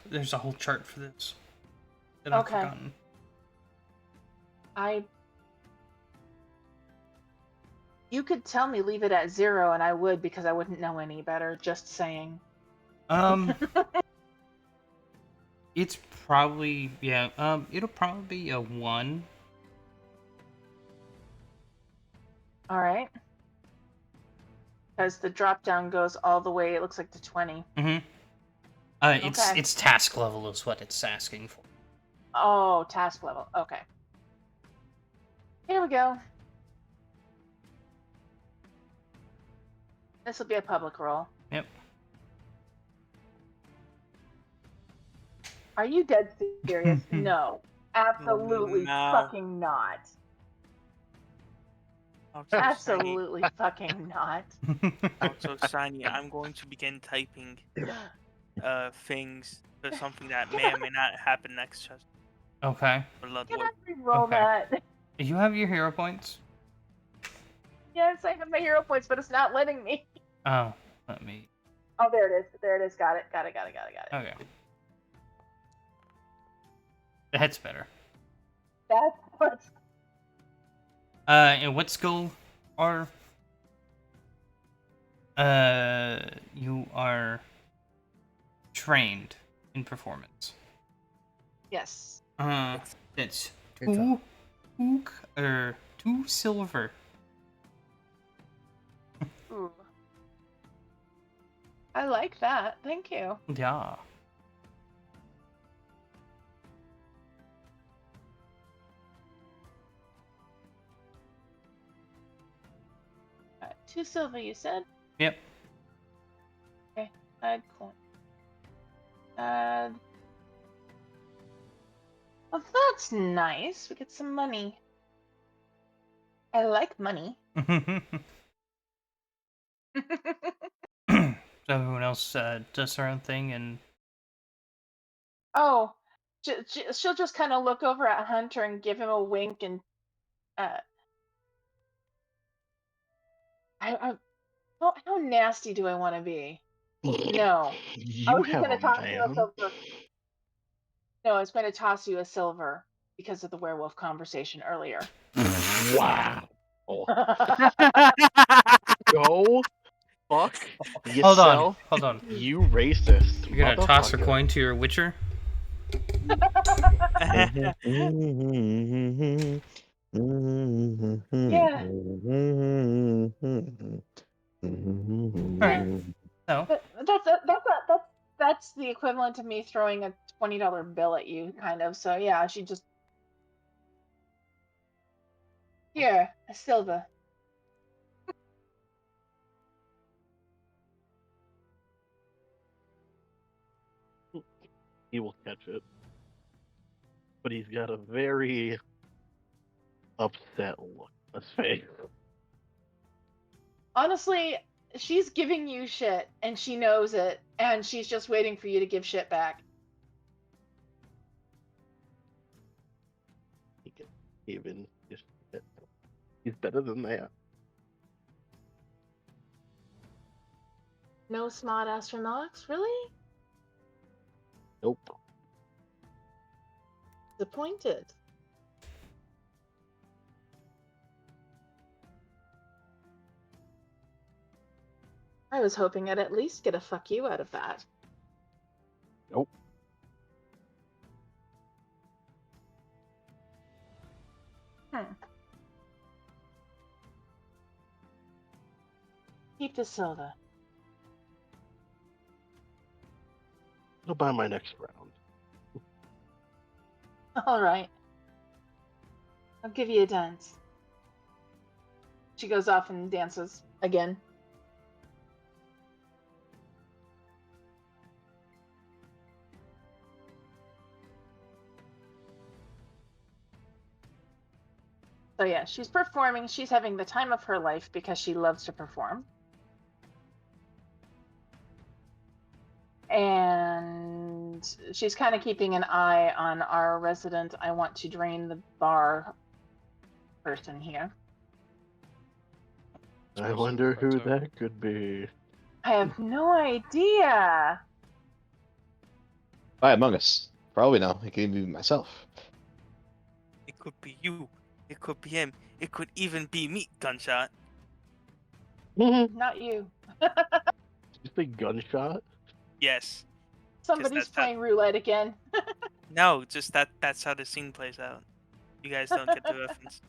Speaker 1: There's a whole chart for this that I've
Speaker 6: Okay.
Speaker 1: forgotten.
Speaker 6: You could tell me leave it at 0, and I would, because I wouldn't know any better. Just saying.
Speaker 1: It's probably it'll probably be a 1.
Speaker 6: All right. Because the drop down goes all the way. It looks like to 20.
Speaker 1: Mm-hmm.
Speaker 6: Okay.
Speaker 1: It's task level is what it's asking for.
Speaker 6: Oh, task level. Okay. Here we go. This will be a public roll.
Speaker 1: Yep.
Speaker 6: Are you dead serious? No. Absolutely
Speaker 5: No.
Speaker 6: fucking not. Absolutely fucking not.
Speaker 5: Also, Shiny, I'm going to begin typing things for something that may or may not happen next chest.
Speaker 1: Okay.
Speaker 5: For
Speaker 6: Can I
Speaker 5: Ludwig.
Speaker 6: re-roll
Speaker 1: Okay.
Speaker 6: that?
Speaker 1: You have your hero points?
Speaker 6: Yes, I have my hero points, but it's not letting me.
Speaker 1: Oh, let me.
Speaker 6: Oh, there it is. There it is. Got it.
Speaker 1: Okay. That's better.
Speaker 6: That's what.
Speaker 1: And what skill are you are trained in performance?
Speaker 6: Yes.
Speaker 1: That's
Speaker 9: Good job.
Speaker 1: 2 silver.
Speaker 6: Ooh. I like that. Thank you.
Speaker 1: Yeah.
Speaker 6: Alright, 2 silver, you said?
Speaker 1: Yep.
Speaker 6: Okay, add coin. Add. Well, that's nice. We get some money. I like money.
Speaker 1: So everyone else does their own thing, and
Speaker 6: Oh, she'll just kind of look over at Hunter and give him a wink and uh, how nasty do I want to be? No, I
Speaker 4: You
Speaker 6: was just
Speaker 4: have
Speaker 6: gonna
Speaker 4: a
Speaker 6: toss you a
Speaker 4: man.
Speaker 6: silver. No, I was going to toss you a silver because of the werewolf conversation earlier.
Speaker 4: Wow. Go fuck
Speaker 1: hold on,
Speaker 4: yourself.
Speaker 1: hold on.
Speaker 4: You racist
Speaker 1: You're gonna toss a
Speaker 4: motherfucker.
Speaker 1: coin to your Witcher?
Speaker 6: Yeah.
Speaker 1: Alright. No.
Speaker 6: That's the equivalent of me throwing a $20 bill at you, kind of. So yeah, she just here a silver.
Speaker 4: He will catch it. But he's got a very upset look on his face.
Speaker 6: Honestly, she's giving you shit, and she knows it, and she's just waiting for you to give shit back.
Speaker 4: He can even just he's better than that.
Speaker 6: No smart ass remarks, really?
Speaker 4: Nope.
Speaker 6: Disappointed. I was hoping I'd at least get a fuck you out of that.
Speaker 4: Nope.
Speaker 6: Keep the silver.
Speaker 4: I'll buy my next round.
Speaker 6: All right. I'll give you a dance. She goes off and dances again. So yeah, she's performing. She's having the time of her life because she loves to perform. And she's kind of keeping an eye on our resident I want to drain the bar person here.
Speaker 4: I wonder who that could be.
Speaker 6: I have no idea.
Speaker 8: By Among Us. Probably no. It could be myself.
Speaker 5: It could be you. It could be him. It could even be me, Gunshot.
Speaker 6: Not you.
Speaker 4: Did you say gunshot?
Speaker 5: Yes.
Speaker 6: Somebody's playing roulette again.
Speaker 5: No, just that's how the scene plays out. You guys don't get the reference.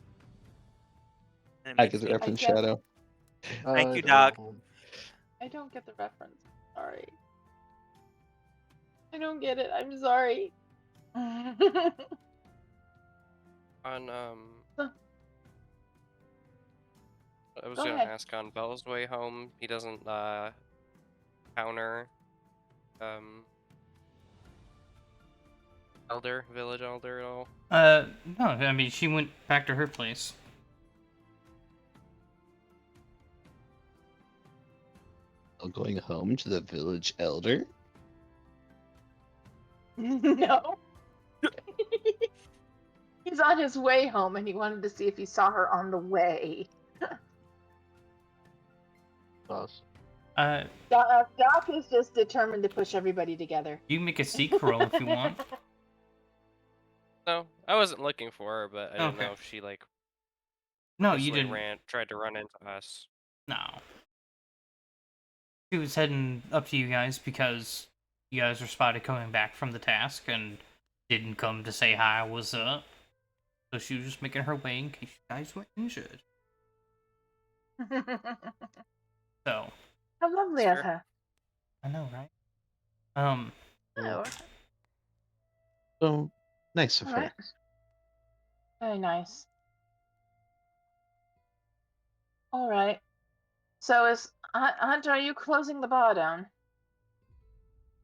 Speaker 5: And it
Speaker 8: I
Speaker 5: makes
Speaker 8: get the
Speaker 5: me-
Speaker 8: reference,
Speaker 6: guess-
Speaker 8: Shadow.
Speaker 5: Thank you, Doc.
Speaker 6: I don't get the reference. Sorry. I don't get it. I'm sorry.
Speaker 3: On
Speaker 6: Huh.
Speaker 3: I was
Speaker 6: Go
Speaker 3: gonna
Speaker 6: ahead.
Speaker 3: ask on Bell's way home. He doesn't counter village elder at all.
Speaker 1: No, I mean, she went back to her place.
Speaker 8: Going home to the village elder?
Speaker 6: No. He's on his way home and he wanted to see if he saw her on the way.
Speaker 4: Us.
Speaker 6: Doc is just determined to push everybody together.
Speaker 1: You can make a seek roll if you want.
Speaker 3: No, I wasn't looking for her, but I didn't
Speaker 1: Okay.
Speaker 3: know if she like
Speaker 1: No, you
Speaker 3: purposely
Speaker 1: didn't.
Speaker 3: tried to run into us.
Speaker 1: No. She was heading up to you guys because you guys were spotted coming back from the task and didn't come to say hi, what's up. So she was just making her way in case you guys were injured. So,
Speaker 6: How lovely of
Speaker 3: Sure.
Speaker 6: her.
Speaker 1: I know, right?
Speaker 6: Oh,
Speaker 8: So nice of
Speaker 6: all
Speaker 8: her.
Speaker 6: right. Very nice. All right. So is Hunter? Are you closing the bar down?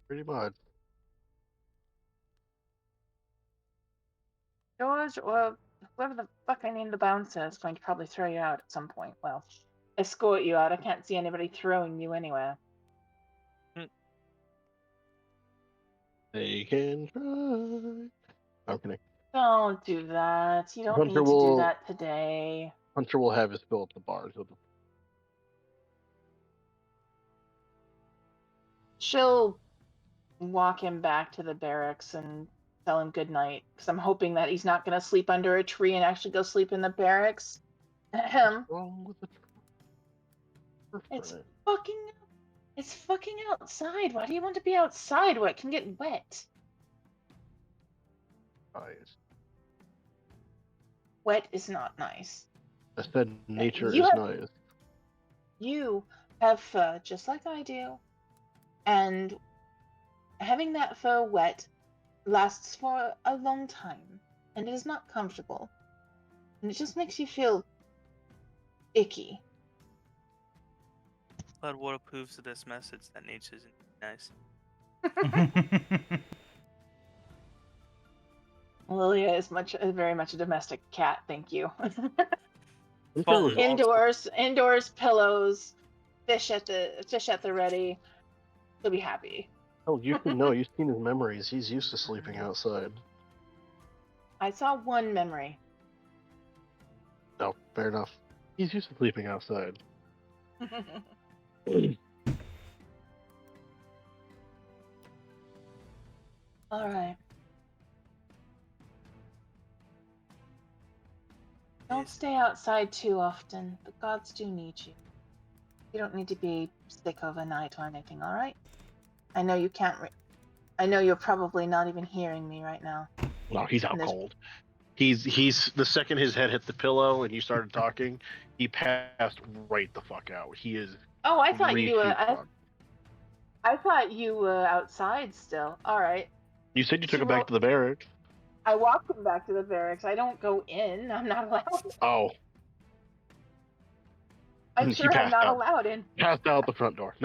Speaker 4: Pretty much.
Speaker 6: George, or whoever the fuck I named the bouncer is going to probably throw you out at some point. Well, escort you out. I can't see anybody throwing you anywhere.
Speaker 4: They can try. I'm kidding.
Speaker 6: Don't do that. You don't
Speaker 4: Hunter
Speaker 6: need to do
Speaker 4: will
Speaker 6: that today.
Speaker 4: Hunter will have his fill at the bars.
Speaker 6: She'll walk him back to the barracks and tell him good night. Because I'm hoping that he's not going to sleep under a tree and actually go sleep in the barracks. Ahem.
Speaker 4: What's wrong with the
Speaker 6: It's fucking. It's fucking outside. Why do you want to be outside where it can get wet?
Speaker 4: eyes.
Speaker 6: Wet is not nice.
Speaker 4: I said nature
Speaker 6: You
Speaker 4: is
Speaker 6: have-
Speaker 4: nice.
Speaker 6: You have fur just like I do, and having that fur wet lasts for a long time, and it is not comfortable, and it just makes you feel icky.
Speaker 5: Bloodwater proves to this message that nature isn't nice.
Speaker 6: Lilia is very much a domestic cat. Thank you.
Speaker 5: Well,
Speaker 6: Indoors, pillows, fish at the ready. He'll be happy.
Speaker 4: Oh, you can know. You've seen his memories. He's used to sleeping outside.
Speaker 6: I saw one memory.
Speaker 4: No, fair enough. He's used to sleeping outside.
Speaker 6: All right. Don't stay outside too often. The gods do need you. You don't need to be sick overnight or anything, all right? I know you can't. I know you're probably not even hearing me right now.
Speaker 4: No, he's out
Speaker 6: And there's-
Speaker 4: cold. He's the second his head hit the pillow and you started talking, he passed right the fuck out. He is.
Speaker 6: Oh, I thought
Speaker 4: 3
Speaker 6: you were.
Speaker 4: feet fucked.
Speaker 6: I thought you were outside still. All right.
Speaker 4: You said you took
Speaker 6: She
Speaker 4: him back
Speaker 6: wrote-
Speaker 4: to the barracks.
Speaker 6: I walked him back to the barracks. I don't go in. I'm not allowed.
Speaker 4: Oh,
Speaker 6: I'm
Speaker 4: He
Speaker 6: sure I'm
Speaker 4: passed
Speaker 6: not
Speaker 4: out.
Speaker 6: allowed in.
Speaker 4: passed out the front door.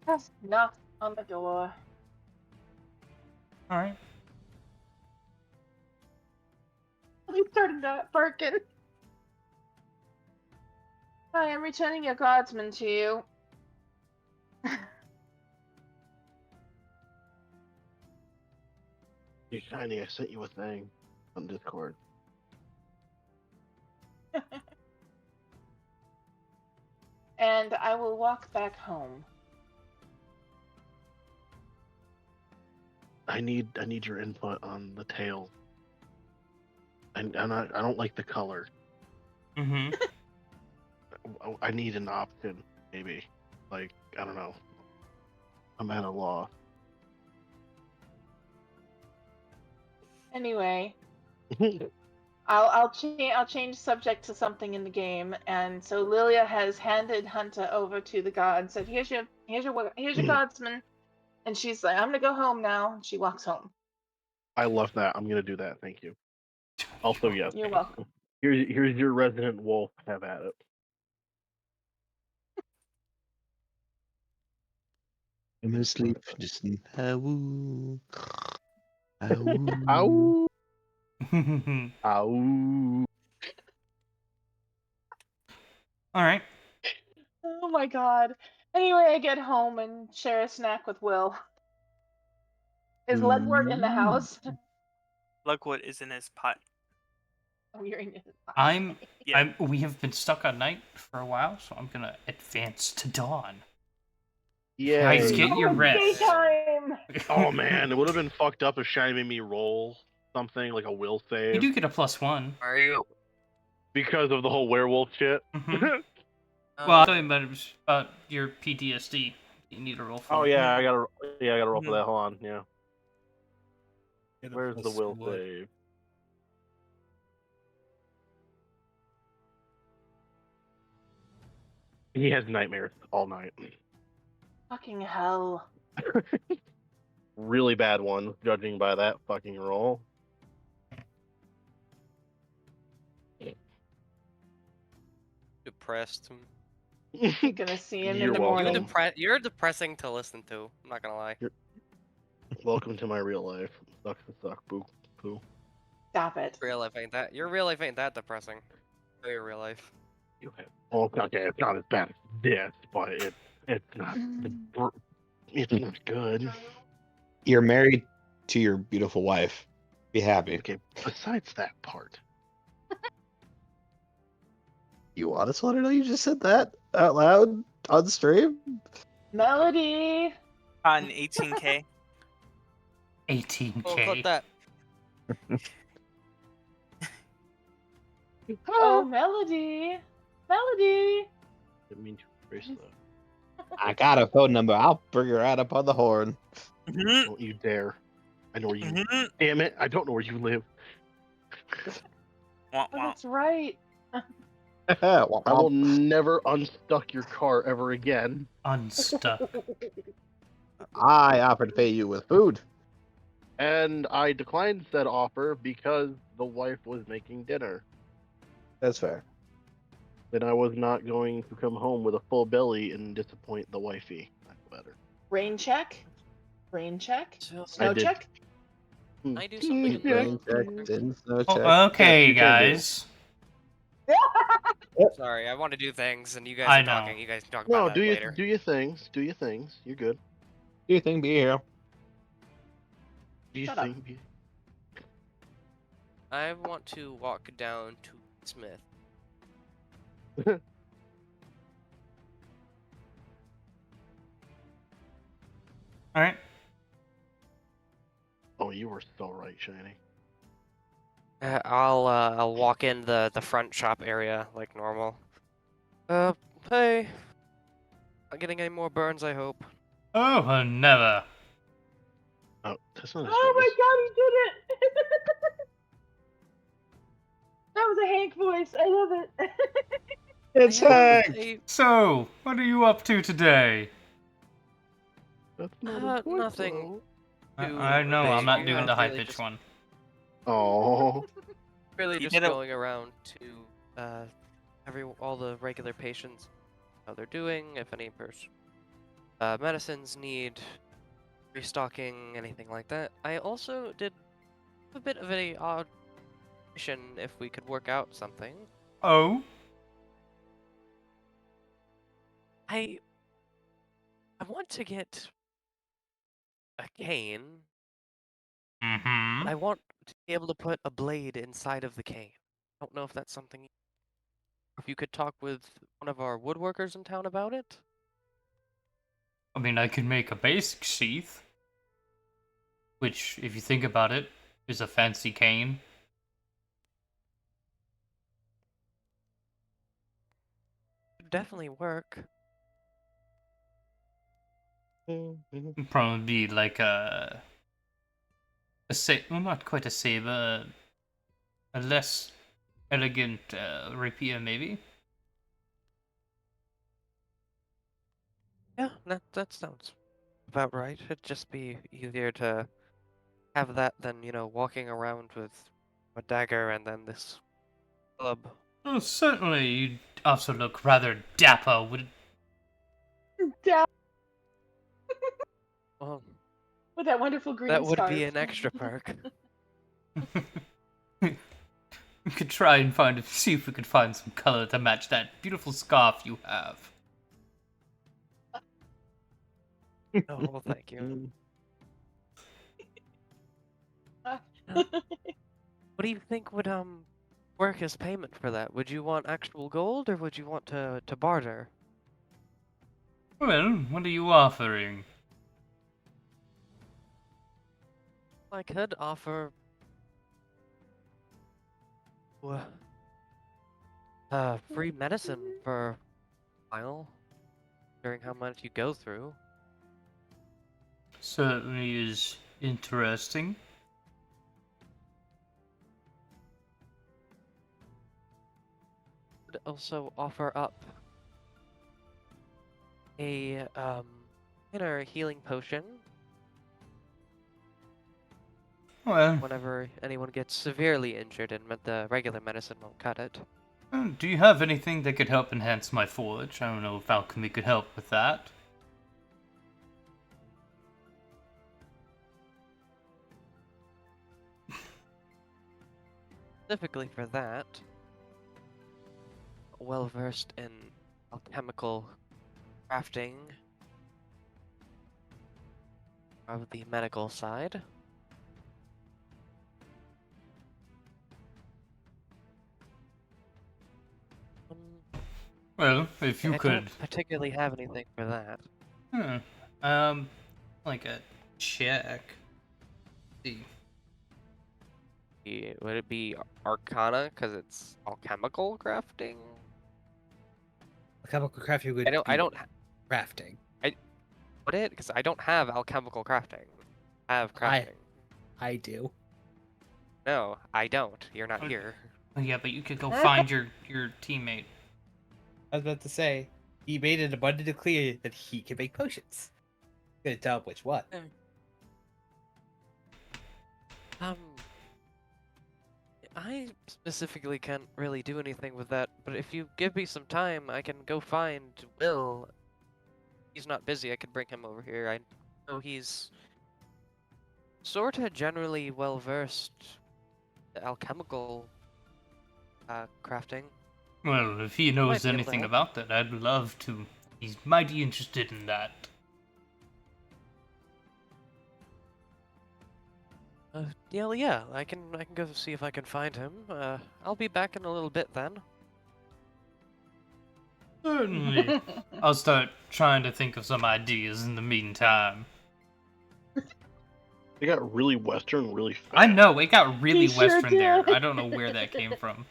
Speaker 6: Just knocked on the door.
Speaker 1: All right.
Speaker 6: He started barking. Hi, I'm returning your guardsman to you.
Speaker 4: You're shiny. I sent you a thing on Discord.
Speaker 6: And I will walk back home.
Speaker 4: I need your input on the tail. I don't like the color.
Speaker 1: Mm-hmm.
Speaker 4: I need an option, maybe. Like, I don't know. I'm at a loss.
Speaker 6: Anyway, I'll change subject to something in the game, and so Lilia has handed Hunter over to the god and said, "Here's your guardsman," and she's like, "I'm gonna go home now." And she walks home.
Speaker 4: I love that. I'm gonna do that. Thank you. Also, yes.
Speaker 6: You're welcome.
Speaker 4: Here's your resident wolf. Have at it.
Speaker 8: I'm asleep, just ow. Ow.
Speaker 4: Ow! Ow!
Speaker 1: All right.
Speaker 6: Oh my god. Anyway, I get home and share a snack with Will. Is Ledward in the house?
Speaker 5: Lugwood is in his pot.
Speaker 6: Oh, you're in his
Speaker 5: Yeah.
Speaker 1: We have been stuck on night for a while, so I'm gonna advance to dawn.
Speaker 4: Yeah.
Speaker 1: Guys, get your
Speaker 6: it's
Speaker 1: rest.
Speaker 6: daytime!
Speaker 4: Oh man, it would have been fucked up if Shiny made me roll something like a will
Speaker 1: You
Speaker 4: save
Speaker 1: do get a +1.
Speaker 3: Are you?
Speaker 4: because of the whole werewolf shit.
Speaker 1: Mhm. Well, I'm talking about your PTSD. You need a roll for.
Speaker 4: Oh yeah, I gotta roll for
Speaker 5: Mhm.
Speaker 4: that. Hold on, yeah.
Speaker 10: Get a
Speaker 4: Where's the
Speaker 10: plus
Speaker 4: will
Speaker 10: wood.
Speaker 4: save? He has nightmares all night.
Speaker 6: Fucking hell.
Speaker 4: Really bad one, judging by that fucking roll.
Speaker 3: Depressed.
Speaker 6: You're gonna see him in
Speaker 4: You're
Speaker 6: the
Speaker 4: welcome.
Speaker 6: morning.
Speaker 3: You're depressing to listen to. I'm not gonna lie.
Speaker 4: Welcome to my real life. Sucks to suck, boo. Poo.
Speaker 6: Stop it.
Speaker 3: Real life ain't that. Your real life ain't that depressing. Your real life.
Speaker 4: Well, okay, it's not as bad as this, but it's not it's not good.
Speaker 8: You're married to your beautiful wife. Be happy.
Speaker 4: Okay, besides that part.
Speaker 8: You want us to let her know you just said that out loud on stream?
Speaker 6: Melody!
Speaker 5: On 18K.
Speaker 1: 18K.
Speaker 3: Oh, clip that.
Speaker 6: Oh, Melody! Melody!
Speaker 4: Didn't mean to erase that.
Speaker 8: I got a phone number. I'll bring her right up on the horn.
Speaker 4: Don't you dare. I know where you Damn it, I don't know where you live.
Speaker 5: Wah,
Speaker 6: Oh,
Speaker 5: wah.
Speaker 6: that's right.
Speaker 4: I will never unstuck your car ever again.
Speaker 1: Unstuck.
Speaker 8: I offered to pay you with food.
Speaker 4: And I declined said offer because the wife was making dinner.
Speaker 8: That's fair.
Speaker 4: Then I was not going to come home with a full belly and disappoint the wifey. That's better.
Speaker 6: Rain check. Rain check.
Speaker 3: So-
Speaker 6: Snow
Speaker 4: did.
Speaker 6: check.
Speaker 3: I do something in
Speaker 8: Rain
Speaker 3: the
Speaker 8: check, didn't snow check.
Speaker 1: Oh, okay,
Speaker 4: Yes, you can do.
Speaker 1: guys.
Speaker 3: Sorry, I want to do things, and you guys
Speaker 1: I
Speaker 3: are
Speaker 1: know.
Speaker 3: talking. You guys can talk
Speaker 4: No,
Speaker 3: about that
Speaker 4: do
Speaker 3: later.
Speaker 4: your things. Do your things. You're good.
Speaker 8: Do you think be here?
Speaker 4: Do your
Speaker 6: Shut up.
Speaker 4: thing. Be-
Speaker 3: I want to walk down to Smith.
Speaker 1: All right.
Speaker 4: Oh, you were so right, Shiny.
Speaker 3: I'll walk in the front shop area like normal. Hey. Not getting any more burns, I hope.
Speaker 1: Oh, never.
Speaker 4: Oh, that's not his
Speaker 6: Oh my
Speaker 4: voice.
Speaker 6: god, he did it! That was a Hank voice. I love it.
Speaker 8: It's
Speaker 3: I have
Speaker 8: Hank!
Speaker 3: a-
Speaker 1: So, what are you up to today?
Speaker 4: That's not his voice.
Speaker 3: nothing. Too
Speaker 1: I know, I'm not
Speaker 3: big.
Speaker 1: doing the high
Speaker 3: Really
Speaker 1: pitch
Speaker 3: just-
Speaker 1: one.
Speaker 4: Oh.
Speaker 3: Really
Speaker 5: You
Speaker 3: just
Speaker 5: did it-
Speaker 3: going around to all the regular patients, how they're doing, if any medicines need restocking, anything like that. I also did a bit of a odd mission if we could work out something.
Speaker 1: Oh?
Speaker 3: I want to get a cane,
Speaker 1: Mm-hmm.
Speaker 3: but I want to be able to put a blade inside of the cane. I don't know if that's something. If you could talk with one of our woodworkers in town about it.
Speaker 1: I mean, I could make a basic sheath. Which, if you think about it, is a fancy cane.
Speaker 3: Could definitely work.
Speaker 1: It'd probably be like well, not quite a saber, a less elegant rapier, maybe.
Speaker 3: Yeah, that sounds about right. It'd just be easier to have that than, walking around with a dagger and then this club.
Speaker 1: Well, certainly, you'd also look rather dapper. Would
Speaker 3: Well,
Speaker 6: With that wonderful green
Speaker 3: that would
Speaker 6: scarf.
Speaker 3: be an extra perk.
Speaker 1: we could try and see if we could find some color to match that beautiful scarf you have.
Speaker 3: Oh, well, thank you. What do you think would work as payment for that? Would you want actual gold or would you want to barter?
Speaker 1: Well, what are you offering?
Speaker 3: I could offer free medicine for a while, during how much you go through.
Speaker 1: Certainly is interesting.
Speaker 3: Could also offer up a minor healing potion
Speaker 1: Well,
Speaker 3: whenever anyone gets severely injured, and the regular medicine won't cut it.
Speaker 1: do you have anything that could help enhance my forge? I don't know if alchemy could help with that.
Speaker 3: Specifically for that, well versed in alchemical crafting of the medical side.
Speaker 1: Well, if you
Speaker 3: I
Speaker 1: could,
Speaker 3: don't particularly have anything for that.
Speaker 1: like a check. See.
Speaker 3: Would it be Arcana because it's alchemical crafting?
Speaker 9: Alchemical crafting would
Speaker 3: I don't
Speaker 9: crafting.
Speaker 3: would it because I don't have alchemical crafting. I have crafting.
Speaker 9: I do.
Speaker 3: No, I don't. You're not
Speaker 1: Okay.
Speaker 3: here.
Speaker 1: Oh, yeah, but you could go find your teammate.
Speaker 9: I was about to say, he made it abundantly clear that he can make potions. Couldn't tell which one.
Speaker 3: I specifically can't really do anything with that, but if you give me some time, I can go find Will. He's not busy, I could bring him over here. I know he's sorta generally well versed in alchemical crafting.
Speaker 1: Well, if he
Speaker 3: Might
Speaker 1: knows
Speaker 3: be able to
Speaker 1: anything
Speaker 3: help.
Speaker 1: about that, I'd love to. He's mighty interested in that.
Speaker 3: Yeah, I can go see if I can find him. I'll be back in a little bit then.
Speaker 1: Certainly. I'll start trying to think of some ideas in the meantime.
Speaker 4: They got really Western really fast.
Speaker 1: I know, it got really
Speaker 6: He sure
Speaker 1: Western there.
Speaker 6: did.
Speaker 1: I don't know where that came from.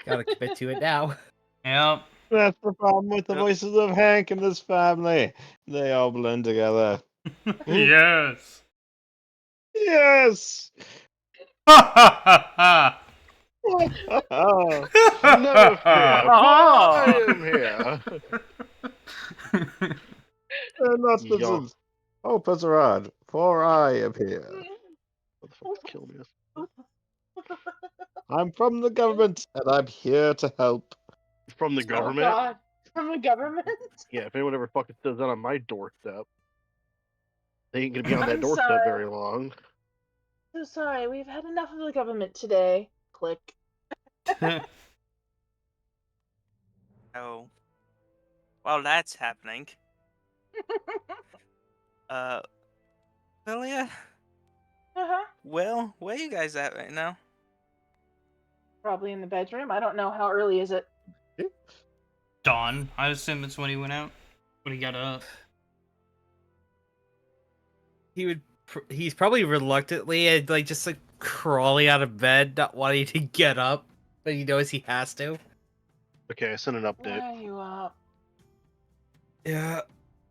Speaker 9: Gotta commit to it now.
Speaker 1: Yep.
Speaker 8: That's the problem with the
Speaker 5: Yep.
Speaker 8: voices of Hank in this family. They all blend together.
Speaker 1: Yes.
Speaker 8: Yes!
Speaker 1: Ha ha ha ha!
Speaker 8: Oh,
Speaker 4: Never fear, for I am here.
Speaker 8: and not
Speaker 4: Yawn.
Speaker 8: Vincent. Oh, Pezerad, for I am here.
Speaker 4: What the fuck is killing me?
Speaker 8: I'm from the government, and I'm here to help.
Speaker 4: From the
Speaker 6: Oh
Speaker 4: government?
Speaker 6: God, from the government.
Speaker 4: Yeah, if anyone ever fucking says that on my doorstep, they ain't gonna be on that
Speaker 6: I'm
Speaker 4: doorstep
Speaker 6: sorry.
Speaker 4: very long.
Speaker 6: So sorry, we've had enough of the government today. Click.
Speaker 5: Oh. While that's happening, Lilia, Will, where you guys at right now?
Speaker 6: Probably in the bedroom. I don't know. How early is it?
Speaker 1: Dawn. I assume it's when he went out. When he got up.
Speaker 9: He's probably reluctantly and just crawling out of bed, not wanting to get up, but he knows he has to.
Speaker 4: Okay, I sent an
Speaker 6: Why
Speaker 4: update.
Speaker 6: are you up?
Speaker 9: Yeah,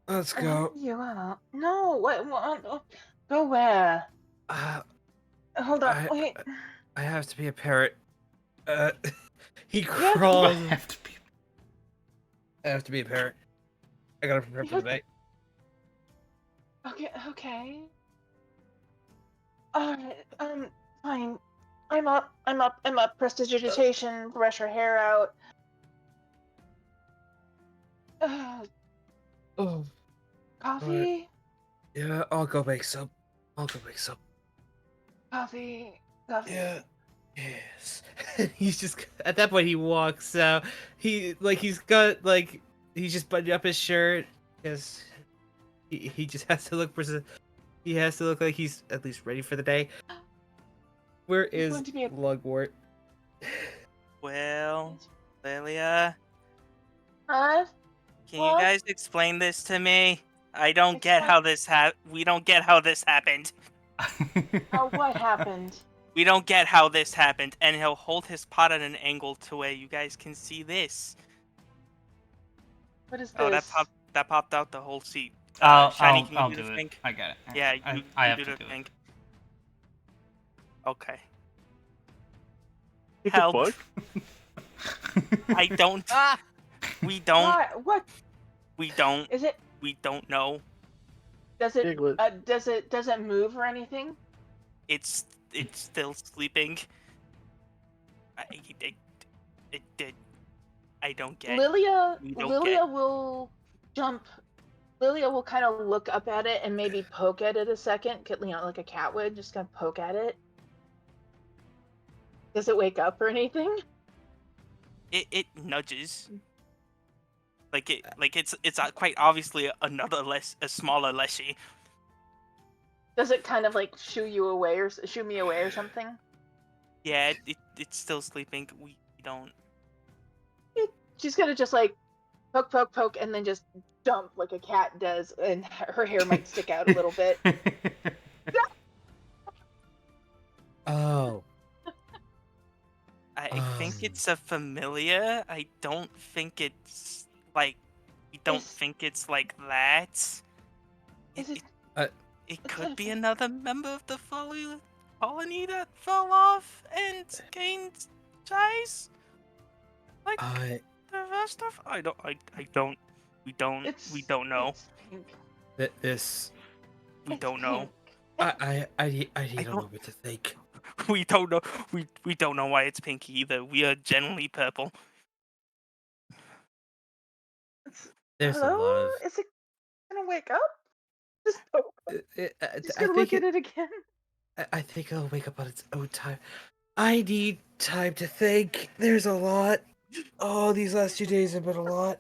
Speaker 9: let's
Speaker 6: Why are you up? No. What? Go where? Hold on. Wait.
Speaker 9: I have to be a parrot. He
Speaker 6: have to-
Speaker 9: crawls.
Speaker 1: I have to be.
Speaker 9: I have to be a parrot. I gotta prepare for the night.
Speaker 6: Okay. Alright, fine. I'm up. Prestidigitation, brush her hair out.
Speaker 9: Oh,
Speaker 6: Coffee?
Speaker 9: yeah, I'll go make some.
Speaker 6: Coffee.
Speaker 9: Yeah. Yes. He's just at that point he walks out. He's just buttoned up his shirt because he just has to look he has to look like he's at least ready for the day. Where
Speaker 6: He's
Speaker 9: is
Speaker 6: going to be a-
Speaker 9: Lugwort?
Speaker 5: Well, Lilia,
Speaker 6: Huh?
Speaker 5: can
Speaker 6: What?
Speaker 5: you guys explain this to me? I don't get
Speaker 6: Explain-
Speaker 5: how this we don't get how this happened.
Speaker 6: Oh, what happened?
Speaker 5: We don't get how this happened, and he'll hold his pot at an angle to where you guys can see this.
Speaker 6: What is this?
Speaker 5: Oh, that popped out the whole seat.
Speaker 1: I'll
Speaker 5: Shiny, can you do
Speaker 1: do
Speaker 5: the
Speaker 1: it.
Speaker 5: thing?
Speaker 1: I got it.
Speaker 5: Yeah,
Speaker 1: I
Speaker 5: you
Speaker 1: have
Speaker 5: do
Speaker 1: to
Speaker 5: the
Speaker 1: do
Speaker 5: thing.
Speaker 1: it.
Speaker 5: Okay.
Speaker 4: What
Speaker 5: Help.
Speaker 4: the fuck?
Speaker 5: I don't. We don't.
Speaker 6: What?
Speaker 5: We don't.
Speaker 6: Is it?
Speaker 5: We don't know.
Speaker 6: Does it
Speaker 4: Piglet.
Speaker 6: does it move or anything?
Speaker 5: It's still sleeping. I, I, I don't get.
Speaker 6: Lilia
Speaker 5: You don't
Speaker 6: Lilia
Speaker 5: get.
Speaker 6: will jump. Lilia will kind of look up at it and maybe poke at it a second, like a cat would, just kind of poke at it. Does it wake up or anything?
Speaker 5: It nudges. Like it's quite obviously a smaller Leshy.
Speaker 6: Does it kind of like shoo me away or something?
Speaker 5: Yeah, it's still sleeping. We don't.
Speaker 6: She's gonna just like poke, poke, poke, and then just jump like a cat does, and her hair might stick out a little bit.
Speaker 9: Oh.
Speaker 5: I think it's a familiar. I don't think it's like. We don't think it's like that.
Speaker 6: Is it?
Speaker 5: It could be another member of the colony that fell off and gained size. Like the rest of. I don't. We don't know.
Speaker 6: It's pink.
Speaker 9: This.
Speaker 5: We
Speaker 6: It's
Speaker 5: don't know.
Speaker 6: pink.
Speaker 9: I need a
Speaker 5: don't-
Speaker 9: moment to think.
Speaker 5: We don't know. We don't know why it's pink either. We are generally purple.
Speaker 9: There's a
Speaker 6: Hello?
Speaker 9: lot of.
Speaker 6: Is it gonna wake up? Just poke. Just
Speaker 9: I
Speaker 6: gonna look
Speaker 9: think
Speaker 6: at it again.
Speaker 9: I think it'll wake up on its own time. I need time to think. There's a lot. Oh, these last 2 days have been a lot.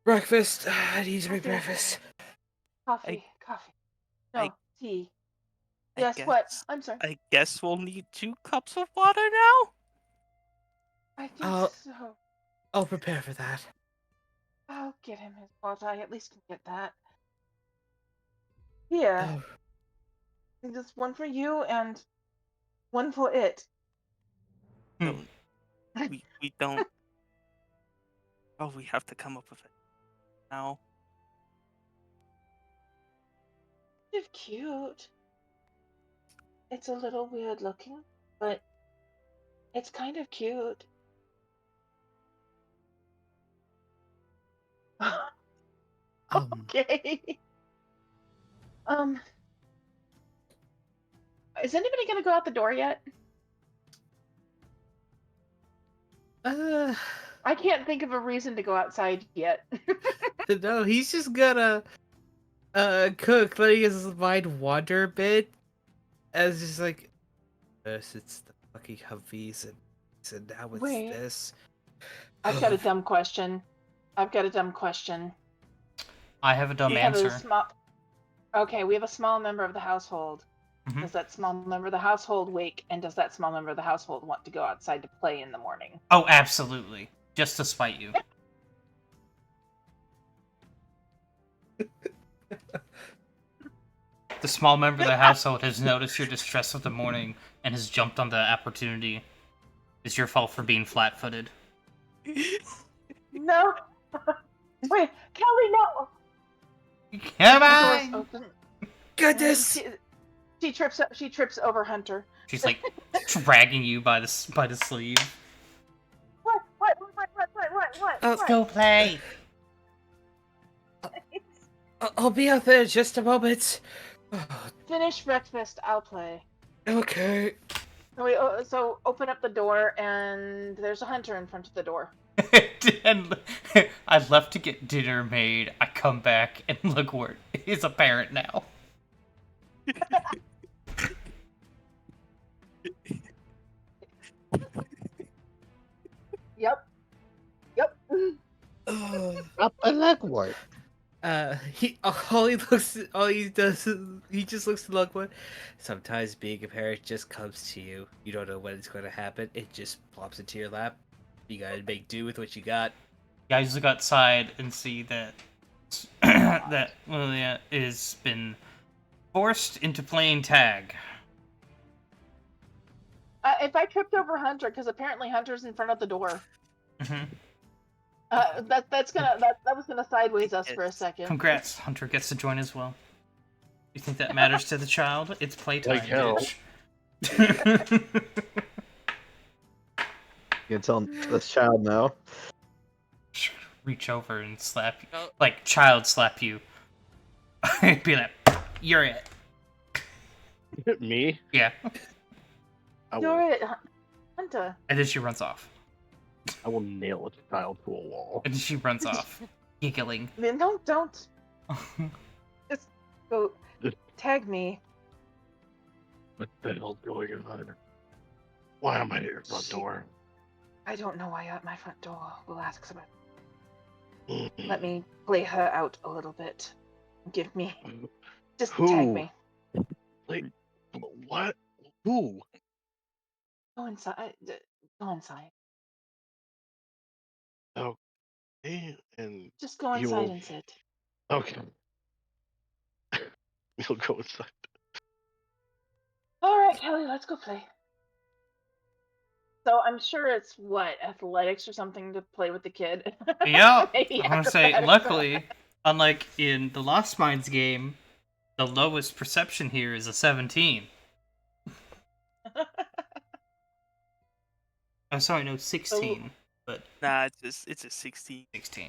Speaker 9: Breakfast. I need to make breakfast.
Speaker 6: Coffee. No,
Speaker 5: I-
Speaker 6: tea.
Speaker 5: I
Speaker 6: Yes,
Speaker 5: guess,
Speaker 6: what? I'm sorry.
Speaker 5: I guess we'll need 2 cups of water now.
Speaker 6: I think
Speaker 9: I'll-
Speaker 6: so.
Speaker 9: I'll prepare for that.
Speaker 6: I'll get him his water. I at least can get that. Here.
Speaker 9: Oh,
Speaker 6: Just one for you and one for it.
Speaker 5: Don't. We don't. Oh, we have to come up with it now.
Speaker 6: It's cute. It's a little weird looking, but it's kind of cute. Okay. Is anybody gonna go out the door yet? I can't think of a reason to go outside yet.
Speaker 9: No, he's just gonna cook, letting his mind wander a bit. As just like, first it's the fucking Humvees, and now it's
Speaker 6: Wait.
Speaker 9: this.
Speaker 6: I've got a dumb question.
Speaker 1: I have a dumb
Speaker 6: We have
Speaker 1: answer.
Speaker 6: we have a small member of the household.
Speaker 1: Mhm.
Speaker 6: Does that small member of the household wake, and does that small member of the household want to go outside to play in the morning?
Speaker 1: Oh, absolutely. Just to spite you. The small member of the household has noticed your distress of the morning and has jumped on the opportunity. It's your fault for being flat-footed.
Speaker 6: No. Wait, Kelly, no.
Speaker 1: Come
Speaker 6: The door's
Speaker 1: on!
Speaker 6: open.
Speaker 9: Goodness!
Speaker 6: She trips over Hunter.
Speaker 1: She's like dragging you by the sleeve.
Speaker 6: What?
Speaker 1: Let's go play.
Speaker 9: I'll be out there in just a moment.
Speaker 6: Finish breakfast. I'll play.
Speaker 9: Okay.
Speaker 6: So open up the door, and there's a Hunter in front of the door.
Speaker 1: And I left to get dinner made. I come back and look where it's apparent now.
Speaker 6: Yep.
Speaker 8: Up a legwort.
Speaker 9: All he does is he just looks to Lugwood. Sometimes being a parent just comes to you. You don't know when it's going to happen. It just plops into your lap. You gotta make do with what you got.
Speaker 1: You guys look outside and see that that Lilia has been forced into playing tag.
Speaker 6: If I tripped over Hunter, because apparently Hunter's in front of the door.
Speaker 1: Mm-hmm.
Speaker 6: That was gonna sideways us for a second.
Speaker 1: Congrats, Hunter gets to join as well. You think that matters to the child? It's playtime,
Speaker 4: Like hell.
Speaker 1: bitch.
Speaker 8: You can tell this child no.
Speaker 1: Reach over and slap you.
Speaker 3: Oh.
Speaker 1: Like, child slap you. be like, "You're it."
Speaker 4: Me?
Speaker 1: Yeah,
Speaker 4: I
Speaker 6: You're
Speaker 4: will,
Speaker 6: it, Hunter.
Speaker 1: and then she runs off.
Speaker 4: I will nail a child to a wall.
Speaker 1: And then she runs off, giggling.
Speaker 6: Then don't. Just go tag me.
Speaker 4: What the hell's going on? Why am I at your front
Speaker 6: Shit.
Speaker 4: door?
Speaker 6: I don't know why you're at my front door. We'll ask somebody.
Speaker 4: Mm-hmm.
Speaker 6: Let me play her out a little bit. Give me. Just
Speaker 4: Who?
Speaker 6: tag me.
Speaker 4: Like, what? Who?
Speaker 6: Go inside. Go inside.
Speaker 4: Okay, and
Speaker 6: Just go
Speaker 4: he
Speaker 6: inside
Speaker 4: will.
Speaker 6: and sit.
Speaker 4: Okay. He'll go inside.
Speaker 6: All right, Kelly, let's go play. So I'm sure it's what, athletics or something to play with the kid.
Speaker 1: Yeah,
Speaker 6: Maybe
Speaker 1: I'm gonna say,
Speaker 6: acrobatics.
Speaker 1: luckily, unlike in the Lost Mines game, the lowest perception here is a 17. I'm sorry, no, 16, but
Speaker 5: Nah, it's a 16.
Speaker 1: 16.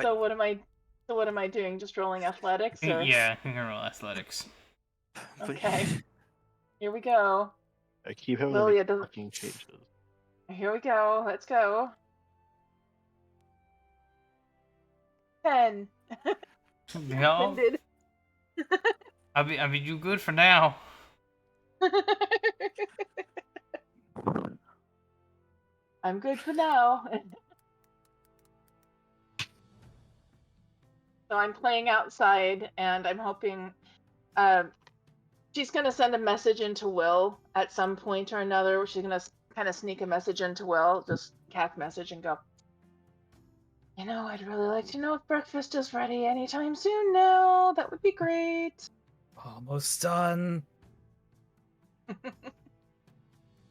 Speaker 6: So what am I doing? Just rolling athletics or
Speaker 1: Yeah, you can roll athletics.
Speaker 6: Okay. Here we go.
Speaker 4: I keep having to
Speaker 6: Lilia
Speaker 4: make
Speaker 6: doesn't
Speaker 4: fucking changes.
Speaker 6: Here we go. Let's go. 10.
Speaker 1: No,
Speaker 6: Ended.
Speaker 1: I mean, you good for now.
Speaker 6: I'm good for now. So I'm playing outside, and I'm hoping she's gonna send a message into Will at some point or another. She's gonna kind of sneak a message into Will, just cat message, and go. I'd really like to know if breakfast is ready anytime soon now. That would be great.
Speaker 9: Almost done.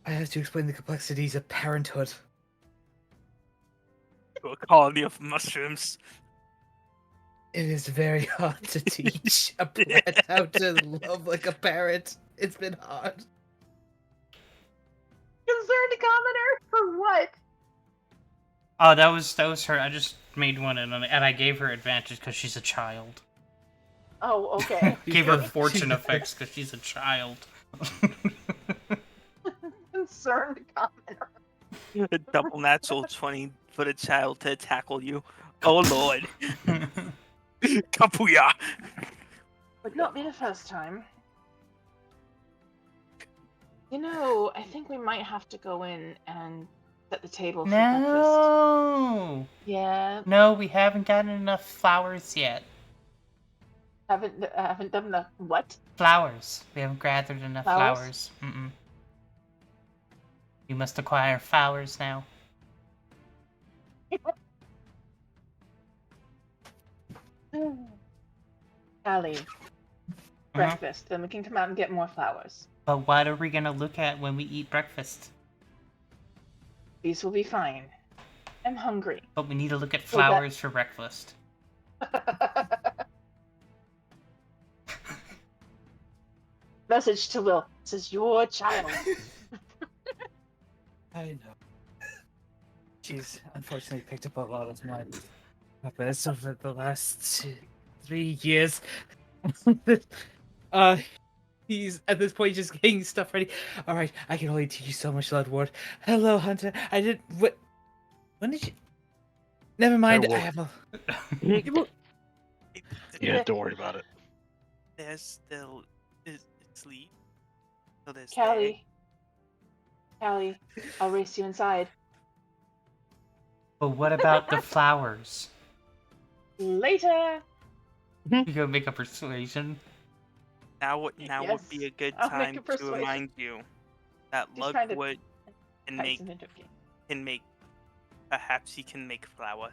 Speaker 9: I have to explain the complexities of parenthood.
Speaker 5: A colony of mushrooms.
Speaker 9: It is very hard to teach a pet how to love like a parrot. It's been hard.
Speaker 6: Concerned commoner for what?
Speaker 1: Oh, that was her. I just made one, and I gave her advantage because she's a child.
Speaker 6: Oh, okay.
Speaker 1: Gave her fortune effects because she's a child.
Speaker 6: Concerned commoner.
Speaker 5: A double natural 20 for the child to tackle you. Oh lord. Kapuya.
Speaker 6: Would not be the first time. I think we might have to go in and set the table for breakfast.
Speaker 1: No!
Speaker 6: Yeah,
Speaker 1: No, we haven't gotten enough flowers yet.
Speaker 6: haven't done enough. What?
Speaker 1: Flowers. We haven't gathered enough
Speaker 6: Flowers?
Speaker 1: flowers. Mm-mm. You must acquire flowers now.
Speaker 6: Allie, breakfast. Then we can come out and get more flowers.
Speaker 1: But what are we gonna look at when we eat breakfast?
Speaker 6: These will be fine. I'm hungry.
Speaker 1: But we need to look at
Speaker 6: Well, that-
Speaker 1: flowers for breakfast.
Speaker 6: Message to Will. This is your child.
Speaker 9: I know. She's unfortunately picked up a lot of my habits over the last 3 years. He's at this point just getting stuff ready. All right, I can only teach you so much, Ludward. Hello, Hunter. I did what? When did you? Never mind. I have a.
Speaker 4: Yeah, don't worry about it.
Speaker 5: There's still sleep. So there's
Speaker 6: Callie, I'll race you inside.
Speaker 1: But what about the flowers?
Speaker 6: Later.
Speaker 1: You go make a persuasion.
Speaker 5: Now would
Speaker 6: Yes,
Speaker 5: be a good
Speaker 6: I'll make a
Speaker 5: time to
Speaker 6: persuasion.
Speaker 5: remind you that
Speaker 6: Just trying to
Speaker 5: Ludwood can
Speaker 6: entice him into a game.
Speaker 5: perhaps he can make flour.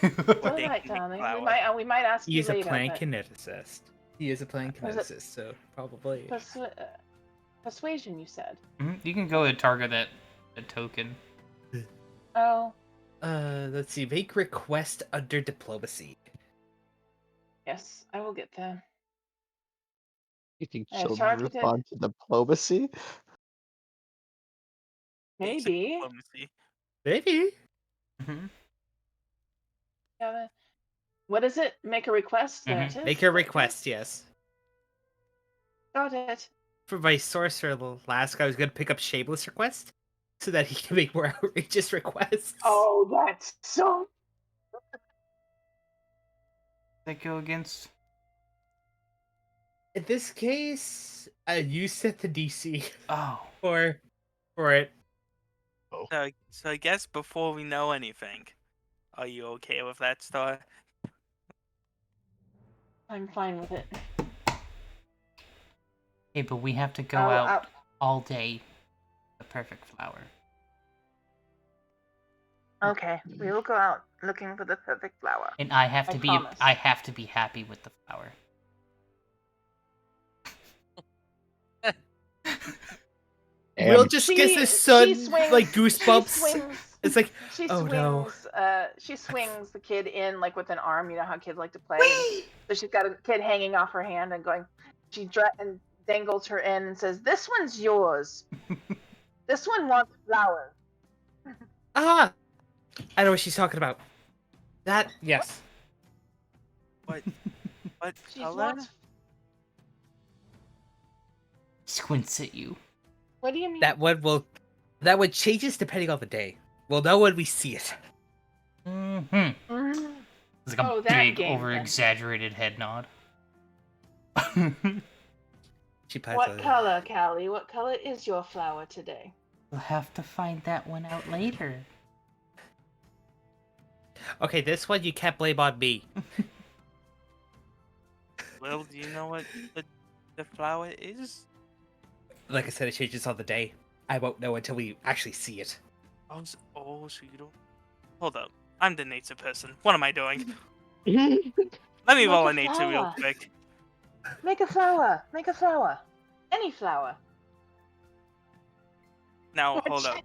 Speaker 6: All
Speaker 5: they
Speaker 6: right,
Speaker 5: can make
Speaker 6: darling.
Speaker 5: flour.
Speaker 6: We might ask
Speaker 9: He
Speaker 6: you
Speaker 9: is a
Speaker 6: later.
Speaker 9: plant
Speaker 6: but
Speaker 9: kineticist. He is a plant
Speaker 6: Was it-
Speaker 9: kineticist, so probably.
Speaker 6: Persuasion, you said.
Speaker 1: You can go and target that token.
Speaker 6: Oh,
Speaker 9: Let's see. Make request under diplomacy.
Speaker 6: yes, I will get there.
Speaker 8: You think
Speaker 6: I
Speaker 8: children
Speaker 6: targeted-
Speaker 8: respond to diplomacy?
Speaker 5: Basic
Speaker 6: Maybe.
Speaker 5: diplomacy.
Speaker 9: Maybe.
Speaker 1: Mm-hmm.
Speaker 6: Yeah, What is it? Make a request? There it is.
Speaker 9: Make a request, yes.
Speaker 6: Got it.
Speaker 9: For my sorcerer Lask, I was gonna pick up Shameless request so that he can make more outrageous requests.
Speaker 6: Oh, that's so.
Speaker 1: That go against.
Speaker 9: In this case, you set the DC
Speaker 1: Oh.
Speaker 9: for it.
Speaker 5: So I guess before we know anything, are you okay with that, Star?
Speaker 6: I'm fine with it.
Speaker 1: Hey, but we have to go
Speaker 6: I'll-
Speaker 1: out all day. The perfect flower.
Speaker 6: Okay, we will go out looking for the perfect flower.
Speaker 1: And I have to
Speaker 6: promise.
Speaker 1: I have to be happy with the flower.
Speaker 9: Will just gets his son like goosebumps.
Speaker 6: She swings,
Speaker 9: It's like,
Speaker 6: she
Speaker 9: oh
Speaker 6: swings,
Speaker 9: no.
Speaker 6: She swings the kid in like with an arm. You know how kids like to play. So she's got a kid hanging off her hand and going. She and dangles her in and says, "This one's yours. This one wants flowers."
Speaker 9: Ah, I know what she's talking about. That yes.
Speaker 5: What
Speaker 6: She
Speaker 5: color?
Speaker 6: wants.
Speaker 1: Squints at you.
Speaker 6: What do you mean?
Speaker 9: That one changes depending on the day. We'll know when we see it.
Speaker 1: Mm-hmm.
Speaker 6: Mhm.
Speaker 1: It's like a
Speaker 6: Oh, that
Speaker 1: big,
Speaker 6: game, then.
Speaker 1: over-exaggerated head nod.
Speaker 9: She pats
Speaker 6: What
Speaker 9: on it.
Speaker 6: color, Callie? What color is your flower today?
Speaker 1: We'll have to find that one out later.
Speaker 9: Okay, this one you can't blame on me.
Speaker 5: Will, do you know what the flower is?
Speaker 9: Like I said, it changes on the day. I won't know until we actually see it.
Speaker 5: So you don't. Hold up. I'm the nature person. What am I doing? Let me
Speaker 6: Make
Speaker 5: roll
Speaker 6: a
Speaker 5: a nature real
Speaker 6: flower.
Speaker 5: quick.
Speaker 6: Make a flower. Make a flower. Any flower.
Speaker 5: Now hold up.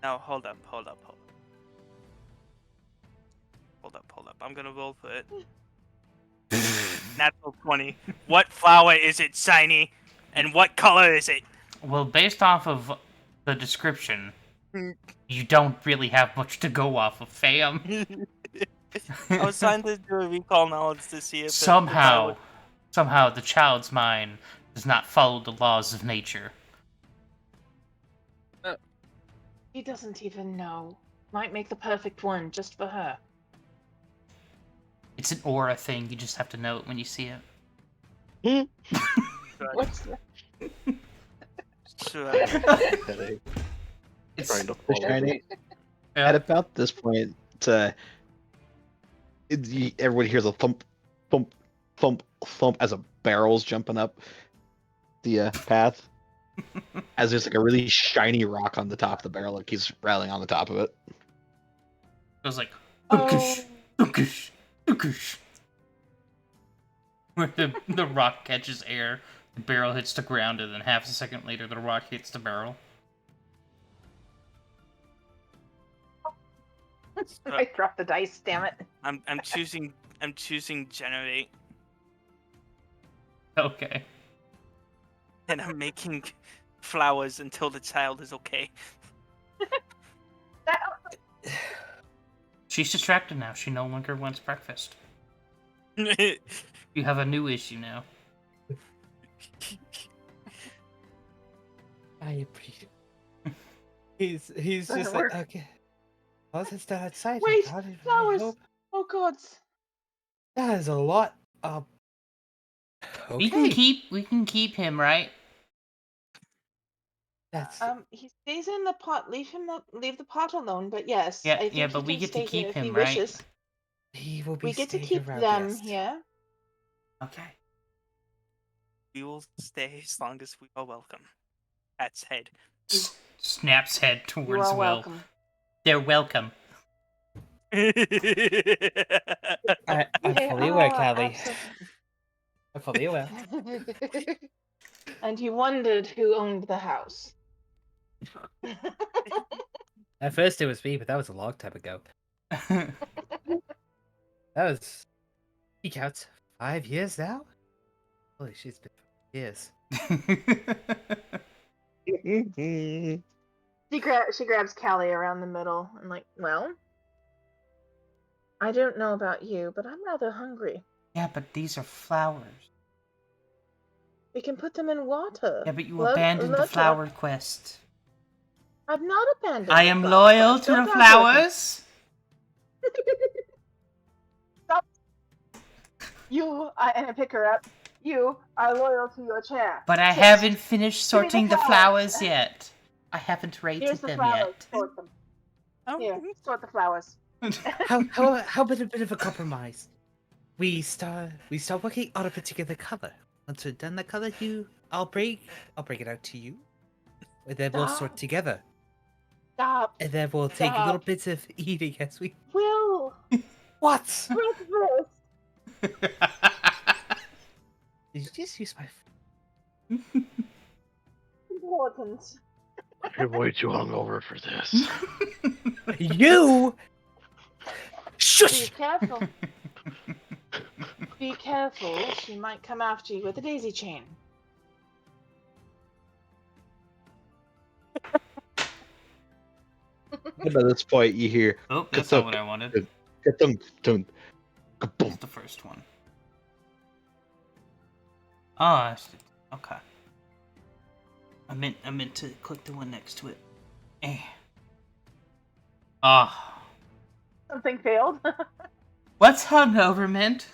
Speaker 5: Now hold up. I'm gonna roll for it. Natural 20. What flower is it, Shiny? And what color is it?
Speaker 1: Well, based off of the description, you don't really have much to go off of, fam.
Speaker 5: I was trying to do a recall knowledge to see if
Speaker 1: Somehow the child's mind does not follow the laws of nature.
Speaker 6: He doesn't even know. Might make the perfect one just for her.
Speaker 1: It's an aura thing, you just have to know it when you see it.
Speaker 6: What's that?
Speaker 5: Sure.
Speaker 1: It's
Speaker 4: Trying to
Speaker 8: The
Speaker 4: follow.
Speaker 8: shiny. At about this point, everyone hears a thump, thump, thump, thump as a barrel's jumping up the path. As there's like a really shiny rock on the top of the barrel, like he's rattling on the top of it.
Speaker 1: It was like,
Speaker 6: Oh.
Speaker 1: "Dunkish, dunkish, dunkish." Where the rock catches air, the barrel hits the ground, and then half a second later, the rock hits the barrel.
Speaker 6: I dropped the dice, damn it.
Speaker 5: I'm choosing generate,
Speaker 1: Okay.
Speaker 5: and I'm making flowers until the child is okay.
Speaker 1: She's distracted now. She no longer wants breakfast. You have a new issue now.
Speaker 9: I appreciate. He's
Speaker 6: Doesn't
Speaker 9: just
Speaker 6: work.
Speaker 9: like, okay. Well, it's still outside.
Speaker 6: Wait,
Speaker 9: I
Speaker 6: flowers.
Speaker 9: hope
Speaker 6: Oh gods.
Speaker 9: that is a lot.
Speaker 1: We
Speaker 9: Okay.
Speaker 1: can keep him, right?
Speaker 9: That's
Speaker 6: He stays in the pot. Leave the pot alone. But yes,
Speaker 1: Yeah,
Speaker 6: I think
Speaker 1: yeah,
Speaker 6: he
Speaker 1: but we
Speaker 6: can
Speaker 1: get to
Speaker 6: stay
Speaker 1: keep
Speaker 6: here if
Speaker 1: him,
Speaker 6: he
Speaker 1: right?
Speaker 6: wishes.
Speaker 9: he will be.
Speaker 6: We get to
Speaker 9: staying
Speaker 6: keep
Speaker 9: around,
Speaker 6: them
Speaker 9: yes.
Speaker 6: here.
Speaker 1: Okay.
Speaker 5: We will stay as long as we are welcome. Cat's head.
Speaker 1: Snaps head
Speaker 6: You
Speaker 1: towards
Speaker 6: are
Speaker 1: Will.
Speaker 6: welcome.
Speaker 1: They're welcome.
Speaker 9: I'm
Speaker 6: They
Speaker 9: fully aware,
Speaker 6: are
Speaker 9: Callie. I'm fully aware.
Speaker 6: And you wondered who owned the house.
Speaker 9: At first it was me, but that was a long time ago. That was. He counts 5 years now. Holy shit, it's been 5 years.
Speaker 6: She grabs Callie around the middle and like, well, I don't know about you, but I'm rather hungry.
Speaker 1: Yeah, but these are flowers.
Speaker 6: We can put them in water.
Speaker 1: Yeah, but you abandoned the flower quest.
Speaker 6: I've not abandoned
Speaker 1: I
Speaker 6: the
Speaker 1: am
Speaker 6: flower
Speaker 1: loyal
Speaker 6: quest.
Speaker 1: to
Speaker 6: Don't
Speaker 1: the
Speaker 6: argue with me.
Speaker 1: flowers.
Speaker 6: Stop. You, and I pick her up. You are loyal to your chair.
Speaker 1: But I
Speaker 6: Sit.
Speaker 1: haven't finished
Speaker 6: Give me
Speaker 1: sorting the flowers yet. I haven't rated
Speaker 6: Here's the
Speaker 1: them
Speaker 6: flowers.
Speaker 1: yet.
Speaker 6: Sort them.
Speaker 5: Oh,
Speaker 6: Here, sort the flowers.
Speaker 9: How about a bit of a compromise? We start working on a particular color. Once we're done that color, I'll break it out to you. And then we'll sort
Speaker 6: Stop.
Speaker 9: together.
Speaker 6: Stop.
Speaker 9: And then we'll take
Speaker 6: Stop.
Speaker 9: little bits of eating as we
Speaker 6: Will.
Speaker 9: What?
Speaker 6: Breakfast.
Speaker 9: Did you just use my
Speaker 6: Important.
Speaker 4: You're way too hungover for this.
Speaker 9: You
Speaker 6: Be
Speaker 9: Shush!
Speaker 6: careful. Be careful. She might come after you with a daisy chain.
Speaker 8: And by this point, you hear.
Speaker 1: Oh, that's not what I wanted.
Speaker 8: Kathunk.
Speaker 1: That's the first one. Ah, okay. I meant to click the one next to it. Eh. Ah.
Speaker 6: Something failed.
Speaker 1: What's hungover meant?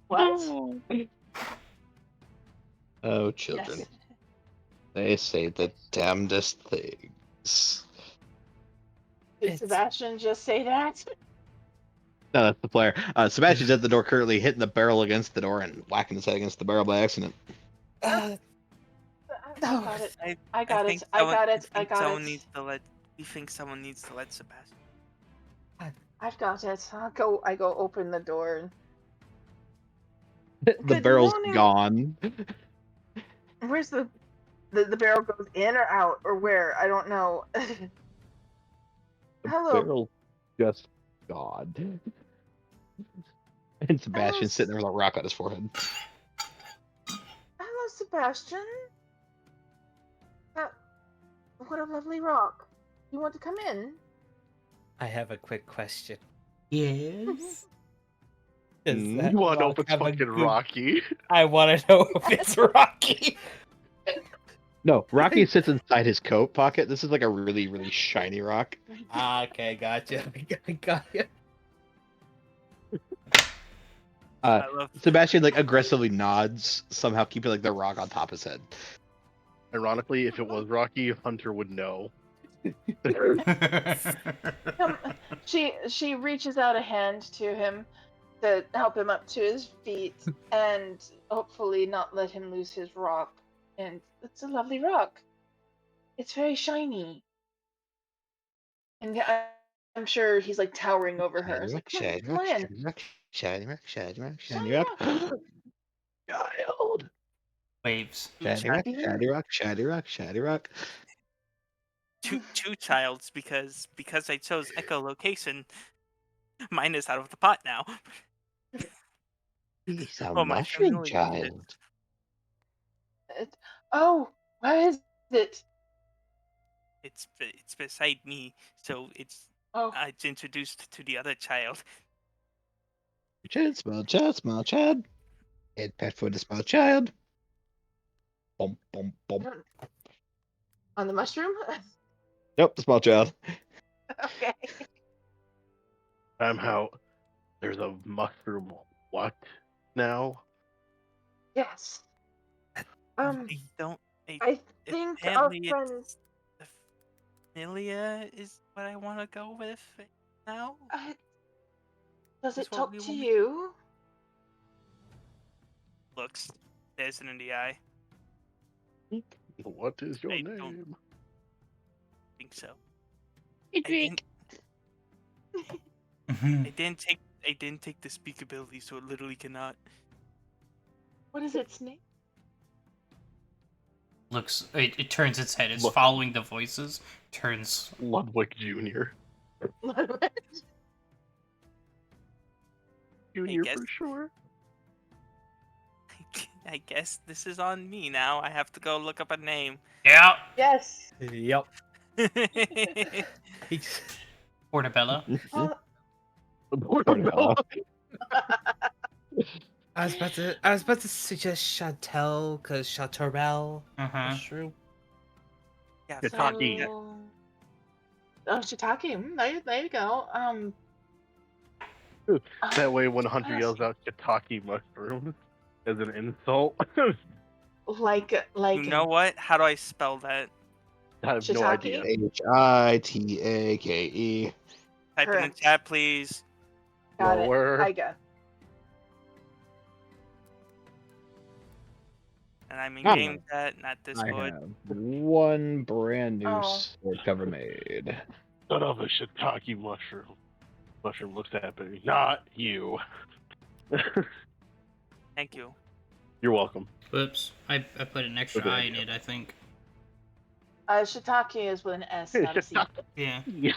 Speaker 6: What?
Speaker 8: Oh, children.
Speaker 6: Yes.
Speaker 8: They say the damnedest things.
Speaker 6: Did Sebastian just say that?
Speaker 8: No, that's the player. Sebastian's at the door, currently hitting the barrel against the door and whacking his head against the barrel by accident.
Speaker 6: I got it. I got
Speaker 5: think
Speaker 6: it. I got it.
Speaker 5: I
Speaker 6: I
Speaker 5: think
Speaker 6: got
Speaker 5: someone
Speaker 6: it.
Speaker 5: needs to let. We think someone needs to let Sebastian.
Speaker 6: I've got it. I go open the door.
Speaker 8: The
Speaker 6: Good
Speaker 8: barrel's
Speaker 6: morning.
Speaker 8: gone.
Speaker 6: Where's the barrel goes in or out or where? I don't know.
Speaker 8: The
Speaker 6: Hello.
Speaker 8: barrel's just gone. And Sebastian's sitting there with a rock on his forehead.
Speaker 6: Hello, Sebastian. What a lovely rock. You want to come in?
Speaker 9: I have a quick question.
Speaker 1: Yes.
Speaker 9: Does
Speaker 4: You
Speaker 9: that
Speaker 4: want to know if
Speaker 9: rock
Speaker 4: it's
Speaker 9: have a
Speaker 4: fucking
Speaker 9: good-
Speaker 4: Rocky?
Speaker 9: I want to know if it's Rocky.
Speaker 8: No, Rocky sits inside his coat pocket. This is like a really, really shiny rock.
Speaker 9: Okay, gotcha. I got you.
Speaker 5: I love.
Speaker 8: Sebastian like aggressively nods, somehow keeping like the rock on top of his head.
Speaker 4: Ironically, if it was Rocky, Hunter would know.
Speaker 6: She reaches out a hand to him to help him up to his feet and hopefully not let him lose his rock. And it's a lovely rock. It's very shiny. And I'm sure he's like towering over her. It's like,
Speaker 8: Shiny
Speaker 6: come
Speaker 8: rock,
Speaker 6: in.
Speaker 8: shiny rock, shiny rock, shiny
Speaker 6: Shiny
Speaker 8: rock.
Speaker 6: rock.
Speaker 8: Child.
Speaker 1: Waves.
Speaker 8: Shiny rock, shiny rock, shiny rock, shiny rock.
Speaker 5: Two childs because I chose echolocation. Mine is out of the pot now.
Speaker 8: He's a
Speaker 5: Oh, my
Speaker 8: mushroom
Speaker 5: familiar
Speaker 8: child.
Speaker 6: Oh, where is it?
Speaker 5: It's beside me, so it's introduced to the other child.
Speaker 8: Chad, small child. Head pet for the small child. Bum, bum, bum.
Speaker 6: On the mushroom?
Speaker 8: Nope, the small child.
Speaker 6: Okay.
Speaker 4: Somehow, there's a mushroom. What now?
Speaker 6: Yes.
Speaker 5: I don't.
Speaker 6: I think our
Speaker 5: apparently
Speaker 6: friend.
Speaker 5: it's the familia is what I want to go with now.
Speaker 6: Does
Speaker 5: Is
Speaker 6: it
Speaker 5: what
Speaker 6: talk
Speaker 5: we
Speaker 6: to
Speaker 5: want.
Speaker 6: you?
Speaker 5: Looks, there's an in the eye.
Speaker 4: What is your
Speaker 5: I
Speaker 4: name?
Speaker 5: don't think so. I didn't take the speak ability, so it literally cannot.
Speaker 6: What is its name?
Speaker 1: Looks. It turns its head. It's
Speaker 4: Look.
Speaker 1: following the voices. Turns.
Speaker 4: Ludwig Jr. Junior
Speaker 5: guess-
Speaker 4: for sure.
Speaker 5: I guess this is on me now. I have to go look up a name.
Speaker 1: Yeah.
Speaker 6: Yes.
Speaker 9: Yep.
Speaker 1: Portobello.
Speaker 6: Well,
Speaker 8: Portobello.
Speaker 9: I was about to suggest Chantel because Chateaurel
Speaker 1: Uh-huh.
Speaker 9: mushroom.
Speaker 5: Yeah,
Speaker 4: Shiitake.
Speaker 6: so... Oh, shiitake. There you go.
Speaker 4: That way, when Hunter
Speaker 6: honest-
Speaker 4: yells out "shiitake mushroom" as an insult,
Speaker 6: like
Speaker 5: you know what? How do I spell that?
Speaker 4: I have no
Speaker 6: Shiitake?
Speaker 4: idea.
Speaker 8: Hitake.
Speaker 5: Type in the
Speaker 6: Correct.
Speaker 5: chat, please.
Speaker 6: Got it.
Speaker 4: Lower.
Speaker 6: I got.
Speaker 5: And I'm in
Speaker 8: Oh.
Speaker 5: game chat, not
Speaker 10: I
Speaker 5: Discord.
Speaker 10: have one brand new
Speaker 6: Oh.
Speaker 10: sword cover made.
Speaker 4: Son of a shiitake mushroom. Mushroom looks at me. Not you.
Speaker 5: Thank you.
Speaker 4: You're welcome.
Speaker 1: Whoops. I put an extra
Speaker 4: Good
Speaker 1: I in
Speaker 4: idea.
Speaker 1: it, I think.
Speaker 6: Shiitake is with an S, not a C.
Speaker 1: Yeah.
Speaker 4: Yeah.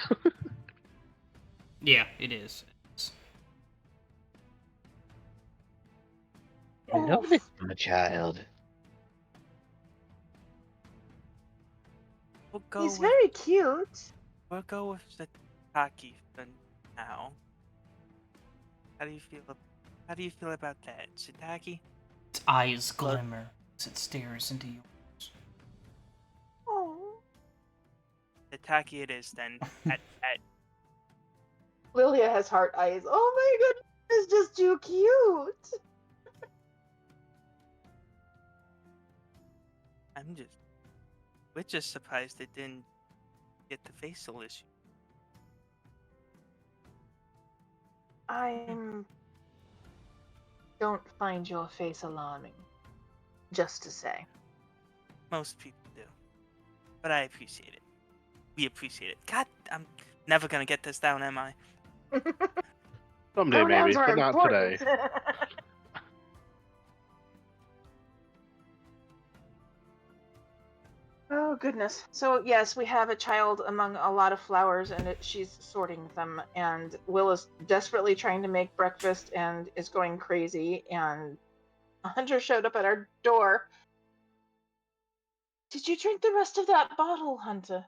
Speaker 1: Yeah, it is.
Speaker 8: Hello,
Speaker 6: Oof.
Speaker 8: this my child.
Speaker 5: We'll go
Speaker 6: He's
Speaker 5: with
Speaker 6: very cute.
Speaker 5: we'll go with the Taki for now. How do you feel? How do you feel about that, Shiitake?
Speaker 1: Its eyes glimmer as it stares into yours.
Speaker 6: Oh.
Speaker 5: Shiitake it is then. at
Speaker 6: Lilia has heart eyes. Oh my goodness, it's just too cute.
Speaker 5: we're just surprised it didn't get the facial issue.
Speaker 6: Don't find your face alarming. Just to say.
Speaker 5: Most people do. But I appreciate it. We appreciate it. God, I'm never gonna get this down, am I?
Speaker 4: Someday maybe,
Speaker 6: Pronouns are
Speaker 4: but not
Speaker 6: important.
Speaker 4: today.
Speaker 6: Oh goodness. So yes, we have a child among a lot of flowers, and she's sorting them. And Will is desperately trying to make breakfast and is going crazy. And a hunter showed up at our door. Did you drink the rest of that bottle, Hunter?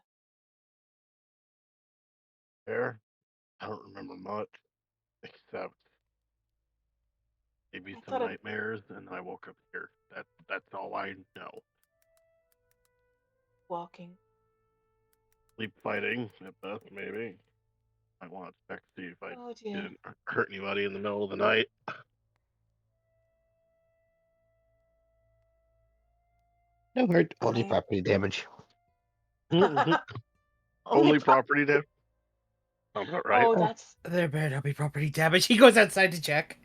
Speaker 4: There. I don't remember much, except maybe
Speaker 6: I
Speaker 4: some
Speaker 6: thought
Speaker 4: nightmares, and I woke up here. That's all I know.
Speaker 6: walking.
Speaker 4: Sleep fighting at best, maybe. I want to check to see if I
Speaker 6: Oh dear.
Speaker 4: didn't hurt anybody in the middle of the night.
Speaker 8: No hurt, only
Speaker 6: I-
Speaker 8: property damage.
Speaker 4: Only property damage. I'm not right.
Speaker 6: Oh, that's
Speaker 9: There better not be property damage. He goes outside to check.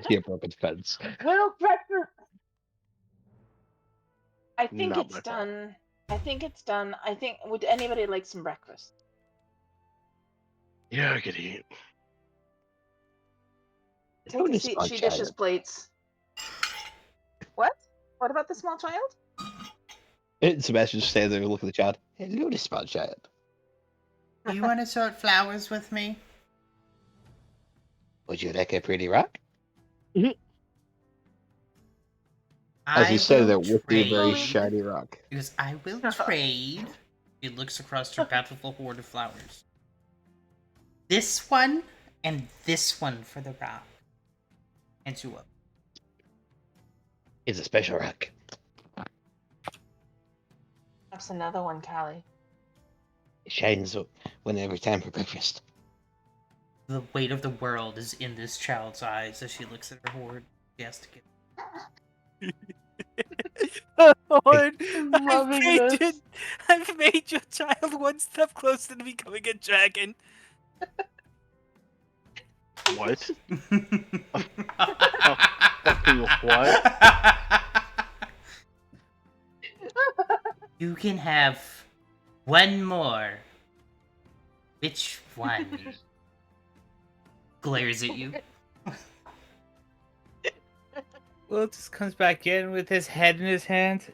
Speaker 8: See a broken fence.
Speaker 6: Will breakfast. I think
Speaker 4: Not
Speaker 6: it's
Speaker 4: my fault.
Speaker 6: done. I think it's done. I think. Would anybody like some breakfast?
Speaker 4: Yeah, I could eat.
Speaker 6: Take a
Speaker 8: Notice
Speaker 6: seat.
Speaker 8: my
Speaker 6: She dishes
Speaker 8: child.
Speaker 6: plates. What? What about the small child?
Speaker 8: And Sebastian just stands there looking at the child. Hello, this small child.
Speaker 1: You want to sort flowers with me?
Speaker 8: Would you like a pretty rock?
Speaker 1: I
Speaker 8: As he said
Speaker 1: will
Speaker 8: that with the very
Speaker 1: trade.
Speaker 8: shiny rock.
Speaker 1: Because I will trade. It looks across her bountiful hoard of flowers. This one and this one for the rock. And you up.
Speaker 8: It's a special rock.
Speaker 6: That's another one, Callie.
Speaker 8: It shines whenever time for breakfast.
Speaker 1: The weight of the world is in this child's eyes as she looks at her hoard. She has to get.
Speaker 5: Lord,
Speaker 6: Loving this.
Speaker 5: I've made your child one step closer to becoming a dragon.
Speaker 4: What? Fucking what?
Speaker 1: You can have one more. Which one? Glares at you.
Speaker 9: Will just comes back in with his head in his hand.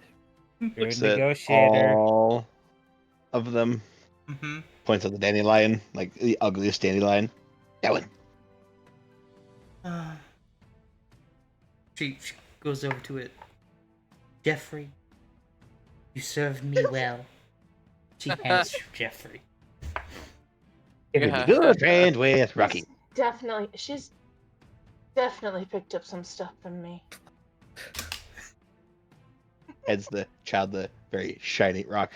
Speaker 9: You're a
Speaker 8: Looks at
Speaker 9: negotiator.
Speaker 8: all of them.
Speaker 1: Mm-hmm.
Speaker 8: Points at the dandelion, like the ugliest dandelion. That one.
Speaker 1: She goes over to it. Jeffrey, you served me well. She hands you Jeffrey.
Speaker 8: It would be
Speaker 3: Yeah.
Speaker 8: good friend with Rocky.
Speaker 6: She's definitely picked up some stuff from me.
Speaker 8: Heads the child the very shiny rock.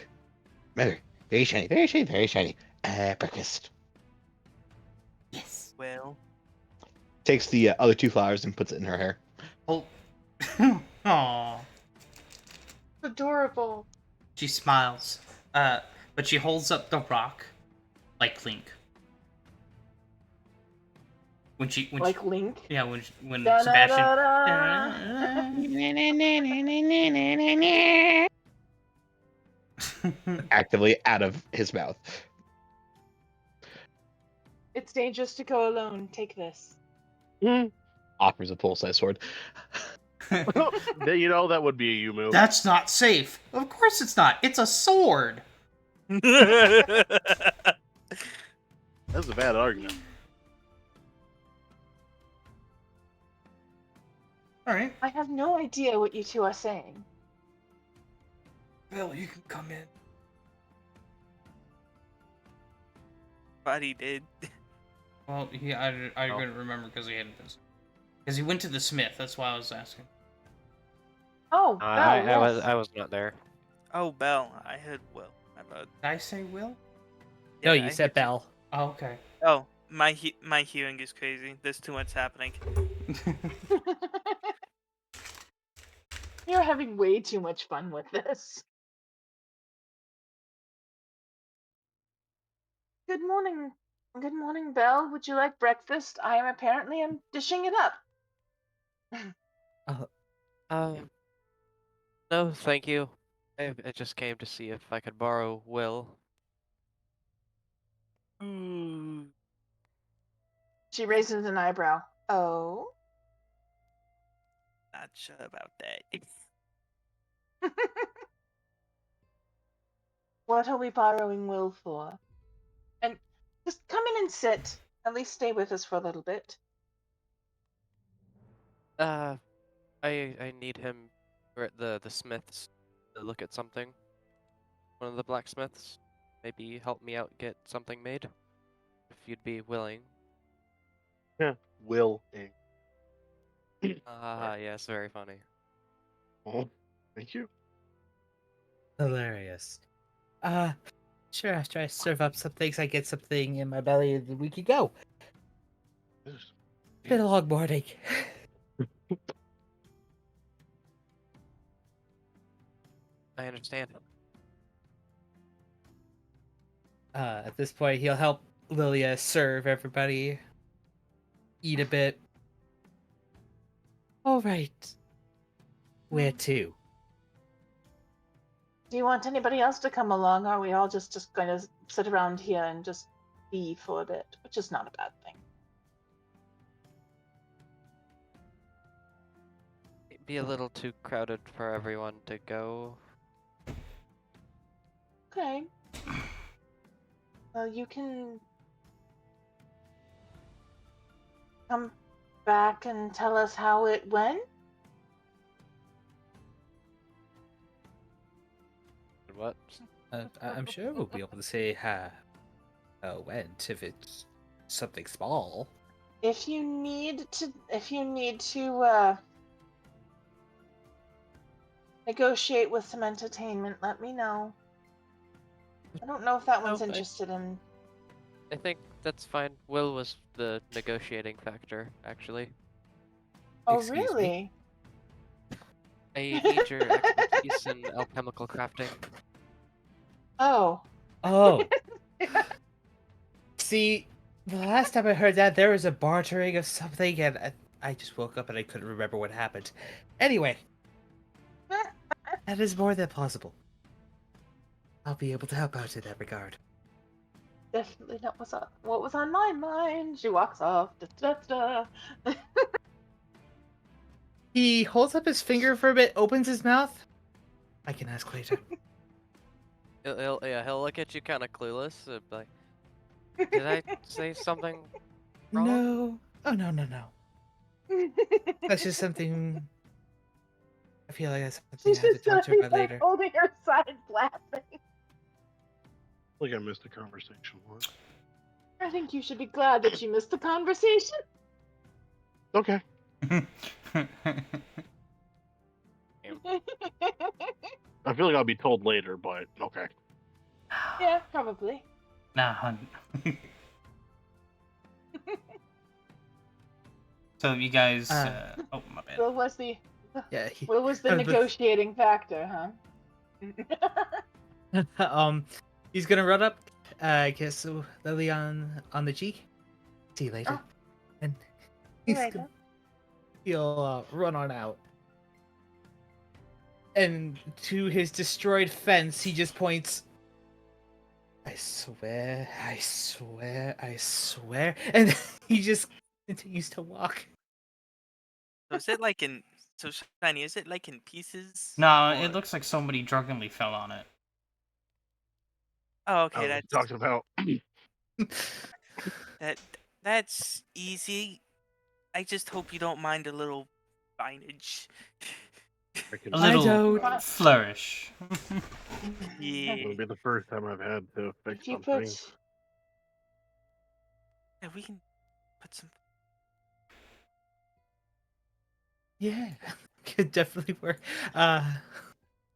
Speaker 8: Very, very shiny, very shiny, very shiny. Breakfast.
Speaker 1: Yes.
Speaker 5: Well,
Speaker 8: Takes the other 2 flowers and puts it in her hair.
Speaker 1: Oh. Aww.
Speaker 6: Adorable.
Speaker 1: She smiles. But she holds up the rock like Link. When
Speaker 6: Like Link.
Speaker 1: yeah, when Sebastian
Speaker 6: Da-da-da-da.
Speaker 8: Actively out of his mouth.
Speaker 6: It's dangerous to go alone. Take this.
Speaker 8: Offers a full-size sword.
Speaker 4: You know that would be a you move.
Speaker 1: That's not safe. Of course it's not. It's a sword.
Speaker 4: That's a bad argument.
Speaker 1: All right.
Speaker 6: I have no idea what you two are saying.
Speaker 1: Bill, you can come in.
Speaker 5: but he did.
Speaker 1: Well, I couldn't remember because he hadn't been. Because he went to the smith. That's why I was asking.
Speaker 6: Oh, yes.
Speaker 3: I was not there.
Speaker 5: Oh, Bell. I heard Will. My bad.
Speaker 1: Did I say Will?
Speaker 2: No,
Speaker 5: Yeah,
Speaker 2: you
Speaker 5: I
Speaker 2: said
Speaker 5: heard you.
Speaker 2: Bell.
Speaker 1: Oh, okay.
Speaker 5: Oh, my hearing is crazy. There's too much happening.
Speaker 6: You're having way too much fun with this. Good morning. Good morning, Belle. Would you like breakfast? I am dishing it up.
Speaker 3: No, thank you. I just came to see if I could borrow Will.
Speaker 6: She raises an eyebrow. Oh?
Speaker 5: Not sure about that.
Speaker 6: What are we borrowing Will for? And just come in and sit. At least stay with us for a little bit.
Speaker 3: I need him. We're at the smiths to look at something. One of the blacksmiths. Maybe help me out get something made. If you'd be willing.
Speaker 4: Yeah. Will.
Speaker 3: Yes, very funny.
Speaker 4: Oh, thank you.
Speaker 9: Hilarious. Sure, after I serve up some things, I get something in my belly and we can go.
Speaker 4: Yes.
Speaker 9: Been a long morning.
Speaker 3: I understand.
Speaker 9: At this point, he'll help Lilia serve everybody. Eat a bit. All right. Where to?
Speaker 6: Do you want anybody else to come along, or are we all just going to sit around here and just be for a bit? Which is not a bad thing.
Speaker 3: It'd be a little too crowded for everyone to go.
Speaker 6: Okay. Well, you can come back and tell us how it went.
Speaker 3: What?
Speaker 9: I'm sure we'll be able to say how it went if it's something small.
Speaker 6: If you need to negotiate with some entertainment, let me know. I don't know if that one's interested in.
Speaker 3: I think that's fine. Will was the negotiating factor, actually.
Speaker 6: Oh,
Speaker 9: Excuse me?
Speaker 6: really?
Speaker 3: I need your expertise in alchemical crafting.
Speaker 6: Oh.
Speaker 9: Oh. See, the last time I heard that, there was a bartering of something, and I just woke up and I couldn't remember what happened. Anyway, that is more than possible. I'll be able to help out in that regard.
Speaker 6: Definitely not what was on my mind. She walks off. Da, da, da.
Speaker 9: He holds up his finger for a bit, opens his mouth. I can ask later.
Speaker 3: He'll look at you kind of clueless. Like, did I say something wrong?
Speaker 9: No. Oh, no. That's just something. I feel like that's something
Speaker 6: She's
Speaker 9: I have to
Speaker 6: just
Speaker 9: talk to
Speaker 6: gonna
Speaker 9: about
Speaker 6: be
Speaker 9: later.
Speaker 6: like holding her side laughing.
Speaker 4: Like I missed the conversation once.
Speaker 6: I think you should be glad that you missed the conversation.
Speaker 4: Okay. I feel like I'll be told later, but okay.
Speaker 6: Yeah, probably.
Speaker 1: Nah, hun. So you guys. Oh, my bad.
Speaker 6: What was the
Speaker 9: Yeah.
Speaker 6: what was the
Speaker 9: the-
Speaker 6: negotiating factor, huh?
Speaker 9: He's gonna run up, kiss Lily on the cheek. See you later.
Speaker 6: Oh.
Speaker 9: And
Speaker 6: See you
Speaker 9: he's
Speaker 6: later.
Speaker 9: gonna, he'll run on out. And to his destroyed fence, he just points. I swear, I swear, I swear, and he just continues to walk.
Speaker 5: So is it like in so Shiny? Is it like in pieces?
Speaker 1: No,
Speaker 5: or-
Speaker 1: it looks like somebody drunkenly fell on it.
Speaker 5: Oh,
Speaker 4: I
Speaker 5: okay.
Speaker 4: was
Speaker 5: That's
Speaker 4: talking about.
Speaker 5: that's easy. I just hope you don't mind a little signage.
Speaker 1: A
Speaker 9: I
Speaker 1: little
Speaker 9: don't.
Speaker 1: flourish.
Speaker 5: Yeah.
Speaker 4: It'll be the first time I've had to fix
Speaker 6: If you
Speaker 4: something.
Speaker 6: put
Speaker 5: Yeah, we can put some.
Speaker 9: Yeah, could definitely work.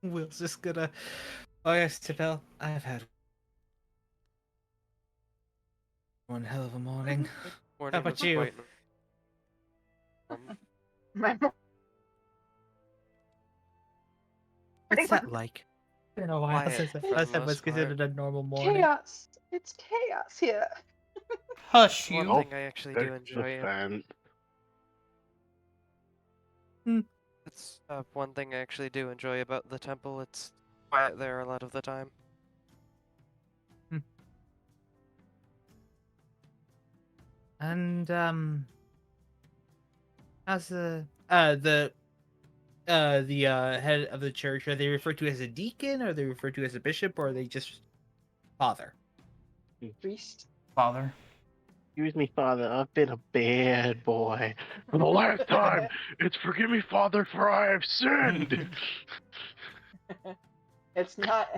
Speaker 9: Will's just gonna. Oh yes, Tibel, I've had one hell of a morning.
Speaker 3: Morning
Speaker 9: about
Speaker 3: was
Speaker 9: you?
Speaker 3: quite
Speaker 6: my
Speaker 9: What's that like? It's been a while
Speaker 3: quiet
Speaker 9: since the
Speaker 3: for the
Speaker 9: last time was
Speaker 3: most part.
Speaker 9: considered a normal morning.
Speaker 6: chaos. It's chaos here.
Speaker 1: Hush,
Speaker 3: One
Speaker 1: you.
Speaker 3: thing I actually do
Speaker 4: Fix the
Speaker 3: enjoy.
Speaker 4: fence.
Speaker 3: That's one thing I actually do enjoy about the temple. It's quiet there a lot of the time.
Speaker 9: And how's the head of the church? Are they referred to as a deacon, or are they referred to as a bishop, or are they just father?
Speaker 6: Priest.
Speaker 1: Father.
Speaker 4: Excuse me, Father. I've been a bad boy. For the last time, it's forgive me, Father, for I have sinned.
Speaker 6: It's not.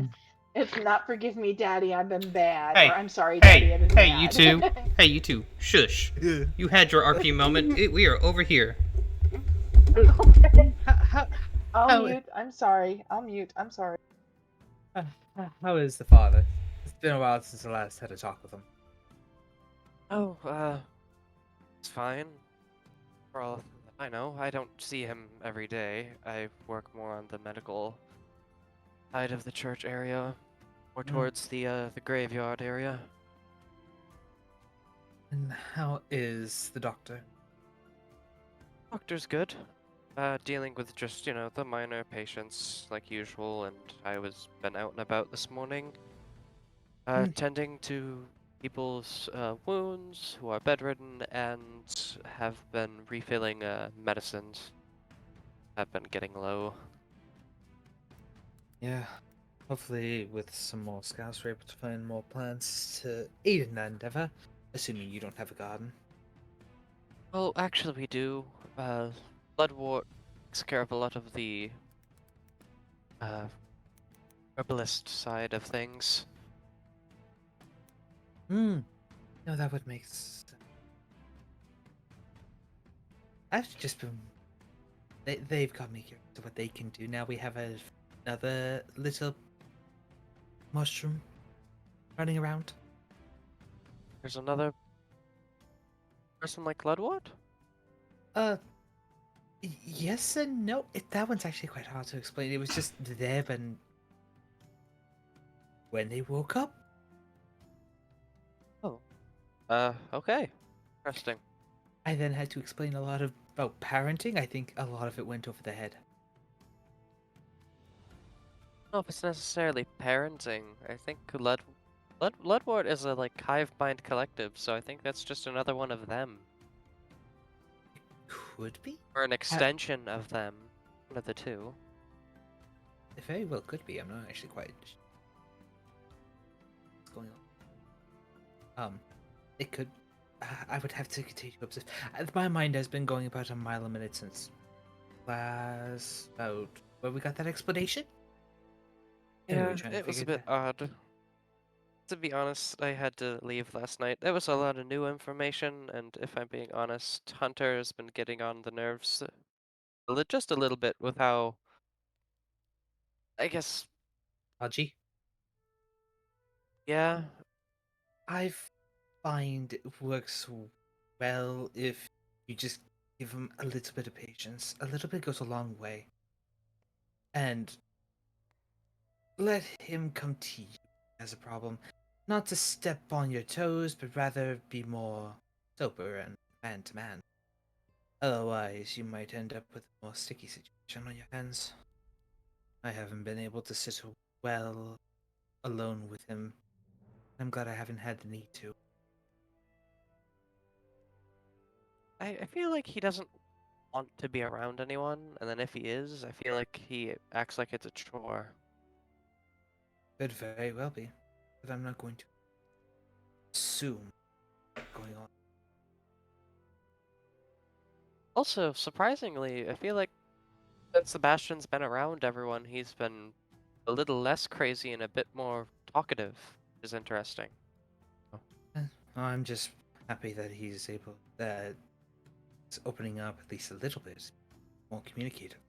Speaker 6: It's not forgive me, Daddy. I've been bad.
Speaker 1: Hey,
Speaker 6: Or I'm sorry, Daddy. I've
Speaker 1: Hey,
Speaker 6: been
Speaker 1: hey,
Speaker 6: bad.
Speaker 1: you two. Hey, you two. Shush. You had your RP moment. We are over here.
Speaker 6: Okay.
Speaker 9: How,
Speaker 6: I'll
Speaker 9: How-
Speaker 6: mute. I'm sorry. I'll mute. I'm sorry.
Speaker 9: how is the father? It's been a while since I last had a talk with him.
Speaker 3: Oh, it's fine. For all I know, I don't see him every day. I work more on the medical side of the church area, more towards the graveyard area.
Speaker 9: And how is the doctor?
Speaker 3: Doctor's good. Dealing with just, the minor patients like usual, and I was been out and about this morning, tending to people's wounds who are bedridden and have been refilling medicines. Have been getting low.
Speaker 9: Yeah. Hopefully, with some more scouts, we're able to find more plants to aid in that endeavor. Assuming you don't have a garden.
Speaker 3: Well, actually, we do. Bloodwort takes care of a lot of the herbalist side of things.
Speaker 9: No, that would make sense. I've just been. They've got me curious to what they can do. Now we have another little mushroom running around.
Speaker 3: There's another person like Bloodwort?
Speaker 9: Yes and no. That one's actually quite hard to explain. It was just there, and when they woke up,
Speaker 3: Okay. Interesting.
Speaker 9: I then had to explain a lot about parenting. I think a lot of it went over their head.
Speaker 3: I don't know if it's necessarily parenting. I think Bloodwort is a like hive mind collective, so I think that's just another one of them.
Speaker 9: Could be.
Speaker 3: Or an extension of them. One of the two.
Speaker 9: It very well could be. I'm not actually quite sure what's going on. It could. I would have to continue to observe. My mind has been going about a mile a minute since last about where we got that explanation. Anyway, trying to
Speaker 3: it was a
Speaker 9: figure
Speaker 3: bit odd. To be honest, I had to leave last night. There was a lot of new information, and if I'm being honest, Hunter has been getting on the nerves just a little bit with how, I guess,
Speaker 9: Haji,
Speaker 3: yeah,
Speaker 9: I find it works well if you just give him a little bit of patience. A little bit goes a long way. And let him come to you as a problem. Not to step on your toes, but rather be more sober and man to man. Otherwise, you might end up with a more sticky situation on your hands. I haven't been able to sit well alone with him. I'm glad I haven't had the need to.
Speaker 3: I feel like he doesn't want to be around anyone, and then if he is, I feel like he acts like it's a chore.
Speaker 9: Could very well be, but I'm not going to assume what's going on.
Speaker 3: Also, surprisingly, I feel like since Sebastian's been around everyone, he's been a little less crazy and a bit more talkative, which is interesting.
Speaker 9: I'm just happy that that it's opening up at least a little bit, more communicative.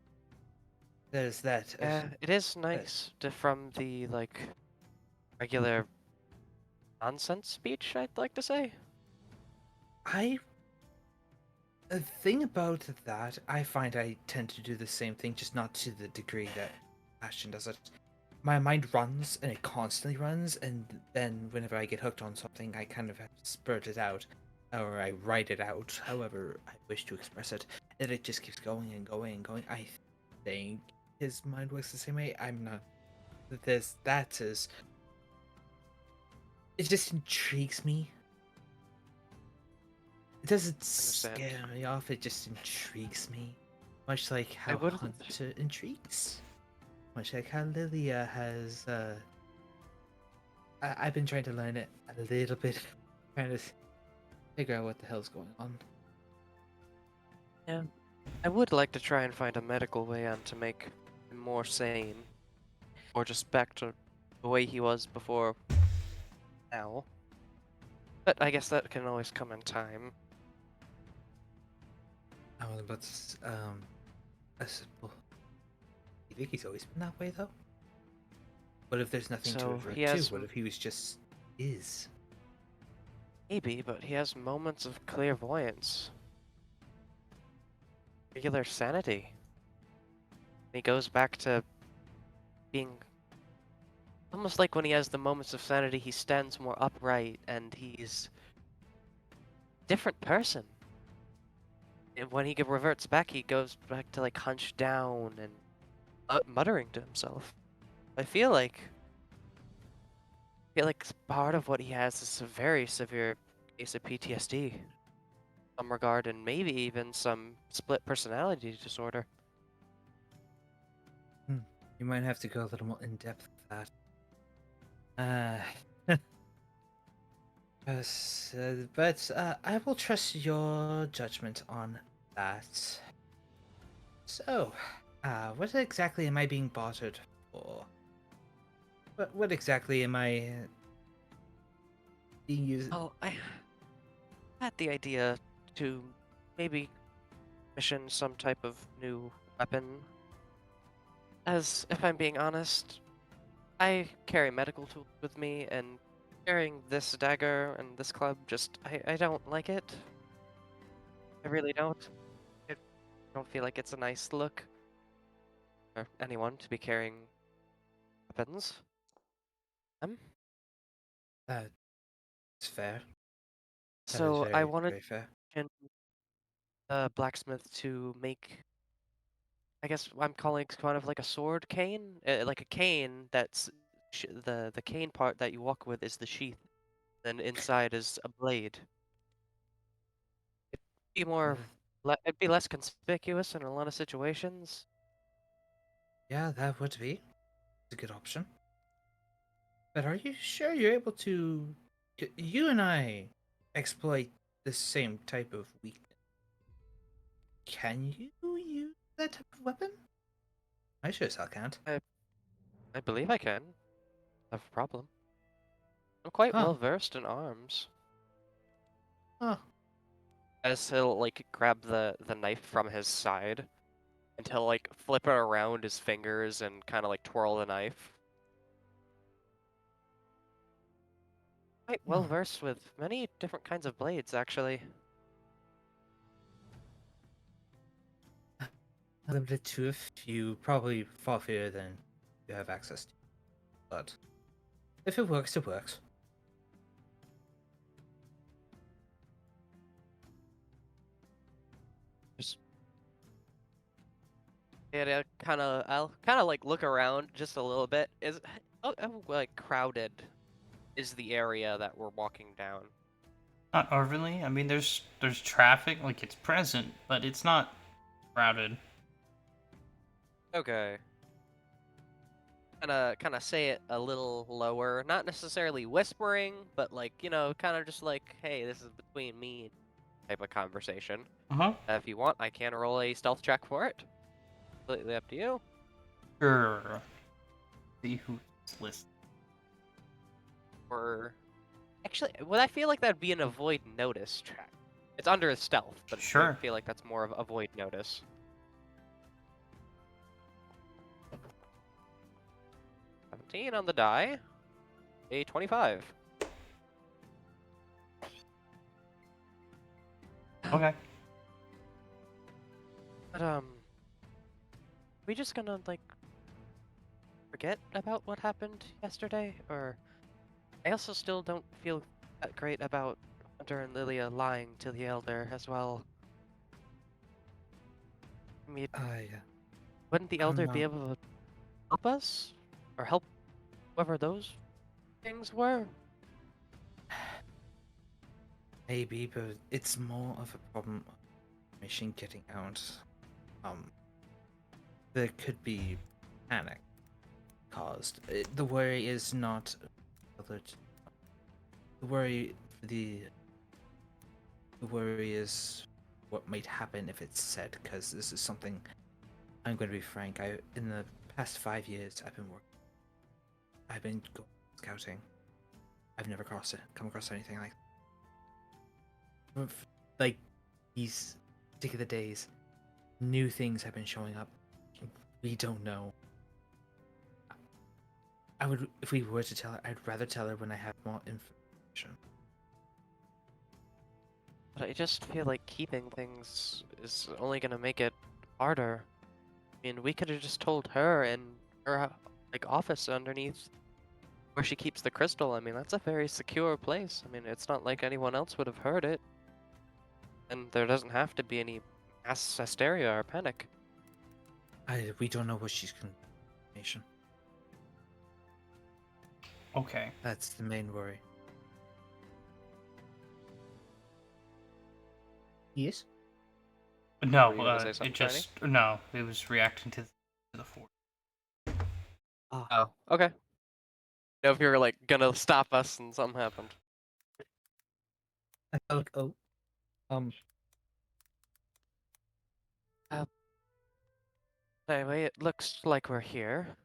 Speaker 9: There's that.
Speaker 3: Yeah, it is nice from the, like, regular nonsense speech, I'd like to say.
Speaker 9: The thing about that, I find I tend to do the same thing, just not to the degree that Ashton does it. My mind runs, and it constantly runs, and then whenever I get hooked on something, I kind of have to spurt it out, or I write it out, however I wish to express it, and it just keeps going and going and going. I think his mind works the same way. I'm not. That is. It just intrigues me. It doesn't scare me off, it just intrigues me. Much like how Hunter intrigues. Much like how Lilia has, I've been trying to learn it a little bit, trying to figure out what the hell's going on.
Speaker 3: Yeah. I would like to try and find a medical way on to make him more sane. Or just back to the way he was before now. But I guess that can always come in time.
Speaker 9: I was about to, I said, well, you think he's always been that way, though? What if there's nothing to
Speaker 3: So
Speaker 9: revert
Speaker 3: he
Speaker 9: to?
Speaker 3: has
Speaker 9: What if he was just is?
Speaker 3: maybe, but he has moments of clairvoyance. Regular sanity. He goes back to being almost like when he has the moments of sanity, he stands more upright and he's a different person. And when he reverts back, he goes back to like hunched down and muttering to himself. I feel like part of what he has is a very severe case of PTSD, in some regard, and maybe even some split personality disorder.
Speaker 9: You might have to go a little more in depth with that. But I will trust your judgment on that. So, what exactly am I being bartered for? What exactly am I being used?
Speaker 3: Oh, I had the idea to maybe mission some type of new weapon. As if I'm being honest, I carry medical tools with me, and carrying this dagger and this club I don't like it. I really don't. I don't feel like it's a nice look for anyone to be carrying weapons.
Speaker 9: That's fair. That is
Speaker 3: So I
Speaker 9: very,
Speaker 3: wanted
Speaker 9: very fair.
Speaker 3: a blacksmith to make, I guess I'm calling it kind of like a sword cane, like a cane that's the cane part that you walk with is the sheath, then inside is a blade. It'd be more, it'd be less conspicuous in a lot of situations.
Speaker 9: Yeah, that would be a good option. But are you sure you're able to? You and I exploit the same type of weakness. Can you use that type of weapon? I sure as hell can't.
Speaker 3: I believe I can. Have a problem. I'm quite
Speaker 9: Huh.
Speaker 3: well versed in arms.
Speaker 9: Huh.
Speaker 3: As he'll like grab the knife from his side and he'll like flip it around his fingers and kind of like twirl the knife. Quite well versed with many different kinds of blades, actually.
Speaker 9: Limited to a few, probably far fewer than you have access to. But if it works, it works.
Speaker 3: Just yeah, I'll kind of like look around just a little bit. Is how like crowded is the area that we're walking down?
Speaker 1: Not overly. I mean, there's traffic, like it's present, but it's not crowded.
Speaker 3: Okay. Kind of say it a little lower, not necessarily whispering, but like, you know, kind of just like, hey, this is between me type of conversation.
Speaker 1: Uh-huh.
Speaker 3: If you want, I can roll a stealth check for it. Completely up to you.
Speaker 1: Sure. See who's listening.
Speaker 3: Or actually, would I feel like that'd be an avoid notice check? It's under stealth, but
Speaker 1: Sure.
Speaker 3: I feel like that's more of avoid notice. On the die, a 25.
Speaker 1: Okay.
Speaker 3: But we just gonna like forget about what happened yesterday, or I also still don't feel that great about Hunter and Lilia lying to the Elder as well. I mean, wouldn't the Elder be able to help us, or help whoever those things were?
Speaker 9: Maybe, but it's more of a problem of information getting out. There could be panic caused. The worry is not the worry. The worry is what might happen if it's said. Because this is something. I'm going to be frank. In the past 5 years, I've been going scouting. I've never come across anything like these particular days. New things have been showing up. We don't know. If we were to tell her, I'd rather tell her when I have more information.
Speaker 3: But I just feel like keeping things is only gonna make it harder. I mean, we could have just told her in her like office underneath where she keeps the crystal. I mean, that's a very secure place. I mean, it's not like anyone else would have heard it. And there doesn't have to be any mass hysteria or panic.
Speaker 9: We don't know what she's information.
Speaker 1: Okay.
Speaker 9: That's the main worry. Yes?
Speaker 1: No,
Speaker 3: Were you gonna say something,
Speaker 1: it just no. It was reacting to the force.
Speaker 3: Oh, okay. Know if you were like gonna stop us and something happened.
Speaker 9: I felt like,
Speaker 3: Anyway, it looks like we're here.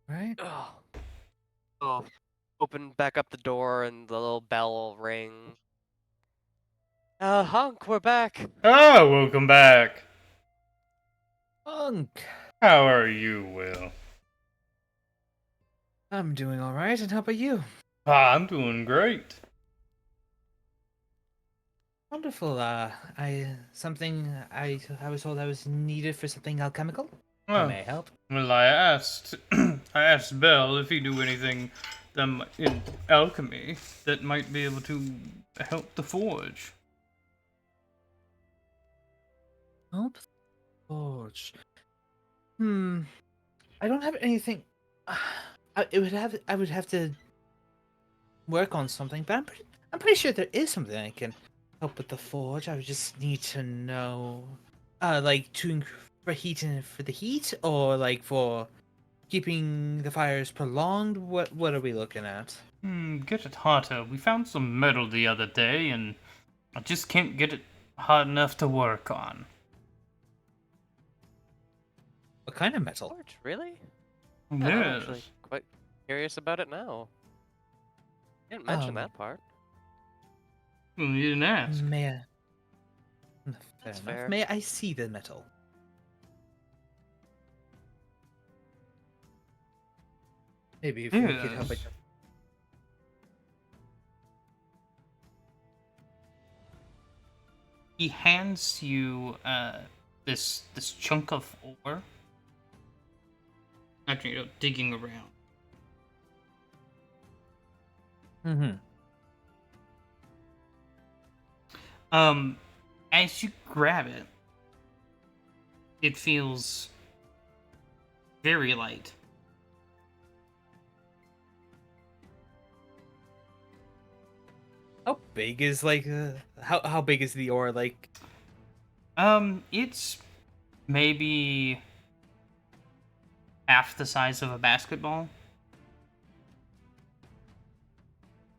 Speaker 9: right?
Speaker 3: Oh. Open back up the door and the little bell will ring. Hunk, we're back.
Speaker 1: Oh, welcome back.
Speaker 9: Hunk!
Speaker 1: How are you, Will?
Speaker 9: I'm doing alright, and how about you?
Speaker 1: I'm doing great.
Speaker 9: Wonderful. I was told I was needed for something alchemical. How
Speaker 1: Oh,
Speaker 9: may I help?
Speaker 1: well, I asked Bell if he knew anything in alchemy that might be able to help the forge.
Speaker 9: Help forge. I don't have anything. I would have to work on something, but I'm pretty sure there is something I can help with the forge. I would just need to know, like for the heat, or like for keeping the fires prolonged. What are we looking at?
Speaker 1: Get it hotter. We found some metal the other day, and I just can't get it hot enough to work on.
Speaker 9: What kind of metal?
Speaker 3: Forge, really?
Speaker 1: Yes.
Speaker 3: I'm actually quite Curious about it now. Didn't mention
Speaker 9: Um,
Speaker 3: that part.
Speaker 1: Well, you didn't ask.
Speaker 9: May I? Fair
Speaker 3: That's
Speaker 9: enough.
Speaker 3: fair.
Speaker 9: May I see the metal? Maybe if we could help it.
Speaker 1: Yes. He hands you this chunk of ore after digging around.
Speaker 9: Mm-hmm.
Speaker 1: As you grab it, it feels very light.
Speaker 9: How big is like how big is the ore? Like
Speaker 1: It's maybe half the size of a basketball.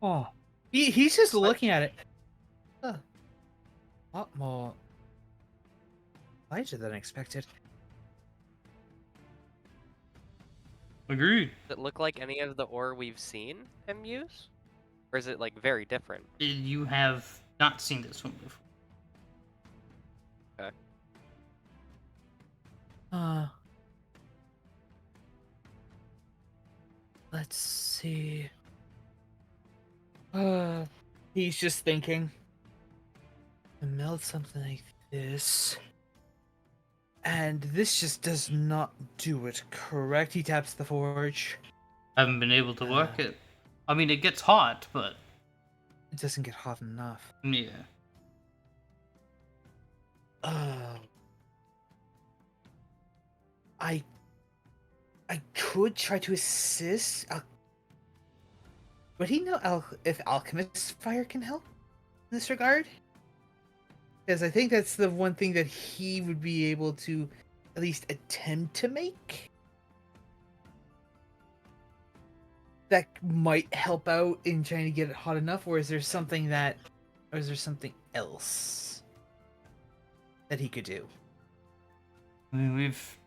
Speaker 9: oh, he's just
Speaker 3: Like-
Speaker 9: looking at it. A lot more lighter than expected.
Speaker 1: Agreed.
Speaker 3: Does it look like any of the ore we've seen him use? Or is it like very different?
Speaker 1: You have not seen this one before.
Speaker 9: Let's see. He's just thinking. To melt something like this. And this just does not do it, correct? He taps the forge.
Speaker 1: Haven't been able to work it. I mean, it gets hot, but
Speaker 9: It doesn't get hot enough.
Speaker 1: yeah.
Speaker 9: I could try to assist. Would he know if alchemist fire can help in this regard? Because I think that's the one thing that he would be able to at least attempt to make. That might help out in trying to get it hot enough, or is there something else that he could do?
Speaker 1: I mean, we've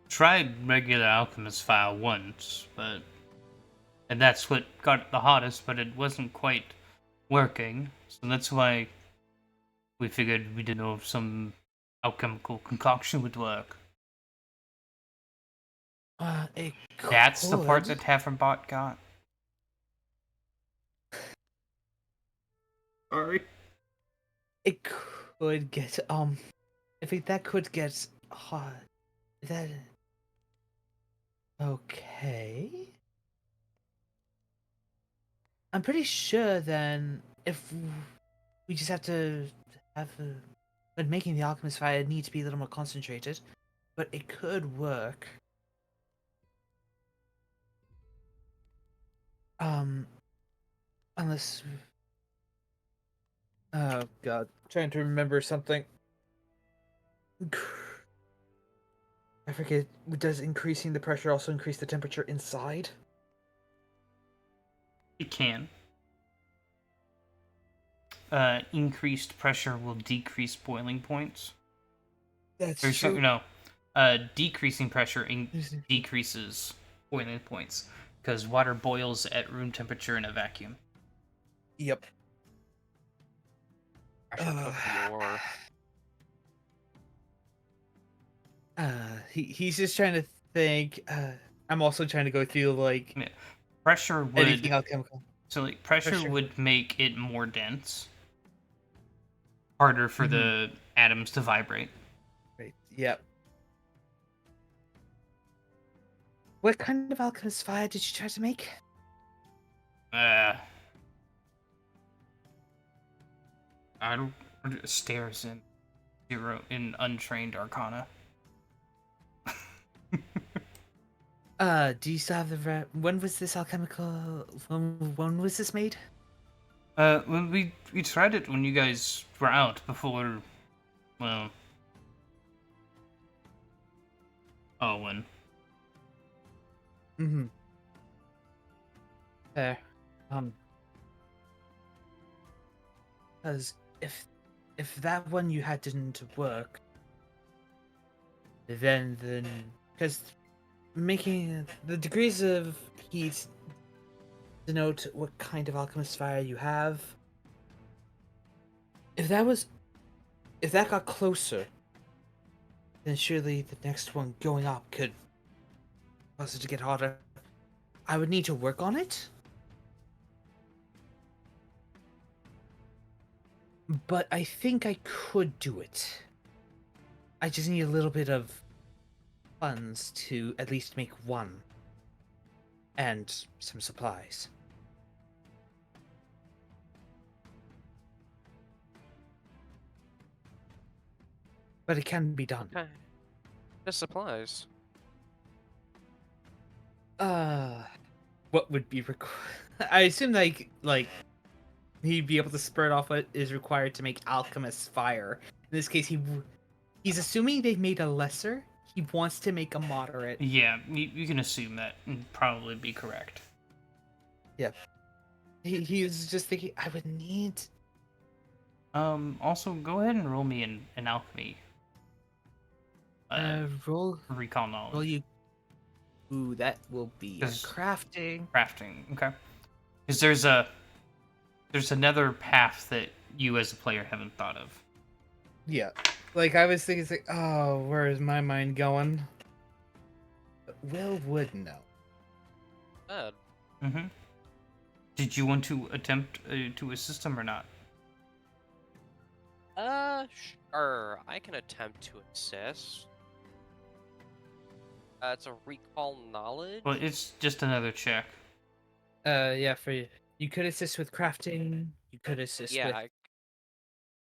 Speaker 1: tried regular alchemist fire once, and that's what got it the hottest, but it wasn't quite working. So that's why we figured we didn't know if some alchemical concoction would work.
Speaker 9: It
Speaker 1: That's the part
Speaker 9: could.
Speaker 1: that Tavern Bot got. Sorry.
Speaker 9: It could get that could get hot. That okay. I'm pretty sure then if we just have to have when making the alchemist fire it needs to be a little more concentrated, but it could work. Unless oh god, trying to remember something. I forget. Does increasing the pressure also increase the temperature inside?
Speaker 1: It can. Increased pressure will decrease boiling points.
Speaker 9: That's
Speaker 1: Or
Speaker 9: true.
Speaker 1: no, decreasing pressure decreases boiling points because water boils at room temperature in a vacuum.
Speaker 9: Yep.
Speaker 3: Pressure cook the ore.
Speaker 9: He's just trying to think. I'm also trying to go through like
Speaker 1: Yeah. Pressure would
Speaker 9: anything alchemical.
Speaker 1: So like pressure would make it more dense, harder for the atoms to vibrate.
Speaker 9: Right. Yep. What kind of alchemist fire did you try to make?
Speaker 1: I don't stairs in untrained arcana.
Speaker 9: Do you still have the when was this alchemical? When was this made?
Speaker 1: When we tried it when you guys were out before. Well. Oh, when.
Speaker 9: Mm-hmm. Fair. Because if that one you had didn't work, then because making the degrees of heat denote what kind of alchemist fire you have. If that got closer, then surely the next one going up could cause it to get hotter. I would need to work on it. But I think I could do it. I just need a little bit of funds to at least make one. And some supplies. But it can be done.
Speaker 3: Okay. Just supplies.
Speaker 9: What would be required? I assume like he'd be able to spurt off what is required to make alchemist's fire. In this case, he's assuming they've made a lesser. He wants to make a moderate.
Speaker 1: Yeah, you can assume that and probably be correct.
Speaker 9: Yep. He was just thinking I would need.
Speaker 1: Also, go ahead and roll me an alchemy.
Speaker 9: Roll
Speaker 1: Recall knowledge.
Speaker 9: Roll you. Ooh, that will be a
Speaker 1: 'Cause-
Speaker 9: crafting.
Speaker 1: Crafting, okay. Because there's another path that you as a player haven't thought of.
Speaker 9: Yeah. Like I was thinking, it's like, oh, where is my mind going? But Will would know.
Speaker 3: Bad.
Speaker 1: Mm-hmm. Did you want to attempt to assist him or not?
Speaker 3: Sure. I can attempt to assist. It's a recall knowledge.
Speaker 1: Well, it's just another check.
Speaker 9: Yeah, for you. You could assist with crafting. You could assist
Speaker 3: Yeah,
Speaker 9: with.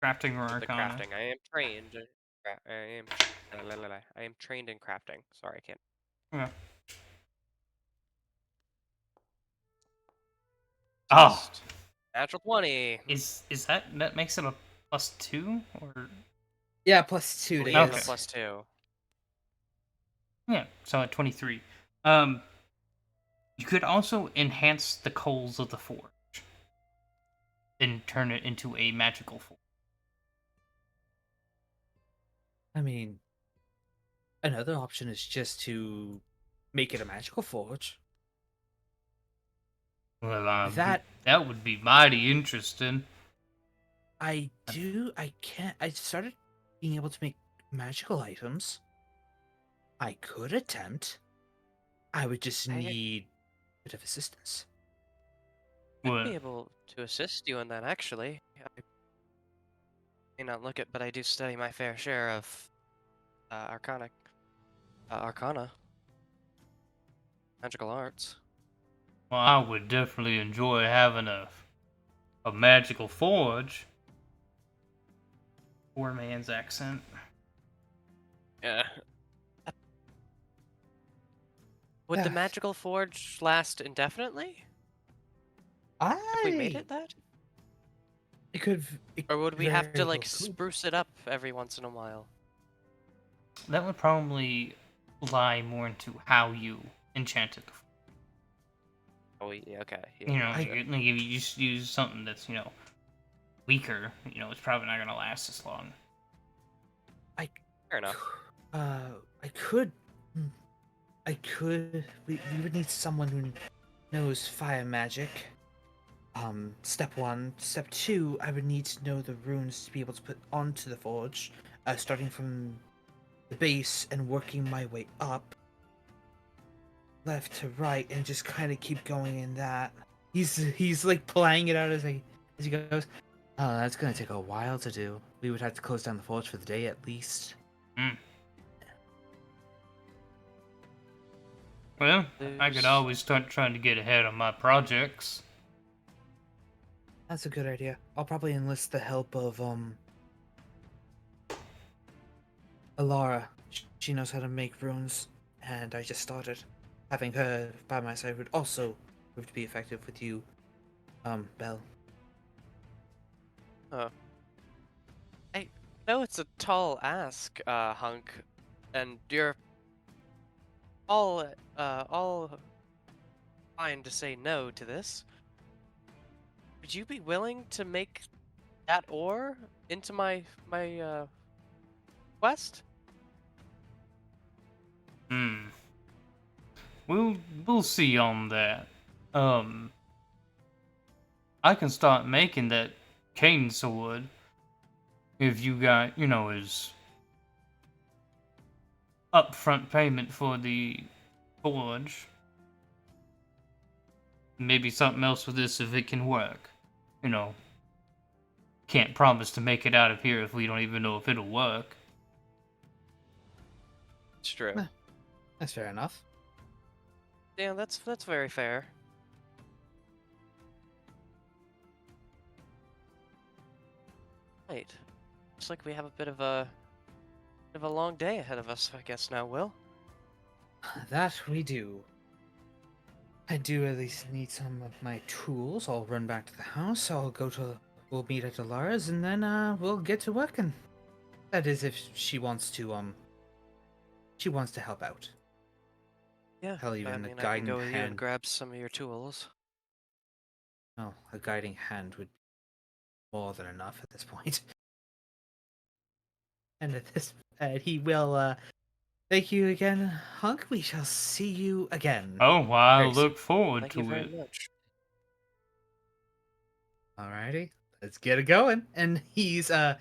Speaker 1: Crafting or
Speaker 3: the
Speaker 1: Arcana.
Speaker 3: crafting. I am trained. I am trained in crafting. Sorry, I can't.
Speaker 1: Yeah. Oh,
Speaker 3: Just natural 20.
Speaker 1: is that makes it a +2 or?
Speaker 9: Yeah, +2 to
Speaker 3: Yeah,
Speaker 1: Okay.
Speaker 9: his.
Speaker 3: +2.
Speaker 1: Yeah, so at 23. You could also enhance the coals of the forge and turn it into a magical forge.
Speaker 9: I mean, another option is just to make it a magical forge.
Speaker 1: Well,
Speaker 9: That
Speaker 1: that would be mighty interesting.
Speaker 9: I can't. I started being able to make magical items. I could attempt. I would just
Speaker 3: I-
Speaker 9: need a bit of assistance.
Speaker 3: I'd
Speaker 1: What?
Speaker 3: be able to assist you in that, actually. I may not look it, but I do study my fair share of arcana. Magical arts.
Speaker 1: Well, I would definitely enjoy having a magical forge. Poor man's accent.
Speaker 3: Yeah. Would the
Speaker 9: Yeah.
Speaker 3: magical forge last indefinitely? If we made it that?
Speaker 9: It could.
Speaker 3: Or would we have to,
Speaker 9: very
Speaker 3: like,
Speaker 9: well could.
Speaker 3: spruce it up every once in a while?
Speaker 1: That would probably lie more into how you enchanted the forge.
Speaker 3: Oh, yeah, okay. Yeah,
Speaker 1: You know,
Speaker 3: gotcha.
Speaker 1: like if you just use something that's, weaker, it's probably not gonna last as long.
Speaker 3: Fair enough.
Speaker 9: I could. I could. We would need someone who knows fire magic. Step 1. Step 2, I would need to know the runes to be able to put onto the forge, starting from the base and working my way up, left to right, and just kind of keep going in that. He's like playing it out as he goes. Oh, that's gonna take a while to do. We would have to close down the forge for the day at least.
Speaker 1: Well, I could
Speaker 3: There's-
Speaker 1: always start trying to get ahead on my projects.
Speaker 9: That's a good idea. I'll probably enlist the help of Alara. She knows how to make runes, and I just started. Having her by my side would also prove to be effective with you, Belle.
Speaker 3: I know it's a tall ask, Hunk, and you're all fine to say no to this. Would you be willing to make that ore into my quest?
Speaker 1: We'll see on that. I can start making that cane sword if you got, as upfront payment for the forge. Maybe something else with this if it can work. Can't promise to make it out of here if we don't even know if it'll work.
Speaker 3: It's true.
Speaker 9: Huh. That's fair enough.
Speaker 3: Yeah, that's very fair. Right. Looks like we have a bit of a long day ahead of us, I guess now, Will.
Speaker 9: That we do. I do at least need some of my tools. I'll run back to the house. We'll meet at Elara's, and then we'll get to working. That is, if she wants to help out.
Speaker 3: Yeah.
Speaker 9: Hell,
Speaker 3: I
Speaker 9: even
Speaker 3: mean,
Speaker 9: a
Speaker 3: I can
Speaker 9: guiding
Speaker 3: go with you and
Speaker 9: hand.
Speaker 3: grab some of your tools.
Speaker 9: Oh, a guiding hand would be more than enough at this point. And at this, he will. Thank you again, Hunk. We shall see you again.
Speaker 1: Oh, well, I
Speaker 9: Very soon.
Speaker 1: look forward
Speaker 3: Thank you
Speaker 1: to
Speaker 3: very
Speaker 1: it.
Speaker 3: much.
Speaker 9: Alrighty, let's get it going. And he's at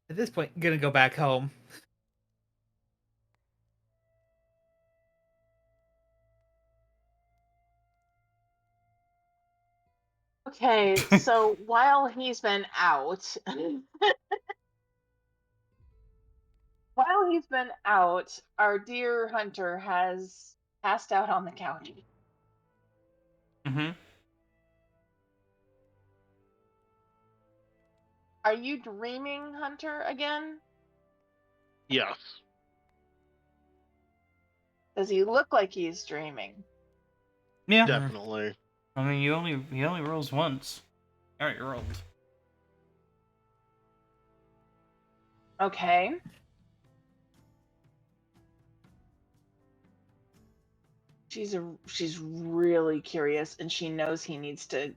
Speaker 9: this point gonna go back home.
Speaker 6: Okay, so while he's been out, our dear hunter has passed out on the couch.
Speaker 1: Mm-hmm.
Speaker 6: Are you dreaming, Hunter, again?
Speaker 4: Yes.
Speaker 6: Does he look like he's dreaming?
Speaker 1: Yeah.
Speaker 4: Definitely.
Speaker 1: I mean, he only rolls once. Alright, you rolled.
Speaker 6: Okay. She's really curious, and she knows he needs to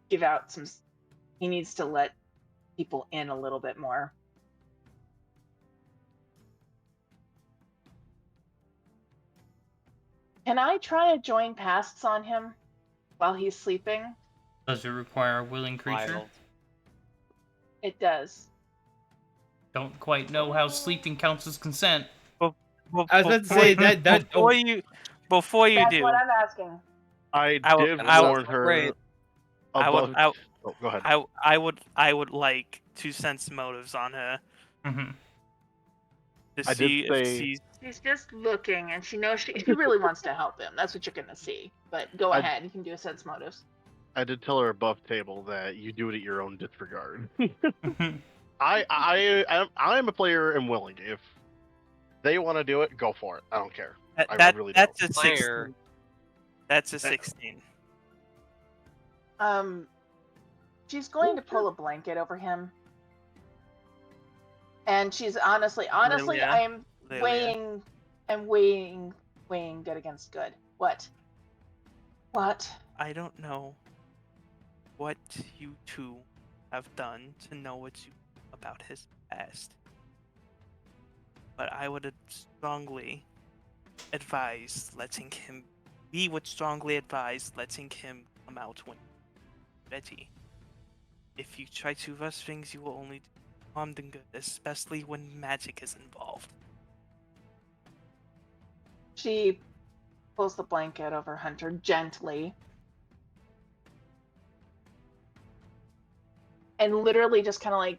Speaker 6: he needs to let people in a little bit more. Can I try a join pasts on him while he's sleeping?
Speaker 1: Does it require a willing creature?
Speaker 3: Wild.
Speaker 6: It does.
Speaker 1: Don't quite know how sleeping counts as consent.
Speaker 9: I was about to say that.
Speaker 5: Before you
Speaker 6: That's
Speaker 5: do,
Speaker 6: what I'm asking.
Speaker 4: I
Speaker 5: I
Speaker 4: did
Speaker 5: I
Speaker 4: warn her
Speaker 3: great.
Speaker 5: I would
Speaker 4: about. Oh, go ahead.
Speaker 5: I would like to sense motives on her
Speaker 1: Mm-hmm.
Speaker 5: to
Speaker 4: I did
Speaker 5: see
Speaker 4: say-
Speaker 5: if
Speaker 6: She's just looking, and she knows she really wants to help him. That's what you're gonna see. But go ahead, you can do a sense motives.
Speaker 4: I did tell her above table that you do it at your own disregard.
Speaker 1: Mm-hmm.
Speaker 4: I'm a player and willing. If they want to do it, go for it. I don't care. I really
Speaker 5: that's
Speaker 4: don't.
Speaker 5: a
Speaker 3: Player.
Speaker 5: 16. That's a 16.
Speaker 6: She's going to pull a blanket over him, and she's honestly,
Speaker 5: Lilia.
Speaker 6: I'm
Speaker 5: Lilia.
Speaker 6: weighing good against good. What?
Speaker 5: I don't know what you two have done to know what you about his past, but I would strongly advise letting him. We would strongly advise letting him come out when ready. If you try to rush things, you will only do harm than good, especially when magic is involved.
Speaker 6: She pulls the blanket over Hunter gently, and literally just kind of like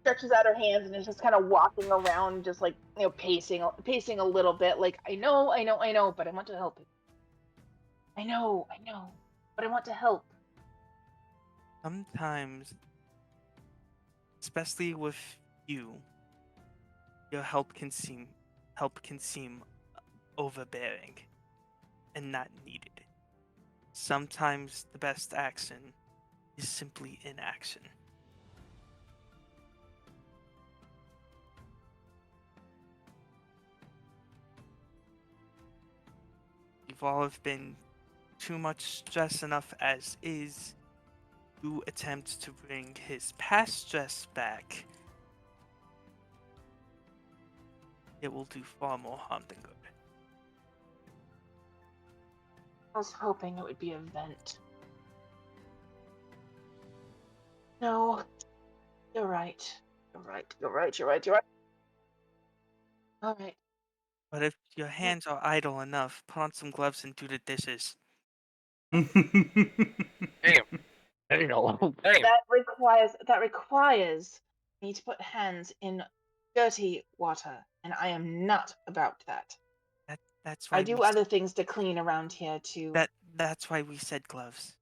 Speaker 6: stretches out her hands and is just kind of walking around, just like, pacing a little bit. Like, I know, but I want to help. I know, but I want to help.
Speaker 5: Sometimes, especially with you, your help can seem overbearing and not needed. Sometimes the best action is simply inaction. You've all been too much stress enough as is. You attempt to bring his past stress back. It will do far more harm than good.
Speaker 6: I was hoping it would be a vent. No, you're right. You're right. You're right. You're right. You're right. All right.
Speaker 5: But if your hands are idle enough, put on some gloves and do the dishes.
Speaker 8: Damn. Damn.
Speaker 6: That requires me to put hands in dirty water, and I am not about that.
Speaker 5: That's why
Speaker 6: I do other things to clean around here too.
Speaker 5: that's why we said gloves.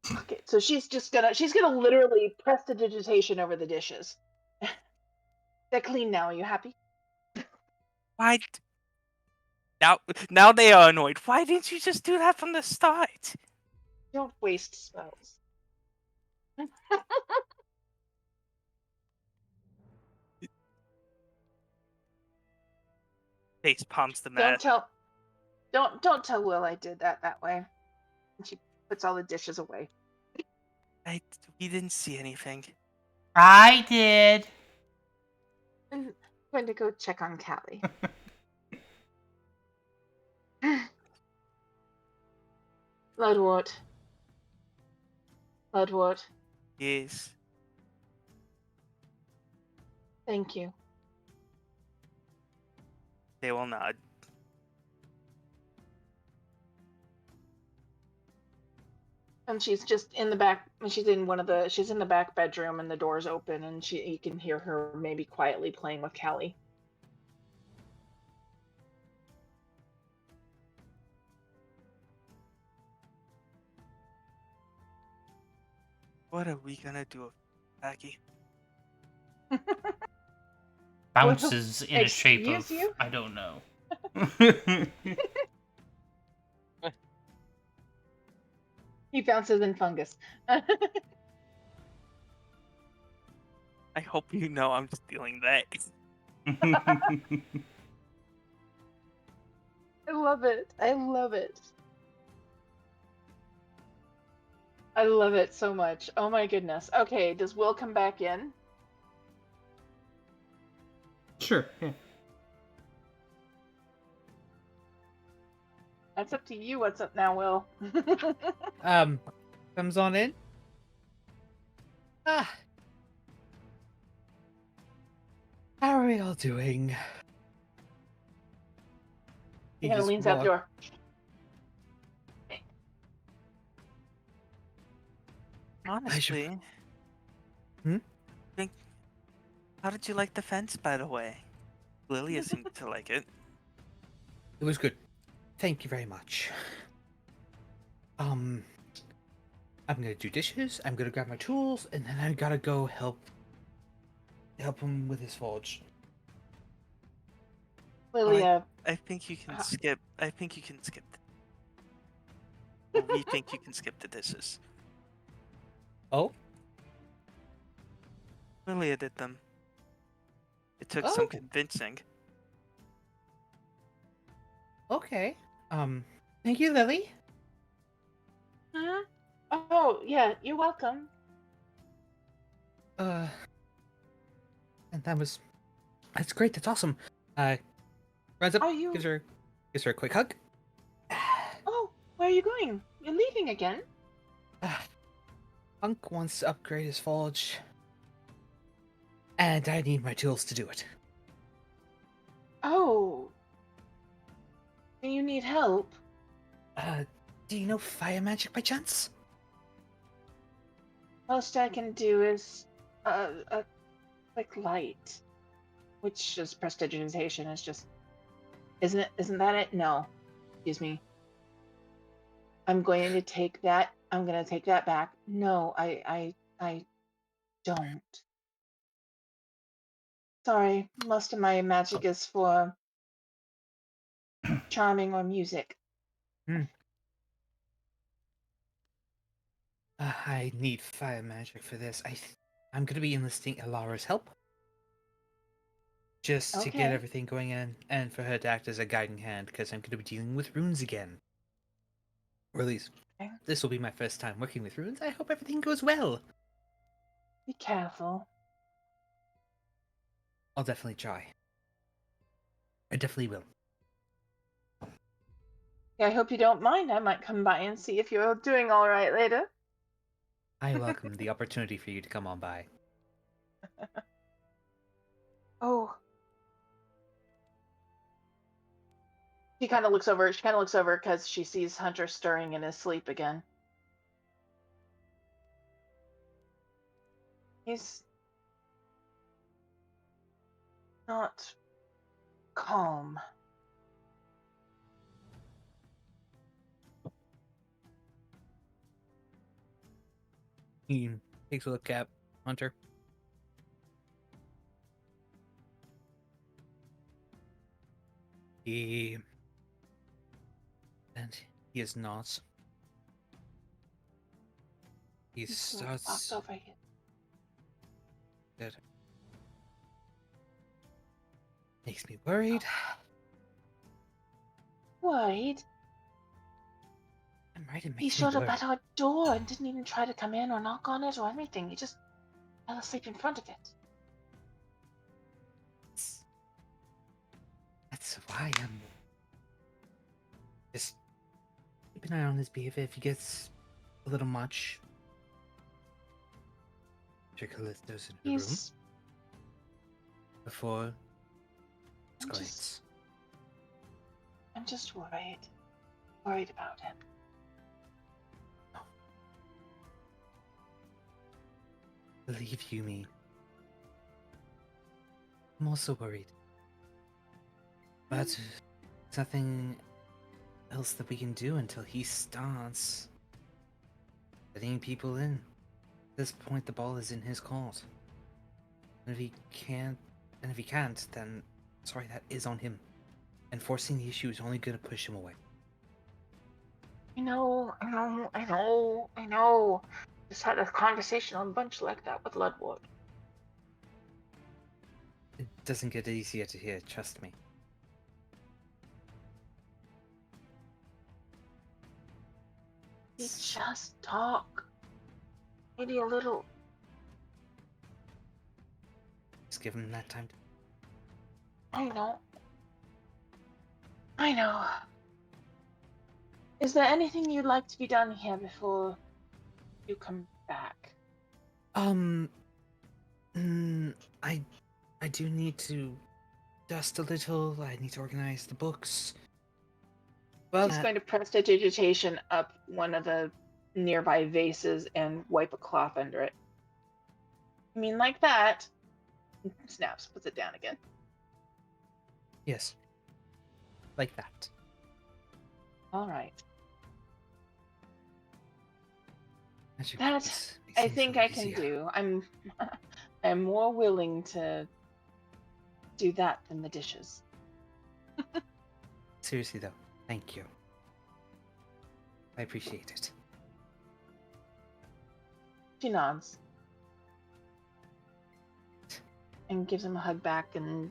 Speaker 6: Okay, so she's gonna literally press the digitation over the dishes. They're clean now. Are you happy?
Speaker 5: Why? Now they are annoyed. Why didn't you just do that from the start?
Speaker 6: Don't waste spells.
Speaker 5: Face palms the
Speaker 6: Don't
Speaker 5: mat.
Speaker 6: tell Will I did that way. And she puts all the dishes away.
Speaker 5: We didn't see anything.
Speaker 1: I did.
Speaker 6: I'm going to go check on Callie. Ludwort.
Speaker 5: Yes.
Speaker 6: Thank you.
Speaker 5: They will nod.
Speaker 6: And she's just in the back. She's in the back bedroom, and the door's open, and you can hear her maybe quietly playing with Callie.
Speaker 5: What are we gonna do, Becky?
Speaker 1: Bounces in a shape of
Speaker 6: excuse you?
Speaker 1: I don't know.
Speaker 6: He bounces in fungus.
Speaker 5: I hope you know I'm stealing that.
Speaker 6: I love it. I love it. I love it so much. Oh my goodness. Okay, does Will come back in?
Speaker 1: Sure. Yeah.
Speaker 6: That's up to you. What's up now, Will?
Speaker 9: Comes on in. Ah. How are we all doing?
Speaker 6: He kind of leans out the door.
Speaker 5: Honestly.
Speaker 9: Hmm?
Speaker 5: How did you like the fence, by the way? Lilia seemed to like it.
Speaker 9: It was good. Thank you very much. I'm gonna do dishes, I'm gonna grab my tools, and then I gotta go help him with his forge.
Speaker 6: Lilia.
Speaker 5: I think you can skip. I think you can skip. Well, we think you can skip the dishes.
Speaker 9: Oh?
Speaker 5: Lilia did them. It took
Speaker 9: Oh.
Speaker 5: some convincing.
Speaker 9: Okay. Thank you, Lily.
Speaker 6: Huh? Oh, yeah, you're welcome.
Speaker 9: And that's great, that's awesome. Runs up, gives her a quick hug.
Speaker 6: Oh, where are you going? You're leaving again?
Speaker 9: Punk wants to upgrade his forge. And I need my tools to do it.
Speaker 6: Oh. Do you need help?
Speaker 9: Do you know fire magic by chance?
Speaker 6: Most I can do is a quick light, which is prestidigitation. Is just, isn't that it? No, excuse me. I'm going to take that. I'm going to take that back. No, I don't. Sorry, most of my magic is for charming or music.
Speaker 9: I need fire magic for this. I'm gonna be enlisting Elara's help. Just to get
Speaker 6: Okay.
Speaker 9: everything going in, and for her to act as a guiding hand, because I'm gonna be dealing with runes again. Or at least, this will be my first time working with runes. I hope everything goes well.
Speaker 6: Be careful.
Speaker 9: I'll definitely try. I definitely will.
Speaker 6: Yeah, I hope you don't mind. I might come by and see if you're doing all right later.
Speaker 9: I welcome the opportunity for you to come on by.
Speaker 6: Oh. She kind of looks over. She kind of looks over because she sees Hunter stirring in his sleep again. He's not calm.
Speaker 9: He takes a look at Hunter. He and he is not. He
Speaker 6: He's
Speaker 9: starts.
Speaker 6: walked over here.
Speaker 9: That makes me worried.
Speaker 6: Worried?
Speaker 9: I'm right. It
Speaker 6: He
Speaker 9: makes me
Speaker 6: showed up
Speaker 9: worried.
Speaker 6: at our door and didn't even try to come in or knock on it or anything. He just fell asleep in front of it.
Speaker 9: That's why I'm just keep an eye on his behavior. If he gets a little much, check Callisto's in the room
Speaker 6: He's
Speaker 9: before
Speaker 6: I'm
Speaker 9: escalates.
Speaker 6: just worried. Worried about him.
Speaker 9: Believe you me. I'm also worried. But there's nothing else that we can do until he starts letting people in. At this point, the ball is in his court. And if he can't, then sorry, that is on him. And forcing the issue is only going to push him away.
Speaker 6: I know. Just had a conversation on bunch like that with Ludward.
Speaker 9: It doesn't get easier to hear, trust me.
Speaker 6: He just talk. Maybe a little.
Speaker 9: Just give him that time.
Speaker 6: I know. Is there anything you'd like to be done here before you come back?
Speaker 9: I do need to dust a little. I need to organize the books. Well,
Speaker 6: She's going to prestidigitation up one of the nearby vases and wipe a cloth under it. I mean, like that. Snaps, puts it down again.
Speaker 9: yes, like that.
Speaker 6: All right.
Speaker 9: Magic
Speaker 6: That
Speaker 9: makes
Speaker 6: I
Speaker 9: things
Speaker 6: think
Speaker 9: so
Speaker 6: I can
Speaker 9: easier.
Speaker 6: do. I'm more willing to do that than the dishes.
Speaker 9: Seriously though, thank you. I appreciate it.
Speaker 6: She nods and gives him a hug back and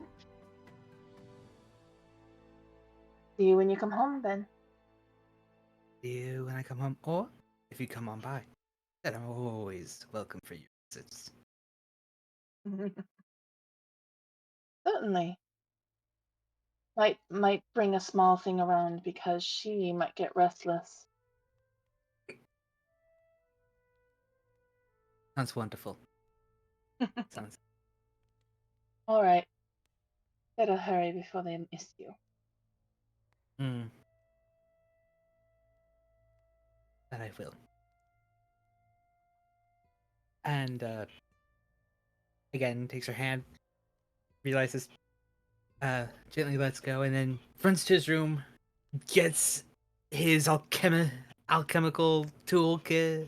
Speaker 6: see you when you come home then.
Speaker 9: See you when I come home, or if you come on by, then I'm always welcome for your visits.
Speaker 6: Certainly. Might bring a small thing around because she might get restless.
Speaker 9: Sounds wonderful. Sounds.
Speaker 6: All right. Better hurry before they miss you.
Speaker 9: That I will. And again, takes her hand, realizes, gently lets go, and then runs to his room, gets his alchemical toolkit, his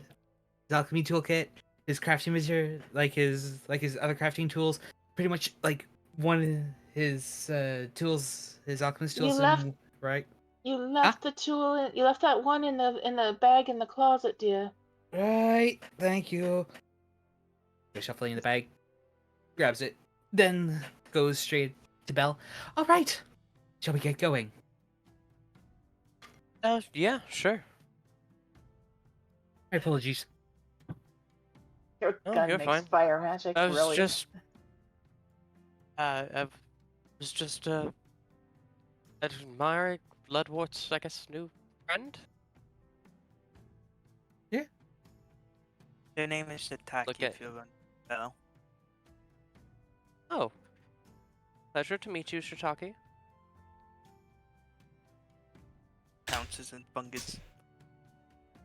Speaker 9: alchemy toolkit, his crafting material, like his other crafting tools. Pretty much like one of his tools, his alchemist
Speaker 6: You
Speaker 9: tools,
Speaker 6: left-
Speaker 9: right?
Speaker 6: You left the tool. You left that one in the bag in the closet, dear.
Speaker 9: Right. Thank you. Goes shuffling in the bag, grabs it, then goes straight to Belle. All right. Shall we get going?
Speaker 3: Yeah, sure.
Speaker 9: My apologies.
Speaker 6: Your
Speaker 3: Oh,
Speaker 6: gun
Speaker 3: you're
Speaker 6: makes
Speaker 3: fine.
Speaker 6: fire magic.
Speaker 3: I was
Speaker 6: Really?
Speaker 3: just, I was just admiring Bloodwort's, I guess, new friend.
Speaker 5: Their name is Shiitake
Speaker 3: Look
Speaker 5: if
Speaker 3: at-
Speaker 5: you're going to know.
Speaker 3: Oh. Pleasure to meet you, Shiitake.
Speaker 5: Pounces and fungus.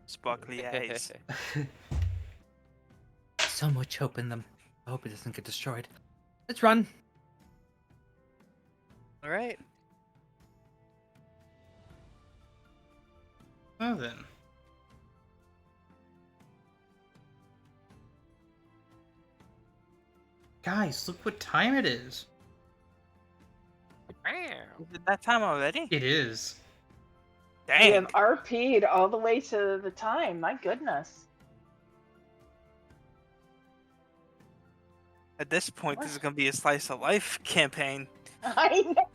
Speaker 5: Sparkly eyes.
Speaker 9: So much hope in them. I hope it doesn't get destroyed. Let's run.
Speaker 3: All right.
Speaker 1: Well then. Guys, look what time it is.
Speaker 5: Is it that time already?
Speaker 1: It is.
Speaker 6: We
Speaker 5: Dang.
Speaker 6: have RP'd all the way to the time. My goodness.
Speaker 5: At this point, this is going to be a slice of life campaign.
Speaker 6: I know.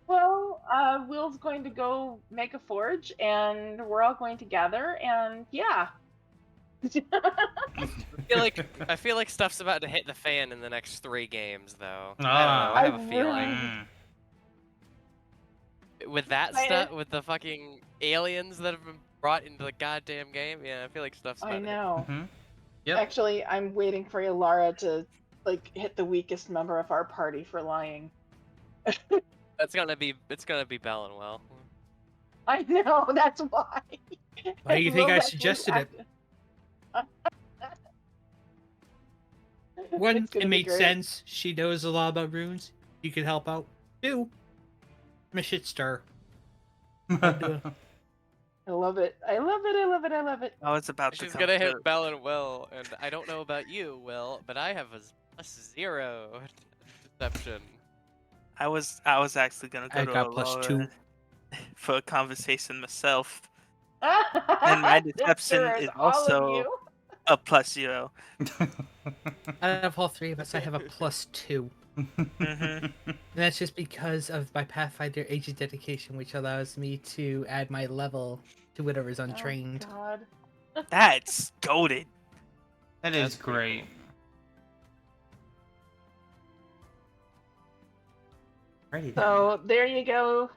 Speaker 6: Well, Will's going to go make a forge, and we're all going to gather, and yeah.
Speaker 3: I feel like stuff's about to hit the fan in the next 3 games, though. I don't know.
Speaker 1: Ah.
Speaker 3: I have a
Speaker 6: I
Speaker 3: feeling.
Speaker 1: Mm.
Speaker 3: With that
Speaker 6: I-
Speaker 3: stuff, with the fucking aliens that have been brought into the goddamn game, yeah, I feel like stuff's about
Speaker 6: I
Speaker 3: to hit.
Speaker 6: know.
Speaker 1: Mhm. Yep.
Speaker 6: Actually, I'm waiting for Ilara to hit the weakest member of our party for lying.
Speaker 3: It's gonna be Bell and Will.
Speaker 6: I know, that's why.
Speaker 9: Why do you think I
Speaker 6: Will's
Speaker 9: suggested it?
Speaker 6: actually-
Speaker 9: One,
Speaker 6: It's gonna
Speaker 9: it
Speaker 6: be
Speaker 9: made
Speaker 6: great.
Speaker 9: sense. She knows a lot about runes. You could help out. 2, I'm a shit stir.
Speaker 6: I love it. I love it. I love it. I love it.
Speaker 5: Oh, it's about to
Speaker 3: She's
Speaker 5: come
Speaker 3: gonna
Speaker 5: through.
Speaker 3: hit Bell and Will, and I don't know about you, Will, but I have a +0 deception.
Speaker 5: I was actually gonna go
Speaker 9: I
Speaker 5: to
Speaker 9: got +2.
Speaker 5: for a conversation myself, and my deception
Speaker 6: There
Speaker 5: is
Speaker 6: all of
Speaker 5: also
Speaker 6: you.
Speaker 5: a +0.
Speaker 9: Out of all 3 of us, I have a +2.
Speaker 5: Mhm.
Speaker 9: And that's just because of my Pathfinder Age of Dedication, which allows me to add my level to whatever's untrained.
Speaker 6: Oh, God.
Speaker 5: That's goated.
Speaker 1: That is
Speaker 3: That's pretty
Speaker 1: great.
Speaker 3: cool.
Speaker 1: Ready then.
Speaker 6: So there you go.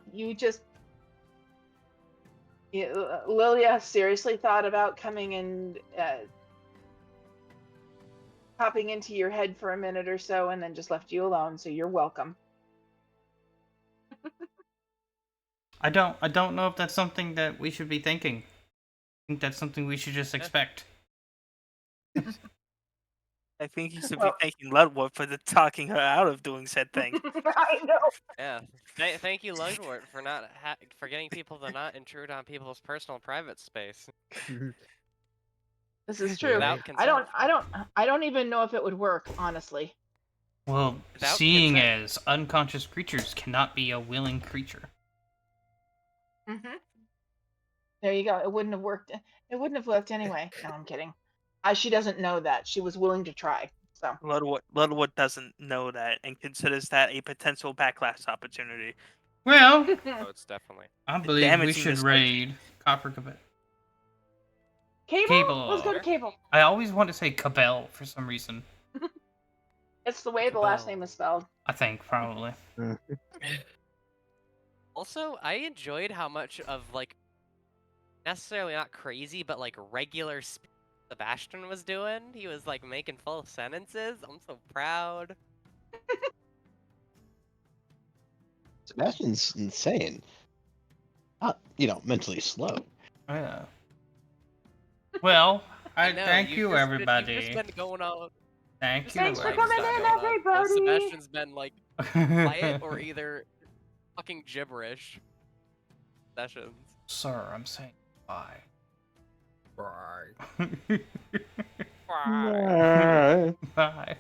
Speaker 6: Lilia seriously thought about coming and popping into your head for a minute or so, and then just left you alone. So you're welcome.
Speaker 1: I don't know if that's something that we should be thinking. I think that's something we should just expect.
Speaker 5: I think you should
Speaker 6: Well-
Speaker 5: be thanking Ludwig for talking her out of doing said thing.
Speaker 6: I know.
Speaker 3: Yeah. Thank you, Lugwort, for not for getting people to not intrude on people's personal private space.
Speaker 6: This is true.
Speaker 3: Without
Speaker 6: I don't even know if it would work, honestly.
Speaker 1: Well,
Speaker 3: Without
Speaker 1: seeing
Speaker 3: consent.
Speaker 1: as unconscious creatures cannot be a willing creature.
Speaker 6: Mm-hmm. There you go. It wouldn't have worked. It wouldn't have worked anyway. No, I'm kidding. She doesn't know that. She was willing to try. So.
Speaker 5: Ludwig doesn't know that and considers that a potential backlash opportunity.
Speaker 1: Well,
Speaker 3: Oh, it's definitely.
Speaker 1: I believe we
Speaker 5: damaging
Speaker 1: should
Speaker 5: this
Speaker 1: raid Copper Cabell.
Speaker 6: Cable? Let's go to Cable.
Speaker 1: I always want to say Cabell for some reason.
Speaker 6: It's the way the last
Speaker 3: Cabell.
Speaker 6: name is spelled.
Speaker 1: I think probably.
Speaker 3: Also, I enjoyed how much of like necessarily not crazy, but like regular Sebastian was doing. He was like making full sentences. I'm so proud.
Speaker 8: Sebastian's insane. Not, mentally slow.
Speaker 1: Yeah. Well, I
Speaker 3: know,
Speaker 1: thank
Speaker 3: you've
Speaker 1: you,
Speaker 3: just been-
Speaker 1: everybody.
Speaker 3: You've just been going on.
Speaker 1: Thank you.
Speaker 6: Thanks for
Speaker 1: everybody.
Speaker 6: coming in,
Speaker 3: But
Speaker 6: everybody.
Speaker 3: Sebastian's been like quiet or either fucking gibberish sessions.
Speaker 1: Sir, I'm saying bye.
Speaker 9: Right.
Speaker 3: Bye.
Speaker 1: Bye.